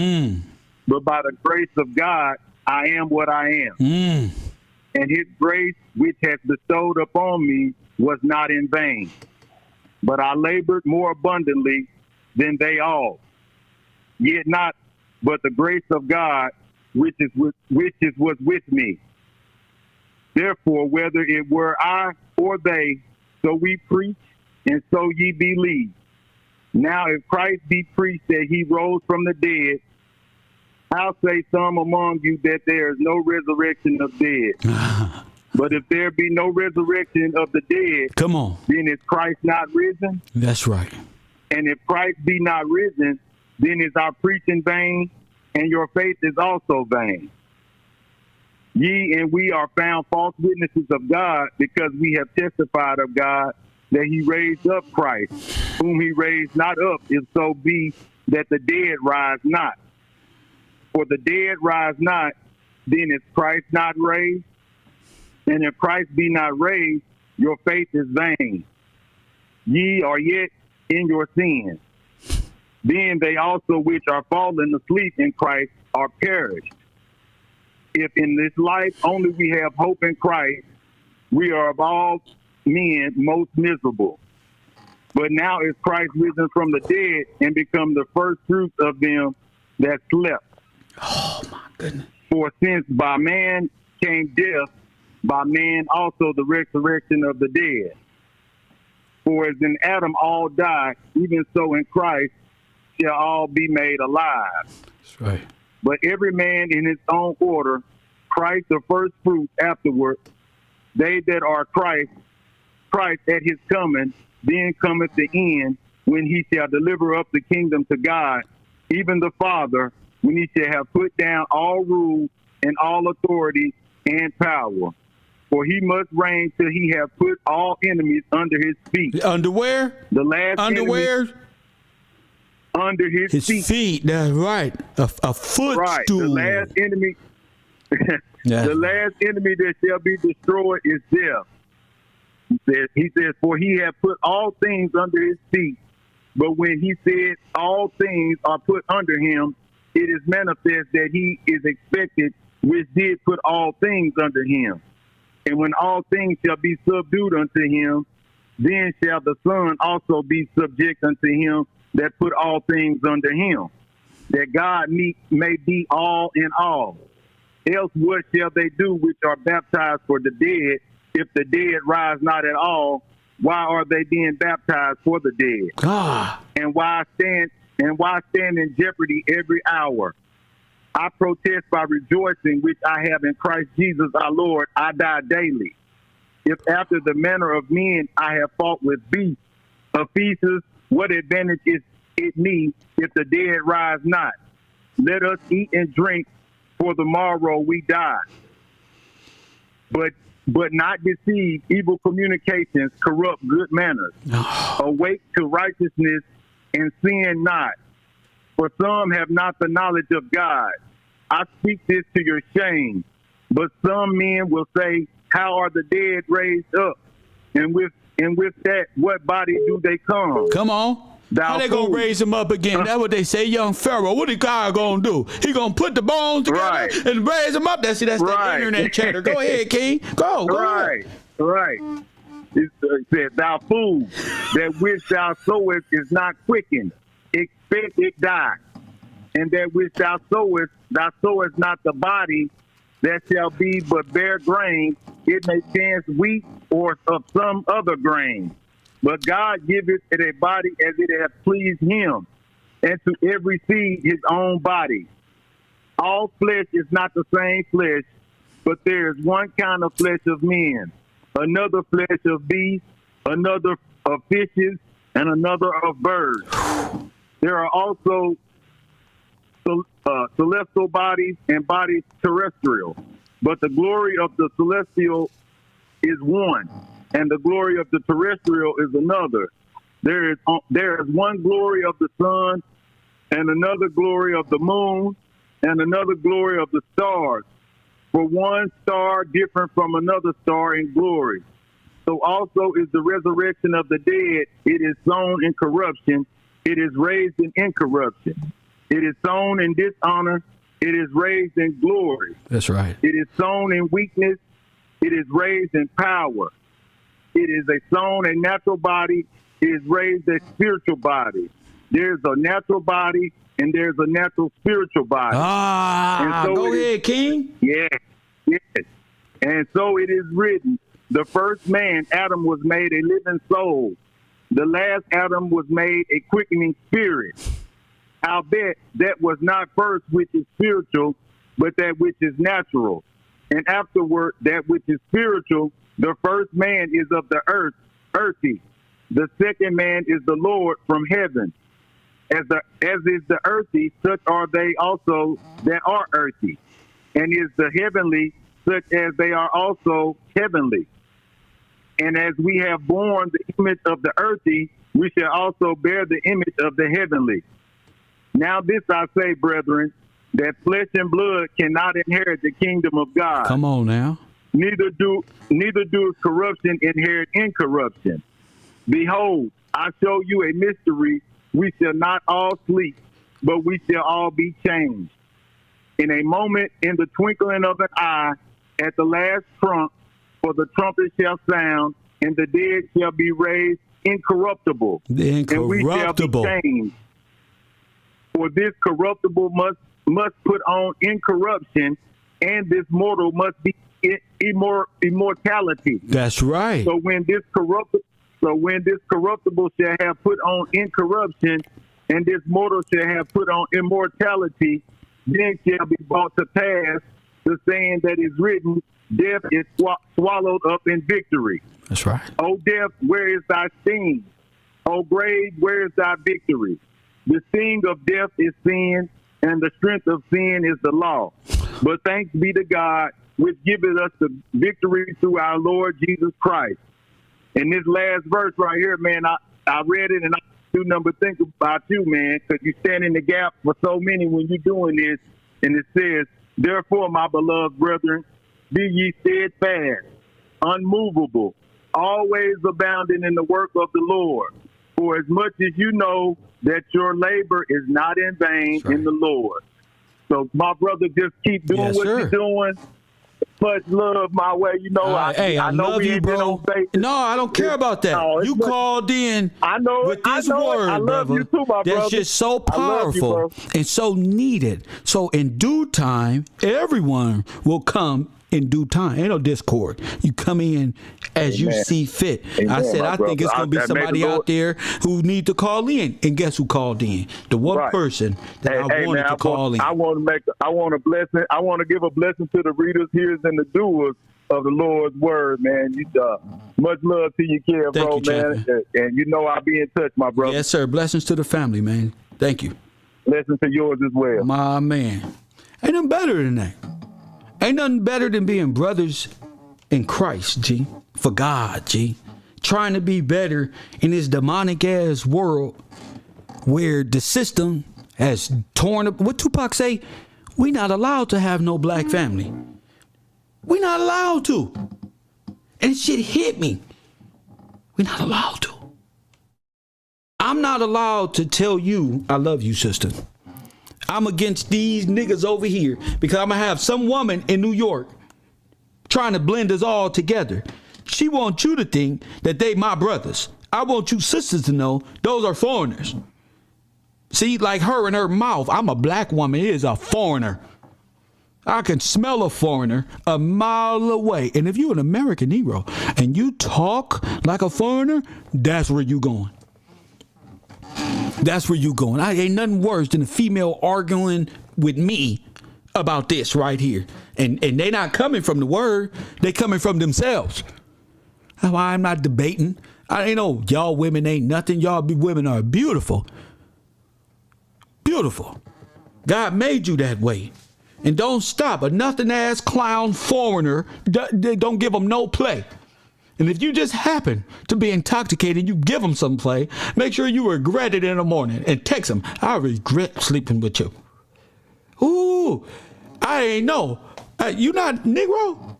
Speaker 13: But by the grace of God, I am what I am. And his grace, which has bestowed upon me, was not in vain. But I labored more abundantly than they all. Yet not, but the grace of God, which was with me. Therefore, whether it were I or they, so we preach, and so ye believe. Now, if Christ be preached that he rose from the dead, how say some among you that there is no resurrection of dead? But if there be no resurrection of the dead,
Speaker 1: come on,
Speaker 13: then is Christ not risen?
Speaker 1: That's right.
Speaker 13: And if Christ be not risen, then is our preaching vain, and your faith is also vain. Ye and we are found false witnesses of God, because we have testified of God that he raised up Christ, whom he raised not up, if so be that the dead rise not. For the dead rise not, then is Christ not raised? And if Christ be not raised, your faith is vain. Ye are yet in your sins. Then they also which are fallen asleep in Christ are perished. If in this life only we have hope in Christ, we are of all men most miserable. But now is Christ risen from the dead and become the first fruits of them that slept.
Speaker 1: Oh, my goodness.
Speaker 13: For since by man came death, by man also the resurrection of the dead. For as in Adam all die, even so in Christ shall all be made alive.
Speaker 1: That's right.
Speaker 13: But every man in his own order, Christ the first fruits afterward, they that are Christ at his coming, then cometh the end,
Speaker 9: when he shall deliver up the kingdom to God, even the Father, when he shall have put down all rule and all authority and power. For he must reign till he have put all enemies under his feet.
Speaker 1: Underwear?
Speaker 9: The last
Speaker 1: underwear?
Speaker 9: enemy under his
Speaker 1: feet. That's right. A footstool.
Speaker 9: Right. The last enemy.
Speaker 1: Yeah.
Speaker 9: The last enemy that shall be destroyed is death. He says, for he hath put all things under his feet. But when he said all things are put under him, it is manifest that he is expected, which did put all things under him. And when all things shall be subdued unto him, then shall the Son also be subject unto him that put all things under him, that God may be all in all. Else what shall they do which are baptized for the dead, if the dead rise not at all? Why are they being baptized for the dead? And why stand in jeopardy every hour? I protest by rejoicing which I have in Christ Jesus our Lord, I die daily. If after the manner of men I have fought with beasts, Ephesus, what advantage is it me if the dead rise not? Let us eat and drink, for the morrow we die. But not deceive, evil communications corrupt good manners. Awake to righteousness and sin not. For some have not the knowledge of God. I speak this to your shame. But some men will say, how are the dead raised up? And with that, what body do they come?
Speaker 1: Come on. How they gonna raise him up again? That's what they say, young Pharaoh. What is God gonna do? He gonna put the bones together and raise them up. That's the internet chatter. Go ahead, King. Go ahead.
Speaker 9: Right. It said, thou fool, that which thou sowest is not quickened. Expect it die. And that which thou sowest not the body, that shall be but bare grain. It may chance wheat or of some other grain. But God giveth it a body as it hath pleased him, and to every seed his own body. All flesh is not the same flesh, but there is one kind of flesh of men, another flesh of beasts, another of fishes, and another of birds. There are also celestial bodies and bodies terrestrial, but the glory of the celestial is one, and the glory of the terrestrial is another. There is one glory of the sun, and another glory of the moon, and another glory of the stars. For one star different from another star in glory. So also is the resurrection of the dead. It is sown in corruption. It is raised in incorruption. It is sown in dishonor. It is raised in glory.
Speaker 1: That's right.
Speaker 9: It is sown in weakness. It is raised in power. It is sown a natural body. It is raised a spiritual body. There's a natural body and there's a natural spiritual body.
Speaker 1: Go ahead, King.
Speaker 9: Yes. And so it is written, the first man, Adam, was made a living soul. The last Adam was made a quickening spirit. Howbeit, that was not first which is spiritual, but that which is natural. And afterward, that which is spiritual. The first man is of the earth, earthy. The second man is the Lord from heaven. As is the earthy, such are they also that are earthy. And is the heavenly, such as they are also heavenly. And as we have borne the image of the earthy, we shall also bear the image of the heavenly. Now this I say, brethren, that flesh and blood cannot inherit the kingdom of God.
Speaker 1: Come on now.
Speaker 9: Neither do corruption inherit incorruption. Behold, I show you a mystery. We shall not all sleep, but we shall all be changed. In a moment, in the twinkling of an eye, at the last trump, for the trumpet shall sound, and the dead shall be raised incorruptible. And we shall be changed. For this corruptible must put on incorruption, and this mortal must be immortality.
Speaker 1: That's right.
Speaker 9: So when this corruptible shall have put on incorruption, and this mortal shall have put on immortality, then shall be brought to pass the saying that is written, death is swallowed up in victory.
Speaker 1: That's right.
Speaker 9: O death, where is thy sting?
Speaker 13: O grave, where is thy victory? The sting of death is sin, and the strength of sin is the law. But thanks be to God, which giveth us the victory through our Lord Jesus Christ. And this last verse right here, man, I read it and I do nothing but think about you, man, because you stand in the gap for so many when you're doing this. And it says, therefore, my beloved brethren, be ye steadfast, unmovable, always abounding in the work of the Lord. For as much as you know that your labor is not in vain in the Lord. So, my brother, just keep doing what you're doing. Much love my way. You know,
Speaker 1: I
Speaker 13: know
Speaker 1: love you, bro. No, I don't care about that.
Speaker 13: No,
Speaker 1: you called in with this word,
Speaker 13: I love
Speaker 1: brother.
Speaker 13: you too, my
Speaker 1: That's
Speaker 13: brother.
Speaker 1: just so powerful and so needed. So in due time, everyone will come in due time. Ain't no discord. You come in as you see fit. I said, I think it's going to be somebody out there who need to call in. And guess who called in? The one person that I wanted to call in.
Speaker 13: I want to give a blessing to the readers, hearers, and the doers of the Lord's word, man. Much love to you, kid, bro, man. And you know I'll be in touch, my brother.
Speaker 1: Yes, sir. Blessings to the family, man. Thank you.
Speaker 13: Blessings to yours as well.
Speaker 1: My man. Ain't nothing better than that. Ain't nothing better than being brothers in Christ, G. For God, G. Trying to be better in this demonic ass world where the system has torn up. What Tupac say? We not allowed to have no black family. We not allowed to. And shit hit me. We not allowed to. I'm not allowed to tell you I love you, sister. I'm against these niggas over here because I'm going to have some woman in New York trying to blend us all together. She wants you to think that they my brothers. I want you sisters to know those are foreigners. See, like her in her mouth, I'm a black woman, it is a foreigner. I can smell a foreigner a mile away. And if you're an American Negro and you talk like a foreigner, that's where you going. That's where you going. I ain't nothing worse than a female arguing with me about this right here. And they not coming from the word. They coming from themselves. That's why I'm not debating. I ain't know y'all women ain't nothing. Y'all women are beautiful. Beautiful. God made you that way. And don't stop. A nothing ass clown foreigner, don't give them no play. And if you just happen to be intoxicated, you give them some play, make sure you regret it in the morning and text them, I regret sleeping with you. Ooh, I ain't know. You not Negro?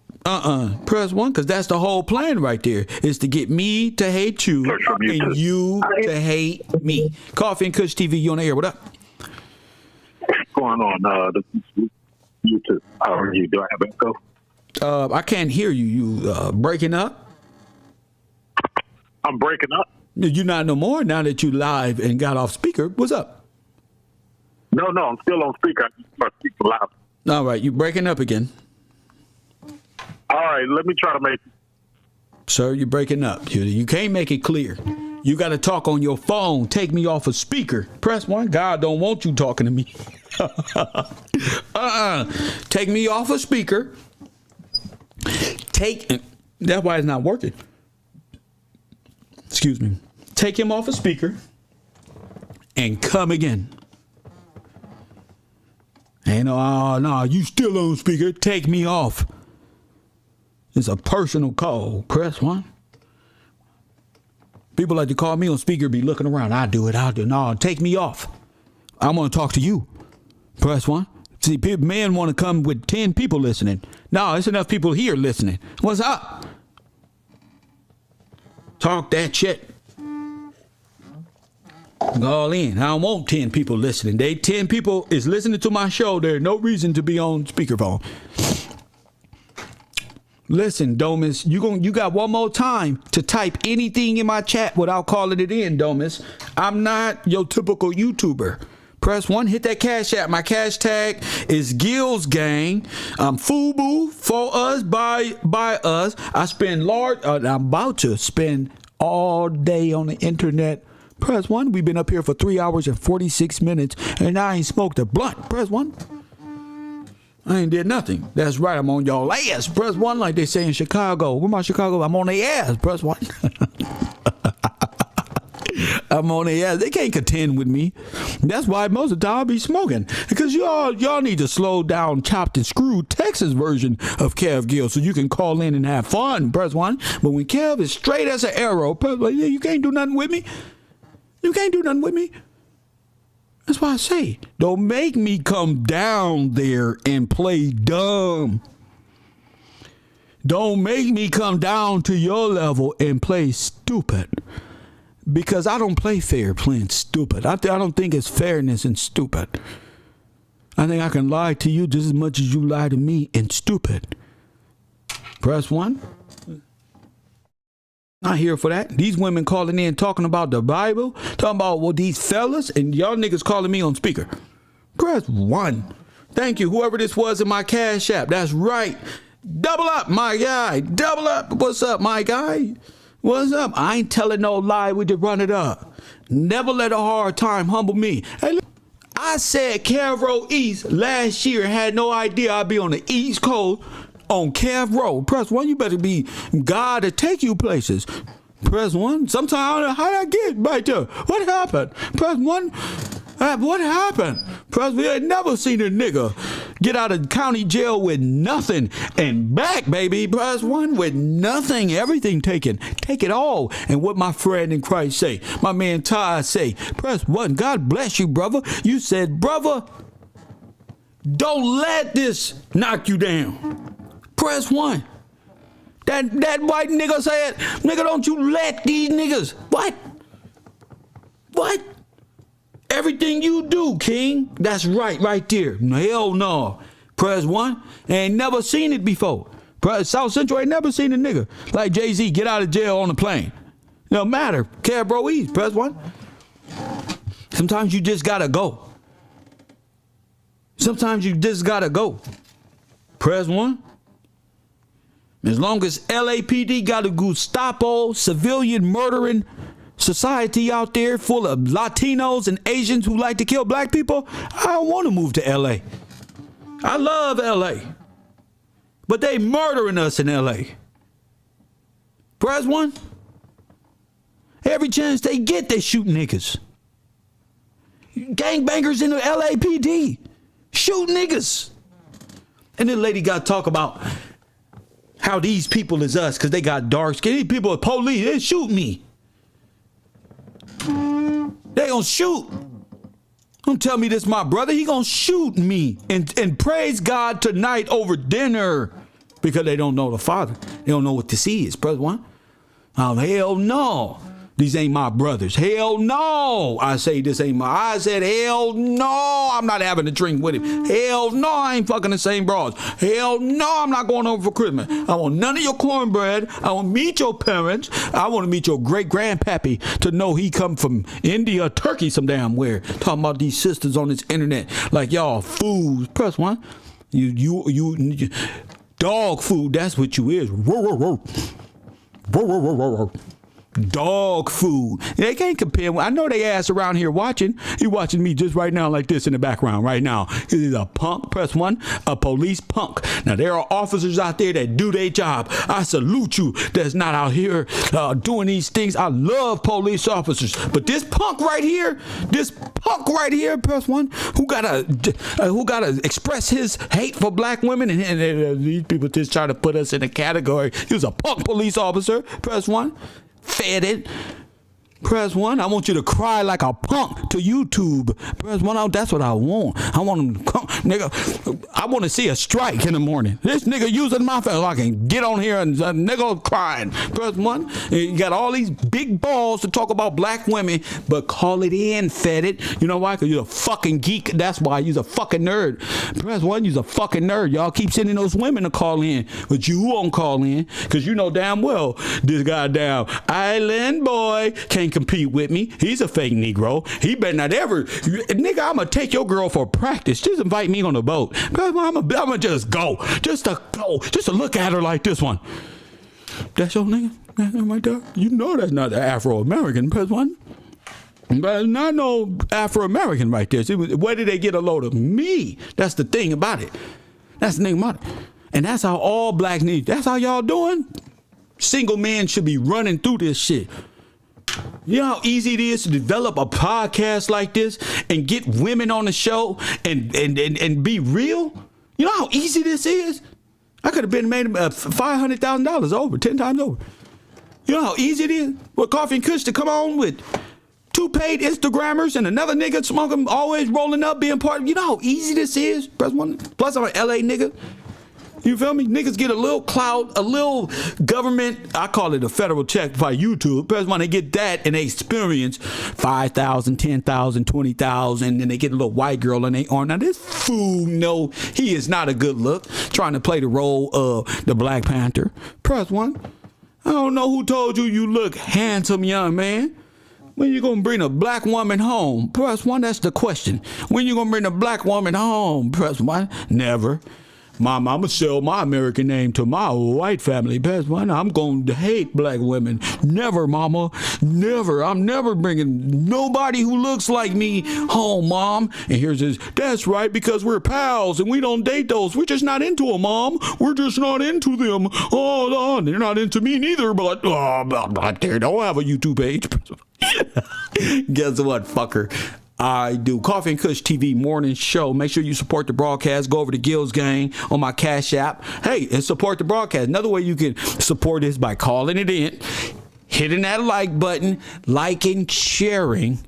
Speaker 1: Press 1, because that's the whole plan right there, is to get me to hate you and you to hate me. Coffee and Kush TV, you on the air. What up?
Speaker 16: What's going on? YouTube. How are you? Do I have echo?
Speaker 1: I can't hear you. You breaking up?
Speaker 16: I'm breaking up.
Speaker 1: You not no more now that you live and got off speaker. What's up?
Speaker 16: No, I'm still on speaker. I just start speaking loud.
Speaker 1: All right, you breaking up again.
Speaker 16: All right, let me try to make.
Speaker 1: Sir, you're breaking up. You can't make it clear. You got to talk on your phone. Take me off a speaker. Press 1. God don't want you talking to me. Take me off a speaker. That's why it's not working. Excuse me. Take him off a speaker and come again. Ain't no, you still on speaker. Take me off. It's a personal call. Press 1. People like to call me on speaker, be looking around. I do it. No, take me off. I want to talk to you. Press 1. See, men want to come with 10 people listening. No, it's enough people here listening. What's up? Talk that shit. All in. I don't want 10 people listening. 10 people is listening to my show. There's no reason to be on speakerphone. Listen, Domus, you got one more time to type anything in my chat without calling it in, Domus. I'm not your typical YouTuber. Press 1, hit that cash app. My cash tag is Gills Gang. FUBU, for us, by us. I spend I'm about to spend all day on the internet. Press 1. We've been up here for 3 hours and 46 minutes, and I ain't smoked a blunt. Press 1. I ain't did nothing. That's right. I'm on y'all ass. Press 1, like they say in Chicago. Where my Chicago? I'm on their ass. Press 1. I'm on their ass. They can't contend with me. That's why most of the time I be smoking. Because y'all need to slow down Chopped and Screwed Texas version of Kev Gill so you can call in and have fun. Press 1. But when Kev is straight as an arrow, press, like, you can't do nothing with me. You can't do nothing with me. That's why I say, don't make me come down there and play dumb. Don't make me come down to your level and play stupid. Because I don't play fair playing stupid. I don't think it's fairness and stupid. I think I can lie to you just as much as you lie to me and stupid. Press 1. Not here for that. These women calling in talking about the Bible, talking about these fellas, and y'all niggas calling me on speaker. Press 1. Thank you, whoever this was in my Cash App. That's right. Double up, my guy. Double up. What's up, my guy? What's up? I ain't telling no lie. We just run it up. Never let a hard time humble me. Hey, I said Kev Row East last year. Had no idea I'd be on the East Coast on Kev Row. Press 1. You better be God to take you places. Press 1. Sometimes I don't know how did I get right there. What happened? Press 1. What happened? Press, we ain't never seen a nigga get out of county jail with nothing and back, baby. Press 1 with nothing, everything taken. Take it all. And what my friend in Christ say, my man Ty say, press 1. God bless you, brother. You said, brother, don't let this knock you down. Press 1. That white nigga said, nigga, don't you let these niggas. What? Everything you do, King. That's right there. Hell no. Press 1. Ain't never seen it before. South Central ain't never seen a nigga like Jay-Z get out of jail on a plane. No matter. Kev Row East. Press 1. Sometimes you just gotta go. Sometimes you just gotta go. Press 1. As long as LAPD got a Gestapo civilian murdering society out there full of Latinos and Asians who like to kill black people, I don't want to move to LA. I love LA. But they murdering us in LA. Press 1. Every chance they get, they shoot niggas. Gangbangers in the LAPD. Shoot niggas. And then lady got to talk about how these people is us because they got dark skin. These people are police. They shoot me. They gonna shoot. Don't tell me this my brother. He gonna shoot me and praise God tonight over dinner because they don't know the Father. They don't know what this is. Press 1. Oh, hell no. These ain't my brothers. Hell no. I say this ain't my. I said hell no. I'm not having a drink with him. Hell no. I ain't fucking the same bras. Hell no. I'm not going over for Christmas. I want none of your cornbread. I want to meet your parents. I want to meet your great grandpappy to know he come from India, Turkey, some damn where. Talking about these sisters on this internet like y'all fools. Press 1. You dog food. That's what you is. Dog food. They can't compare. I know they ass around here watching. He watching me just right now like this in the background right now. He's a punk. Press 1. A police punk. Now there are officers out there that do their job. I salute you that's not out here doing these things. I love police officers. But this punk right here, press 1, who gotta express his hate for black women and these people just try to put us in a category. He was a punk police officer. Press 1. Fed it. Press 1. I want you to cry like a punk to YouTube. Press 1. That's what I want. I want him to come, nigga. I want to see a strike in the morning. This nigga using my phone. I can get on here and nigga crying. Press 1. You got all these big balls to talk about black women, but call it in, fed it. You know why? Because you're a fucking geek. That's why you're a fucking nerd. Press 1. You're a fucking nerd. Y'all keep sending those women to call in, but you won't call in because you know damn well this goddamn island boy can't compete with me. He's a fake Negro. He better not ever. Nigga, I'm going to take your girl for practice. Just invite me on the boat. I'm going to just go. Just to look at her like this one. That's your nigga? Right there? You know that's not the Afro-American. Press 1. But not no Afro-American right there. See, where did they get a load of me? That's the thing about it. That's the thing about it. And that's how all black need. That's how y'all doing? Single men should be running through this shit. You know how easy it is to develop a podcast like this and get women on the show and be real? You know how easy this is? I could have been made $500,000 over, 10 times over. You know how easy it is for Coffee and Kush to come on with 2 paid Instagrammers and another nigga smoking, always rolling up, being part of. You know how easy this is? Plus, I'm an LA nigga. You feel me? Niggas get a little clout, a little government. I call it a federal check by YouTube. Plus, when they get that and they experience 5,000, 10,000, 20,000, and they get a little white girl in their arm. Now, this fool, no, he is not a good look. Trying to play the role of the Black Panther. Press 1. I don't know who told you you look handsome, young man. When you gonna bring a black woman home? Press 1, that's the question. When you gonna bring a black woman home? Press 1, never. Mama, I'm gonna sell my American name to my white family. Press 1, I'm gonna hate black women. Never, mama, never. I'm never bringing nobody who looks like me home, mom. And here's his, that's right, because we're pals and we don't date those. We're just not into them, mom. We're just not into them. Oh, they're not into me neither, but they don't have a YouTube page. Guess what, fucker? I do Coffee and Kush TV morning show. Make sure you support the broadcast. Go over to Gills Gang on my Cash App. Hey, and support the broadcast. Another way you can support is by calling it in, hitting that like button, liking, sharing,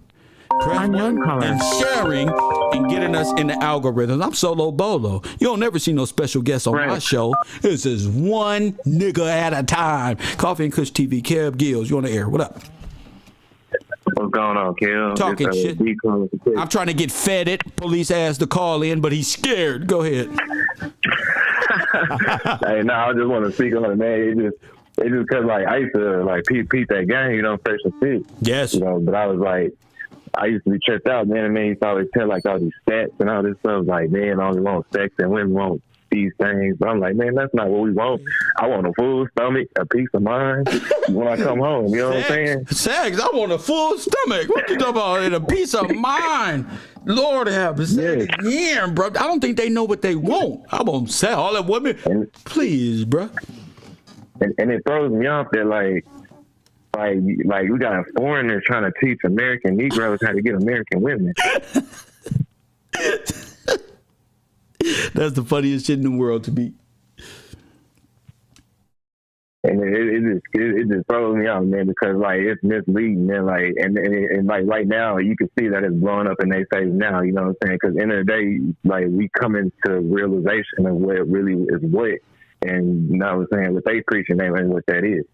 Speaker 1: press 1 and sharing, and getting us in the algorithms. I'm solo bolo. You don't never see no special guests on my show. This is one nigga at a time. Coffee and Kush TV. Kev Gills, you on the air? What up?
Speaker 17: What's going on, Kel?
Speaker 1: Talking shit. I'm trying to get fed it. Police asked to call in, but he's scared. Go ahead.
Speaker 17: Hey, no, I just want to speak on it, man. It just cause like I used to like peep that game, you know, Fresh and Fit.
Speaker 1: Yes.
Speaker 17: You know, but I was like, I used to be tripped out, man. And man used to always tell like all these stats and all this stuff. Like, man, only want sex and women want these things. But I'm like, man, that's not what we want. I want a full stomach, a peace of mind when I come home. You know what I'm saying?
Speaker 1: Sex, I want a full stomach. What you talking about? And a peace of mind. Lord have mercy. Yeah, bro. I don't think they know what they want. I won't say all that women. Please, bro.
Speaker 17: And it throws me off that like we got a foreigner trying to teach American Negroes how to get American women.
Speaker 1: That's the funniest shit in the world to me.
Speaker 17: And it just throws me out, man, because like it's misleading, man. Like and like right now, you can see that it's blowing up in their face now. You know what I'm saying? Because end of the day, like we come into realization of what it really is what, and you know what I'm saying? What they preaching ain't what that is.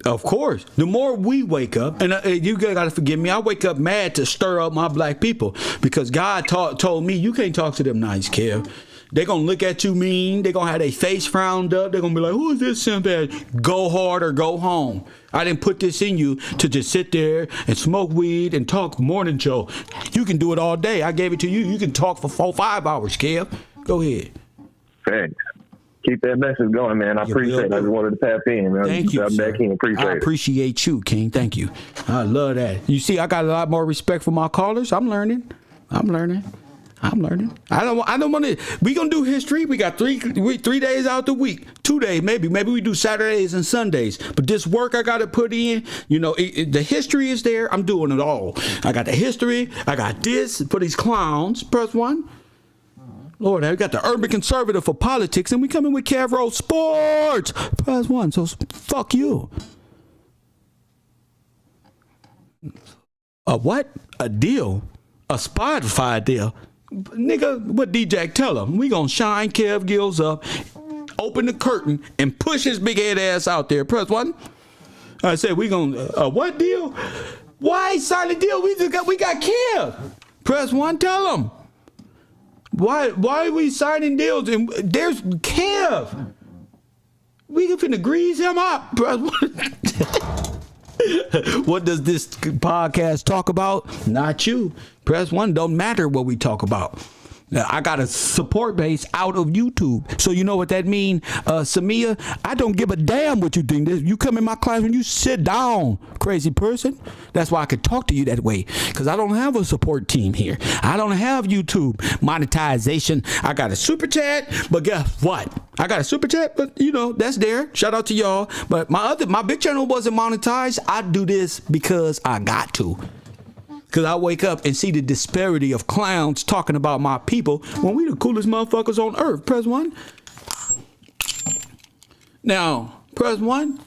Speaker 1: Of course. The more we wake up, and you got to forgive me, I wake up mad to stir up my black people because God told me you can't talk to them nice, Kev. They're going to look at you mean. They're going to have their face frowned up. They're going to be like, who is this simp ass? Go hard or go home. I didn't put this in you to just sit there and smoke weed and talk morning show. You can do it all day. I gave it to you. You can talk for 4-5 hours, Kev. Go ahead.
Speaker 17: Thanks. Keep that message going, man. I appreciate it. I just wanted to tap in, man.
Speaker 1: Thank you,
Speaker 17: sir.
Speaker 1: I appreciate you, King. Thank you. I love that. You see, I got a lot more respect for my callers. I'm learning. I don't want to. We gonna do history. We got 3 days out the week, 2 days, maybe we do Saturdays and Sundays. But this work I got to put in, you know, the history is there. I'm doing it all. I got the history. I got this for these clowns. Press 1. Lord, I got the urban conservative for politics, and we coming with Cavro Sports. Press 1. So fuck you. A what? A deal? A Spotify deal? Nigga, what DJ tell him? We gonna shine Kev Gills up, open the curtain, and push his big head ass out there. Press 1. I said we gonna what deal? Why sign a deal? We got Kev. Press 1. Tell him. Why are we signing deals? And there's Kev. We finna grease him up. Press 1. What does this podcast talk about? Not you. Press 1. Don't matter what we talk about. Now, I got a support base out of YouTube. So you know what that means, Samia? I don't give a damn what you think. You come in my class when you sit down, crazy person. That's why I could talk to you that way. Because I don't have a support team here. I don't have YouTube monetization. I got a super chat, but guess what? I got a super chat, but that's there. Shout out to y'all. But my big channel wasn't monetized. I do this because I got to. Because I wake up and see the disparity of clowns talking about my people when we the coolest motherfuckers on earth. Press 1. Now, press 1.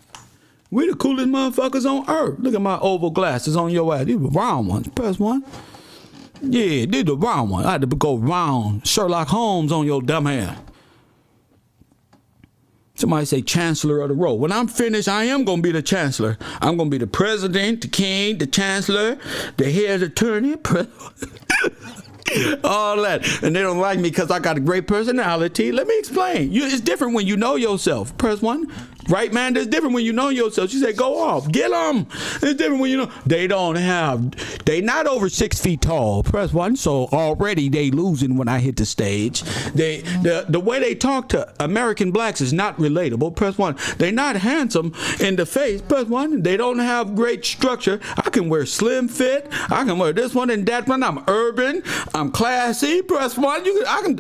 Speaker 1: We the coolest motherfuckers on earth. Look at my oval glasses on your ass. These were round ones. Press 1. Yeah, these the round ones. I had to go round Sherlock Holmes on your dumb ass. Somebody say chancellor of the road. When I'm finished, I am going to be the chancellor. I'm going to be the president, the king, the chancellor, the head attorney, all that. And they don't like me because I got a great personality. Let me explain. It's different when you know yourself. Press 1. Right, man? It's different when you know yourself. She said, go off. Get them. It's different when you know. They not over 6 feet tall. Press 1. So already they losing when I hit the stage. The way they talk to American blacks is not relatable. Press 1. They not handsome in the face. Press 1. They don't have great structure. I can wear slim fit. I can wear this one and that one. I'm urban. I'm classy. Press 1.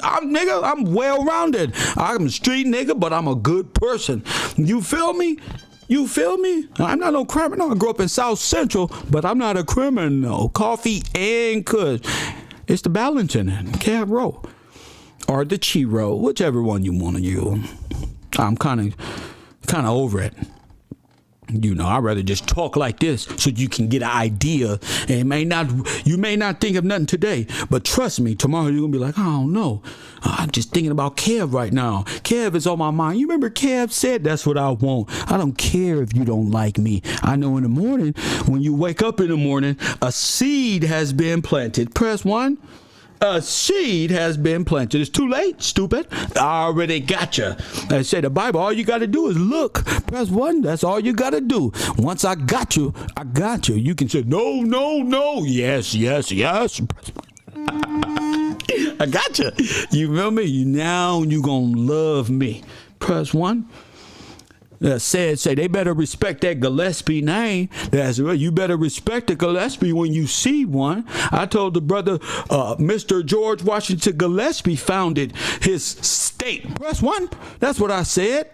Speaker 1: I'm well-rounded. I'm a street nigga, but I'm a good person. You feel me? You feel me? I'm not no criminal. I grew up in South Central, but I'm not a criminal. Coffee and kush. It's the balancing cab row or the Chiro, whichever one you want to use. I'm kind of over it. I'd rather just talk like this so you can get an idea. And you may not think of nothing today, but trust me, tomorrow you're going to be like, I don't know. I'm just thinking about Kev right now. Kev is on my mind. You remember Kev said, that's what I want. I don't care if you don't like me. I know in the morning, when you wake up in the morning, a seed has been planted. Press 1. A seed has been planted. It's too late, stupid. I already got you. I say the Bible, all you got to do is look. Press 1. That's all you got to do. Once I got you, I got you. You can say, no, no, no. Yes, yes, yes. I got you. You feel me? Now you going to love me. Press 1. Say they better respect that Gillespie name. That's right. You better respect the Gillespie when you see one. I told the brother, Mr. George Washington Gillespie founded his state. Press 1. That's what I said.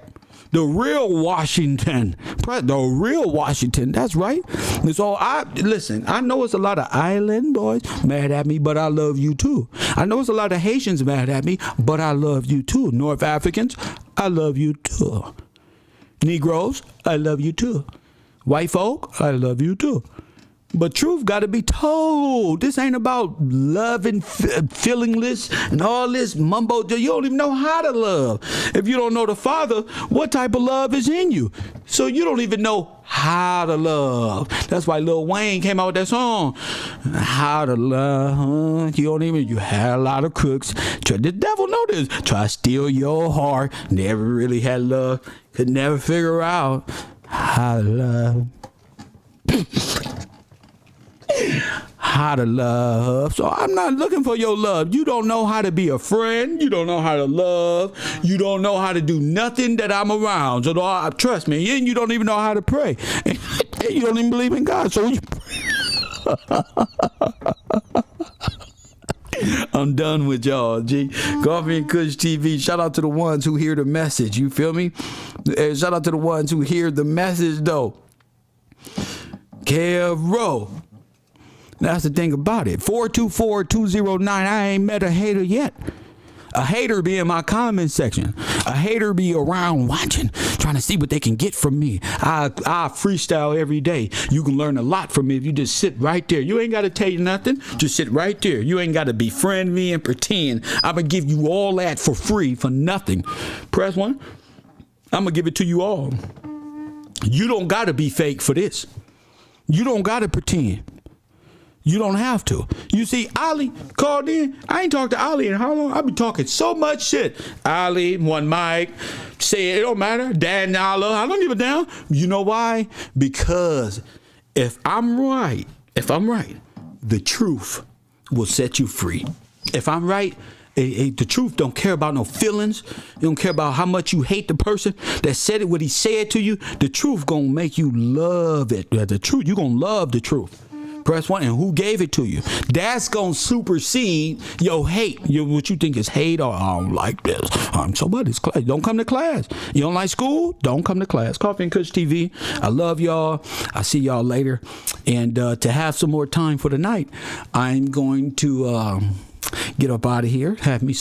Speaker 1: The real Washington. The real Washington. That's right. So listen, I know it's a lot of island boys mad at me, but I love you too. I know it's a lot of Haitians mad at me, but I love you too. North Africans, I love you too. Negroes, I love you too. White folk, I love you too. But truth got to be told. This ain't about love and feelingless and all this mumbo. You don't even know how to love. If you don't know the Father, what type of love is in you? So you don't even know how to love. That's why Lil Wayne came out with that song. How to love. You had a lot of crooks. The devil know this. Try to steal your heart. Never really had love. Could never figure out how to love. How to love. So I'm not looking for your love. You don't know how to be a friend. You don't know how to love. You don't know how to do nothing that I'm around. So trust me. And you don't even know how to pray. And you don't even believe in God. So you I'm done with y'all, G. Coffee and Kush TV. Shout out to the ones who hear the message. You feel me? Shout out to the ones who hear the message, though. Kev Rowe. That's the thing about it. 424-209. I ain't met a hater yet. A hater be in my comment section. A hater be around watching, trying to see what they can get from me. I freestyle every day. You can learn a lot from me if you just sit right there. You ain't got to tell you nothing. Just sit right there. You ain't got to befriend me and pretend. I'm going to give you all that for free, for nothing. Press 1. I'm going to give it to you all. You don't got to be fake for this. You don't got to pretend. You don't have to. You see, Ali called in. I ain't talked to Ali in how long? I be talking so much shit. Ali, one mic, say it don't matter. Dan Nala, I don't give a damn. You know why? Because if I'm right, the truth will set you free. If I'm right, the truth don't care about no feelings. It don't care about how much you hate the person that said it, what he said to you. The truth gonna make you love it. The truth, you gonna love the truth. Press 1. And who gave it to you? That's going to supersede your hate. What you think is hate, or I don't like this. Somebody's class. Don't come to class. You don't like school? Don't come to class. Coffee and Kush TV. I love y'all. I'll see y'all later. And to have some more time for the night, I'm going to get up out of here. Have me some